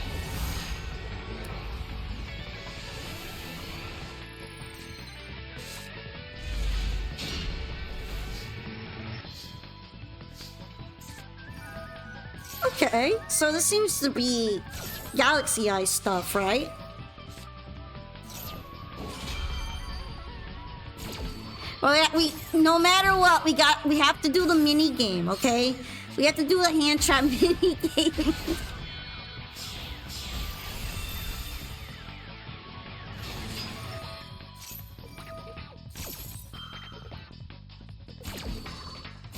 Okay, so this seems to be Galaxy Eye stuff, right? Well, no matter what, we have to do the mini game, okay? We have to do the hand trap mini game.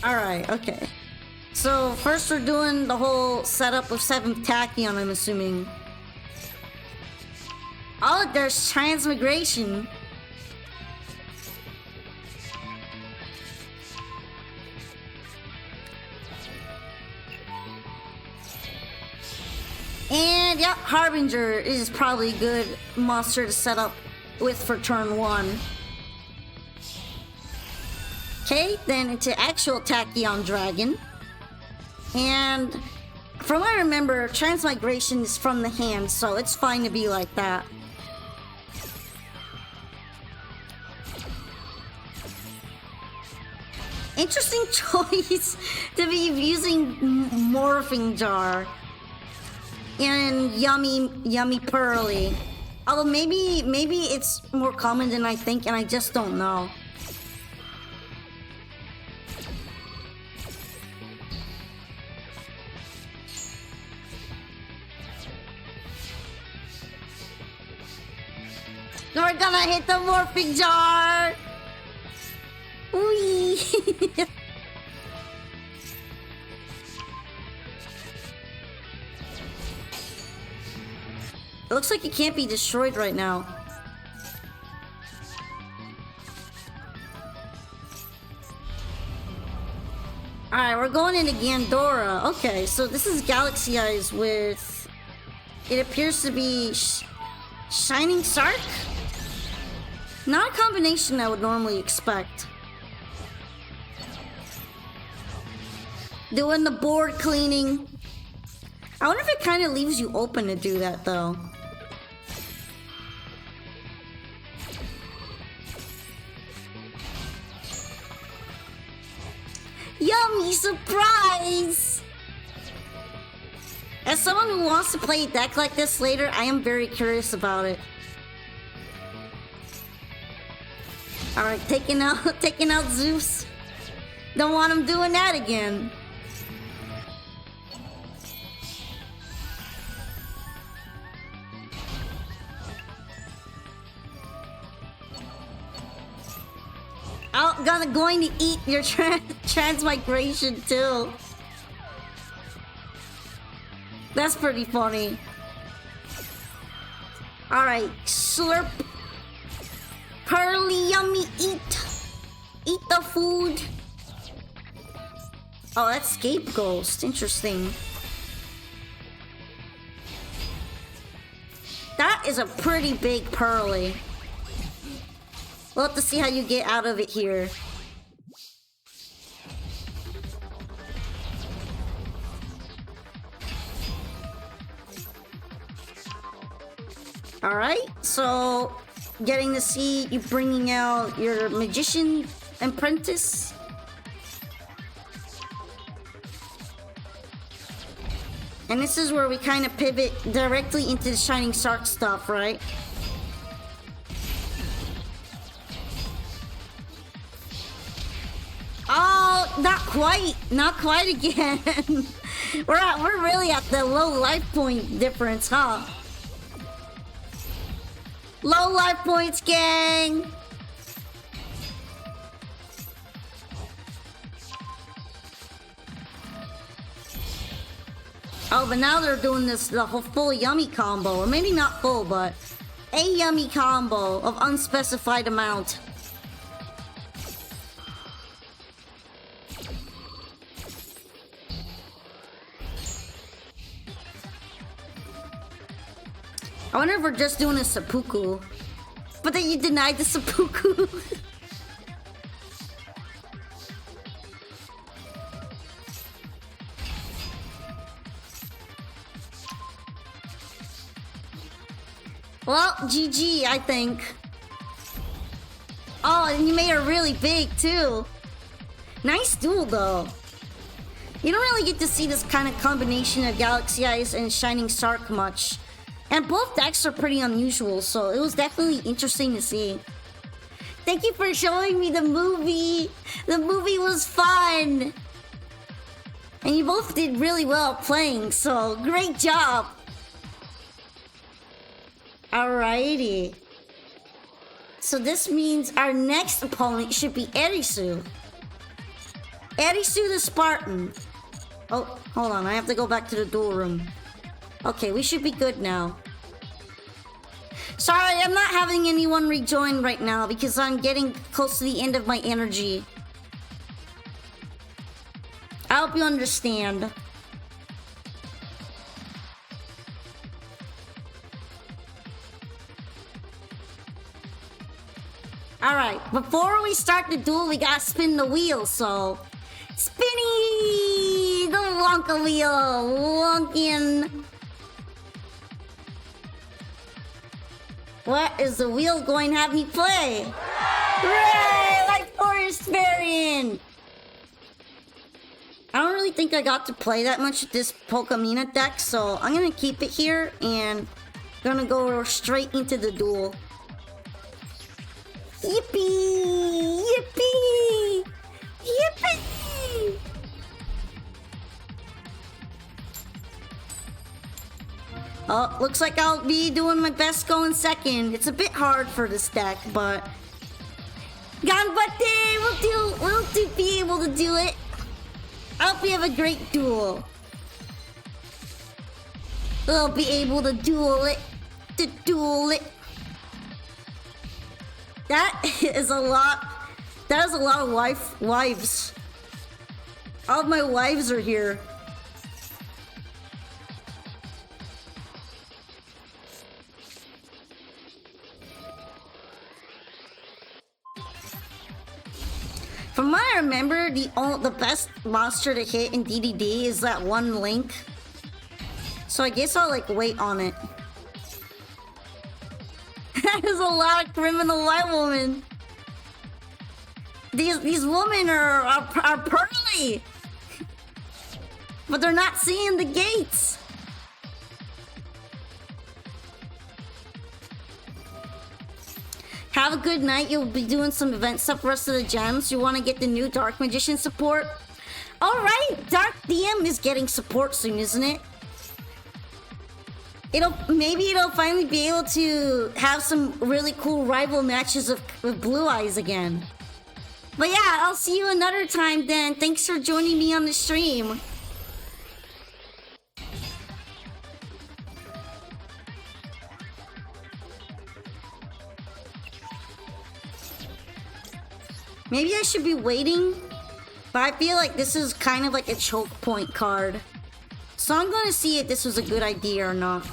Alright, okay. So, first we're doing the whole setup of 7th Tachyon, I'm assuming. Oh, there's transmigration. And, yeah, Harbinger is probably a good monster to set up with for turn 1. Okay, then into actual Tachyon Dragon. And from what I remember, transmigration is from the hand, so it's fine to be like that. Interesting choice to be using Morphing Jar. And Yummy Pearly. Although maybe it's more common than I think, and I just don't know. We're gonna hit the Morphing Jar! Whee! It looks like it can't be destroyed right now. Alright, we're going into Gandora. Okay, so this is Galaxy Eyes with... It appears to be... Shining Sark? Not a combination I would normally expect. Doing the board cleaning. I wonder if it kind of leaves you open to do that, though. Yummy surprise! As someone who wants to play a deck like this later, I am very curious about it. Alright, taking out Zeus. Don't want him doing that again. Going to eat your transmigration too. That's pretty funny. Alright, slurp. Pearly yummy, eat. Eat the food. Oh, that's Scapegoat. Interesting. That is a pretty big Pearly. We'll have to see how you get out of it here. Alright, so getting to see you bringing out your Magician Apprentice. And this is where we kind of pivot directly into the Shining Sark stuff, right? Oh, not quite. Not quite again. We're really at the low life point difference, huh? Low life points, gang! Oh, but now they're doing this, the whole full yummy combo. Or maybe not full, but a yummy combo of unspecified amount. I wonder if we're just doing a seppuku. But then you denied the seppuku. Well, GG, I think. Oh, and you made her really big, too. Nice duel, though. You don't really get to see this kind of combination of Galaxy Eyes and Shining Sark much. And both decks are pretty unusual, so it was definitely interesting to see. Thank you for showing me the movie. The movie was fun. And you both did really well playing, so great job. Alrighty. So this means our next opponent should be Erisu. Erisu the Spartan. Oh, hold on. I have to go back to the duel room. Okay, we should be good now. Sorry, I'm not having anyone rejoin right now because I'm getting close to the end of my energy. I hope you understand. Alright, before we start the duel, we gotta spin the wheel, so... Spinny! The Wonka wheel! Wonkin! What is the wheel going to have me play? Hooray! Like Forest Variant! I don't really think I got to play that much with this Pokemina deck, so I'm gonna keep it here and gonna go straight into the duel. Yippee! Yippee! Yippee! Oh, looks like I'll be doing my best going second. It's a bit hard for this deck, but... Ganbatte! We'll be able to do it. I hope we have a great duel. We'll be able to duel it. To duel it. That is a lot. That is a lot of wives. All of my wives are here. From what I remember, the best monster to hit in DDD is that one Link. So I guess I'll like wait on it. That is a lot of criminal white women. These women are pearly, but they're not seeing the gates. Have a good night. You'll be doing some event stuff for the rest of the gems. You want to get the new Dark Magician support? Alright, Dark DM is getting support soon, isn't it? Maybe it'll finally be able to have some really cool rival matches with Blue Eyes again. But yeah, I'll see you another time then. Thanks for joining me on the stream. Maybe I should be waiting, but I feel like this is kind of like a choke point card. So I'm gonna see if this was a good idea or not.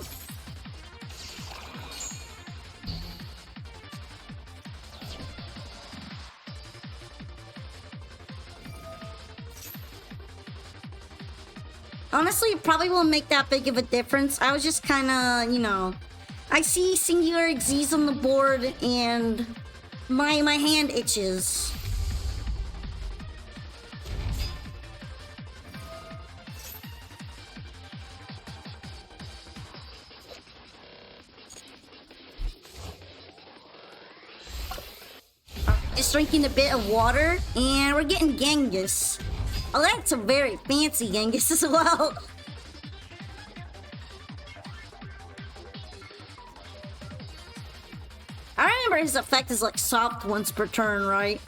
Honestly, it probably won't make that big of a difference. I was just kind of, you know... I see singular Xyz on the board and my hand itches. Just drinking a bit of water, and we're getting Genghis. Oh, that's a very fancy Genghis as well. I remember his effect is like soft once per turn, right?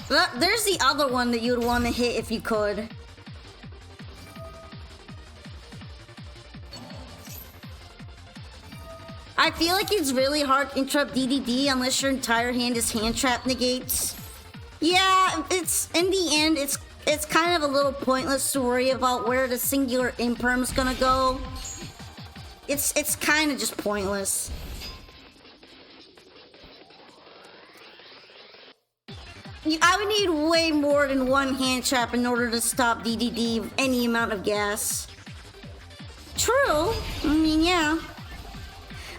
There's the other one that you'd want to hit if you could. I feel like it's really hard to interrupt DDD unless your entire hand is hand trap negates. Yeah, it's in the end, it's kind of a little pointless to worry about where the singular imperm's gonna go. It's kind of just pointless. I would need way more than one hand trap in order to stop DDD with any amount of gas. True. I mean, yeah.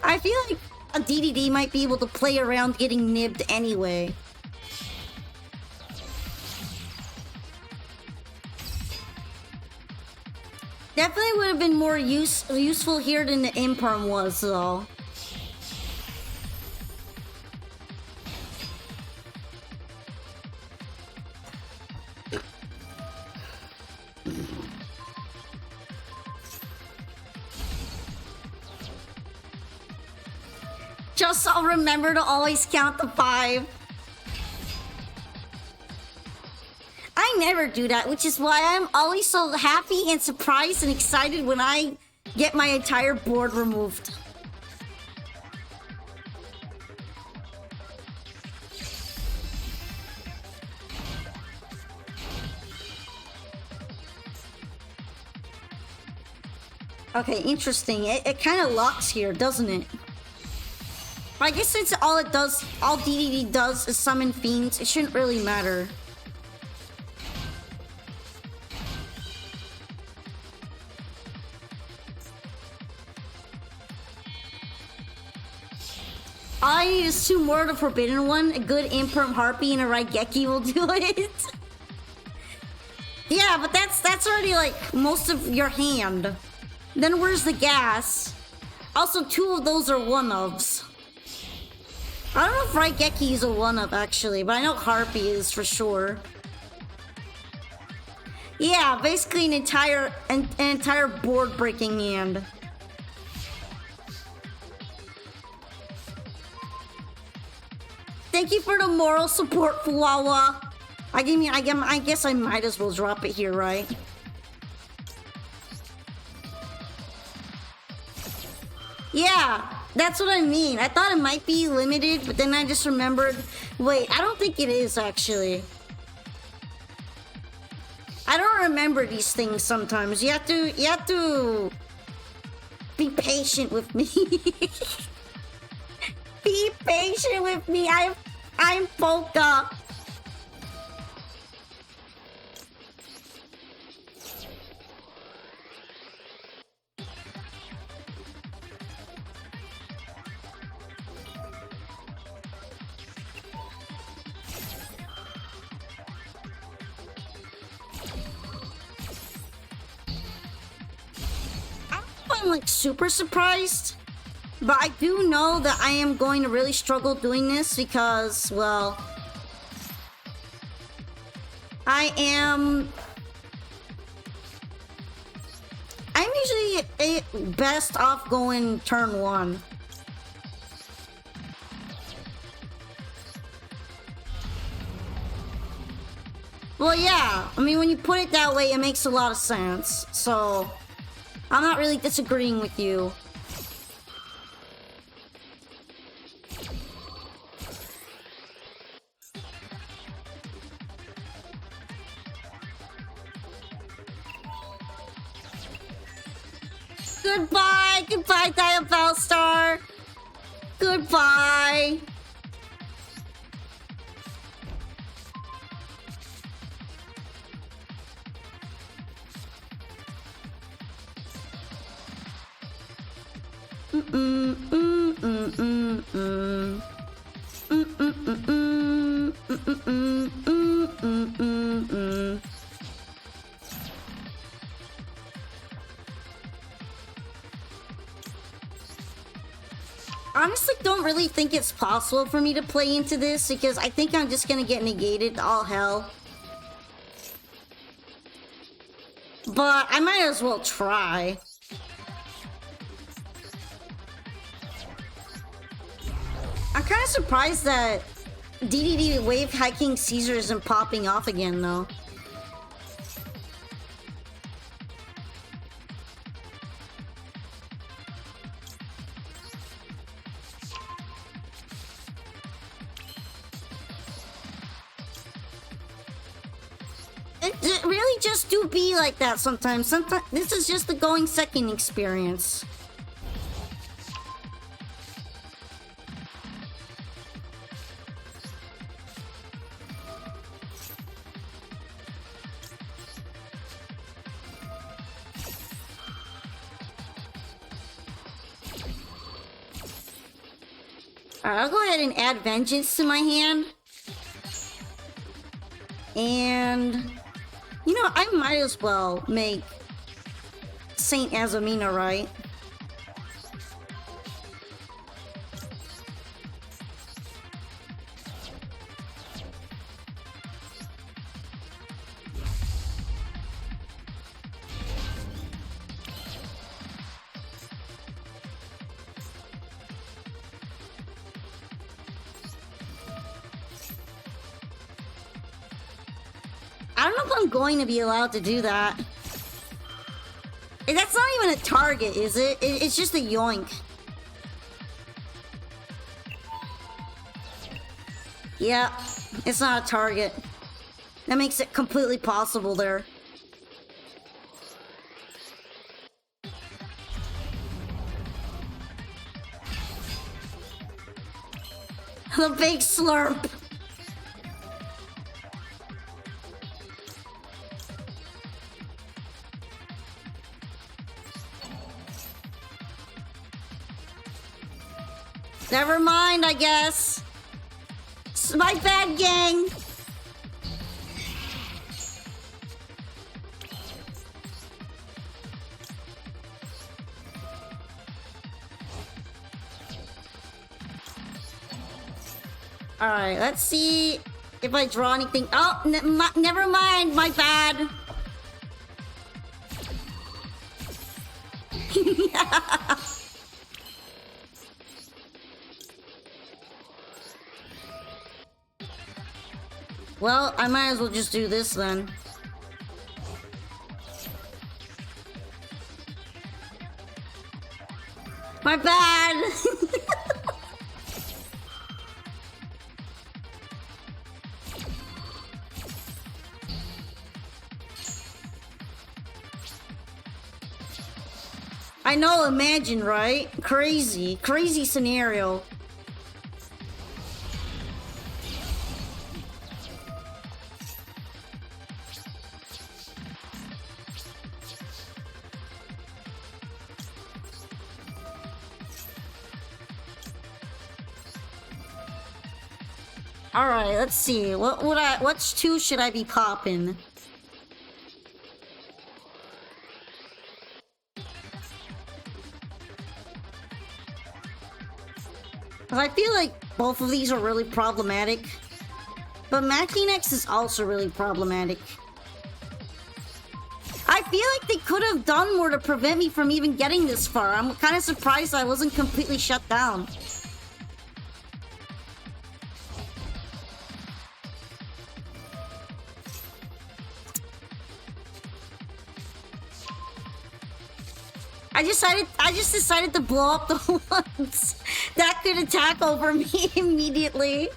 I feel like a DDD might be able to play around getting nibbed anyway. Definitely would have been more useful here than the imperm was, though. Just I'll remember to always count to 5. I never do that, which is why I'm always so happy and surprised and excited when I get my entire board removed. Okay, interesting. It kind of locks here, doesn't it? But I guess since all DDD does is summon fiends, it shouldn't really matter. All I need is 2 more of the Forbidden One, a good Imperm Harpy, and a Raigeki will do it. Yeah, but that's already like most of your hand. Then where's the gas? Also, 2 of those are one-ofs. I don't know if Raigeki is a one-of actually, but I know Harpy is for sure. Yeah, basically an entire board-breaking hand. Thank you for the moral support, Fuwawa. I guess I might as well drop it here, right? Yeah, that's what I mean. I thought it might be limited, but then I just remembered. Wait, I don't think it is actually. I don't remember these things sometimes. You have to be patient with me. Be patient with me. I'm Polka. I'm like super surprised, but I do know that I am going to really struggle doing this because, well, I'm usually best off going turn 1. Well, yeah, I mean, when you put it that way, it makes a lot of sense, so I'm not really disagreeing with you. Goodbye! Goodbye, Diabell Star! Goodbye! Honestly, don't really think it's possible for me to play into this because I think I'm just gonna get negated all hell. But I might as well try. I'm kind of surprised that DDD Wave Hiking Caesar isn't popping off again, though. It really just do be like that sometimes. Sometimes this is just the going second experience. Alright, I'll go ahead and add Vengeance to my hand. And you know, I might as well make Saint Azamina, right? I don't know if I'm going to be allowed to do that. That's not even a target, is it? It's just a yoink. Yeah, it's not a target. That makes it completely possible there. The big slurp. Never mind, I guess. It's my bad, gang. Alright, let's see if I draw anything. Oh, never mind, my bad. Well, I might as well just do this then. My bad! I know, imagine, right? Crazy. Crazy scenario. Alright, let's see. What two should I be popping? I feel like both of these are really problematic. But Machinex is also really problematic. I feel like they could have done more to prevent me from even getting this far. I'm kind of surprised I wasn't completely shut down. I just decided to blow up the ones that could attack over me immediately.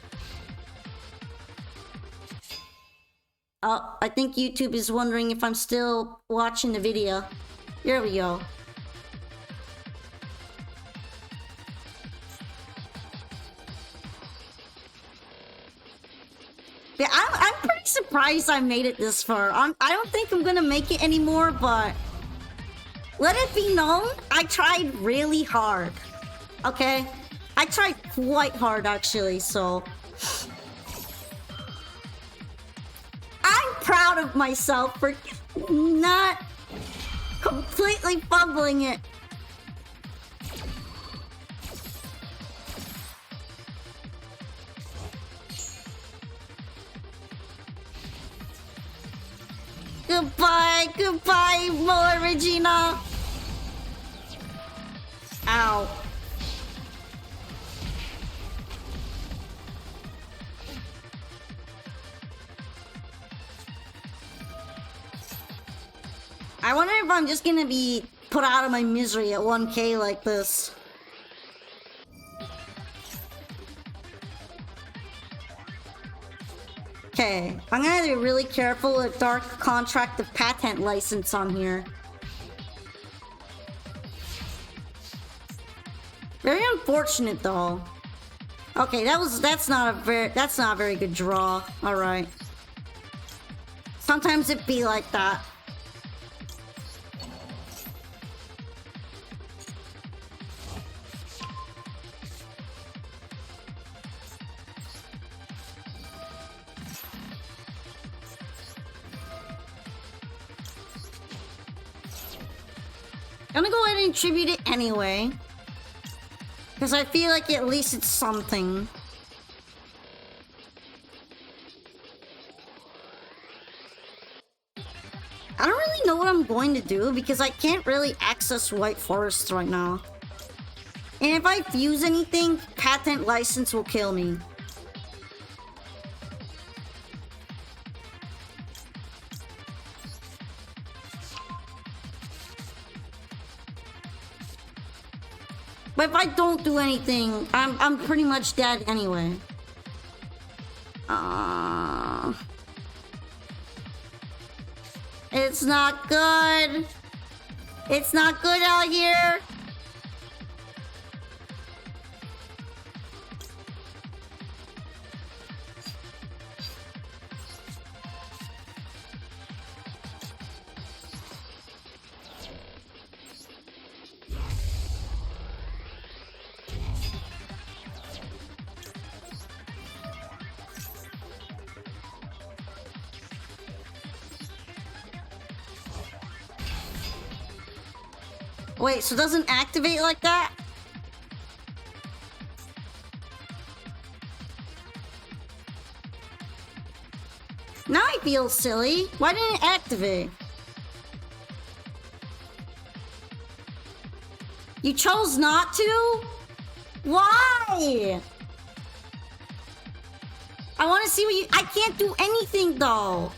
Oh, I think YouTube is wondering if I'm still watching the video. Here we go. Yeah, I'm pretty surprised I made it this far. I don't think I'm gonna make it anymore, but let it be known, I tried really hard. Okay? I tried quite hard, actually, so I'm proud of myself for not completely fumbling it. Goodbye, goodbye, Moa Regina. Ow. I wonder if I'm just gonna be put out of my misery at 1K like this. Okay, I'm gonna be really careful with Dark Contract of Patent License on here. Very unfortunate though. Okay, that's not a very good draw. Alright. Sometimes it be like that. I'm gonna go ahead and tribute it anyway. Because I feel like at least it's something. I don't really know what I'm going to do because I can't really access White Forest right now. And if I fuse anything, Patent License will kill me. But if I don't do anything, I'm pretty much dead anyway. It's not good. It's not good out here. Wait, so it doesn't activate like that? Now I feel silly. Why didn't it activate? You chose not to? Why? I want to see what you... I can't do anything though.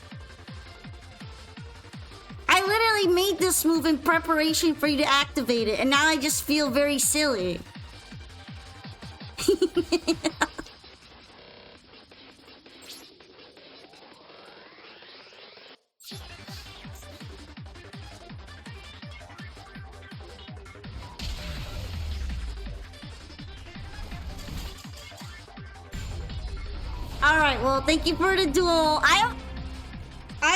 I literally made this move in preparation for you to activate it, and now I just feel very silly. Alright, well, thank you for the duel. I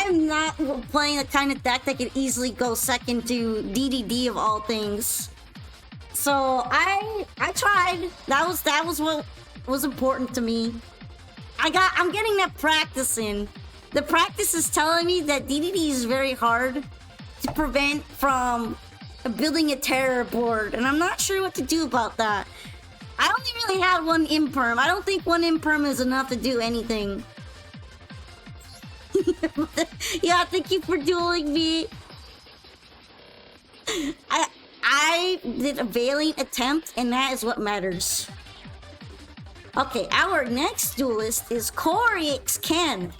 am not playing the kind of deck that could easily go second to DDD of all things. So I tried. That was what was important to me. I'm getting that practice in. The practice is telling me that DDD is very hard to prevent from building a terror board, and I'm not sure what to do about that. I only really had one imperm. I don't think one imperm is enough to do anything. Yeah, thank you for dueling me. I did a valiant attempt, and that is what matters. Okay, our next duelist is Corey X Ken.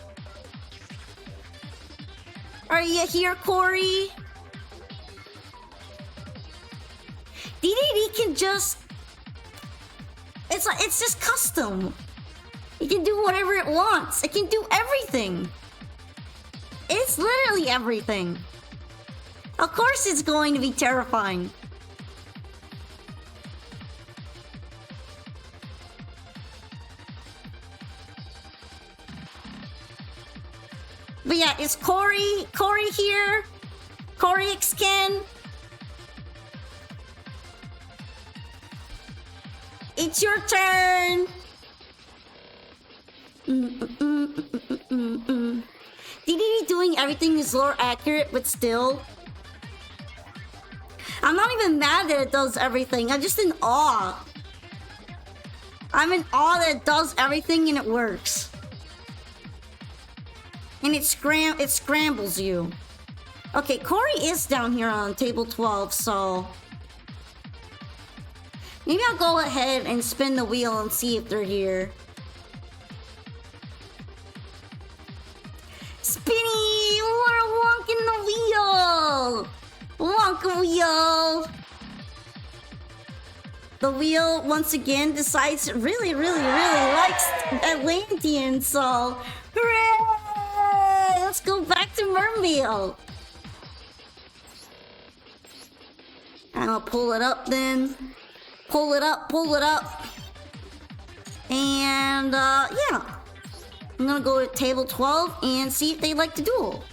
Are you here, Corey? DDD can just... It's just custom. It can do whatever it wants. It can do everything. It's literally everything. Of course it's going to be terrifying. But yeah, it's Corey here. Corey X Ken. It's your turn. DDD doing everything is lore accurate, but still. I'm not even mad that it does everything. I'm just in awe. I'm in awe that it does everything and it works. And it scrambles you. Okay, Corey is down here on table 12, so... maybe I'll go ahead and spin the wheel and see if they're here. Spinny! We're wonking the wheel! Wonka wheel! The wheel, once again, decides it really likes Atlantean, so... hooray! Let's go back to Mermail! And I'll pull it up then. Pull it up. And, yeah. I'm gonna go to table 12 and see if they'd like to duel.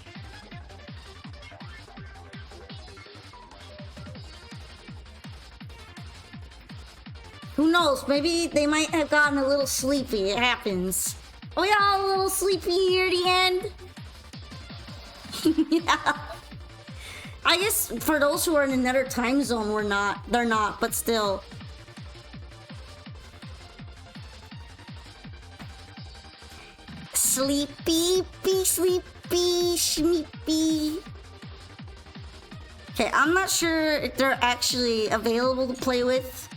Who knows? Maybe they might have gotten a little sleepy. It happens. Oh yeah, a little sleepy near the end. Yeah. I guess for those who are in another time zone, they're not, but still. Sleepy, sleepy. Okay, I'm not sure if they're actually available to play with.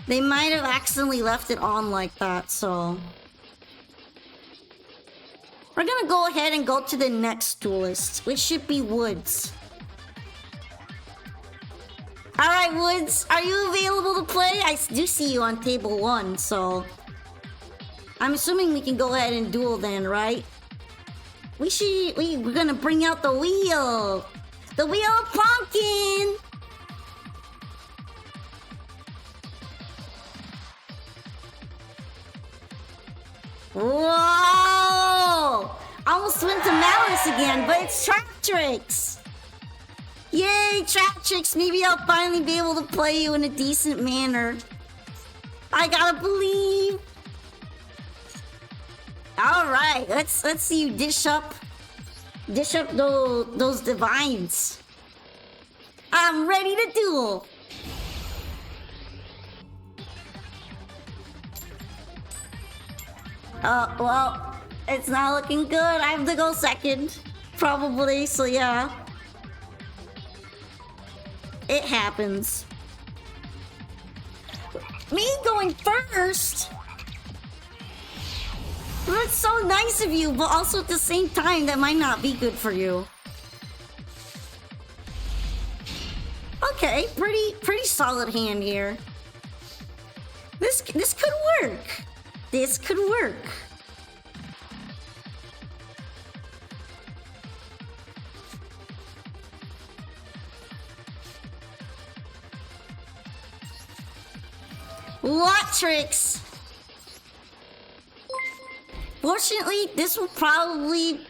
They might have accidentally left it on like that, so... we're gonna go ahead and go to the next duelist, which should be Woods. Alright, Woods, are you available to play? I do see you on table 1, so... I'm assuming we can go ahead and duel then, right? We're gonna bring out the wheel! The wheel of pumpkin! Whoa! Almost went to Malice again, but it's Trap Tricks! Yay, Trap Tricks! Maybe I'll finally be able to play you in a decent manner. I gotta believe! Alright, let's see you dish up those divines. I'm ready to duel. Well, it's not looking good. I have to go second. Probably, so yeah. It happens. Me going first? That's so nice of you, but also at the same time, that might not be good for you. Okay, pretty solid hand here. This could work. This could work. What tricks? Fortunately, this will probably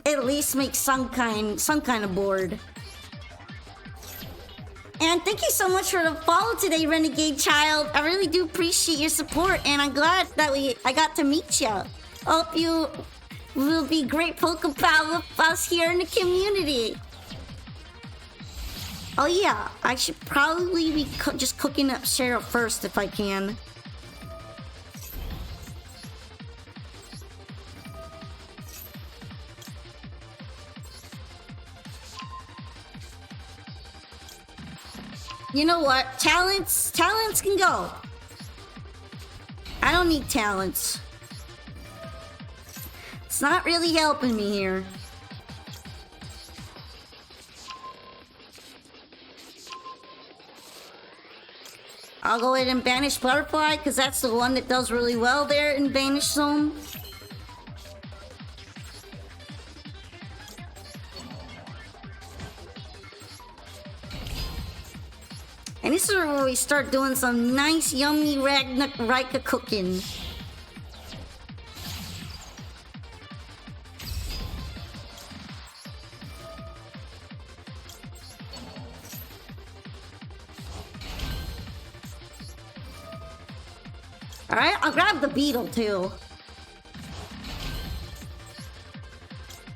at least make some kind of board. And thank you so much for the follow today, Renegade Child. I really do appreciate your support, and I'm glad that I got to meet you. Hope you will be great Pokepal with us here in the community. Oh yeah, I should probably be just cooking up Sheriff first if I can. You know what? Talents can go. I don't need talents. It's not really helping me here. I'll go ahead and banish Butterfly, because that's the one that does really well there in Banish Zone. And this is where we start doing some nice, yummy Rika cooking. Alright, I'll grab the beetle too.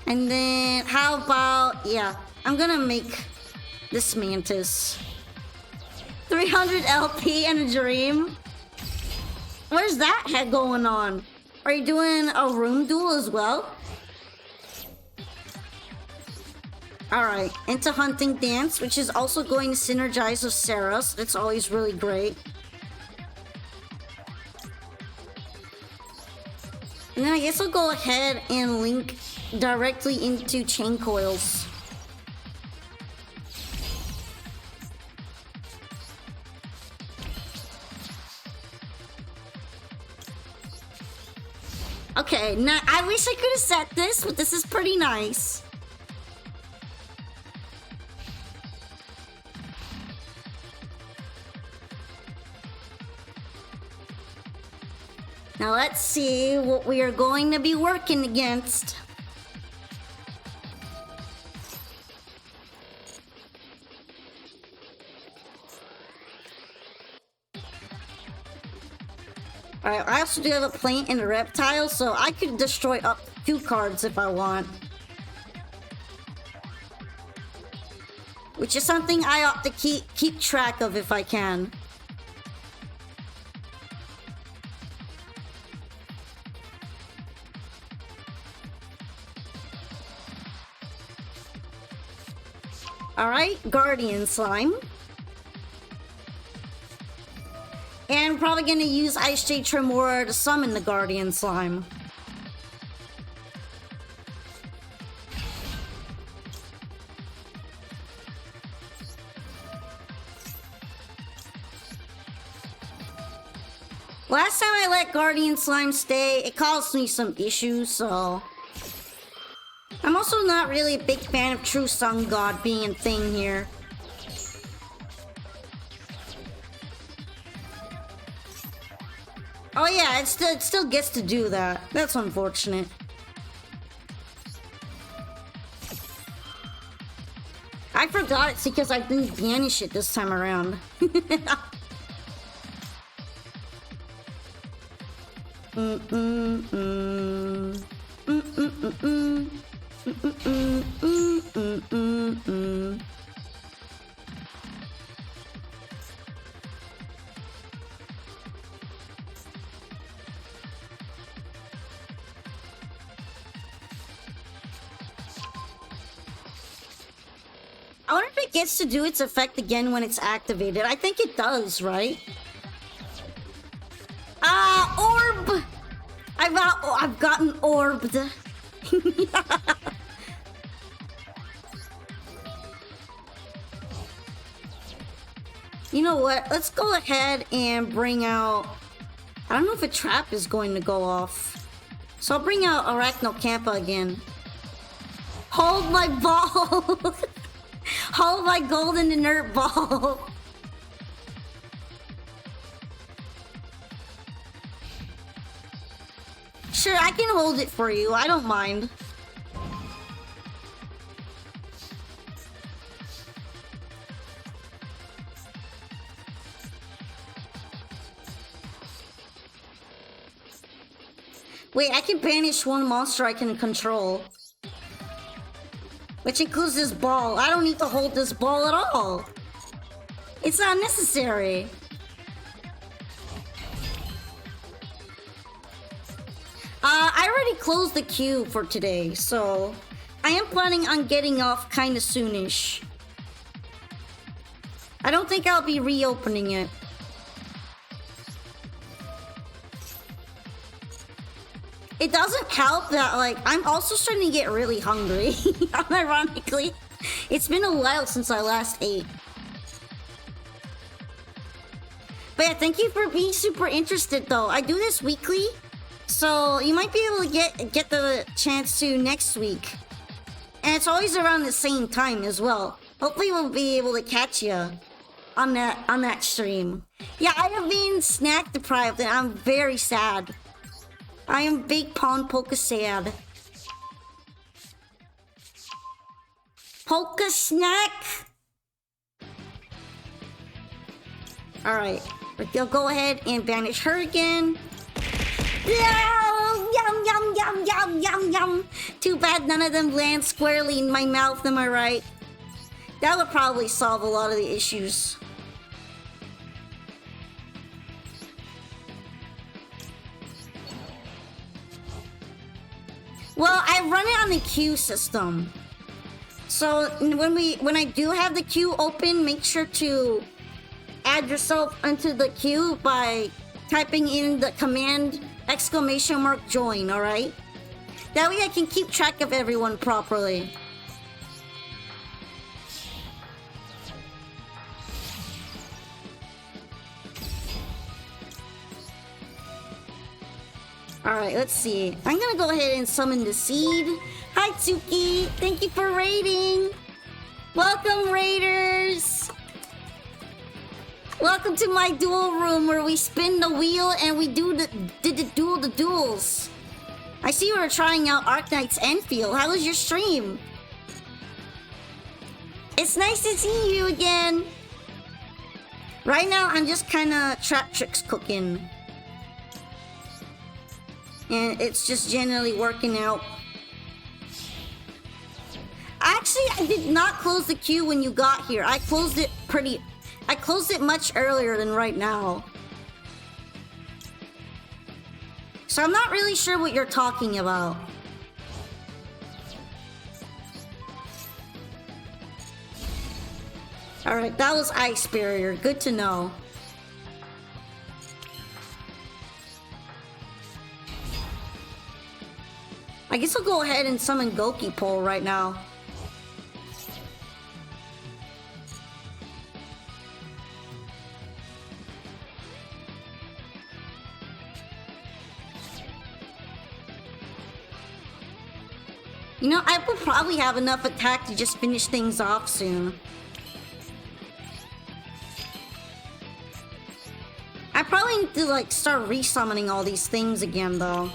And then, how about, yeah, I'm gonna make this Mantis. 300 LP and a dream? Where's that head going on? Are you doing a room duel as well? Alright, into Hunting Dance, which is also going to synergize with Sarah, so that's always really great. And then I guess I'll go ahead and link directly into Chain Coils. Okay, now I wish I could have set this, but this is pretty nice. Now let's see what we are going to be working against. Alright, I also do have a plant and a reptile, so I could destroy up 2 cards if I want. Which is something I ought to keep track of if I can. Alright, Guardian Slime. And I'm probably gonna use Ice Jade Tremora to summon the Guardian Slime. Last time I let Guardian Slime stay, it caused me some issues, so... I'm also not really a big fan of True Sun God being a thing here. Oh yeah, it still gets to do that. That's unfortunate. I forgot it's because I didn't banish it this time around. I wonder if it gets to do its effect again when it's activated. I think it does, right? Orb! I've gotten orbed. You know what? Let's go ahead and bring out... I don't know if a trap is going to go off. So I'll bring out Arachnocampa again. Hold my ball! Hold my golden inert ball! Sure, I can hold it for you. I don't mind. Wait, I can banish one monster I can control. Which includes this ball. I don't need to hold this ball at all. It's not necessary. I already closed the queue for today, so I am planning on getting off kinda soonish. I don't think I'll be reopening it. It doesn't help that, like, I'm also starting to get really hungry, unironically. It's been a while since I last ate. But yeah, thank you for being super interested, though. I do this weekly, so you might be able to get the chance to next week. And it's always around the same time as well. Hopefully we'll be able to catch you on that stream. Yeah, I have been snack deprived, and I'm very sad. I am big Pond Polka sad. Polka snack! Alright, we'll go ahead and banish her again. Yum, yum, yum, yum, yum, yum, yum. Too bad none of them land squarely in my mouth, am I right? That would probably solve a lot of the issues. Well, I run it on the queue system. So when I do have the queue open, make sure to add yourself into the queue by typing in the command !join, alright? That way I can keep track of everyone properly. Alright, let's see. I'm gonna go ahead and summon the seed. Hi, Tsuki! Thank you for raiding! Welcome, raiders! Welcome to my duel room where we spin the wheel and we do the duels. I see you were trying out Arknight's Enfield. How was your stream? It's nice to see you again! Right now, I'm just kinda trap tricks cooking. And it's just generally working out. Actually, I did not close the queue when you got here. I closed it much earlier than right now. So I'm not really sure what you're talking about. Alright, that was Ice Barrier. Good to know. I guess I'll go ahead and summon Goki Pole right now. You know, I will probably have enough attack to just finish things off soon. I probably need to, like, start resummoning all these things again, though.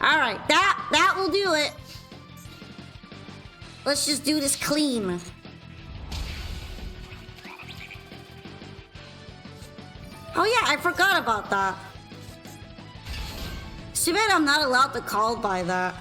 Alright, that will do it. Let's just do this clean. Oh yeah, I forgot about that. It's too bad I'm not allowed to call by that.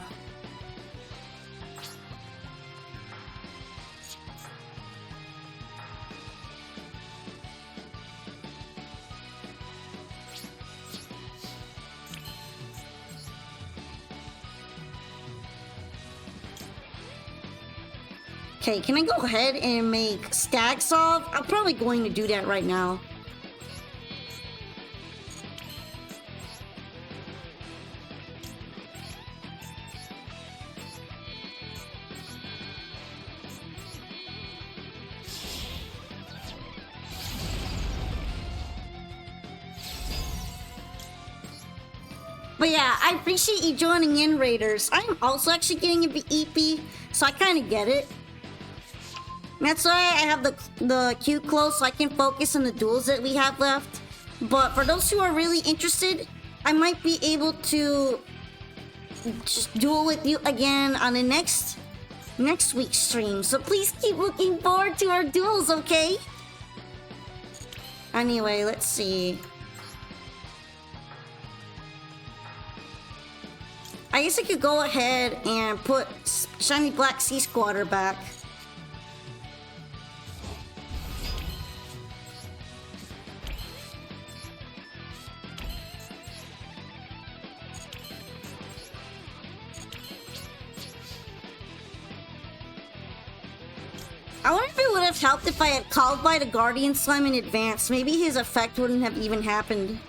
Okay, can I go ahead and make Stag Solve? I'm probably going to do that right now. But yeah, I appreciate you joining in, Raiders. I'm also actually getting a bit EP, so I kind of get it. That's why I have the queue closed so I can focus on the duels that we have left. But for those who are really interested, I might be able to just duel with you again on the next week's stream. So please keep looking forward to our duels, okay? Anyway, let's see. I guess I could go ahead and put Shiny Black Sea Squatter back. I wonder if it would have helped if I had called by the Guardian Slime in advance. Maybe his effect wouldn't have even happened.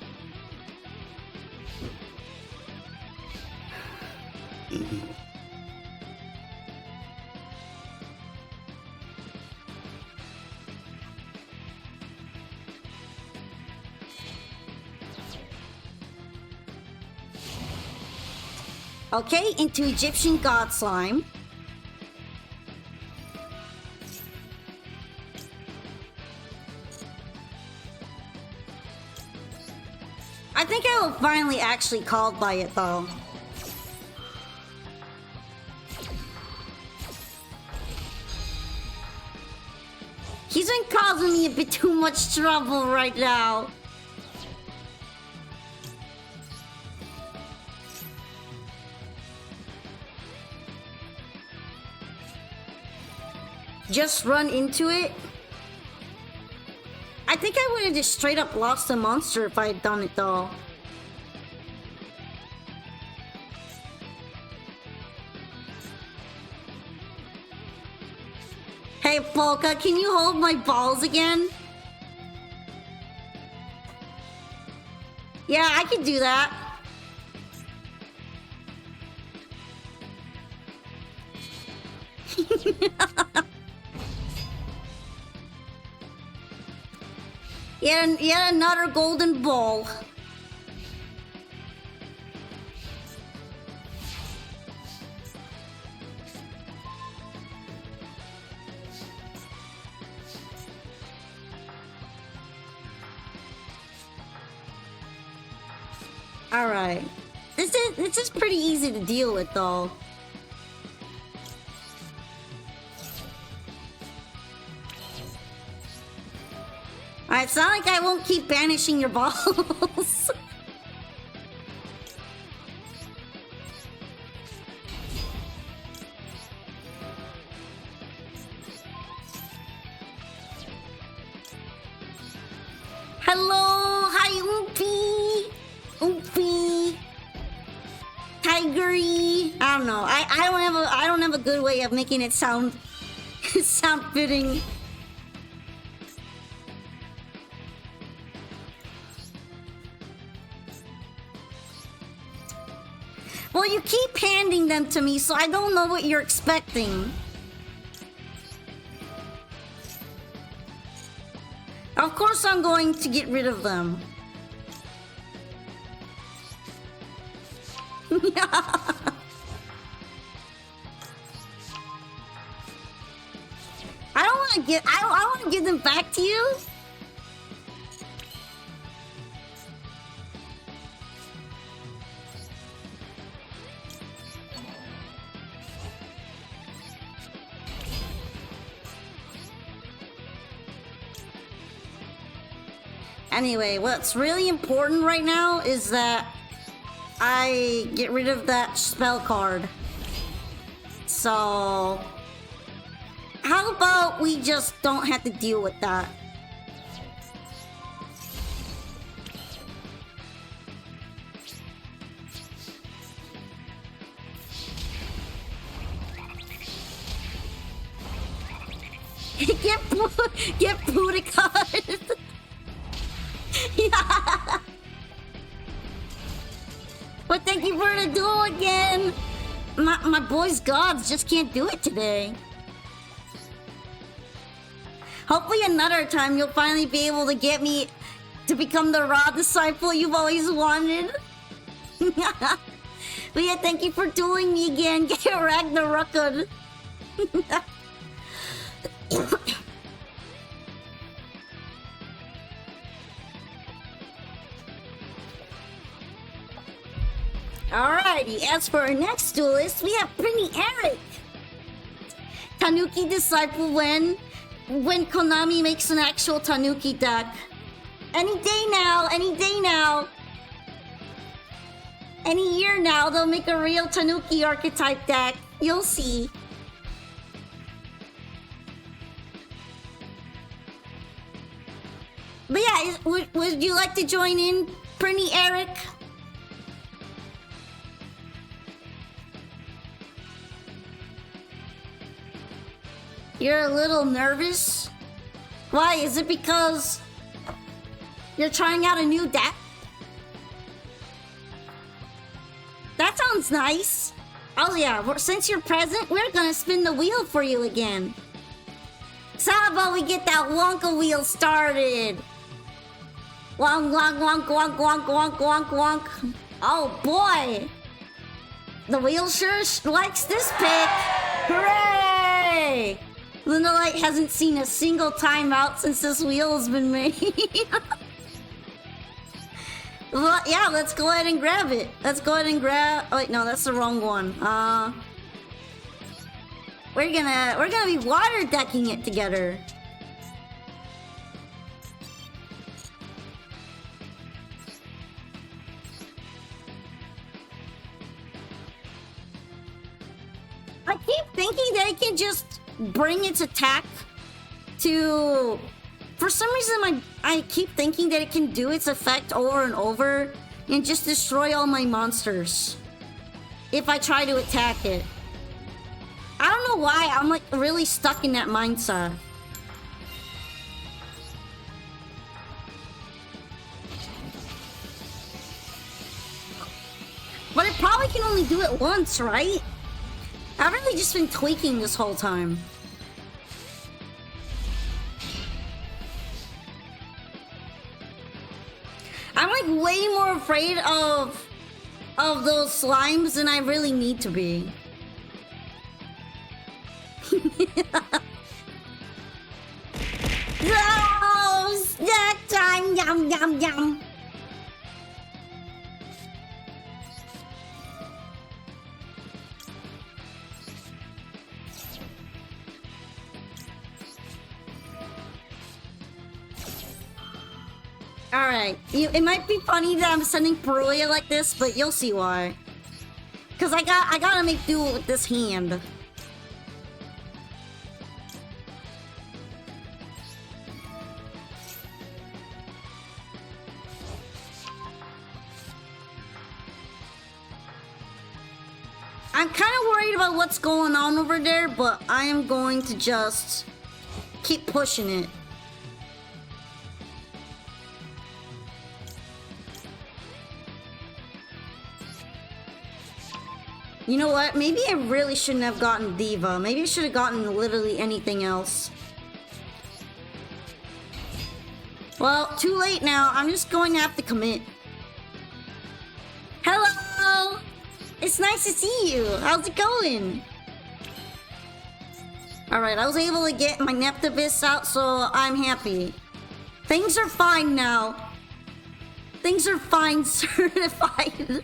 Okay, into Egyptian God Slime. I think I will finally actually called by it though. He's been causing me a bit too much trouble right now. Just run into it? I think I would have just straight up lost the monster if I had done it though. Hey Polka, can you hold my balls again? Yeah, I can do that. Yet another golden ball. Alright. This is pretty easy to deal with though. Alright, it's not like I won't keep banishing your balls. Hello! Hi, Oopie! Oopie! Tigery! I don't know. I don't have a good way of making it sound sound fitting. Well, you keep handing them to me, so I don't know what you're expecting. Of course I'm going to get rid of them. I don't want to give them back to you. Anyway, what's really important right now is that I get rid of that spell card. So, how about we just don't have to deal with that? Get Pudicut. Yeah. But thank you for the duel again. My boys gods just can't do it today. Hopefully another time you'll finally be able to get me to become the raw disciple you've always wanted. But yeah, thank you for dueling me again. Get Ragnarokkud. Alrighty, as for our next duelist, we have Spinny Eric. Tanuki disciple when Konami makes an actual Tanuki deck. Any day now, any day now. Any year now, they'll make a real Tanuki archetype deck. You'll see. But yeah, would you like to join in, Spinny Eric? You're a little nervous? Why? Is it because you're trying out a new deck? That sounds nice. Oh yeah, since you're present, we're gonna spin the wheel for you again. So how about we get that Wonka wheel started? Wonk, wonk, wonk, wonk, wonk, wonk, wonk, wonk. Oh boy! The wheel sure likes this pick. Hooray! Lunalight hasn't seen a single timeout since this wheel has been made. Well, yeah, let's go ahead and grab it. Let's go ahead and grab. Oh, wait, no, that's the wrong one. We're gonna be water decking it together. I keep thinking that it can just bring its attack to... For some reason, I keep thinking that it can do its effect over and over and just destroy all my monsters if I try to attack it. I don't know why, I'm like really stuck in that mindset. But it probably can only do it once, right? I've really just been tweaking this whole time. I'm like way more afraid of those slimes than I really need to be. Oh, snack time! Yum yum yum! Alright, it might be funny that I'm sending Peruia like this, but you'll see why. Cause I gotta make do with this hand. I'm kind of worried about what's going on over there, but I am going to just keep pushing it. You know what? Maybe I really shouldn't have gotten Diva. Maybe I should have gotten literally anything else. Well, too late now. I'm just going to have to commit. Hello! It's nice to see you. How's it going? Alright, I was able to get my Neptibus out, so I'm happy. Things are fine now. Things are fine, certified.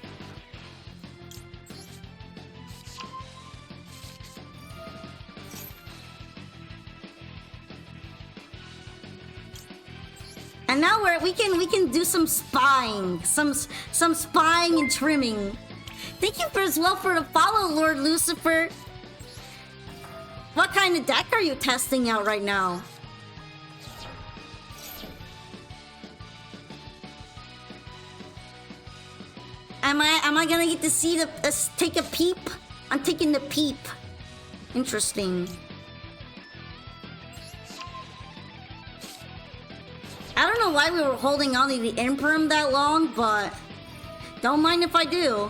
And now we can do some spying, some spying and trimming. Thank you as well for the follow, Lord Lucifer. What kind of deck are you testing out right now? Am I gonna get to see take a peep? I'm taking the peep. Interesting. why we were holding on to the Imperm that long, but don't mind if I do.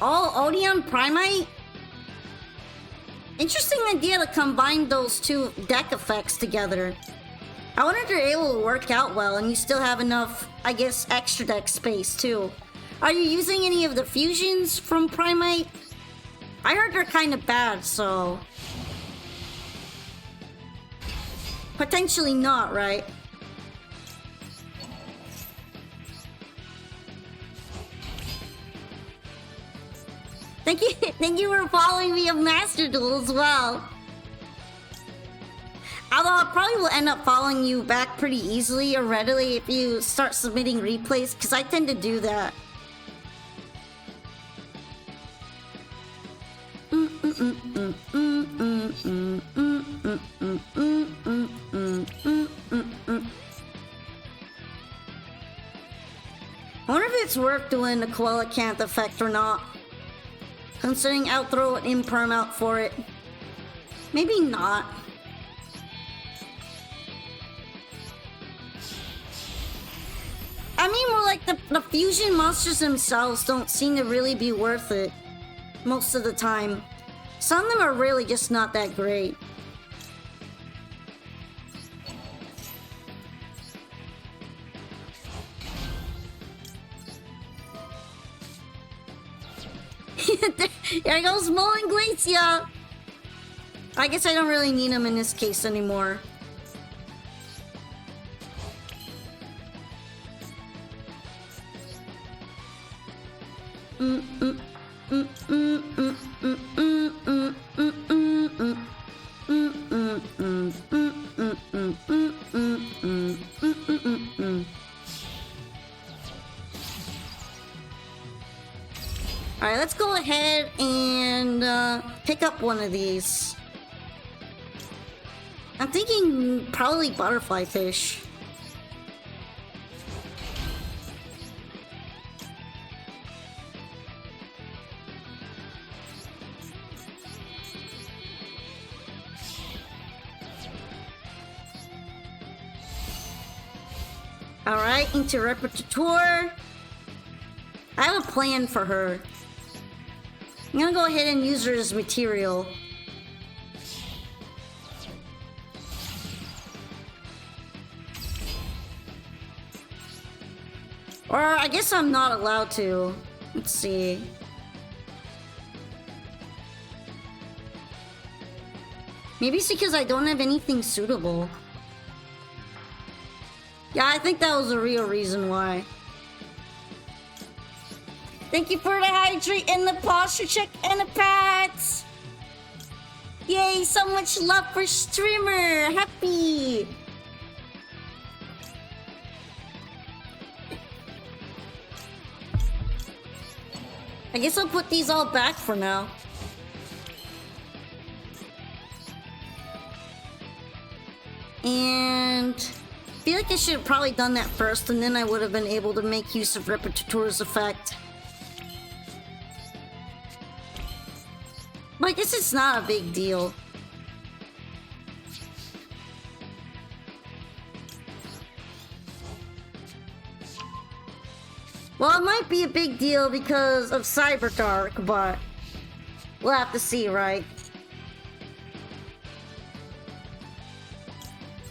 Oh, Odeon Primite? Interesting idea to combine those two deck effects together. I wonder if they're able to work out well and you still have enough, I guess, extra deck space too. Are you using any of the fusions from Primite? I heard they're kind of bad, so... potentially not, right? Thank you for following me of Master Duel as well. Although I probably will end up following you back pretty easily or readily if you start submitting replays, because I tend to do that. I wonder if it's worth doing the Coelacanth effect or not. Considering I'll throw an Imperm out for it. Maybe not. I mean, more like the fusion monsters themselves don't seem to really be worth it most of the time. Some of them are really just not that great. There goes Mullen Glacia! I guess I don't really need him in this case anymore. Alright, let's go ahead and pick up one of these. I'm thinking probably butterfly fish. Alright, into Repetiteur. I have a plan for her. I'm gonna go ahead and use her as material. Or I guess I'm not allowed to. Let's see. Maybe it's because I don't have anything suitable. Yeah, I think that was the real reason why. Thank you for the hydrate and the posture check and the pats! Yay, so much love for streamer! Happy! I guess I'll put these all back for now. And... I feel like I should have probably done that first, and then I would have been able to make use of Repetiteur's effect. But I guess it's not a big deal. Well, it might be a big deal because of Cyberdark, but we'll have to see, right?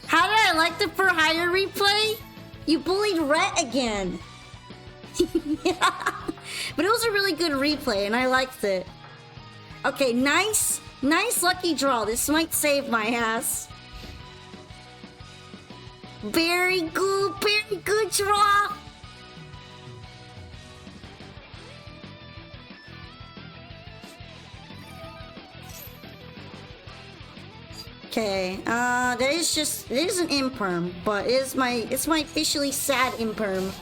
How did I like the for hire replay? You bullied Rhett again. Yeah. But it was a really good replay and I liked it. Okay, nice lucky draw. This might save my ass. Very good draw. Okay, there's an Imperm, but it's my officially sad Imperm.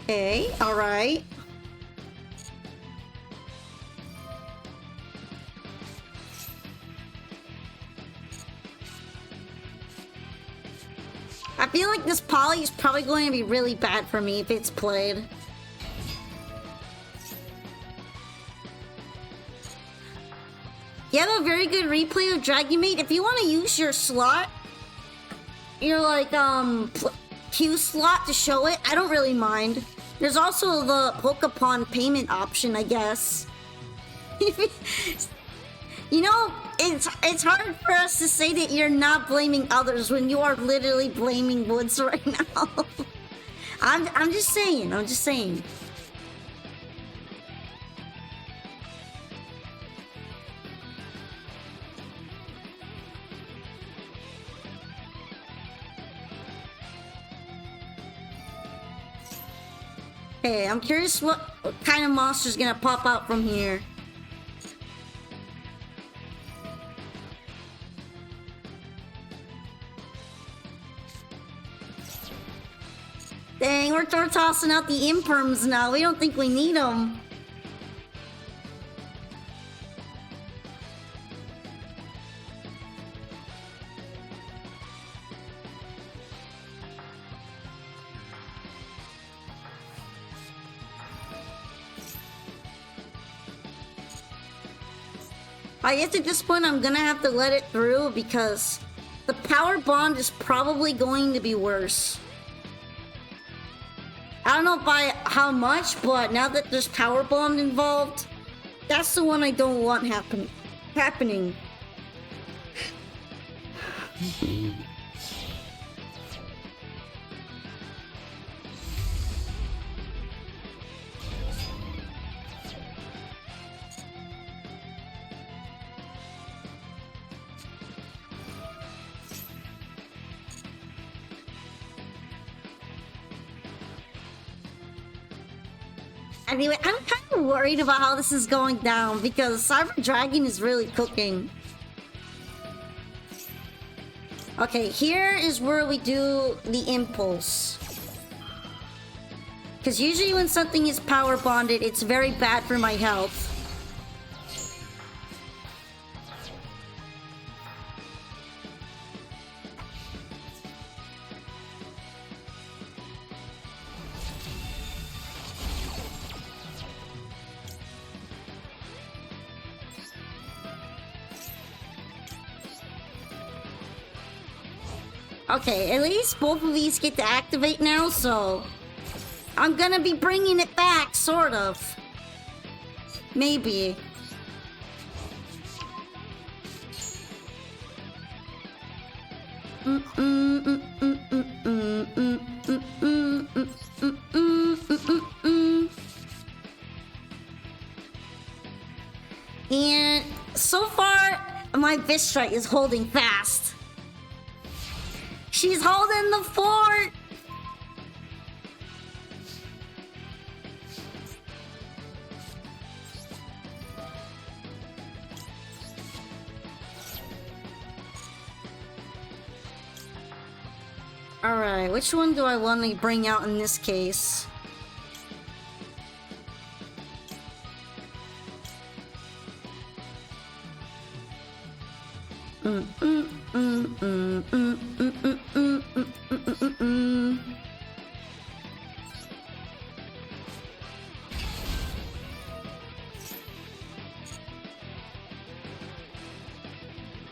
Okay, alright. I feel like this poly is probably going to be really bad for me if it's played. You have a very good replay of Dragon Maid. If you want to use your slot, your like Q slot to show it, I don't really mind. There's also the Pokepon payment option, I guess. You know, it's hard for us to say that you're not blaming others when you are literally blaming Woods right now. I'm just saying. I'm just saying. Hey, I'm curious what kind of monster's gonna pop out from here. Dang, we're tossing out the imperms now. We don't think we need them. I guess at this point I'm gonna have to let it through because the power bond is probably going to be worse. I don't know by how much, but now that there's power bond involved, that's the one I don't want happening. Anyway, I'm kind of worried about how this is going down because Cyber Dragon is really cooking. Okay, here is where we do the impulse. Because usually when something is power bonded, it's very bad for my health. Okay, at least both of these get to activate now, so I'm gonna be bringing it back, sort of. Maybe. And so far, my Vistra is holding fast. She's holding the fort! Alright, which one do I want to bring out in this case?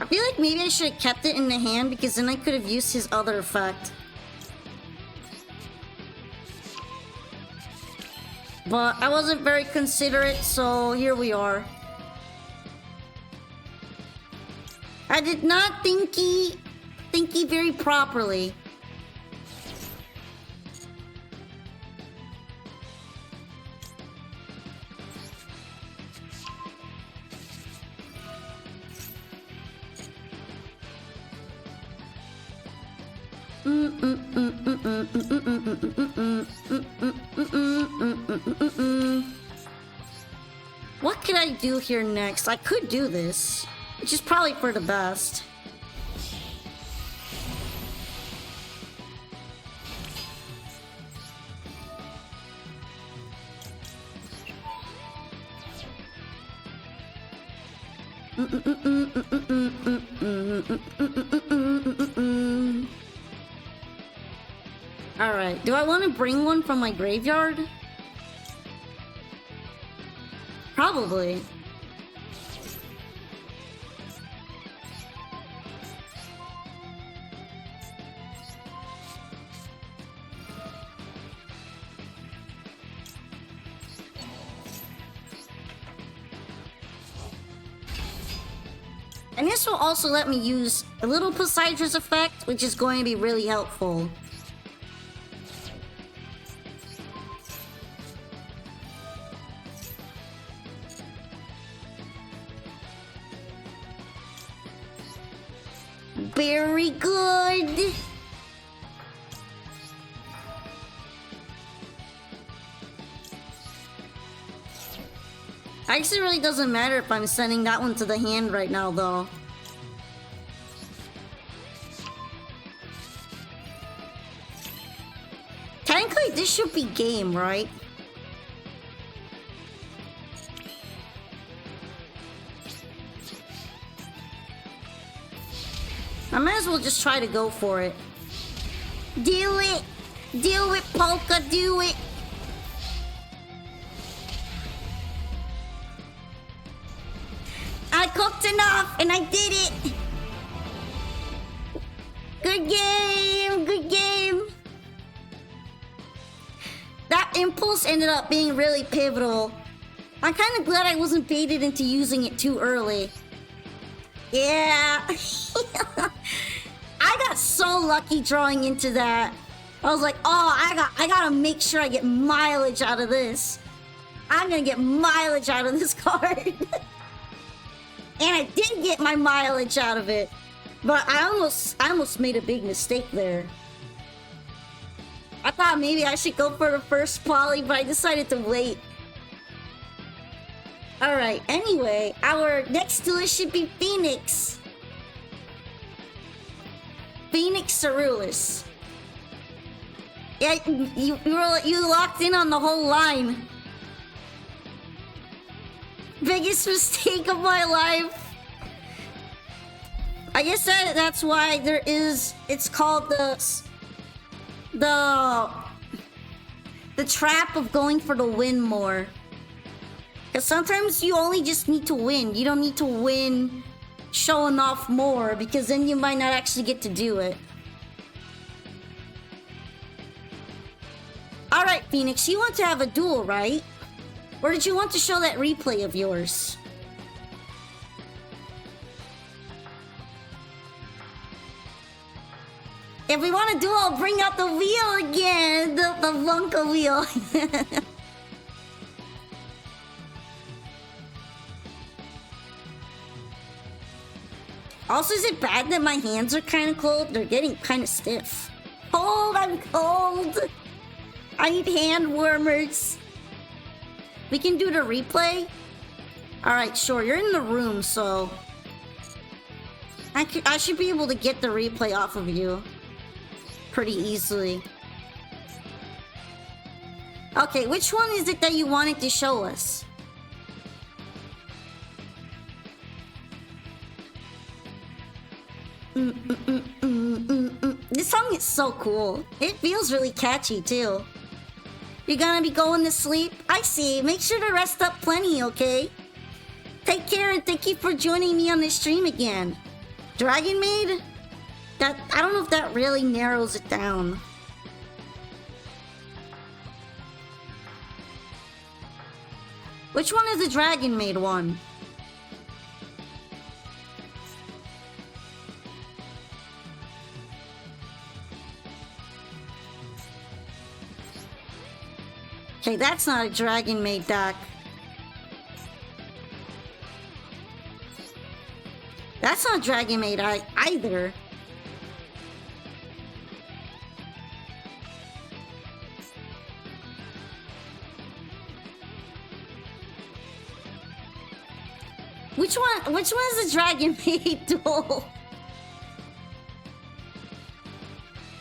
I feel like maybe I should have kept it in the hand because then I could have used his other effect. But I wasn't very considerate, so here we are. I did not thinky very properly. What could I do here next? I could do this, which is probably for the best. Alright, do I want to bring one from my graveyard? Probably. And this will also let me use a little Poseidon's effect, which is going to be really helpful. Very good. Actually, it really doesn't matter if I'm sending that one to the hand right now, though. Technically, this should be game, right? I might as well just try to go for it. Do it! Do it, Polka, do it! I cooked enough, and I did it! Good game! Good game! That impulse ended up being really pivotal. I'm kind of glad I wasn't baited into using it too early. Yeah! I got so lucky drawing into that. I was like, oh, I gotta make sure I get mileage out of this. I'm gonna get mileage out of this card. And I did get my mileage out of it. But I almost made a big mistake there. I thought maybe I should go for the first poly, but I decided to wait. Alright, anyway, our next duelist should be Phoenix. Phoenix Cerulus. Yeah, you locked in on the whole line. Biggest mistake of my life. I guess that's why there is. It's called the trap of going for the win more. Because sometimes you only just need to win. You don't need to win showing off more, because then you might not actually get to do it. Alright, Phoenix, you want to have a duel, right? Or did you want to show that replay of yours? If we want to duel, I'll bring out the wheel again! The Wonka wheel. Also, is it bad that my hands are kind of cold? They're getting kind of stiff. Cold, I'm cold! I need hand warmers. We can do the replay? Alright, sure, you're in the room, so... I should be able to get the replay off of you pretty easily. Okay, which one is it that you wanted to show us? This song is so cool. It feels really catchy, too. You're gonna be going to sleep? I see. Make sure to rest up plenty, okay? Take care, and thank you for joining me on this stream again. Dragon Maid? I don't know if that really narrows it down. Which one is the Dragon Maid one? Okay, that's not a Dragon Maid deck. That's not Dragon Maid either. Which one is the Dragon Maid duel?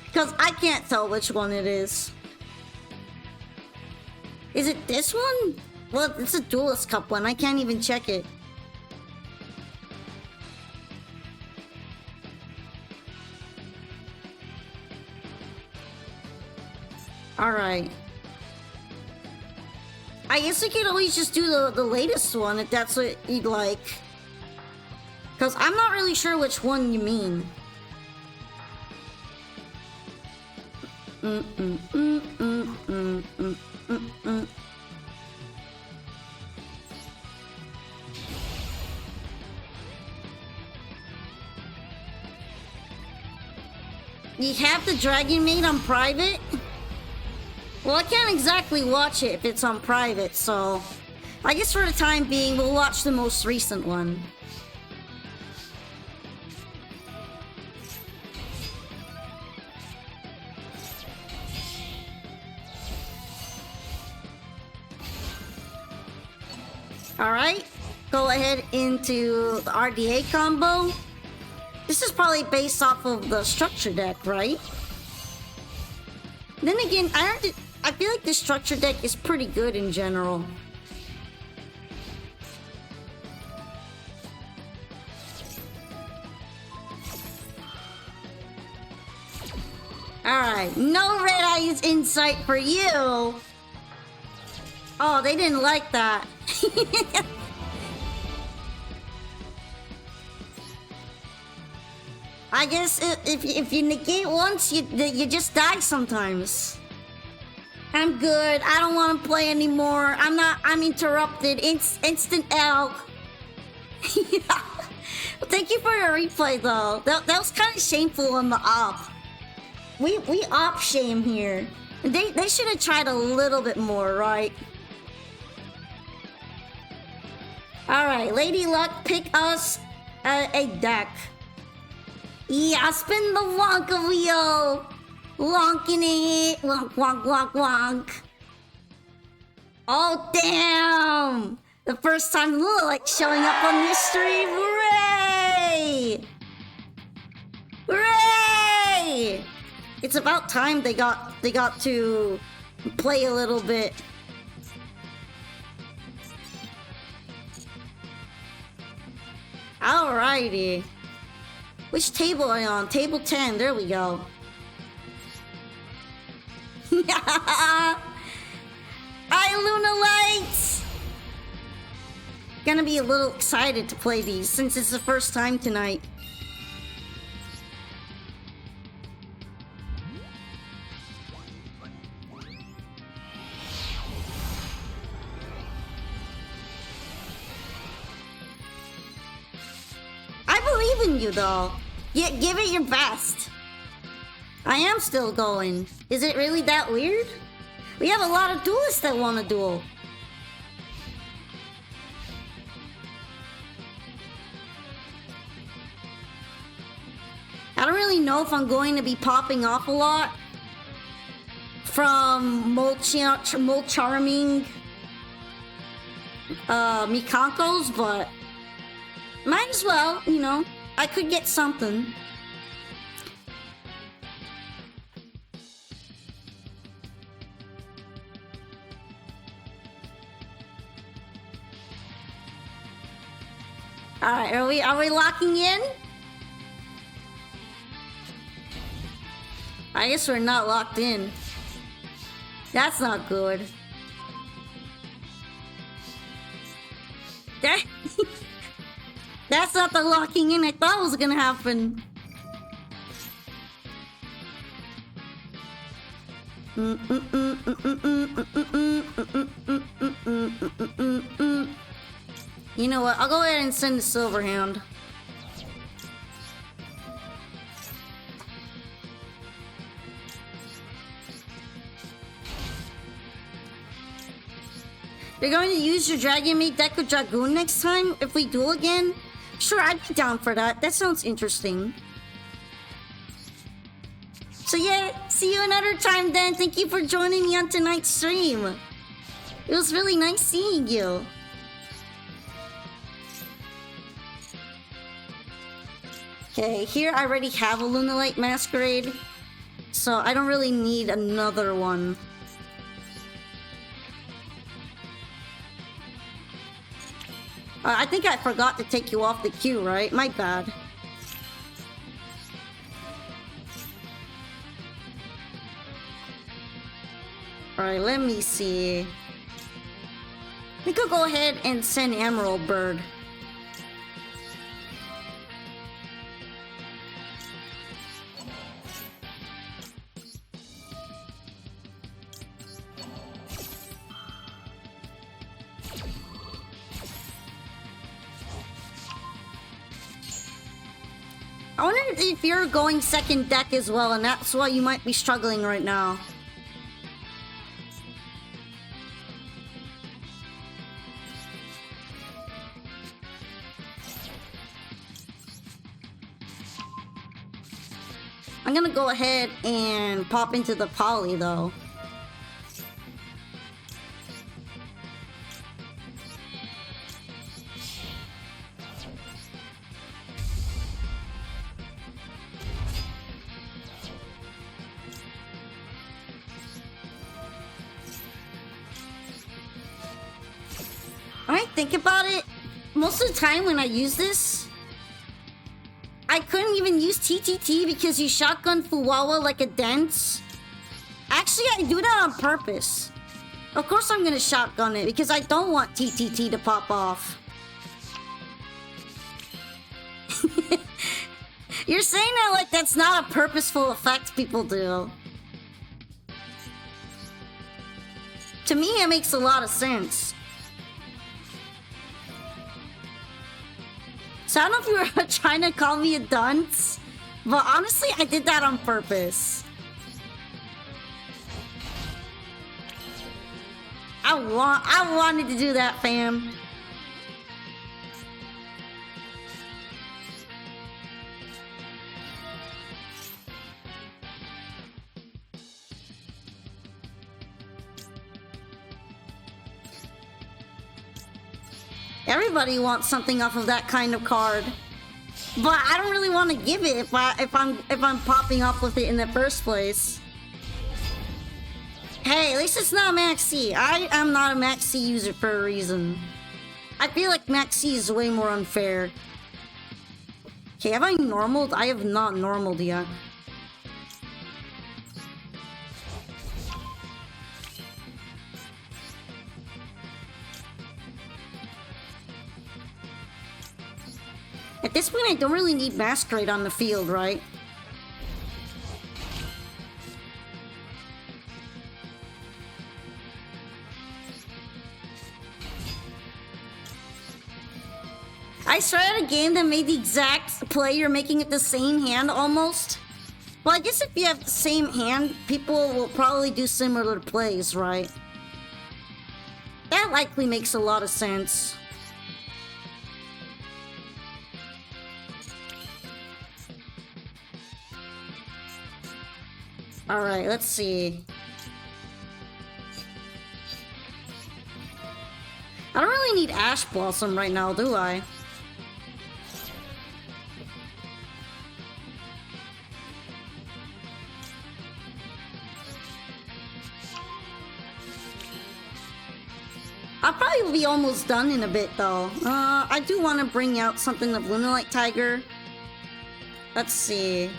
Because I can't tell which one it is. Is it this one? Well, it's a Duelist Cup one. I can't even check it. Alright. I guess we could always just do the latest one if that's what you'd like. Because I'm not really sure which one you mean. You have the Dragon Maid on private? Well, I can't exactly watch it if it's on private, so... I guess for the time being, we'll watch the most recent one. Alright, go ahead into the RDA combo. This is probably based off of the structure deck, right? Then again, I feel like the structure deck is pretty good in general. Alright, no Red Eyes Insight for you! Oh, they didn't like that. I guess if you negate once, you just die sometimes. I'm good. I don't want to play anymore. I'm interrupted. Instant L. Yeah. Well, thank you for your replay, though. That was kind of shameful on the op. We op shame here. They should have tried a little bit more, right? Alright, Lady Luck, pick us a deck. Yeah, spin the Wonka wheel! Wonking it! Wonk, wonk, wonk, wonk. Oh, damn! The first time like showing up on this stream. Hooray! Hooray! It's about time they got to play a little bit. Alrighty. Which table are you on? Table 10. There we go. Hi, Luna Lights! Gonna be a little excited to play these since it's the first time tonight. I believe in you, though. Give it your best. I am still going. Is it really that weird? We have a lot of duelists that want to duel. I don't really know if I'm going to be popping off a lot from Molt Charming Mikankos, but might as well, you know. I could get something. Alright, are we locking in? I guess we're not locked in. That's not good. That's not the locking in I thought was gonna happen. You know what? I'll go ahead and send the Silverhand. You're going to use your Dragon Maid deck with Dragoon next time if we duel again? Sure, I'd be down for that. That sounds interesting. So yeah, see you another time then. Thank you for joining me on tonight's stream. It was really nice seeing you. Okay, here I already have a Lunalight Masquerade, so I don't really need another one. I think I forgot to take you off the queue, right? My bad. Alright, let me see. We could go ahead and send Emerald Bird. I wonder if you're going second deck as well, and that's why you might be struggling right now. I'm gonna go ahead and pop into the poly though. Alright, think about it. Most of the time when I use this, I couldn't even use TTT because you shotgun Fuwawa like a dance. Actually, I do that on purpose. Of course I'm gonna shotgun it because I don't want TTT to pop off. You're saying that like that's not a purposeful effect people do. To me, it makes a lot of sense. So I don't know if you were trying to call me a dunce, but honestly, I did that on purpose. I wanted to do that, fam. Everybody wants something off of that kind of card, but I don't really want to give it if I'm popping off with it in the first place. Hey, at least it's not Max C. I am not a Max C user for a reason. I feel like Max C is way more unfair. Okay, have I normaled? I have not normaled yet. At this point, I don't really need Masquerade on the field, right? I started a game that made the exact play you're making it the same hand, almost. Well, I guess if you have the same hand, people will probably do similar plays, right? That likely makes a lot of sense. Alright, let's see. I don't really need Ash Blossom right now, do I? I'll probably be almost done in a bit, though. I do want to bring out something of Lunalite Tiger. Let's see.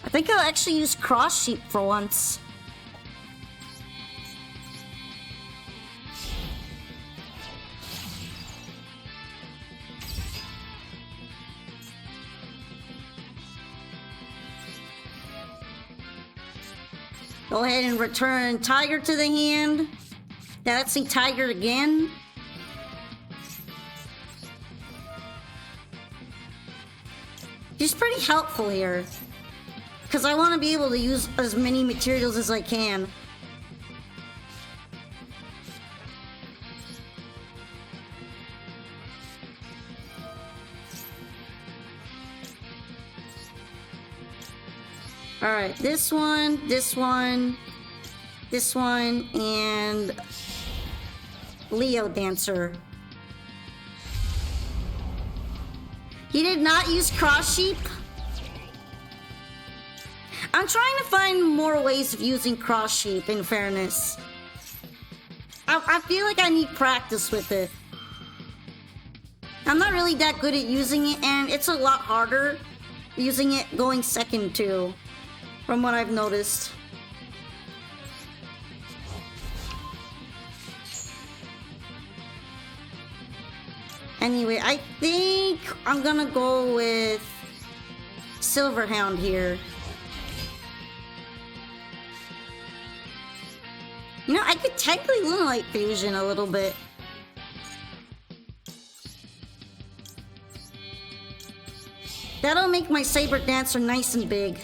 I think I'll actually use Cross Sheep for once. Go ahead and return Tiger to the hand. Now let's see Tiger again. She's pretty helpful here, because I want to be able to use as many materials as I can. Alright, this one, and Leo Dancer. He did not use Cross Sheep? I'm trying to find more ways of using Cross Sheep, in fairness. I feel like I need practice with it. I'm not really that good at using it, and it's a lot harder using it going second too, from what I've noticed. Anyway, I think I'm gonna go with Silverhound here. You know, I could technically Lunalight Fusion a little bit. That'll make my Saber Dancer nice and big.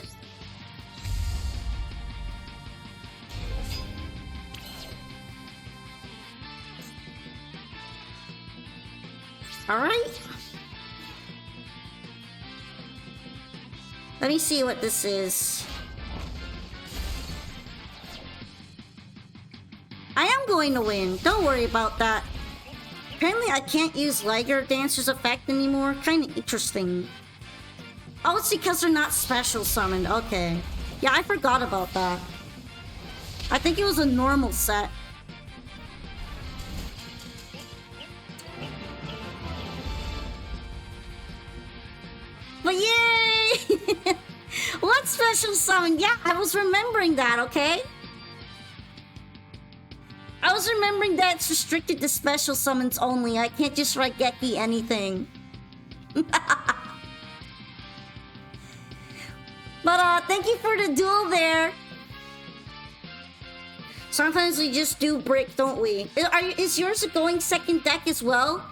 Alright. Let me see what this is. I am going to win. Don't worry about that. Apparently I can't use Liger Dancer's effect anymore. Kinda interesting. Oh, it's because they're not special summoned. Okay. Yeah, I forgot about that. I think it was a normal set. But yay! What special summon? Yeah, I was remembering that, okay? I was remembering that it's restricted to special summons only. I can't just Raigeki anything. But thank you for the duel there. Sometimes we just do brick, don't we? Is yours a going second deck as well?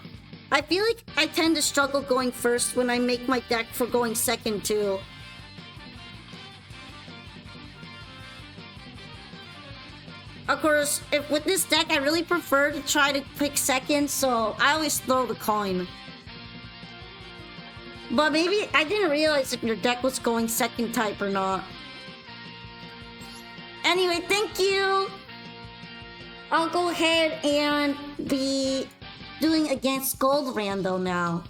I feel like I tend to struggle going first when I make my deck for going second too. Of course, with this deck, I really prefer to try to pick second, so I always throw the coin. But maybe I didn't realize if your deck was going second type or not. Anyway, thank you! I'll go ahead and be doing against Gold Rando now.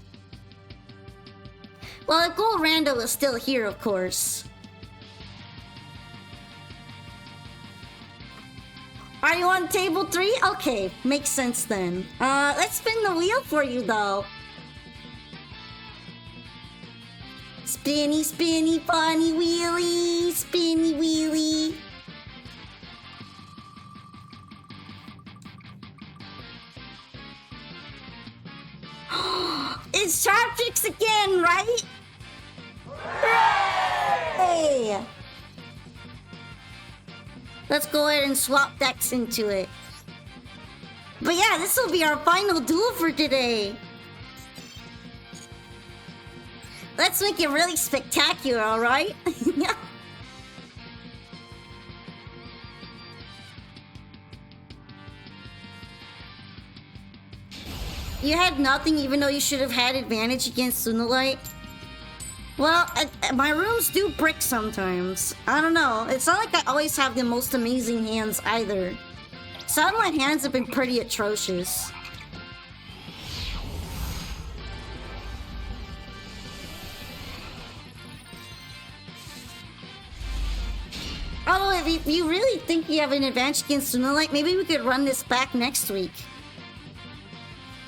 Well, Gold Rando is still here, of course. Are you on table 3? Okay, makes sense then. Let's spin the wheel for you though. Spinny, spinny, funny wheelie, spinny wheelie. It's Sharp Tricks again, right? Hey! Let's go ahead and swap decks into it. But yeah, this will be our final duel for today. Let's make it really spectacular, alright? You had nothing even though you should have had advantage against Lunalight? Well, my rooms do brick sometimes. I don't know. It's not like I always have the most amazing hands either. Some of my hands have been pretty atrocious. Although, if you really think you have an advantage against Lunalight, maybe we could run this back next week.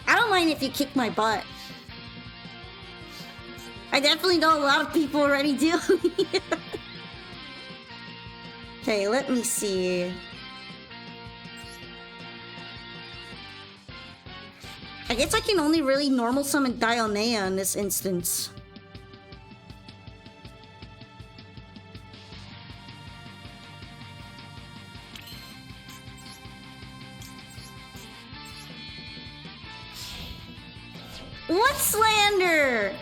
I don't mind if you kick my butt. I definitely know a lot of people already do. Okay, let me see. I guess I can only really normal summon Dionea in this instance. What slander?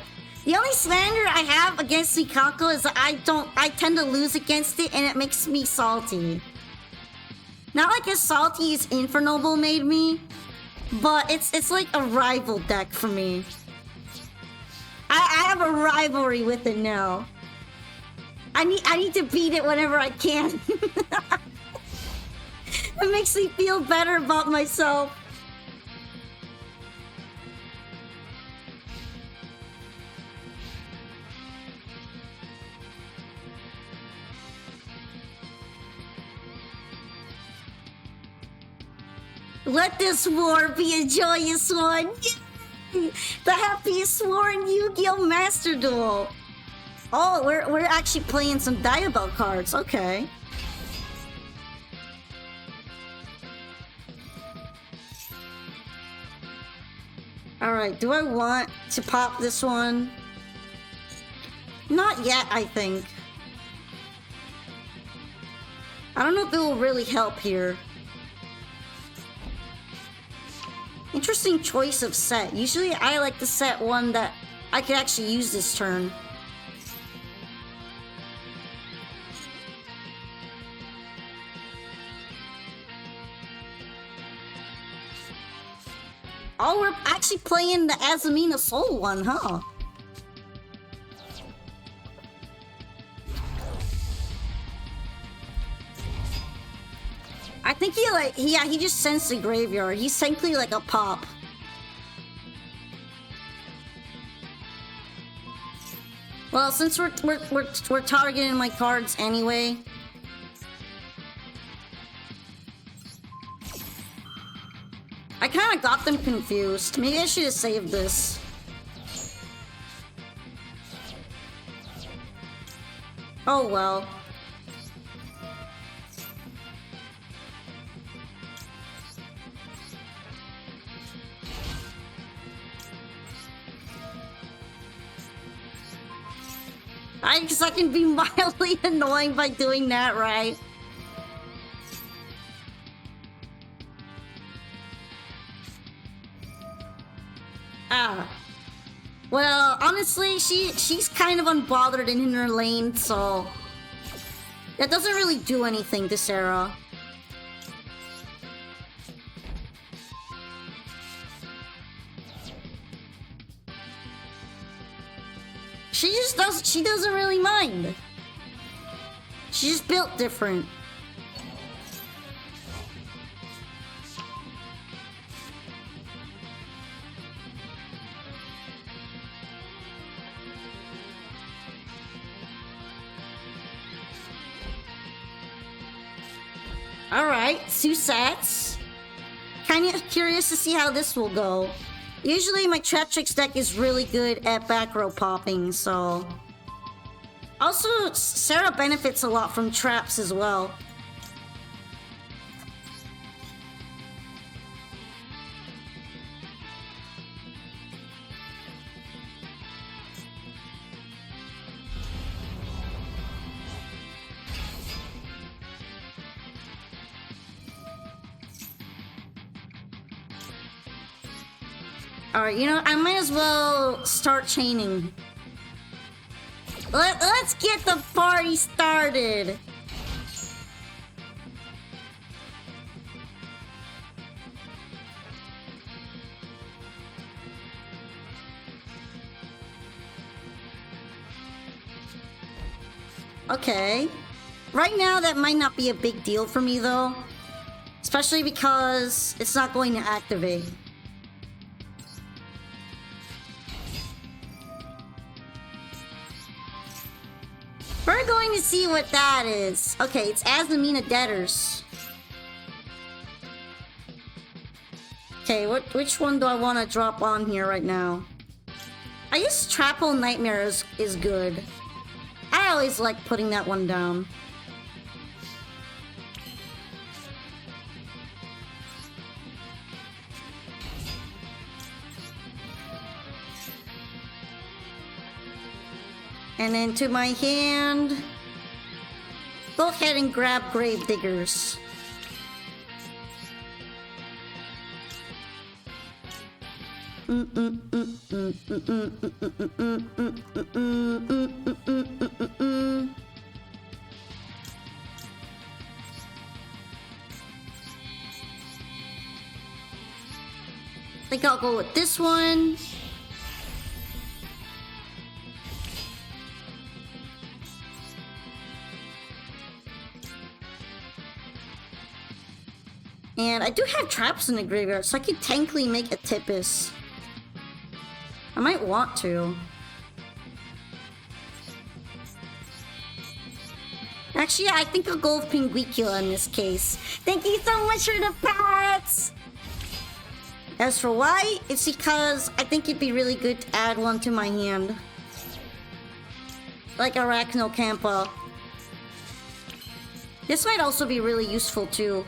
The only slander I have against Nikako is that I tend to lose against it and it makes me salty. Not like as salty as Infernoble made me, but it's like a rival deck for me. I have a rivalry with it now. I need to beat it whenever I can. It makes me feel better about myself. Let this war be a joyous one. The happiest sworn Yu-Gi-Oh! Master Duel! Oh, we're actually playing some Diabell cards, okay. Alright, do I want to pop this one? Not yet, I think. I don't know if it will really help here. Interesting choice of set. Usually I like to set one that I could actually use this turn. Oh, we're actually playing the Azamina Soul one, huh? I think he just sensed the graveyard. He's technically like a pop. Well, since we're targeting my cards anyway. I kind of got them confused. Maybe I should have saved this. Oh well. I guess I can be mildly annoying by doing that, right? Ah. Well, honestly, she's kind of unbothered and in her lane, so that doesn't really do anything to Sarah. She doesn't really mind. She's just built different. Alright, Susats. Kinda curious to see how this will go. Usually my Tratrix deck is really good at back row popping, so... Also, Sarah benefits a lot from traps as well. Alright, you know, I might as well start chaining. Let's get the party started! Okay. Right now, that might not be a big deal for me, though. Especially because it's not going to activate. We're going to see what that is. Okay, it's Azamina Debtors. Okay, which one do I want to drop on here right now? I guess Trapple Nightmare is good. I always like putting that one down. And then to my hand, go ahead and grab Grave Diggers. I think I'll go with this one. And I do have traps in the graveyard, so I could technically make a Tippus. I might want to. Actually, I think I'll go with Pinguicula in this case. Thank you so much for the pets! As for why, it's because I think it'd be really good to add one to my hand. Like Arachnocampa. This might also be really useful too.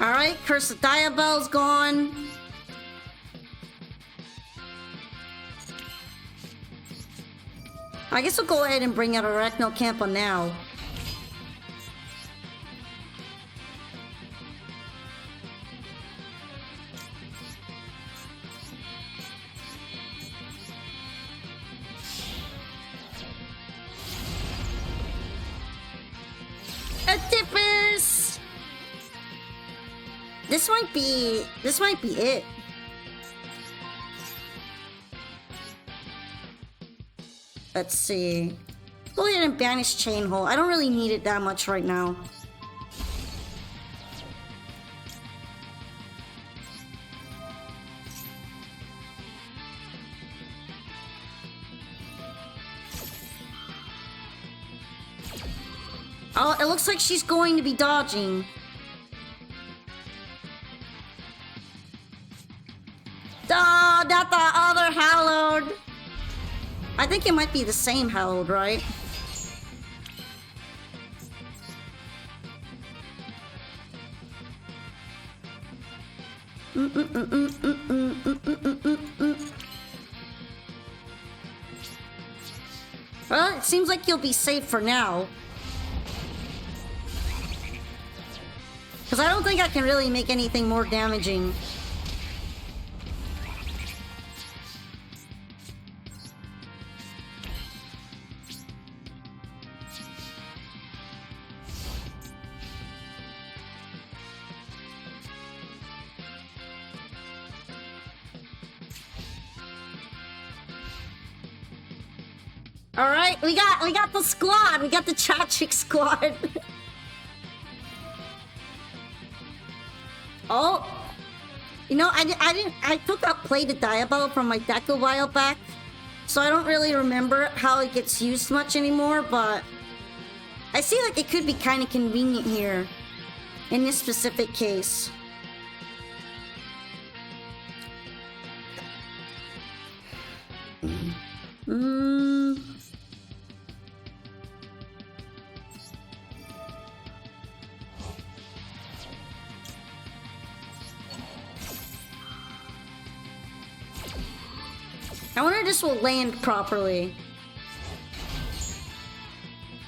Alright, Curse of Diabell's gone. I guess we'll go ahead and bring out Arachnocampa now. Adippus! This might be it. Let's see. Go ahead and banish Chain Hole. I don't really need it that much right now. Oh, it looks like she's going to be dodging. Oh, not the other Hallowed. I think it might be the same Hallowed, right? Well, it seems like you'll be safe for now. Because I don't think I can really make anything more damaging. Alright, we got the squad. We got the Chachik squad. Oh, you know, I took out Play the Diabell from my deck a while back, so I don't really remember how it gets used much anymore, but I see like it could be kind of convenient here in this specific case. I wonder if this will land properly.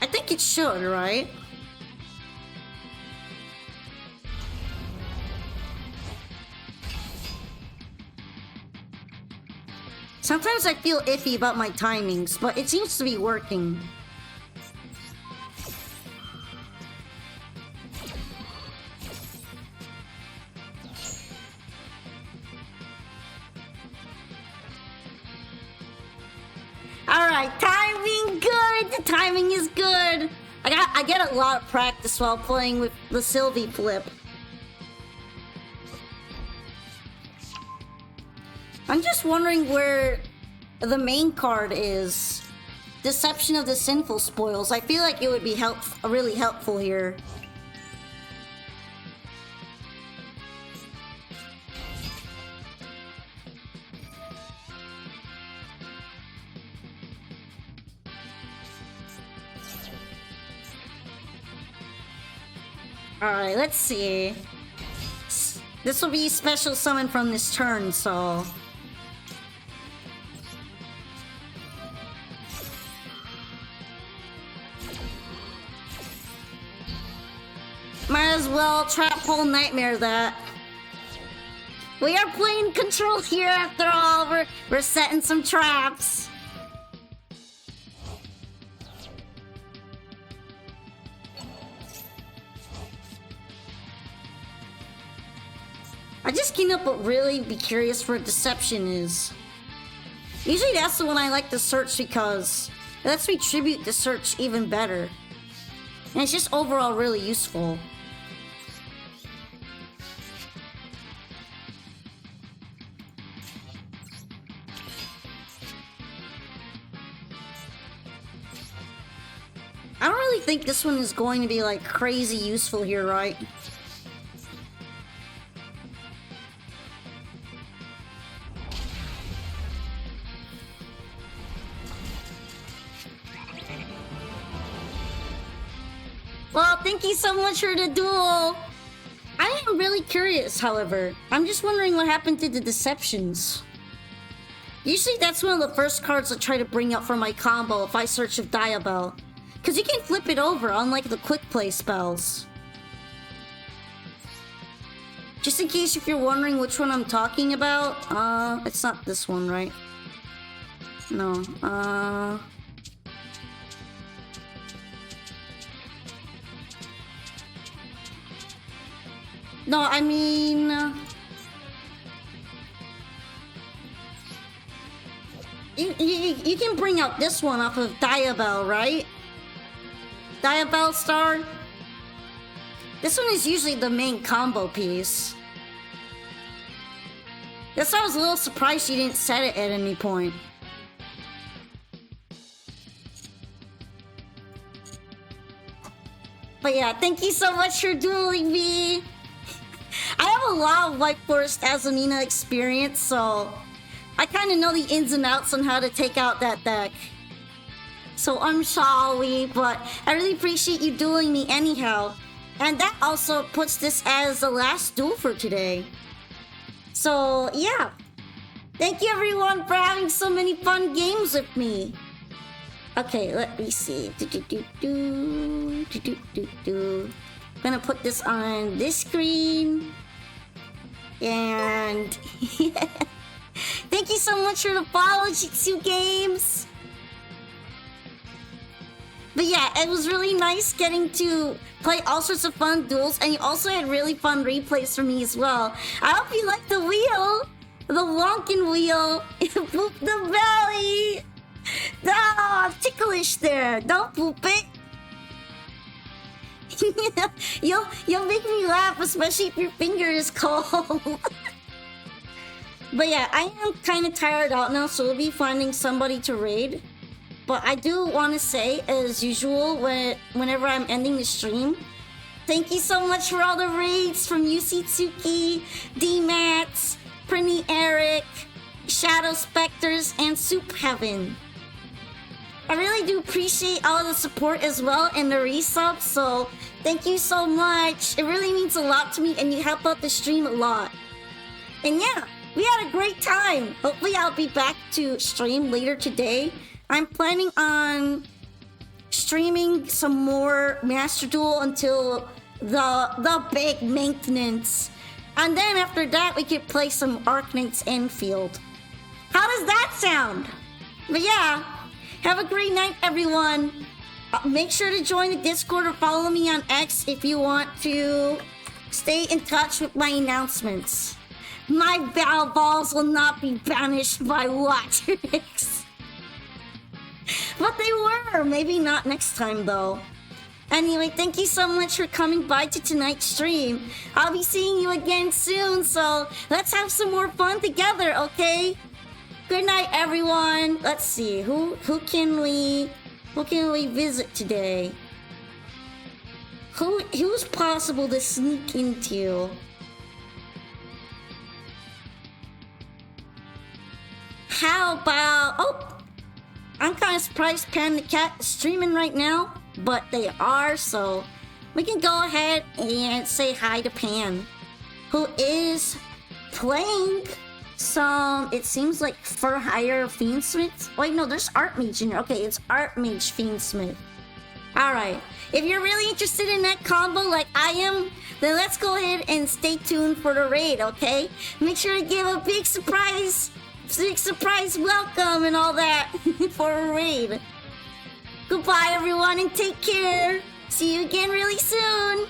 I think it should, right? Sometimes I feel iffy about my timings, but it seems to be working. Alright, timing good! The timing is good! I get a lot of practice while playing with the Sylvie flip. I'm just wondering where the main card is. Deception of the Sinful Spoils. I feel like it would be really helpful here. Alright, let's see. This will be special summon from this turn, so... Might as well Trap Hole Nightmare that. We are playing Control here after all. We're setting some traps. I just can't really be curious where Deception is. Usually that's the one I like to search because it lets me tribute the search even better. And it's just overall really useful. I don't really think this one is going to be like crazy useful here, right? Well, thank you so much for the duel. I am really curious, however. I'm just wondering what happened to the deceptions. Usually that's one of the first cards I try to bring up for my combo if I search of Diabell. Because you can flip it over, unlike the quick play spells. Just in case if you're wondering which one I'm talking about, it's not this one, right? No, No, I mean... You can bring out this one off of Diabell, right? Diabell Star? This one is usually the main combo piece. That's why I was a little surprised you didn't set it at any point. But yeah, thank you so much for dueling me! I have a lot of White Forest Azumina experience, so I kind of know the ins and outs on how to take out that deck. So I'm sorry, but I really appreciate you dueling me anyhow. And that also puts this as the last duel for today. So yeah, thank you everyone for having so many fun games with me. Okay, let me see. I'm gonna put this on this screen. And thank you so much for the follow, Jitsu Games. But yeah, it was really nice getting to play all sorts of fun duels, and you also had really fun replays for me as well. I hope you liked the wheel, the wonkin' wheel. Poop the belly. No, I'm ticklish there. Don't poop it. You'll make me laugh, especially if your finger is cold. But yeah, I am kind of tired out now, so we'll be finding somebody to raid. But I do want to say, as usual, whenever I'm ending the stream, thank you so much for all the raids from Yusitsuki, D-Mats, Prinny Eric, Shadow Specters, and Soup Heaven. I really do appreciate all the support as well and the resubs, so thank you so much. It really means a lot to me and you help out the stream a lot. And yeah, we had a great time. Hopefully I'll be back to stream later today. I'm planning on streaming some more Master Duel until the big maintenance. And then after that we could play some Arknights Enfield. How does that sound? But yeah, have a great night, everyone. Make sure to join the Discord or follow me on X if you want to stay in touch with my announcements. My battle balls will not be banished by Watrix. But they were. Maybe not next time, though. Anyway, thank you so much for coming by to tonight's stream. I'll be seeing you again soon, so let's have some more fun together, okay? Good night, everyone. Let's see, who can we visit today? Who's possible to sneak into? How about... Oh! I'm kind of surprised Panda Cat is streaming right now, but they are, so we can go ahead and say hi to Pan, who is playing some, it seems like for hire Fiendsmith. Wait, no, there's Archmage in here. Okay, it's Archmage Fiendsmith. Alright, if you're really interested in that combo like I am, then let's go ahead and stay tuned for the raid, okay? Make sure to give a big surprise welcome and all that for a raid. Goodbye, everyone, and take care. See you again really soon.